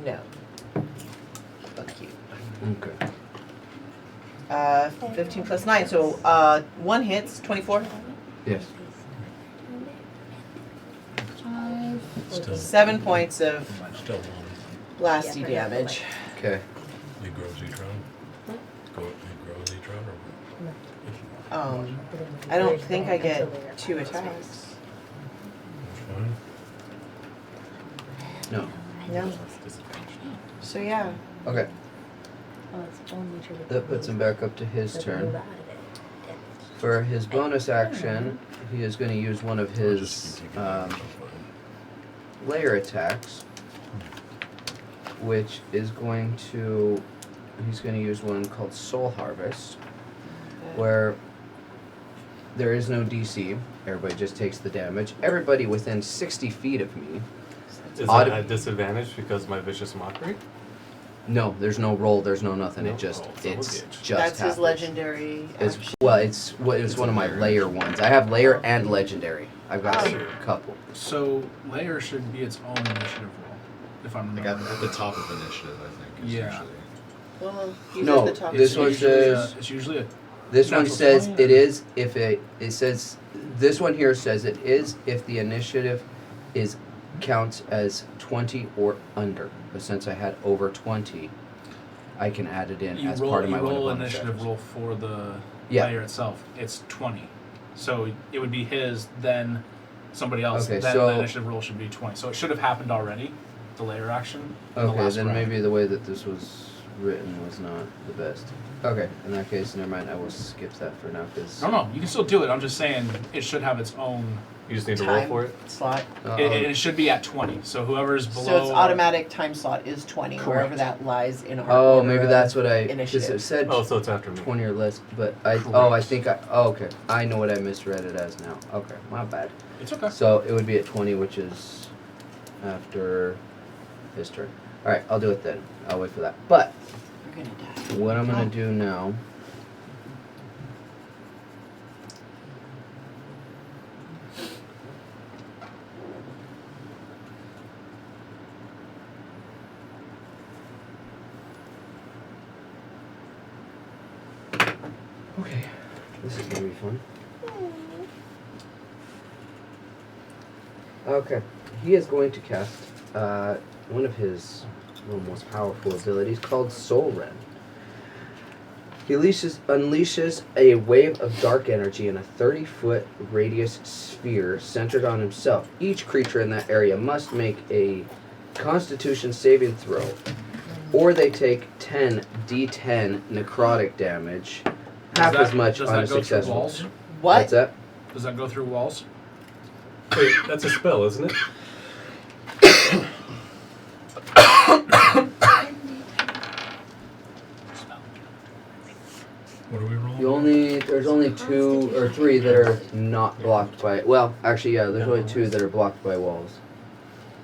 No. Fuck you. Okay. 15 plus 9, so 1 hits, 24. Yes. 7 points of Still one. blasty Yeah, damage. Okay. It grows each round. It grows each round or what? I don't think I get 2 attacks. Which one? No. No. So yeah. Okay. That puts him back up to his turn. For his bonus action, he is going to use one of his layer attacks, which is going to, he's going to use one called Soul Harvest, where there is no DC. Everybody just takes the damage. Everybody within 60 feet of me. Is Auto- that at disadvantage because of my vicious mockery? No, there's no roll. There's no nothing. No? It just, Oh, son of a it's bitch. just That's his happens. legendary It's action. well, it's one of my layer ones. I have layer and legendary. I've got a couple. So layer should be its own initiative roll, if I'm Like remembering. at the top of initiative, I think. Is Yeah. Usually. Well, he's No, at the top. this It's one usually says- it's usually a This one Natural says 20 it is if it says this one here says it is if the initiative is counts as 20 or under. But since I had over 20, I can add it in you as roll, part of my you one roll bonus initiative actions. roll for the Yeah. layer itself. It's 20, so it would be his, then somebody else. Okay, then so- the initiative roll should be 20. So it should have happened already. The layer action. in the Okay, last then round. maybe the way that this was written was not the best. Okay, in that case, never mind. I will skip that for now because No, you can still do it. I'm just saying it should have its own. You just need to roll Time for it? slot. It should be at 20. So whoever's below. So its automatic time slot is 20, wherever Correct. that lies in our Oh, order maybe of that's what I because initiative. it said Oh, so it's after me. 20 or less, but I think I okay. I know what I misread it as now. Okay, my bad. It's okay. So it would be at 20, which is after his turn. All right, I'll do it then. I'll wait for that. But You're gonna die. what I'm gonna do now. Okay, this is gonna be fun. Okay, he is going to cast one of his most powerful abilities called Soul Rend. He unleashes a wave of dark energy in a 30-foot radius sphere centered on himself. Each creature in that area must make a Constitution saving throw, or they take 10 d10 necrotic damage, half as much does on that a go through successful. walls? What? What's that? Does that go through walls? Wait, that's a spell, isn't it? What are we rolling? There's only 2 or 3 that are not blocked by. Well, actually, yeah, there's only 2 that are blocked by walls.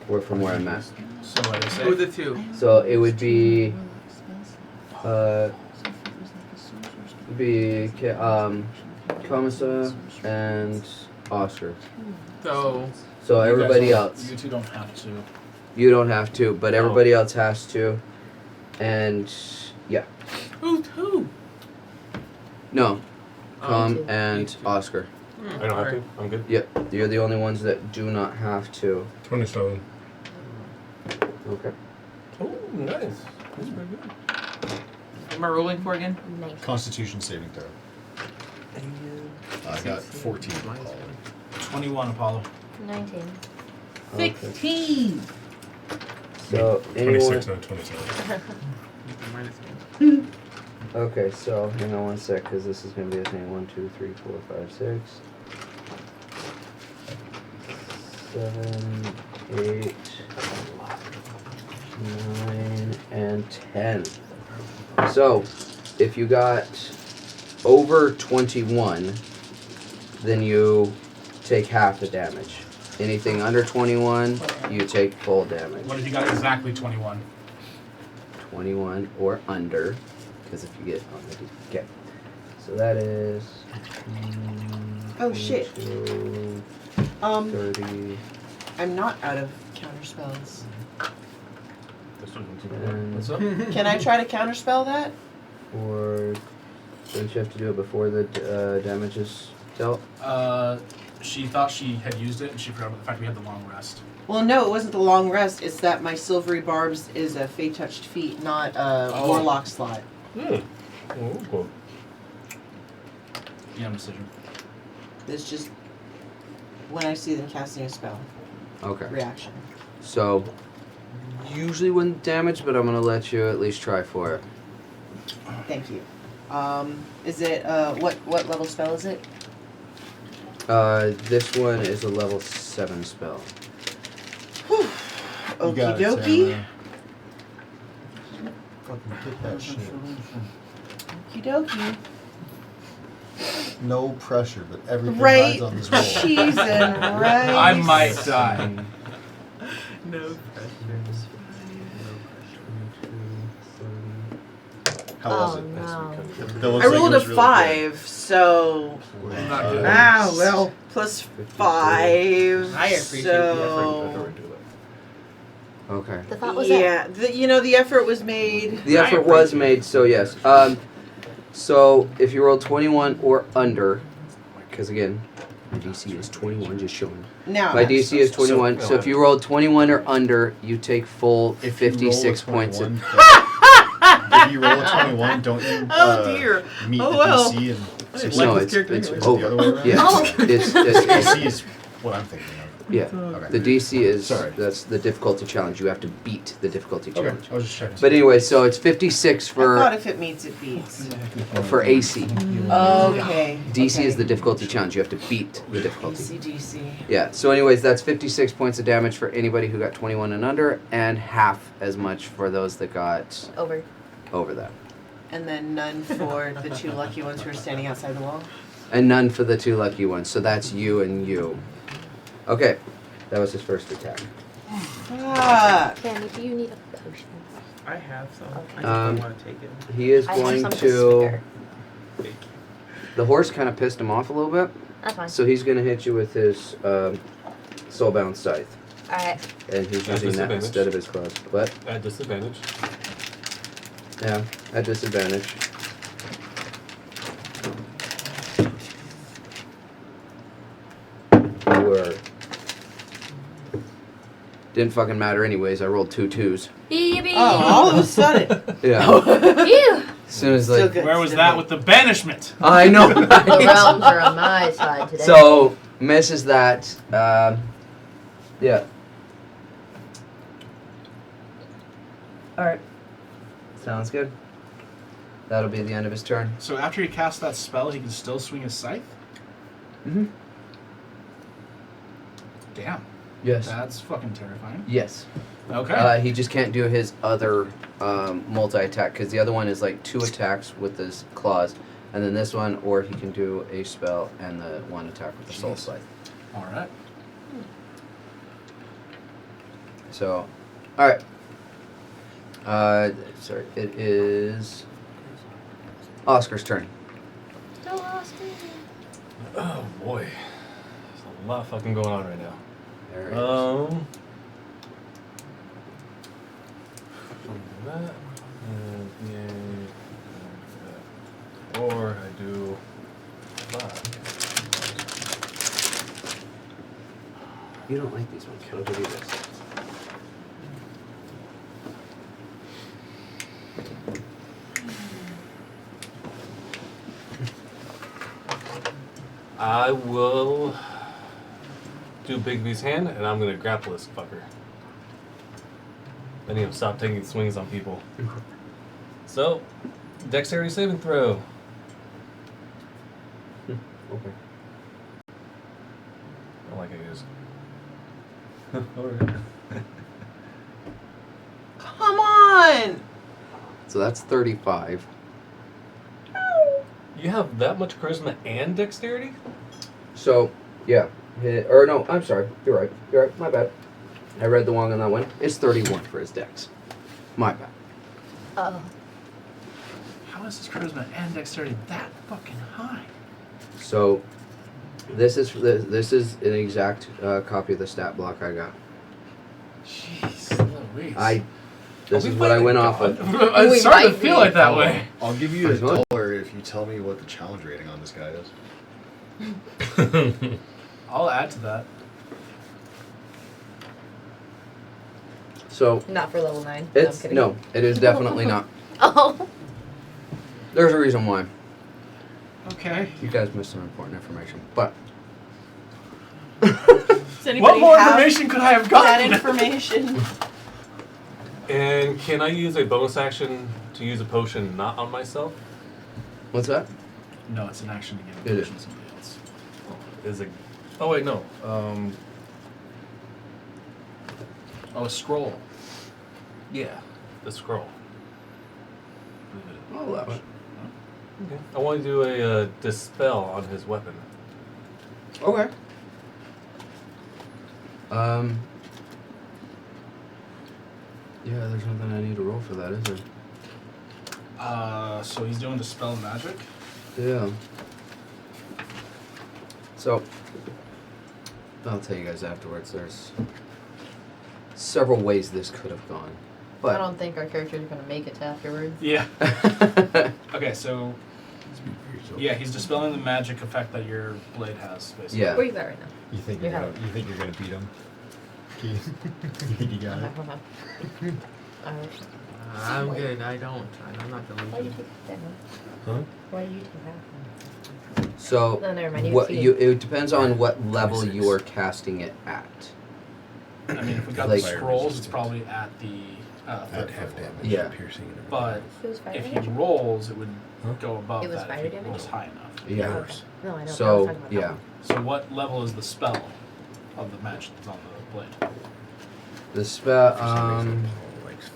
Or from where I'm at. So what I say? Who are the 2? So it would be Kamasa and Oscar. So, So You guys everybody don't- else, You two don't have to. you don't have to, but No. everybody else has to. And yeah, who? no, Oh, Kam and Oscar. I don't have to. I'm good. Yep, you're the only ones that do not have to. 27. Okay. Oh, nice. That's pretty good. am I rolling for again? 19. Constitution saving throw. I got 14. Apollo. 21, Apollo. 19. 16. So anyone? 26 and 27. Minus 1. Okay, so hang on one sec, because this is going to be a thing. 1, 2, 3, 4, 5, 6, 7, 8, 9, and 10. So, if you got over 21, then you take half the damage. Anything under 21, you take full damage. What if you got exactly 21? 21 or under, because if you get okay. So that is. Oh, shit. 22, 30. I'm not out of counter spells. What's up? Can I try to counterspell that? Or don't you have to do it before the damage is dealt? She thought she had used it, and she forgot about the fact we had the long rest. Well, no, it wasn't the long rest. It's that my silvery barbs is a fey touched feat, not a warlock slot. Oh, cool. Yeah, decision. It's just when I see them casting a spell. Okay. Reaction. So usually wouldn't damage, but I'm gonna let you at least try for it. Thank you. Is it what level spell is it? This one is a level 7 spell. Okie got it, dokie. Sarah. Fucking get that shit. Okie dokie. No pressure, but everything Right. rides on this roll. Cheese and rice. I might die. No How was Oh, it? no. That looks I like it rolled a was really 5, so Not good. well, plus 5. I appreciate so Okay. The thought was yeah, the effort was made. The effort was made, so yes. So if you roll 21 or under, because again, my DC is 21, just showing. Now, My DC is 21, so if you roll 21 or under, you take full If you 56 roll a points. 21, if you roll a 21, don't you Oh, dear. meet Oh, the well. DC and I No, didn't like it's this character anyway. the other over. way around? Yeah, Oh. it's DC is what I'm thinking of. yeah. Okay. The DC is Sorry. that's the difficulty challenge. You have to beat the difficulty Okay, challenge. I was just checking. But anyway, so it's 56 I thought for if it meets, it beats. AC. Okay. DC is the difficulty challenge. You have to beat the difficulty. DC. Yeah. So, anyways, that's 56 points of damage for anybody who got 21 and under, and half as much for those that got over that, And then none for the 2 lucky ones who are standing outside the wall. and none for the 2 lucky ones. So that's you and you. Okay, that was his first attack. Ah. Candy, do you need a potion? I have some. I just Um, don't want to take it. He is I have going some to. spare. The horse kind of pissed him off a little bit, That's fine. so he's going to hit you with his soulbound scythe, Alright. and he's At using that disadvantage. instead of his claws. What? At disadvantage. Yeah, at disadvantage. You were. Didn't fucking matter anyways. I rolled 2 2s. Yippee! Oh, all of a sudden. Yeah. Ew! As soon as Still like. good. Where was still that good. with the banishment? I know. The realms are on my side today. So misses that. Yeah. All right. Sounds good. That'll be the end of his turn. So after he casts that spell, he can still swing his scythe? Mm-hmm. Damn. Yes. That's fucking terrifying. Yes. Okay. He just can't do his other multi-attack because the other one is like 2 attacks with his claws, and then this one, or he can do a spell and the 1 attack with the soul scythe. All right. So, all right. Sorry, it is Oscar's turn. Go Oscar. Oh boy, there's a lot fucking going on right now. There it is. That and yay, that. Or I do 5. You don't like these ones. I'll give you this. I will do Big V's hand, and I'm gonna grapple this fucker. I need to stop taking swings on people. So, dexterity saving throw. Okay. I like it is. Alright. Come on! So that's 35. You have that much charisma and dexterity? So, yeah. Or no, I'm sorry. You're right. You're right. My bad. I read the wrong on that one. It's 31 for his dex. My bad. Oh. How is his charisma and dexterity that fucking high? So, this is an exact copy of the stat block I got. Jeez Louise. This is what I went off of. It's starting to feel like that way. I'll give you $1 if you tell me what the challenge rating on this guy is. I'll add to that. So, Not for level 9. it's I'm kidding. no, it is definitely not. Oh. There's a reason why. Okay. You guys missed some important information, but Does anybody What more have information could I have that gotten? information? And can I use a bonus action to use a potion not on myself? what's that? No, it's an action to give It a is. potion to somebody else. Is it? Oh wait, no. Oh, a scroll. Yeah, the scroll. I'll allow it. Okay. I want to do a dispel on his weapon. Okay. Yeah, there's nothing I need to roll for that, is there? So he's doing dispel magic. Yeah. So, I'll tell you guys afterwards. There's several ways this could have gone, I but don't think our characters are going to make it to afterwards. Yeah. Okay, so yeah, he's dispelling the magic effect that your blade has, basically. Yeah. Where you at right now? You think You you're have gonna, you think you're gonna beat him? You think you got it? Alright. I'm good. I'm not Why do you delusional. take that one? Huh? Why do you take that one? so No, never mind. You what can see you it. it depends on what level you are casting it at. I mean, if we got Like- the scrolls, it's probably at the At third half level. damage. Yeah. Piercing and everything But else. It was fire if he damage? rolls, it would Huh? go above It was that fire if he damage? rolls high enough. Yeah. No, I know. But I was So talking about yeah, So what level is the spell of the magic that's on the blade? the spell. For some reason, Paul likes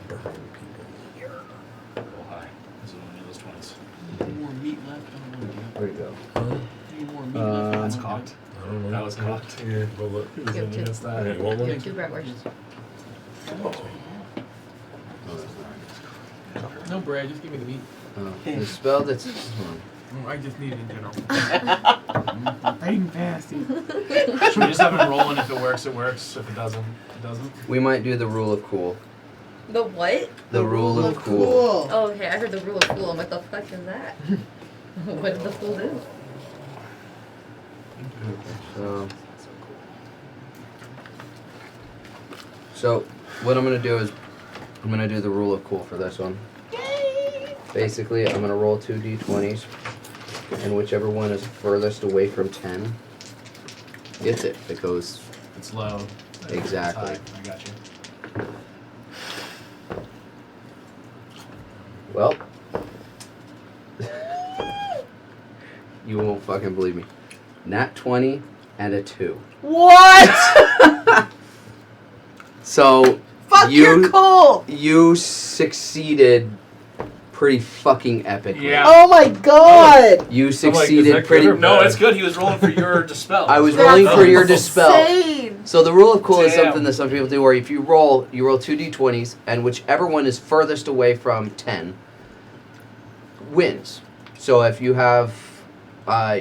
burning people. Roll high. Is it one of those 20s? Any more meat left? I don't know. Where'd it go? Any more meat left? That's cocked. I don't know. That was cocked. Yeah, but look. He was You have in two. against that. Hey, one more? You have 2 bratwursts. No bread, just give me the meat. The spell that's. Hold on. Oh, I just need it in general. I'm fighting fast. Should we just have him roll, and if it works, it works. If it doesn't, it doesn't. We might do the rule of cool. The what? The rule of cool. Oh, okay. I heard the rule of fool. I'm like, the fuck is that? What did the fool do? So, what I'm gonna do is, I'm gonna do the rule of cool for this one. Basically, I'm gonna roll 2 d20s, and whichever one is furthest away from 10 gets it. If it goes, It's low. Exactly. It's high. I got you. well, you won't fucking believe me. Nat 20 and a 2. What? So, Fuck, you're cool. you succeeded pretty fucking epically. Yeah. Oh my god. You is succeeded that pretty. good or No, bad? it's good. He was rolling for your dispel. I was That's rolling for your dispel. Insane. So the rule of cool is Damn. something that some people do, where if you roll 2 d20s, and whichever one is furthest away from 10 wins. So if you have, a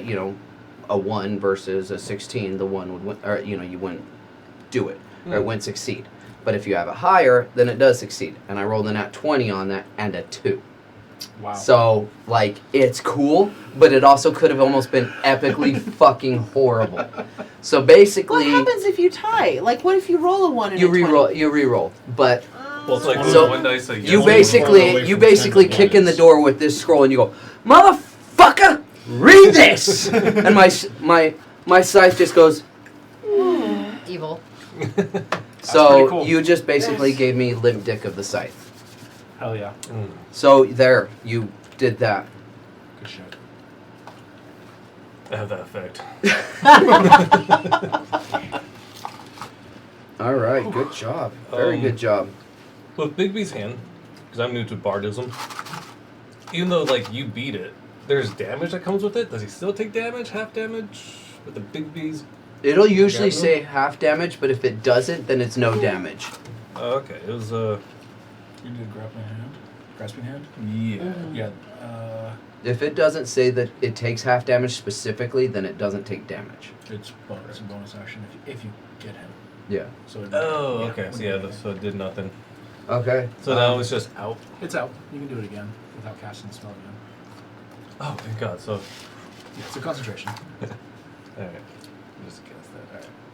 1 versus a 16, the 1 would win, or you wouldn't do it, or it wouldn't succeed. But if you have it higher, then it does succeed. And I rolled a nat 20 on that and a 2. Wow. So, it's cool, but it also could have almost been epically fucking horrible. So basically, What happens if you tie? Like, what if you roll a 1 and you a 20? re-roll. You re-roll, but Well, it's like So, one dice a you yes. basically kick in the door with this scroll and you go, motherfucker, read this, and my scythe just goes. Evil. So pretty cool. you just basically gave me limp dick of the scythe. Hell yeah. So there, you did that. Good shit. I have that effect. All right, good job. Very good job. With Bigby's hand, because I'm new to bardism, even though like you beat it, there's damage that comes with it. Does he still take damage? Half damage with the Bigby's? It'll usually Grapple? say half damage, but if it doesn't, then it's no damage. Oh, okay, it was You did grasping hand? Grasping hand? yeah. Yeah. If it doesn't say that it takes half damage specifically, then it doesn't take damage. It's a bonus action if you get him. Yeah. So Oh, okay. So yeah, so it did nothing. Okay. So now it's just out. it's out. You can do it again without casting the spell again. Oh, thank God. So, Yeah, it's a concentration. all right. Just guess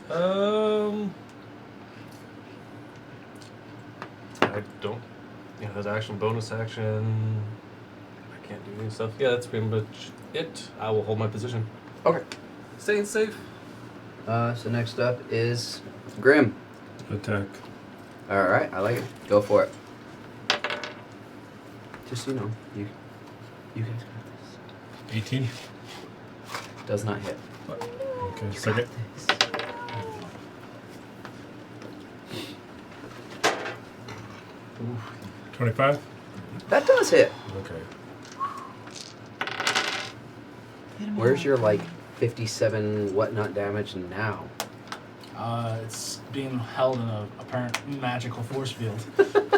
that. All right. I don't. Yeah, there's action, bonus action. I can't do any stuff. Yeah, that's pretty much it. I will hold my position. Okay. Staying safe. So next up is Grim. Attack. All right, I like it. Go for it. Just so you know, you guys got 18. this. Does not hit. Okay, second. 25. That does hit. Okay. Where's your like 57 whatnot damage now? It's being held in a apparent magical force field,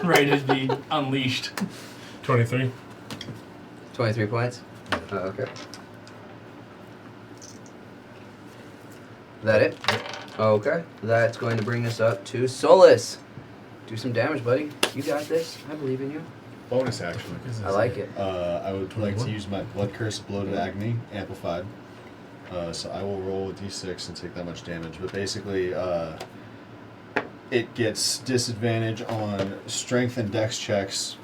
ready to be unleashed. 23. 23 points. Okay. That it? Okay. That's going to bring us up to Solus. Do some damage, buddy. You got this. I believe in you. Bonus action. I like it. I would like to use my Blood Curse of Bloated Agony amplified. So I will roll a d6 and take that much damage. But basically, it gets disadvantage on strength and dex checks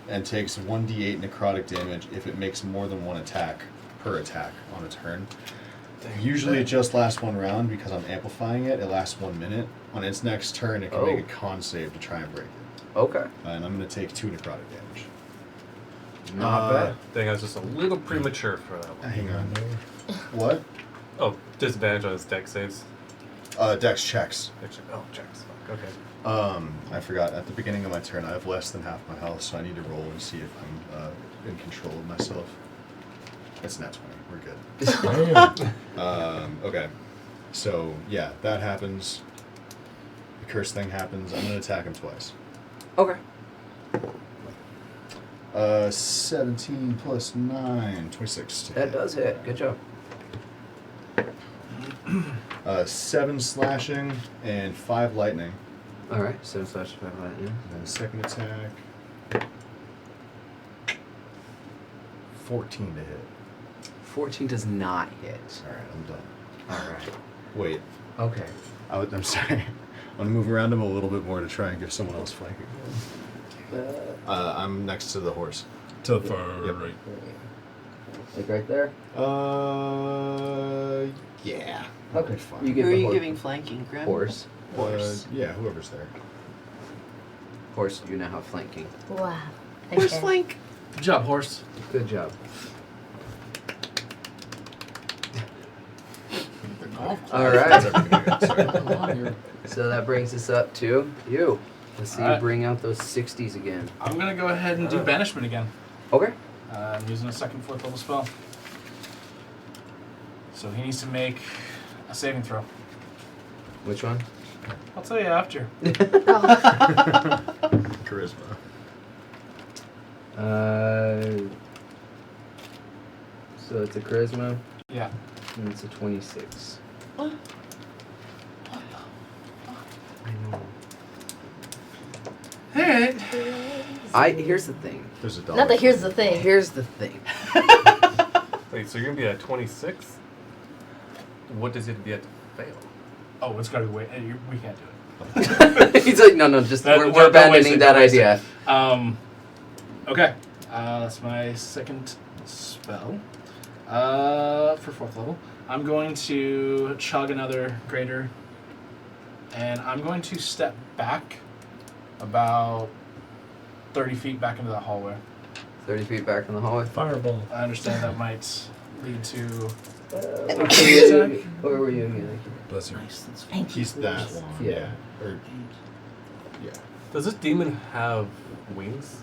and takes 1d8 necrotic damage if it makes more than one attack per attack on a turn. Usually it just lasts one round because I'm amplifying it. It lasts 1 minute. On its next turn, it can make a con save to try and break it. Okay. And I'm going to take 2 necrotic damage. Not bad. I think I was just a little premature for that one. Hang on. What? Oh, disadvantage on his deck saves. Dex checks. Oh, checks. Fuck, okay. I forgot. At the beginning of my turn, I have less than half my health, so I need to roll and see if I'm in control of myself. It's nat 20. We're good. Okay. So, yeah, that happens. The curse thing happens. I'm going to attack him twice. Okay. 17 plus 9, 26 to That hit. does hit. Good job. 7 slashing and 5 lightning. All right. 7 slash 5 lightning. And then second attack. 14 to hit. 14 does not hit. Alright, I'm done. All right. Wait. Okay. I'm sorry. I'm going to move around him a little bit more to try and give someone else flanking. I'm next to the horse. To the far right. Like right there? Yeah. Okay. Fine. You Who get are the you giving flanking, Grim? horse. Yeah, whoever's there. Horse, you now have flanking. Wow. Horse Okay. flank. Good job, horse. Good job. All right. Sorry. So that brings us up to you. Let's see you Alright. bring out those 60s again. I'm gonna go ahead and do banishment again. Okay. I'm using a second 4th level spell. So he needs to make a saving throw. Which one? I'll tell you after. Charisma. So it's a charisma, Yeah. and it's a 26. What? I know. Alright. Here's the thing. There's a dollar. Not that here's the thing. Here's the thing. Wait, so you're gonna be at 26? What does it be at to fail? Oh, it's gotta be wait. We can't do it. He's like, no, just we're Don't waste abandoning it, that don't waste idea. Okay. That's my second spell. For 4th level, I'm going to chug another greater, and I'm going to step back about 30 feet back into that hallway. 30 feet back in the hallway. Fireball. I understand that might lead to. Where were you again? Bless you. He's that. Yeah. Or, yeah. Does this demon have wings?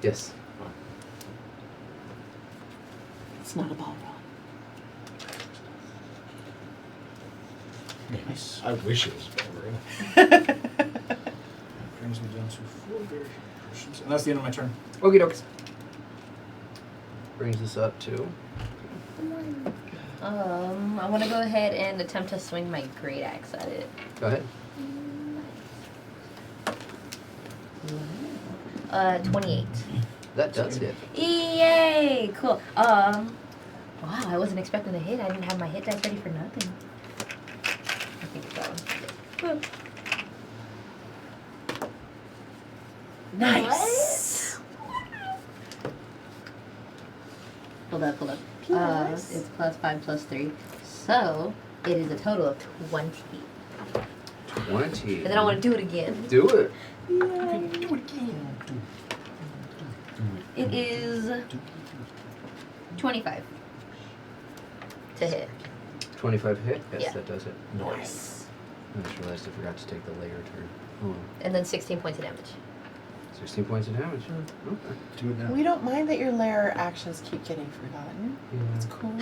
Yes. It's not a ball run. Nice. I wish it was better. Brings me down to 4 very potions. And that's the end of my turn. Okie dokes. Brings us up to. I want to go ahead and attempt to swing my great axe at it. Go ahead. 28. That does hit. Yay! Cool. Wow, I wasn't expecting a hit. I didn't have my hit dice ready for nothing. I think so. Nice. Hold up. It's plus 5 plus 3. So, it is a total of 20. 20. And then I want to do it again. Do it. Do it again. It is 25 to hit. 25 hit? Yes, Yeah. that does it. Nice. I just realized I forgot to take the layer turn. Oh, And then 16 points of damage. 16 points of damage. Okay. Do it now. We don't mind that your lair actions keep getting forgotten. Yeah. It's cool.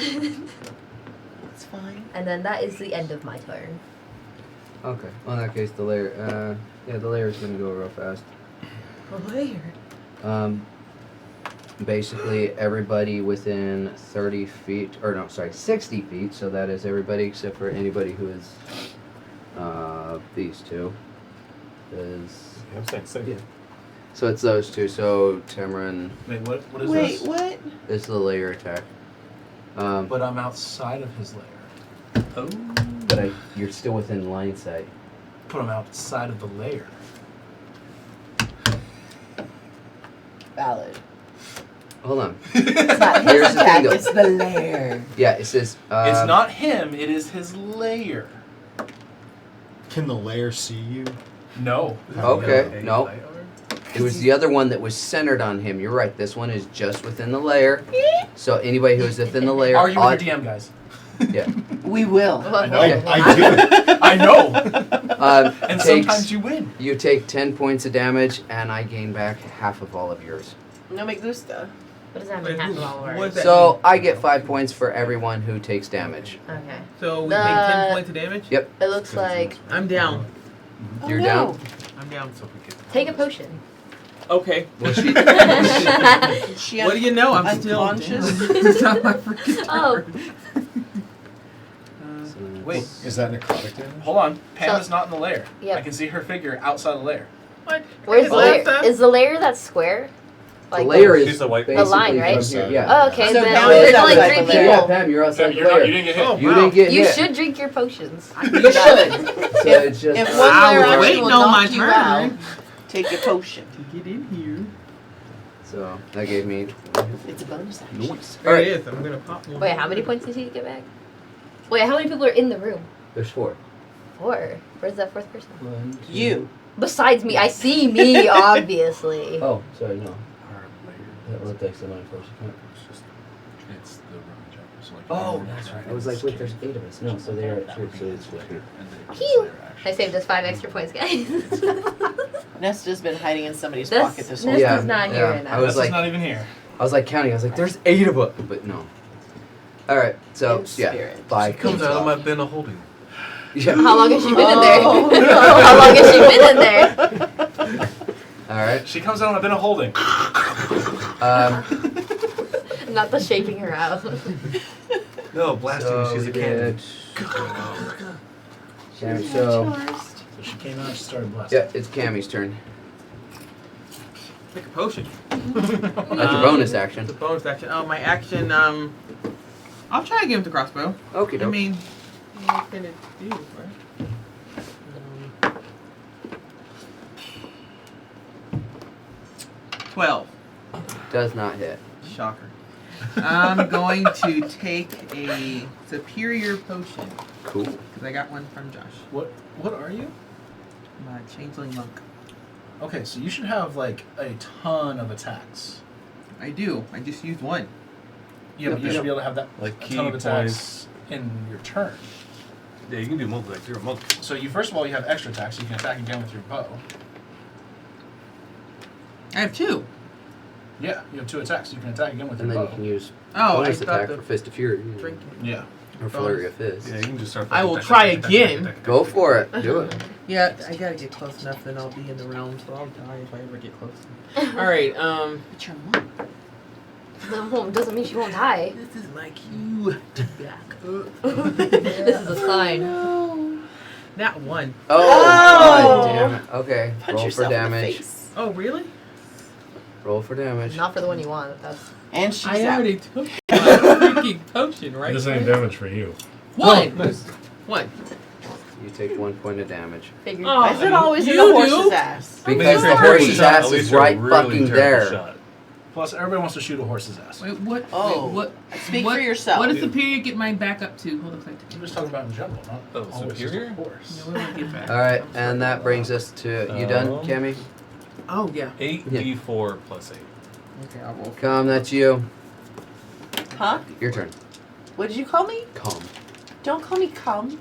It's fine. And then that is the end of my turn. Okay. Well, in that case, the layer. The layer is going to go real fast. A layer? Basically, everybody within 30 feet, or no, sorry, 60 feet. So that is everybody except for anybody who is these two. Is I'm saying same. yeah. So it's those two. So Tamarin Wait, what is Wait, this? what? is the layer attack. But I'm outside of his lair. Oh. But you're still within line sight. But I'm outside of the lair. Valid. Hold on. It's not Here's his the thing, attack, though. it's the lair. Yeah, it says. It's not him, it is his lair. Can the layer see you? No. Okay, no. It was the other one that was centered on him. You're right. This one is just within the layer. So anybody who is within the layer. Are you with the DM, guys? Yeah. We will. I know. I do. I know. And takes- sometimes you win. You take 10 points of damage, and I gain back half of all of yours. No me gusta. What does that mean? Half of all What words. does that So mean? I get 5 points for everyone who takes damage. Okay. So we take 10 points of damage? Yep. It looks like I'm down. You're down? I'm down. take a potion. Okay. Well, she, She What do you know? I'm still unconscious. down. It's not my freaking Oh. turn. Wait, Is that necrotic damage? hold on. Pam So- is not in the lair. Yep. I can see her figure outside the lair. What? Where's the layer? Last time? Is the layer that square? the layer is She's the white- basically The line, right? from here, yeah. Oh, okay. So then Pam there's is only outside 3 the people. layer. Yeah, Pam, you're outside Pam, the you're not, layer. you didn't get hit. Oh, You wow. didn't get You hit. should drink your potions. You should. So it's just. If one Wow, layer we're action waiting will on my knock you turn. out, take your potion. To get in here. So that gave me. It's a bonus action. Nice. There Alright, it is. I'm gonna pop one. Wait, how many points did he get back? Wait, how many people are in the room? there's 4. 4. Where's that 4th person? You. Besides me, I see me, obviously. Oh, sorry, no. That was takes the money first. It's the rummage up. So like Oh, that's right. I was like, wait, there's 8 of us. No, so they are at 3, so it's 4 here. Phew. I saved us 5 extra points, guys. Nesta's been hiding in somebody's This- pocket this whole this time. is not here right now. I was This like, is not even here. I was like counting. I was like, there's 8 of us, but no. All right, so In yeah, spirit. by Comes out of my bin of holding. Yeah. How long has she been in there? How long has she been in there? All right. She comes out on a bin of holding. Not the shaking her out. No, blasting. So She's a we cannon. did- Yeah, so So she came out, she started blasting. yeah, it's Cammy's turn. Take a potion. That's your bonus action. The bonus action. Oh, my action. I'll try again with the crossbow. Okay, I mean, what can it do, right? 12. Does not hit. Shocker. I'm going to take a superior potion. Cool. Because I got one from Josh. What are you? I'm a changeling monk. Okay, so you should have like a ton of attacks. I do. I just used one. Yeah, but you should be able to have that Like a key ton of points. attacks in your turn. Yeah, you can do multiple. Like you're a monk. So you first of all you have extra attacks, so you can attack again with your bow. I have 2. Yeah, you have 2 attacks. You can attack again with And your then bow. you can use Oh, bonus I thought attack the for Fist of Fury. drinking. Yeah. Or Flurry of Fist. Yeah, you can just start. I will try again. Go for it. Do it. Yeah, I gotta get close enough, then I'll be in the realm, so I'll die if I ever get close. Alright, but you're a monk. That doesn't mean she won't die. This is my cue to back. This is a sign. No. That one. Oh, Oh! God damn it. Okay. Punch Roll for yourself in the damage. face. Oh, really? Roll for damage. Not for the one you want. That's And she's I out. already took my freaking potion, right? This ain't damage for you. One! Nice. One. You take 1 point of damage. figured. Oh. Why is it always in You the horse's do? ass? Because the sorry. horse's Shot, ass at least is you're a right really fucking terrible there. shot. Plus, everybody wants to shoot a horse's ass. Wait, what? Oh. Wait, what? Speak what, for yourself. What does Superior get mine back up to? Hold on a second. I'm just talking about in general, not Oh, always just superior? a horse. No, what do I get back? Alright, and that brings us to. You done, Cammy? Oh, yeah. 8d4 plus 8. Okay, I'll roll. Calm, that's you. Huh? Your turn. What did you call me? Calm. Don't call me cum.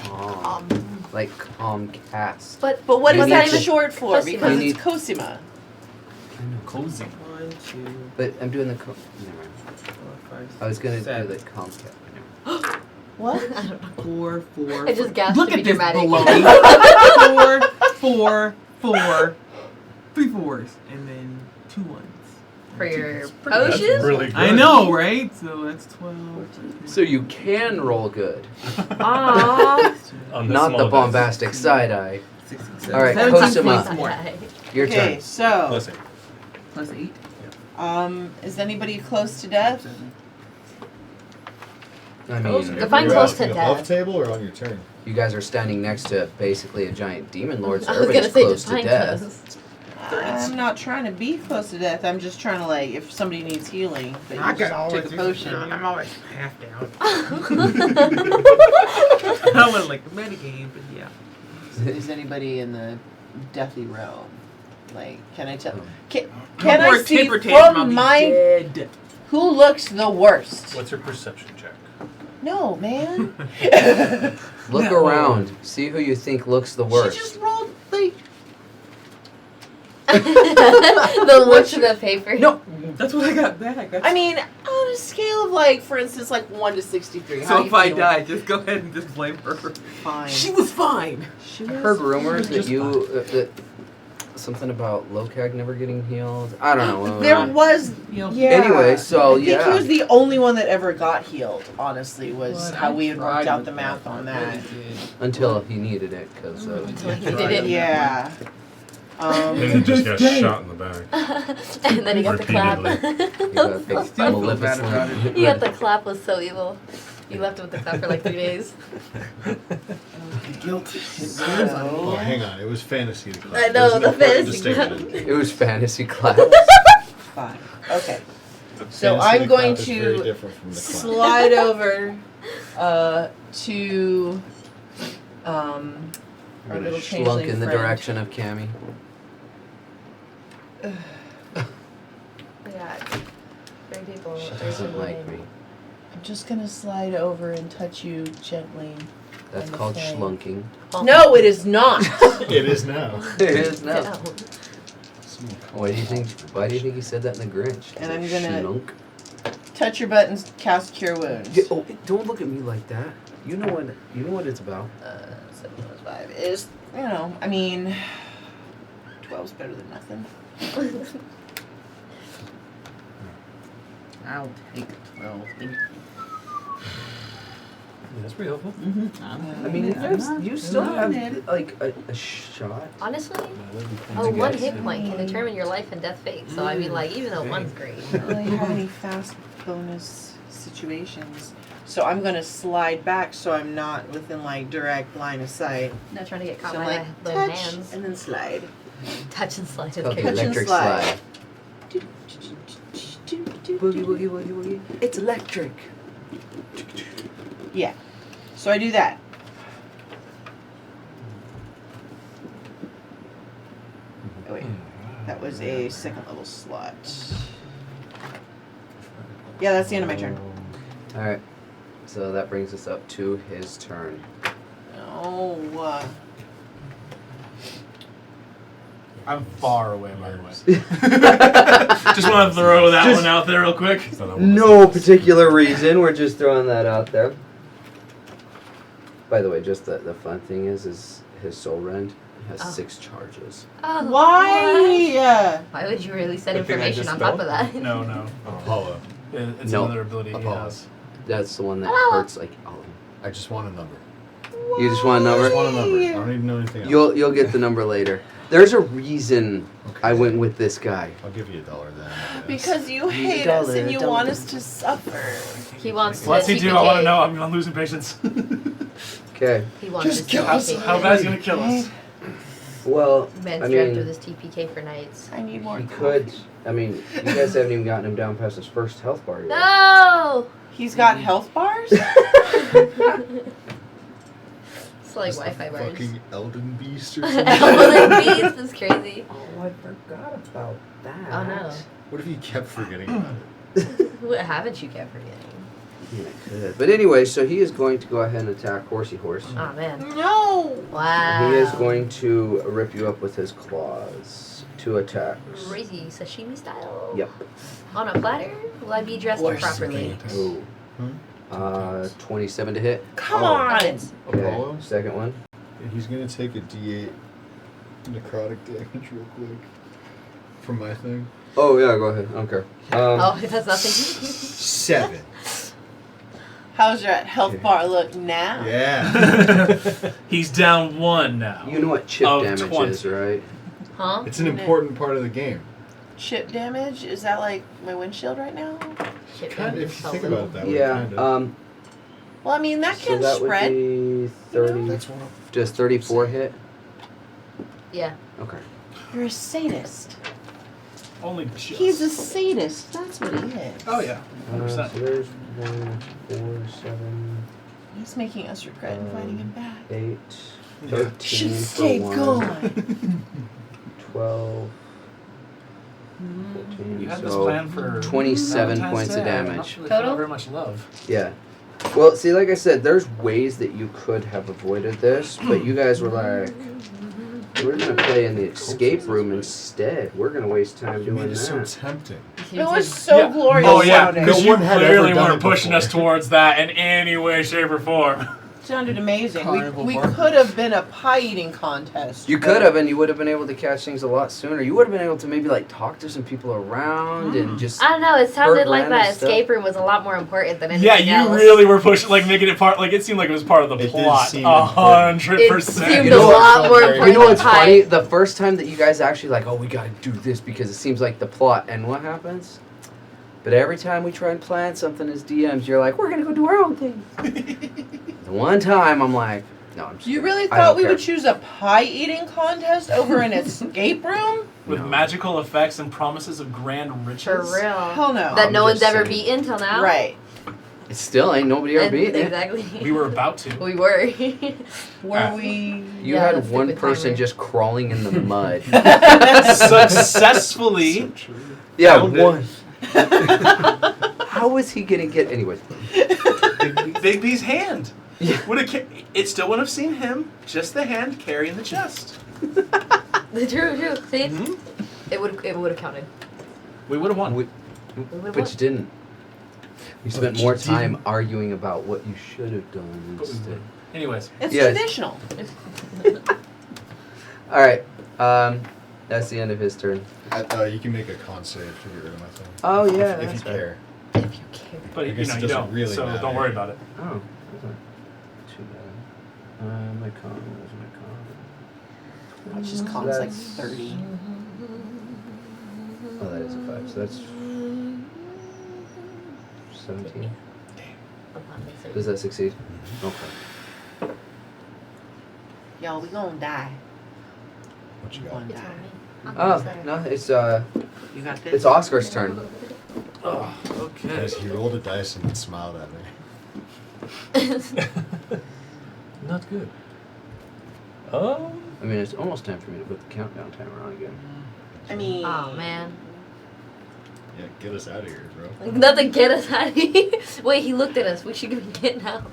Calm. Like Comcast. But But what You is need that to- short for? Cosima. Because You it's need- Cosima. Cozy. 1, 2, But I'm doing the. Never mind. 4, 5, I was gonna 7. do the Comcast. What? 4, 4. I just gasped Look to be at this dramatic. baloney. 4, 4, 4. 3 4s. And then 2 1s. For your That's potions? really good. I know, right? So that's 12. So you can roll good. Aww. On the Not small the dice. bombastic side eye. 16, All right, 17 Cosima. points more. Your Okay, turn. so Plus 8. Plus 8. is anybody close to death? I mean, Define You're close asking to above death. table or on your turn? you guys are standing next to basically a giant demon lord, so I was gonna everybody's say close to define death. close. I'm not trying to be close to death. I'm just trying to like if somebody needs healing, but you just took a potion. I'm always half down. I would like a metagame, but yeah. Is anybody in the deathy realm? Like, can I tell? Can No I more see temper tantrum, I'll from be my dead. who looks the worst? What's your perception check? No, man. Look No. around. See who you think looks the worst. She just rolled like The look to the paper. No. That's what I got back. I mean, on a scale of like, for instance, like 1 to 63. how So you if I feeling? die, just go ahead and just blame her. Fine. She was fine. She I was heard rumors that just you that something about Lokag never getting healed. I don't know. There was, Heal. yeah. Anyway, so I think yeah. he was the only one that ever got healed. Honestly, was But how I we had worked tried out with the math on I that. really did. Until he needed it because Until he needed it. Yeah. And he just got shot in the back. And then he got the clap. he got a big Still feel maleficent- bad about it. He got the clap was so evil. You left him with the clap for like 3 days. Guilt. Oh, hang on. It was fantasy to clap. I know, There's no the fantasy distinction. It was fantasy class. Fine. Okay. So Fantasy I'm to going clap is very to different from the clap. slide over to our I'm little gonna changeling slunk in the friend. direction of Cammy. Yeah. 3 people. She 3 doesn't people like in. me. I'm just gonna slide over and touch you gently. That's in the called thing. schlunking. No, it is not. It is now. It is now. Down. Why do you think? Why do you think he said that in the Grinch? And I'm He's gonna- schlunk. Touch your butt and cast Cure Wounds. Oh, don't look at me like that. You know what? You know what it's about. 7 plus 5 is, you know, I mean, 12's better than nothing. I'll take 12. Thank you. That's pretty helpful. I mean, you still have like a shot. Honestly, You one guys- hit point can determine your life and death fate. So I mean, like, even though one's great. I don't really have any fast bonus situations. So I'm gonna slide back so I'm not within like direct line of sight. Not trying to get caught So by like the touch hands. and then slide. Touch and slide. It's called the Touch and electric slide. slide. Boogie, boogie, boogie, boogie. It's electric. Yeah. So I do that. Oh, wait. That was a second level slot. Yeah, that's the end of my turn. Alright. So that brings us up to his turn. Oh. I'm far away, by the way. Just want to throw that one out there real quick. No particular reason. We're just throwing that out there. By the way, just the fun thing is his soul rend has 6 charges. Oh, Why? Why would you release that The thing I information just on top of spelled? that? No. Apollo. It's No. another ability he Apollo. has. That's the one that Oh. hurts like all of them. I just want a number. You just want a I number? just want a number. I don't need to know anything else. You'll get the number later. There's a reason I went with this guy. I'll give you $1 then. I guess. Because you hate us and you want us to suffer. He wants to. What's he do? I TPK. want to know. I'm losing patience. Okay. He wants Just to kill us. TPK. How bad is he gonna kill us? Well, Man's I dreamt mean, of this TPK for nights. I need more. he could. I mean, you guys haven't even gotten him down past his first health bar yet. No! He's got health bars? It's like Wi-Fi bars. Fucking Elden Beast or something. Elden Beast is crazy. Oh, I forgot about that. Oh no. What if you kept forgetting about it? What haven't you kept forgetting? Yeah, I could. But anyway, so he is going to go ahead and attack Horsey Horse. Oh man. No! Wow. He is going to rip you up with his claws. 2 attacks. Crazy sashimi style. Yep. On a platter? Will I be dressed properly? Ooh. 27 to hit. Come That on! hits. Okay. Apollo? Second one. And he's gonna take a D8 necrotic damage real quick from my thing. Oh yeah, go ahead. I don't care. Oh, it does nothing. 7. How's your health bar look now? Yeah. He's down 1 now. You know what chip Of damage 20. is, right? Huh? It's an important part of the game. Chip damage? Is that like my windshield right now? Shit, Kind of, man, if you so think little. about it that way. Yeah. Kinda. Well, I mean, that So can that spread. would be 30. That's one of Does 34 hit? Yeah. Okay. You're a sadist. Only just. He's a sadist. That's what he is. Oh yeah. So 100%. there's 1, 4, 7, He's making us regret inviting him back. 8, Yeah. 13 Should for stay 1, gone. 12, 14. You had this So plan for 27 Valentine's points of Day. I'm damage. not really Total? feeling very much love. Yeah. Well, see, like I said, there's ways that you could have avoided this, but you guys were like, we're going to play in the escape room instead. We're going to waste time You doing made it so that. tempting. It was so Yeah. glorious. Oh yeah, sounding. because No you one had clearly ever done weren't it pushing us before. towards that in any way, shape, or form. Sounded amazing. Carnival We bar. could have been a pie eating contest. You but- could have, and you would have been able to catch things a lot sooner. You would have been able to maybe like talk to some people around and just. I don't know. It sounded Heard like random that stuff. escape room was a lot more important than anything Yeah, you else. really were pushing, like making it part. Like it seemed like it was part of the It did plot. seem important. 100%. It seemed You know a what? lot more You know important. You know what's than pie. funny? The first time that you guys actually like, oh, we gotta do this because it seems like the plot, and what happens? But every time we try and plan something as DMs, you're like, we're gonna go do our own thing. The one time I'm like, no, I'm just You kidding. really I thought don't we care. would choose a pie eating contest over an escape room? With No. magical effects and promises of grand riches. For real. Hell no. That I'm no one's just ever saying. beaten till now. Right. It still ain't nobody ever And- beat it. Exactly. We were about to. We were. Were we? You Yeah, had that's one stupid person timer. just crawling in the mud. Successfully. Yeah, found it. one. How was he gonna get? Anyways, Big B's hand. Yeah. It still wouldn't have seen him. Just the hand carrying the chest. True. See, Mhm. it would have counted. We would have won. but you didn't. You spent more time arguing about what you should have done But we instead. would. Anyways. It's Yes. traditional. All right, that's the end of his turn. You can make a con save to get rid of my thing. Oh yeah, If you that's right. care. If you care. But I you guess know it you doesn't don't. really so matter. don't worry about it. Oh, that's not too bad. My con. Where's my con? Watch his con's like 30. Oh, that is a 5. So that's 17. Does that succeed? Okay. Y'all, we gonna die. What you We got? gonna It's die. on me. Oh no, it's You got this? it's Oscar's turn. Oh, okay. Guys, he rolled a dice and then smiled at me. Not good. I mean, it's almost time for me to put the countdown timer on again. I mean, Oh man. Yeah, get us out of here, bro. Like, nothing get us out of here. Wait, he looked at us. We should be getting out.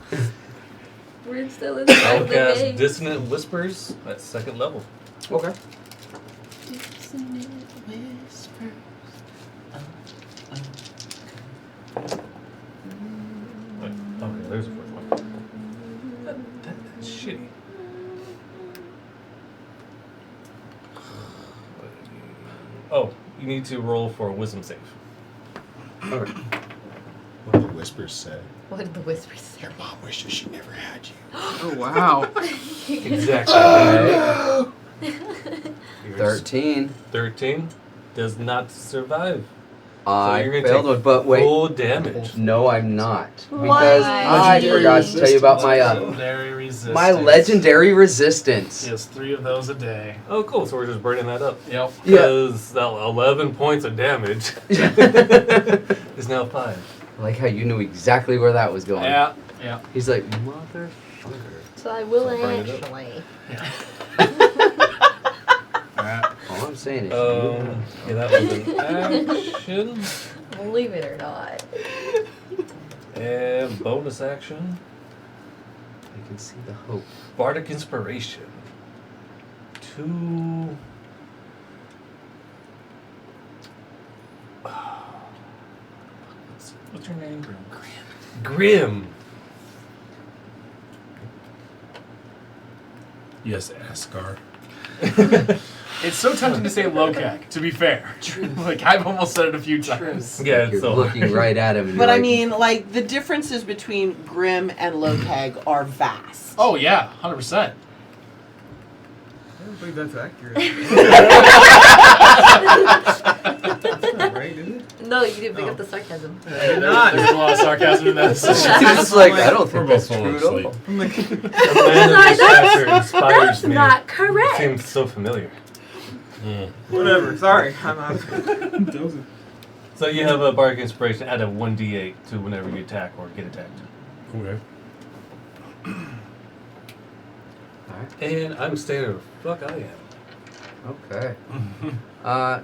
We're still in the I'll middle of the cast game. Dissonant Whispers at 2nd level. Okay. dissonant whispers. Wait, okay, there's a 4th one. That's shitty. Oh, you need to roll for a wisdom save. Okay. What do the whispers say? What did the whispers say? Your mom wishes she never had you. Oh wow. Exactly. 13. 13 does not survive. I you're gonna failed take one, but wait. full damage. No, I'm not. Why? Because I forgot to tell you about my Legendary resistance. my legendary resistance. He has 3 of those a day. Oh, cool. So we're just burning that up. Yep. Because 11 points of damage is now 5. I like how you knew exactly where that was going. Yeah. He's like, motherfucker. So I will So burn it up. actually. All I'm saying is, Yeah, that was an action. Believe it or not. And bonus action. I can see the hope. Bardic Inspiration. 2. What's your name? Grim. Yes, Ascar. It's so tempting to say Lokak, to be fair. Like, I've almost said it a few times. Yeah, You're it's so looking right at him. And But you're I like, mean, like, the differences between Grim and Lokag are vast. Oh, yeah, 100%. I don't believe that's accurate. That's not right, is it? No, you didn't pick up the sarcasm. I did not. There's a lot of sarcasm in that. He's just like, I don't We're think both that's true falling at all. asleep. I'm like, The man of this chapter inspires That's me. not correct. Seems so familiar. whatever. Sorry, I'm out. I'm dozing. So you have a Bardic Inspiration, add a 1d8 to whenever you attack or get attacked. Okay. And I'm staying where the fuck I am. Okay.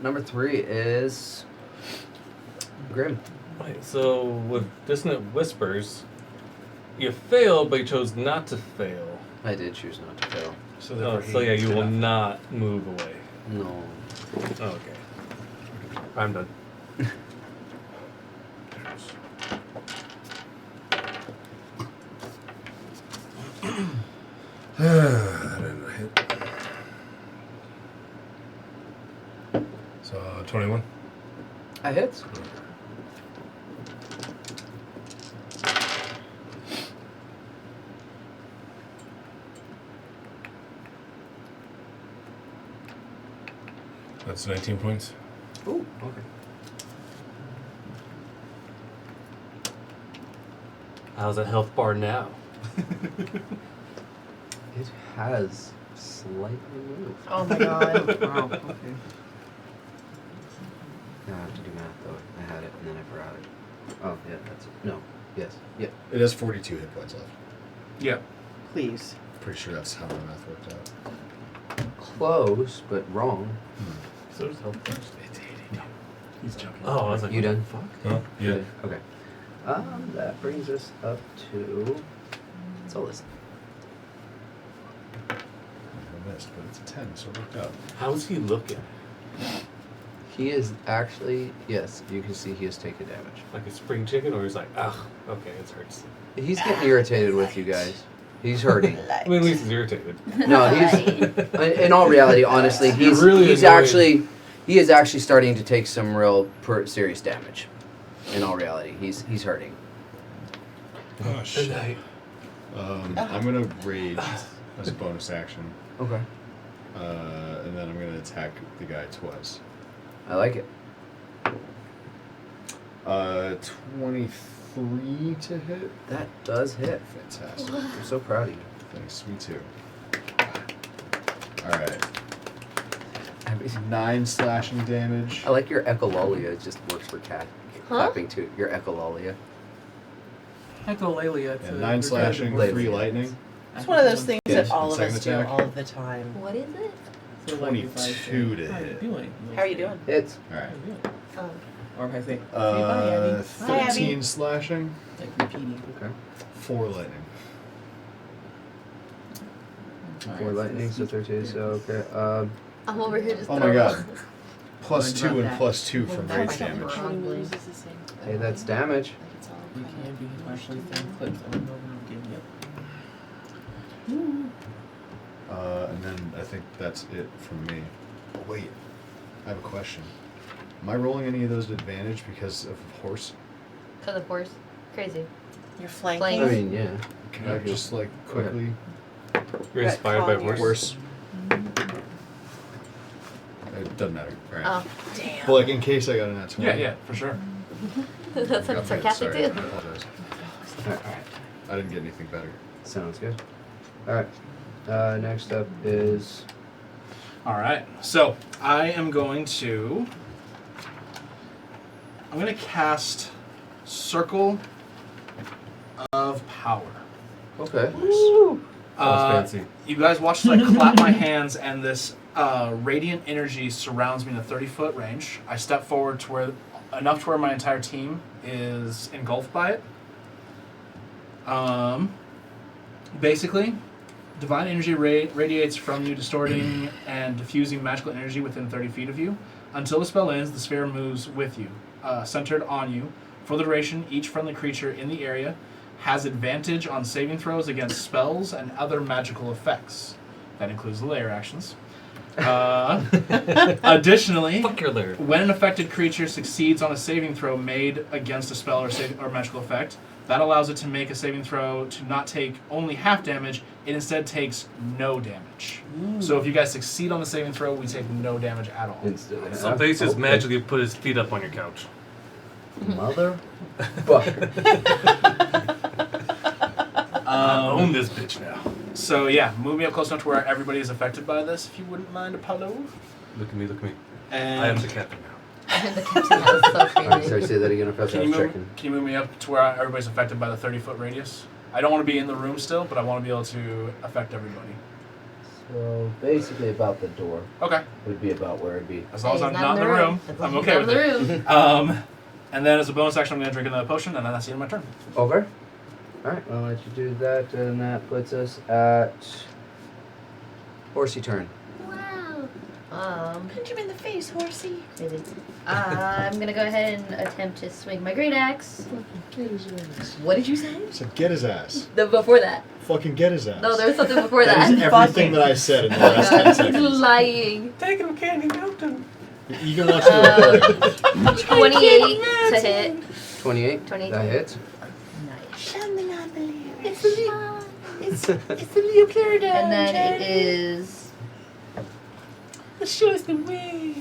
Number 3 is Grim. Right, so with Dissonant Whispers, you failed, but you chose not to fail. I did choose not to fail. So yeah, you will not move away. No. Okay. I'm done. That didn't hit. So 21. That hits. That's 19 points. Ooh, okay. How's that health bar now? It has slightly moved. Oh my god. Wow. Okay. Now I have to do math though. I had it and then I forgot it. Oh yeah, that's it. No. Yes. Yep. It has 42 hit points left. Yeah. Please. Pretty sure that's how my math worked out. Close, but wrong. So there's health bars. It's 80. He's joking. Oh, I was like, You done? Fuck. Oh, yeah. Okay. That brings us up to Solus. I missed, but it's a 10, so it worked out. How's he looking? He is actually, yes, you can see he has taken damage. Like a spring chicken, or he's like, ah, okay, it hurts. He's getting irritated with you guys. He's hurting. I mean, at least he's irritated. No, he's in all reality, honestly, You're he's really he's annoying. actually he is actually starting to take some real serious damage. In all reality, he's hurting. Oh, shit. I'm gonna rage as a bonus action, Okay. and then I'm gonna attack the guy twice. I like it. 23 to hit. That does hit. Fantastic. I'm so proud of you. Thanks, me too. All right. 9 slashing damage. I like your echolalia. It just works for cat. clapping to your echolalia. Echolalia. And 9 slashing, 3 lightning. It's one of those things Yes. that all of Second us do attack. all of the time. What is it? So like if I say, 22 to how are you hit. doing? How are you doing? Hits. Alright. How are you doing? Oh. Or if I say, bye, Abby. Bye, 13 Abby. slashing, like repeating. Okay. 4 lightning. 4 lightning, so 13. So okay. I'm over here just Oh my throwing god. up. Plus 2 and that. plus 2 from Well, rage that's damage. probably- Hey, that's damage. We can be actually saying clips over and over again. Yep. And then I think that's it from me. But wait, I have a question. Am I rolling any of those at advantage because of horse? Because of course. Crazy. You're flanking. Flank. I mean, yeah. Can I just like quickly? You're Got inspired by Conyers. horse. It doesn't matter. Alright. Oh. Damn. But like in case I got an at 20. Yeah, yeah, for sure. That Okay, sounded sarcastic sorry, I too. apologize. Alright. I didn't get anything better. Sounds good. Alright. Next up is. Alright, so I am going to. I'm going to cast Circle of Power. Okay. Sounds fancy. You guys watch as I clap my hands and this radiant energy surrounds me in a 30-foot range. I step forward to where enough to where my entire team is engulfed by it. Basically, divine energy radiates from you, distorting and diffusing magical energy within 30 feet of you. Until the spell ends, the sphere moves with you, centered on you. For the duration, each friendly creature in the area has advantage on saving throws against spells and other magical effects. That includes the layer actions. Additionally, Fuck your lair. when an affected creature succeeds on a saving throw made against a spell or magical effect, that allows it to make a saving throw to not take only half damage. It instead takes no damage. So if you guys succeed on the saving throw, we take no damage at all. Instantly. Some bases magically put his feet up on your couch. Mother. Fucker. I own this bitch now. So yeah, move me up close enough to where everybody is affected by this, if you wouldn't mind, Apollo. Look at me, look at me. And I am the captain now. The captain that was so Alright, crazy. sorry, say that again if I was can you checking. move me up to where everybody's affected by the 30-foot radius? I don't want to be in the room still, but I want to be able to affect everybody. So basically about the door Okay. would be about where it'd be. As long as Hey, I'm not in the room, As long I'm as okay he's with not in it. the room. And then as a bonus action, I'm going to drink another potion, and then that's the end of my turn. Okay. Alright, I'll let you do that, and that puts us at horsey turn. Wow. Punch him in the face, horsey. Crazy. I'm gonna go ahead and attempt to swing my great axe. What did you say? So get his ass. Before that. Fucking get his ass. No, there was something before That that. is everything that I said in the last 10 He's seconds. lying. Take him, candy, milk him. You can watch it. 28 to hit. 28. 22. That hits. Something I believe. It's the Leo Claridon. And then it is. Show us the way.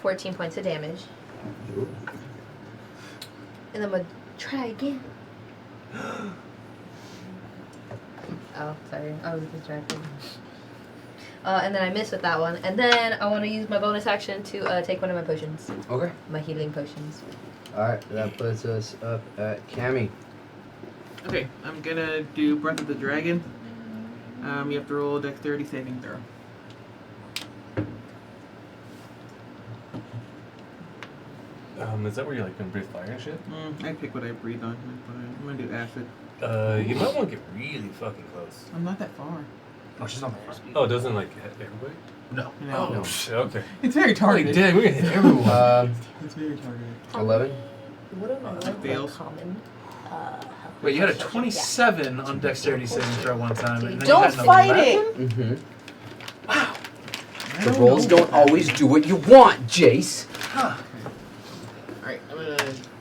14 points of damage. Ooh. And I'm gonna try again. Oh, sorry. I was distracted. And then I missed with that one. And then I want to use my bonus action to take one of my potions. Okay. My healing potions. Alright, that puts us up at Cammy. Okay, I'm gonna do Breath of the Dragon. You have to roll a dexterity saving throw. Is that where you like can breathe fire and shit? I pick what I breathe on. I'm gonna do acid. You might want to get really fucking close. I'm not that far. No, she's not my Oh, it doesn't like hit everybody? No. Oh, No. shit, okay. It's very targeted. Like, damn, we're gonna hit everyone. It's very targeted. 11. What am I Fails. common? Wait, you had a 27 on dexterity saving throw one time. And then Don't you had an fight 11? it. Mm-hmm. Wow. The rolls don't always do what you want, Jace. Huh. Alright, I'm gonna.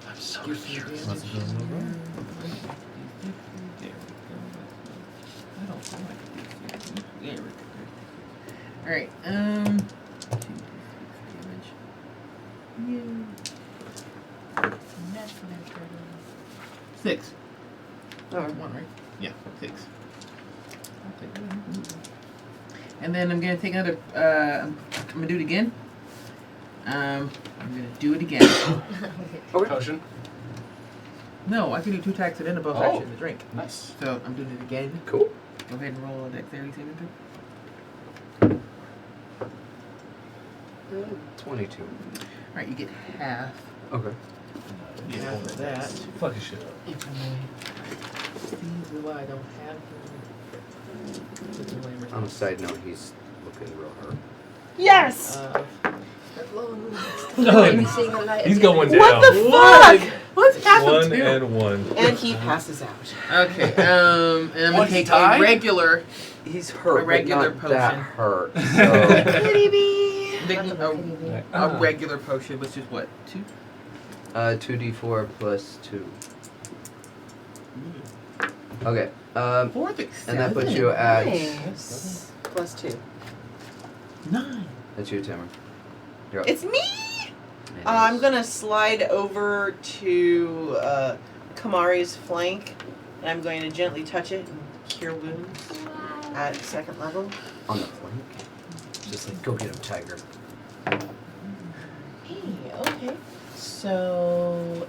I'm so give some curious. damage. I don't feel like it. There we go. Alright, damage. Six. Alright. One, right? Yeah, 6. I'll take that. And then I'm gonna take another. I'm gonna do it again. I'm gonna do it again. Potion. No, I can do 2 attacks and then a bonus Oh. action to drink. Nice. So I'm doing it again. Cool. Go ahead and roll a dexterity saving throw. 22. Alright, you get half. Okay. Half of that. Fuck your shit up. See why I don't have On a side note, he's looking real hurt. Yes! He's going down. What the fuck? What's happened 1 to and 1. And he passes out. Okay, and I'm What, gonna he take died? a regular. He's hurt, A regular but not that potion. hurt. So. Kitty bee! Taking a regular potion, which is what? 2? 2d4 plus 2. Okay. 4, 6, 7. And that puts you at. Nice. Plus 2. 9. That's you, Tamara. You're up. It's me! I'm gonna slide over to Kamari's flank, and I'm going to gently touch it and cure wounds at 2nd level. On the flank. Just like, go get him, tiger. Hey, okay. So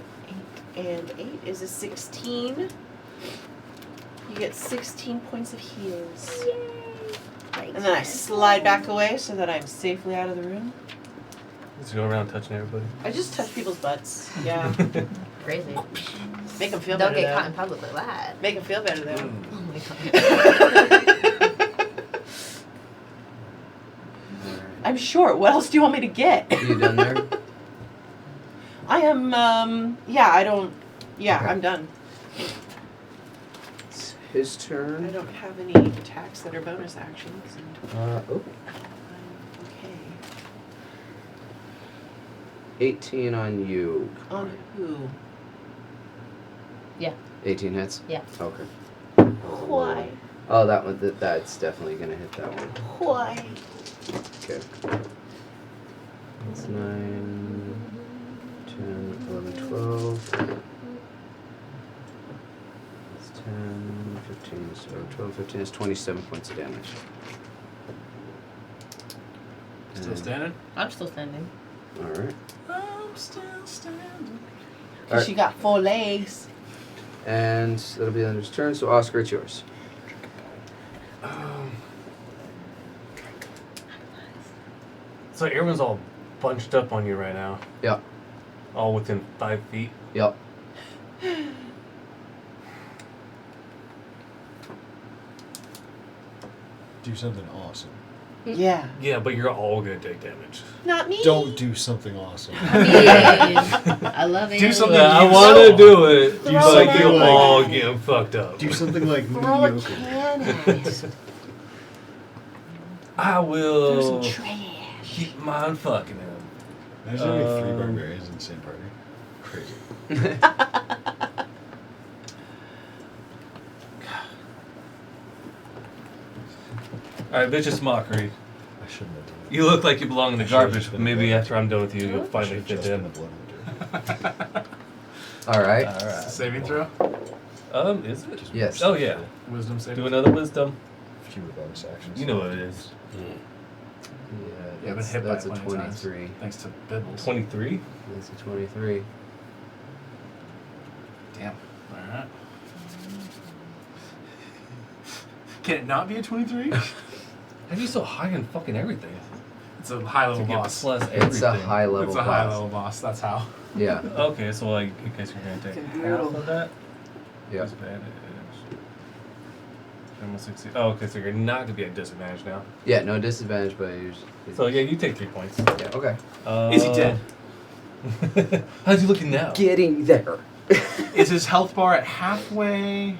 8 and 8 is a 16. You get 16 points of heals. Yay! And then I slide back away so that I'm safely out of the room. Let's go around touching everybody. I just touch people's butts. Yeah. Crazy. Make them feel Don't better. get caught though. in public like that. Make them feel better though. Oh my god. I'm short. What else do you want me to get? You done there? I am. Yeah. I don't. Yeah. Okay. I'm done. It's his I turn. don't have any attacks that are bonus actions. And Oh. I'm okay. 18 on you. On who? 18 hits? Yeah. Okay. Why? Oh, that one. That's definitely gonna hit that one. Why? Okay. That's 9, 10, 11, 12. That's 10, 15, so 12, 15 is 27 points of damage. Still And- standing? I'm still standing. Alright. I'm still standing. Alright. She got 4 legs. And that'll be Andrew's turn, so Oscar, it's yours. So everyone's all bunched up on you right now. Yep. All within 5 feet. Yep. Do something awesome. Yeah. Yeah, but you're all gonna take damage. Not me. Don't do something awesome. I love it. Do something I you want to do it, Throw but it you're out. all getting fucked up. Do something like Throw a mediocre. can at it. I Throw will some trash. keep mine fucking him. Imagine having 3 barbarians in the same party. Crazy. Alright, vicious mockery. I shouldn't have done it. You look like you belong in the I should've garbage, just but been a maybe blood after I'm done with you, you'll I finally should've fit just been a in. blood hunter. Alright. Alright. Saving throw? Is it? Yes. Oh, yeah. Wisdom saving Do another wisdom. Fewer bonus actions. You know what it is. Yeah, Yeah, been that's, hit by that's it a plenty of times. 23. Thanks to Bibbles. 23? That's a 23. Damn. Alright. Can it not be a 23? How are you so high on fucking everything? It's a high level To get boss. plus everything. It's a high level It's a boss. high level boss. That's how. Yeah. Okay, so like, in case you're gonna take Fucking half brutal. of that. Yeah. Disadvantage. Almost 60. Oh, okay, so you're not gonna be at disadvantage now. Yeah, no disadvantage, but you're So yeah, you take 3 points. yeah, okay. Is he dead? How's he looking now? Getting there. Is his health bar at halfway?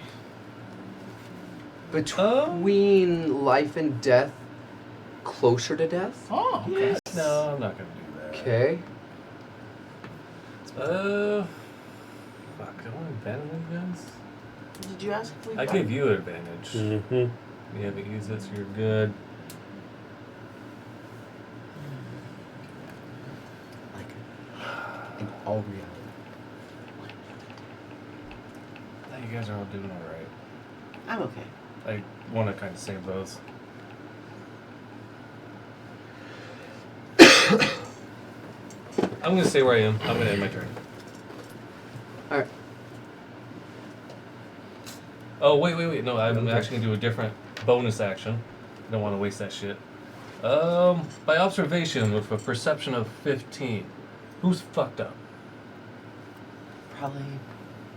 Between life and death, closer to death. Oh, okay. No, I'm not gonna do that. Okay. Fuck, do I want to abandon these guys? Did you ask if we I got- gave you an advantage. Mm-hmm. You haven't used it, so you're good. In all reality. I think you guys are all doing alright. I'm okay. I want to kind of save those. I'm gonna stay where I am. I'm gonna end my turn. Alright. Oh, wait. No, I'm actually gonna do a different bonus action. I don't want to waste that shit. By observation with a perception of 15. Who's fucked up? Probably.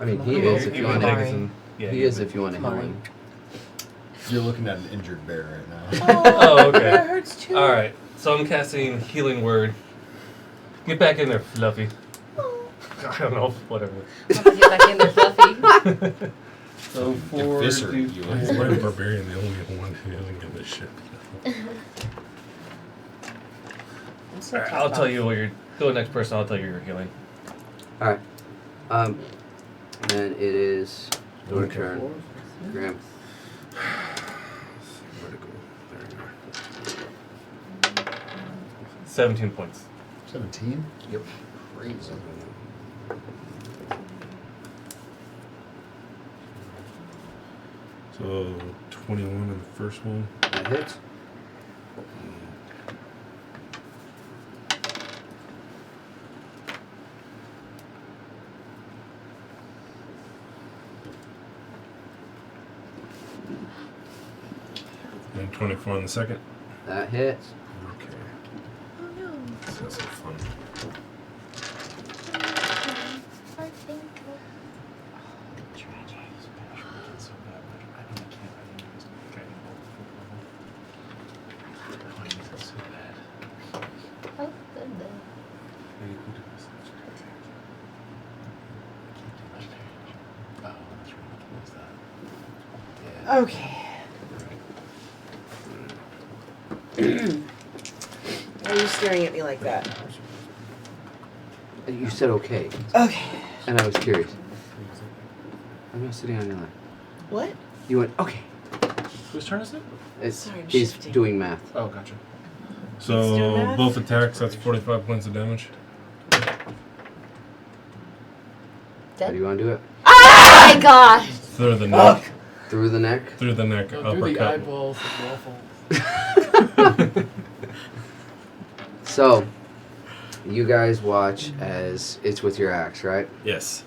I mean, he is if you want to. Kamari. He is if you want to heal Kamari. him. You're looking at an injured bear right now. Oh, okay. That hurts too. Alright, so I'm casting Healing Word. Get back in there, Fluffy. I don't know, whatever. Get back in there, Fluffy. So four. Eviscerate you. Why is Barbarian the only one who doesn't get this shit? Alright, I'll tell you what you're. Go next person, I'll tell you you're healing. Alright. Then it is your turn. Graham. Where'd it go? There you go. 17 points. 17? Yep. Crazy. So 21 in the first one. That hits. And 24 in the second. That hits. Okay. Oh no. That's some fun. Okay. Why are you staring at me like that? You said okay. Okay. And I was curious. I'm not sitting on your lap. What? You went, okay. Whose turn is it? It's, Sorry, I'm he's shifting. doing math. Oh, gotcha. Let's do So math. both attacks, that's 45 points of damage. How do you want to do it? Oh my god! Through the neck. Through the neck? Through the neck. Go through the Uppercut. eyeballs of waffle. So, you guys watch as it's with your axe, right? Yes.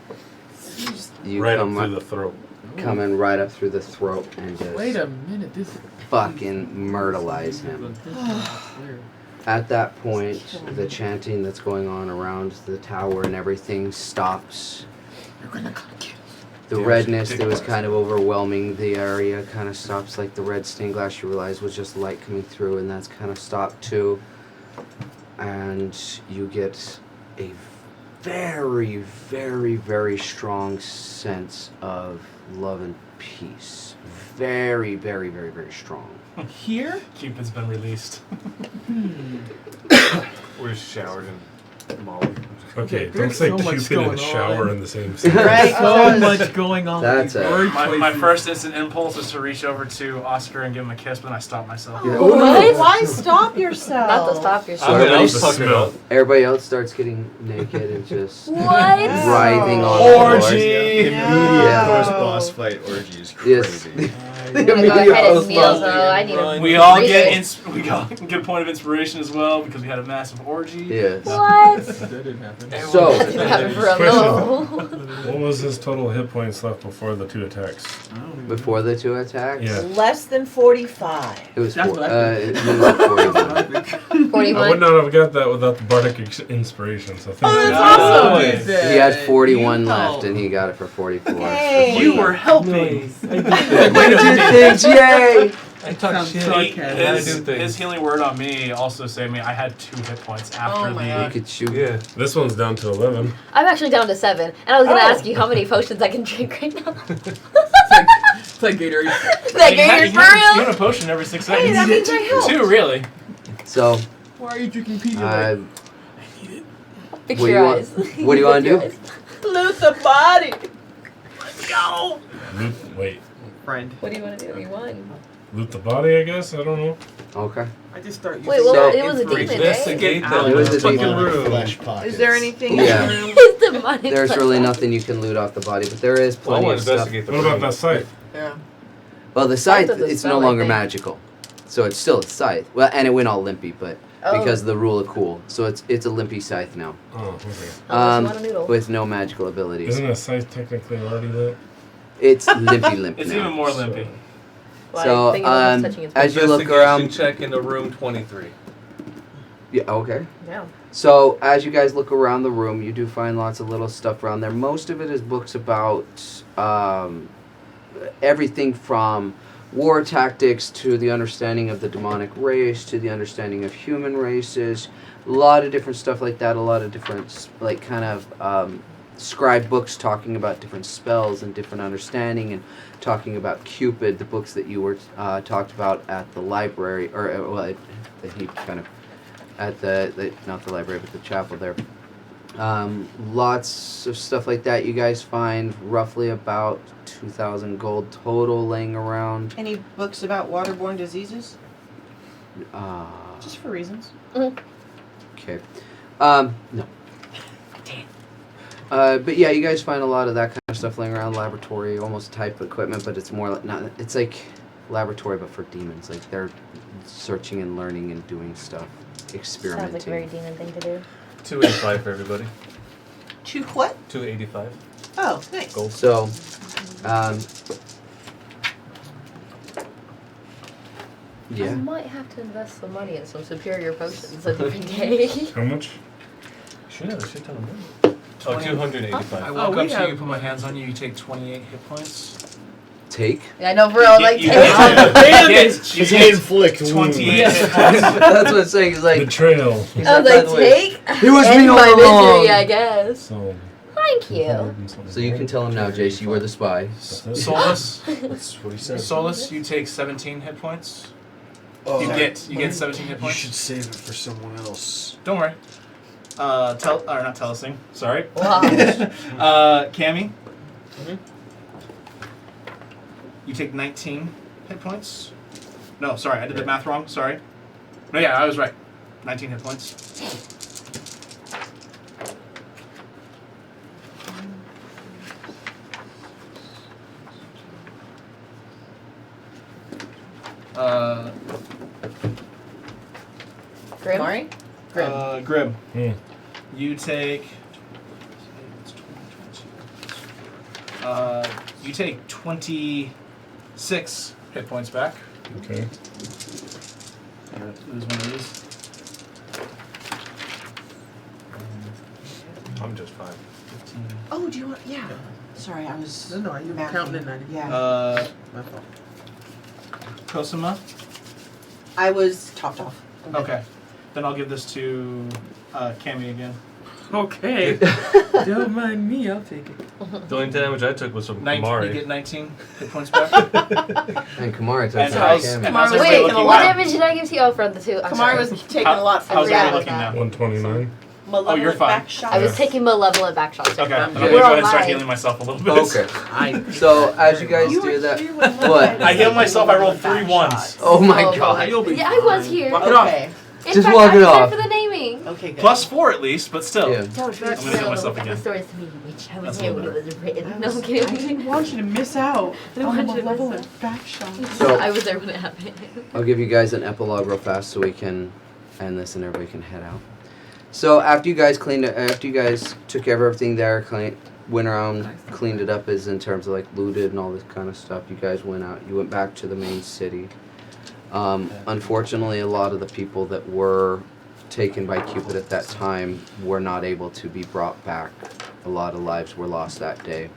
You Right up come through the throat. coming right up through the throat and just Wait a minute, this fucking myrtleize him. At that point, the chanting that's going on around the tower and everything stops. You're gonna come get The Yeah, redness take that was that. kind of overwhelming the area kind of stops, like the red stained glass you realized was just light coming through, and that's kind of stopped too. And you get a very, very, very strong sense of love and peace. Very, very, very, very strong. here. Cupid's been released. We're showered in Molly. Okay, There's don't say so much Cupid and going shower on. in the same sentence. Right? So much going on. That's with these it. word My choices. first instant impulse was to reach over to Oscar and give him a kiss, but then I stopped myself. Yeah. What? Why stop yourself? Not to stop I yourself. mean, everybody I'll suck it up. Everybody else starts getting naked and just What? writhing on the floor. Orgy! Immediate Yeah. post-boss fight orgy is Yes. crazy. I'm gonna go ahead and kneel though. I need a We all get breather. we got a good point of inspiration as well because we had a massive orgy. Yes. What? That didn't happen. So, That didn't happen for real. Question. No. What was his total hit points left before the 2 attacks? I don't even before the 2 attacks, Yeah. Less than 45. it was That's four, what I it was 41. 41. I would not have got that without the bardic inspiration. So thank Oh, you. that's awesome. Nice. He had 41 You left, helped. and he got it for 44. Hey. You were helping. What did you think? Yay! I talk Sounds shit. sarcastic. Gotta His, do things. his healing word on me also saved me. I had 2 hit points after Oh my the. God. You could shoot. Yeah. This one's down to 11. I'm actually down to 7, and I was gonna Oh. ask you how many potions I can drink right now. It's like Gatorade. That You Gator's you for need a potion every 6 Hey, seconds. that means I helped. 2, really. So, Why are you drinking Pedialyte? Fix What do your you want- eyes. what do you wanna Fix your do? eyes. Loot the body. Let's go. Wait. Friend. What do you want to do? You won. Loot the body, I guess? I don't know. okay. I just start using Wait, well, So- it was a demon, Investigate right? them It was in a the fucking demon. room. Flesh pockets. Is there anything Yeah. in the room? It's demonic. There's flesh really pocket. nothing you can loot off the body, but there is Well, I plenty want of to stuff. investigate the What room. about that scythe? Yeah. Well, the scythe, doesn't it's spell no longer anything. magical. So it's still a scythe. Well, and it went all limpy, but because of the rule of cool. So it's a limpy scythe now. Oh, okay. Unless you want a noodle. With no magical abilities. Isn't a scythe technically already lit? It's limpy limp It's now. even more limpy. Well, So, I think it was touching its as you look Investigation around, check into room 23. yeah, okay. Yeah. So as you guys look around the room, you do find lots of little stuff around there. Most of it is books about everything from war tactics to the understanding of the demonic race to the understanding of human races. A lot of different stuff like that. A lot of different like kind of scribe books talking about different spells and different understanding and talking about Cupid. The books that you were talked about at the library or that he kind of. At the not the library, but the chapel there. Lots of stuff like that. You guys find roughly about 2,000 gold total laying around. Any books about waterborne diseases? Just for reasons. Okay. No. But yeah, you guys find a lot of that kind of stuff laying around. Laboratory, almost type of equipment, but it's more like not. It's like laboratory, but for demons. Like they're searching and learning and doing stuff. Experimenting. Sounds like a very demon thing to do. 285 for everybody. To what? 285. Oh, nice. Gold. So, I yeah. might have to invest some money in some superior potions a different day. How much? Should have a shit ton of money. Oh, 285. I walk we up to have- you, put my hands on you, you take 28 hit points. Take. I know, for real, like, You take. get inflict 28 wounds. hit points. That's what it's saying. It's like Betrayal. he's I was by like, the way, take. It was End me all my along. misery, I guess. So. Thank you. So you can tell him now, Jace. You were the spy. Solus, That's what he said. Solus, you take 17 hit points. Oh, You get 17 hit You points. should save it for someone else. Don't worry. Not Telesing. Sorry. Wow. Cammy. Mhm. You take 19 hit points. No, sorry, I did the math wrong. Sorry. No, yeah, I was right. 19 hit points. Grim? Mari? Grim. Hmm. You take. You take 26 hit points back. Okay. Lose one of these. I'm just fine. 15. Oh, do you want? Yeah. Sorry, I was. No, you were counting at 90. Yeah. My fault. Cosima. I was topped off. Okay. Then I'll give this to Cammy again. Okay. Don't mind me, I'll take it. The only damage I took was from 19, you Kamari. get 19 hit points back. And Kamara took And that. how's Cammy. everybody Wait, looking what now? damage did I give to you? Oh, from the two. I'm Kamari sorry. was taking a lot from How's Yeah. everybody looking now? 129. Oh, you're fine. Back shot. I was taking malevolent back shots. Okay, then I'm good. gonna go ahead and start healing myself a little bit. Okay. So as you guys do that, what? I healed myself. I rolled 3 ones. Oh my Oh, god. You'll be Yeah, I was fine. here. Walk it off. Okay. In Just fact, walk I it was off. there for the naming. Okay, good. +4 at least, but still. Yeah. Don't I'm gonna heal myself the again. stories to me, bitch. I was That's here a when little it was written. No, I'm I kidding. didn't want you to miss out I didn't on want the you to miss level out. of back shots. So- I was there when it happened. I'll give you guys an epilogue real fast so we can end this and everybody can head out. So after you guys took care of everything there, went around, cleaned it up as in terms of like looted and all this kind of stuff, you guys went out. You went back to the main city. Unfortunately, a lot of the people that were taken by Cupid at that time were not able to be brought back. A lot of lives were lost that day.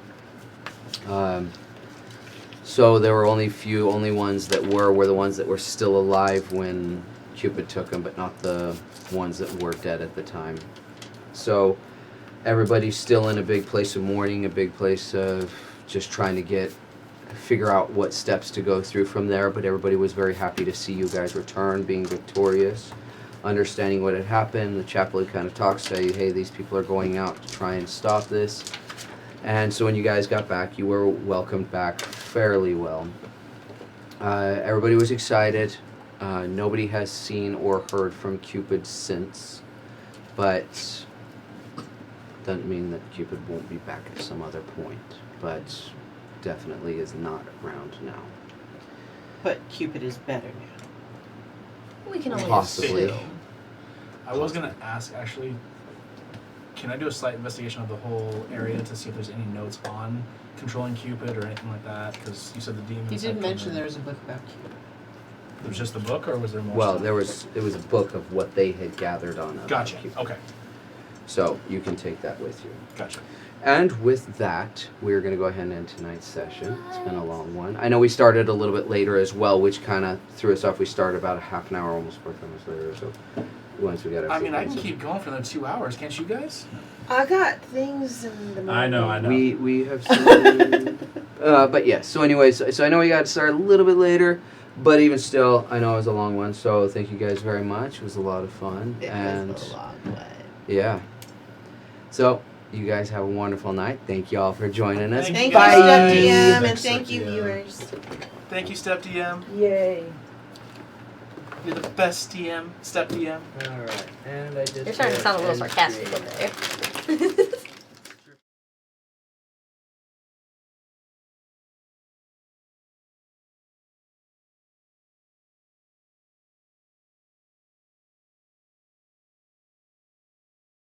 So there were only ones that were the ones that were still alive when Cupid took them, but not the ones that were dead at the time. So everybody's still in a big place of mourning, a big place of just trying to figure out what steps to go through from there, but everybody was very happy to see you guys return, being victorious, understanding what had happened. The chaplain kind of talks, say, hey, these people are going out to try and stop this. And so when you guys got back, you were welcomed back fairly well. Everybody was excited. Nobody has seen or heard from Cupid since, but doesn't mean that Cupid won't be back at some other point, but definitely is not around now. But Cupid is better now. We can only Possibly. assume. I was gonna ask actually. Can I do a slight investigation of the whole area to see if there's any notes on controlling Cupid or anything like that? Because you said the demons. You did had mention come in. there was a book about Cupid. There was just the book, or was there more? Well, stuff? it was a book of what they had gathered on. Gotcha. Okay. So you can take that with you. Gotcha. And with that, we're going to go ahead and end tonight's session. It's been a long one. I know we started a little bit later as well, which kind of threw us off. We started about a half an hour, almost 45 minutes later. So once we got our I mean, I can sequence keep going for another 2 hours, can't you guys? I got things in the morning. I know. we have some, but yes. So anyways, so I know we got to start a little bit later, but even still, I know it was a long one. So thank you guys very much. It was a lot of fun. It and was a long one. yeah. So you guys have a wonderful night. Thank you all for joining us. Thank Bye. you, Step DM, and Thanks, thank you, Step DM. viewers. Thank you, Step DM. Yay. You're the best DM, Step DM. All right, and I just. You're starting to sound a little sarcastic in there.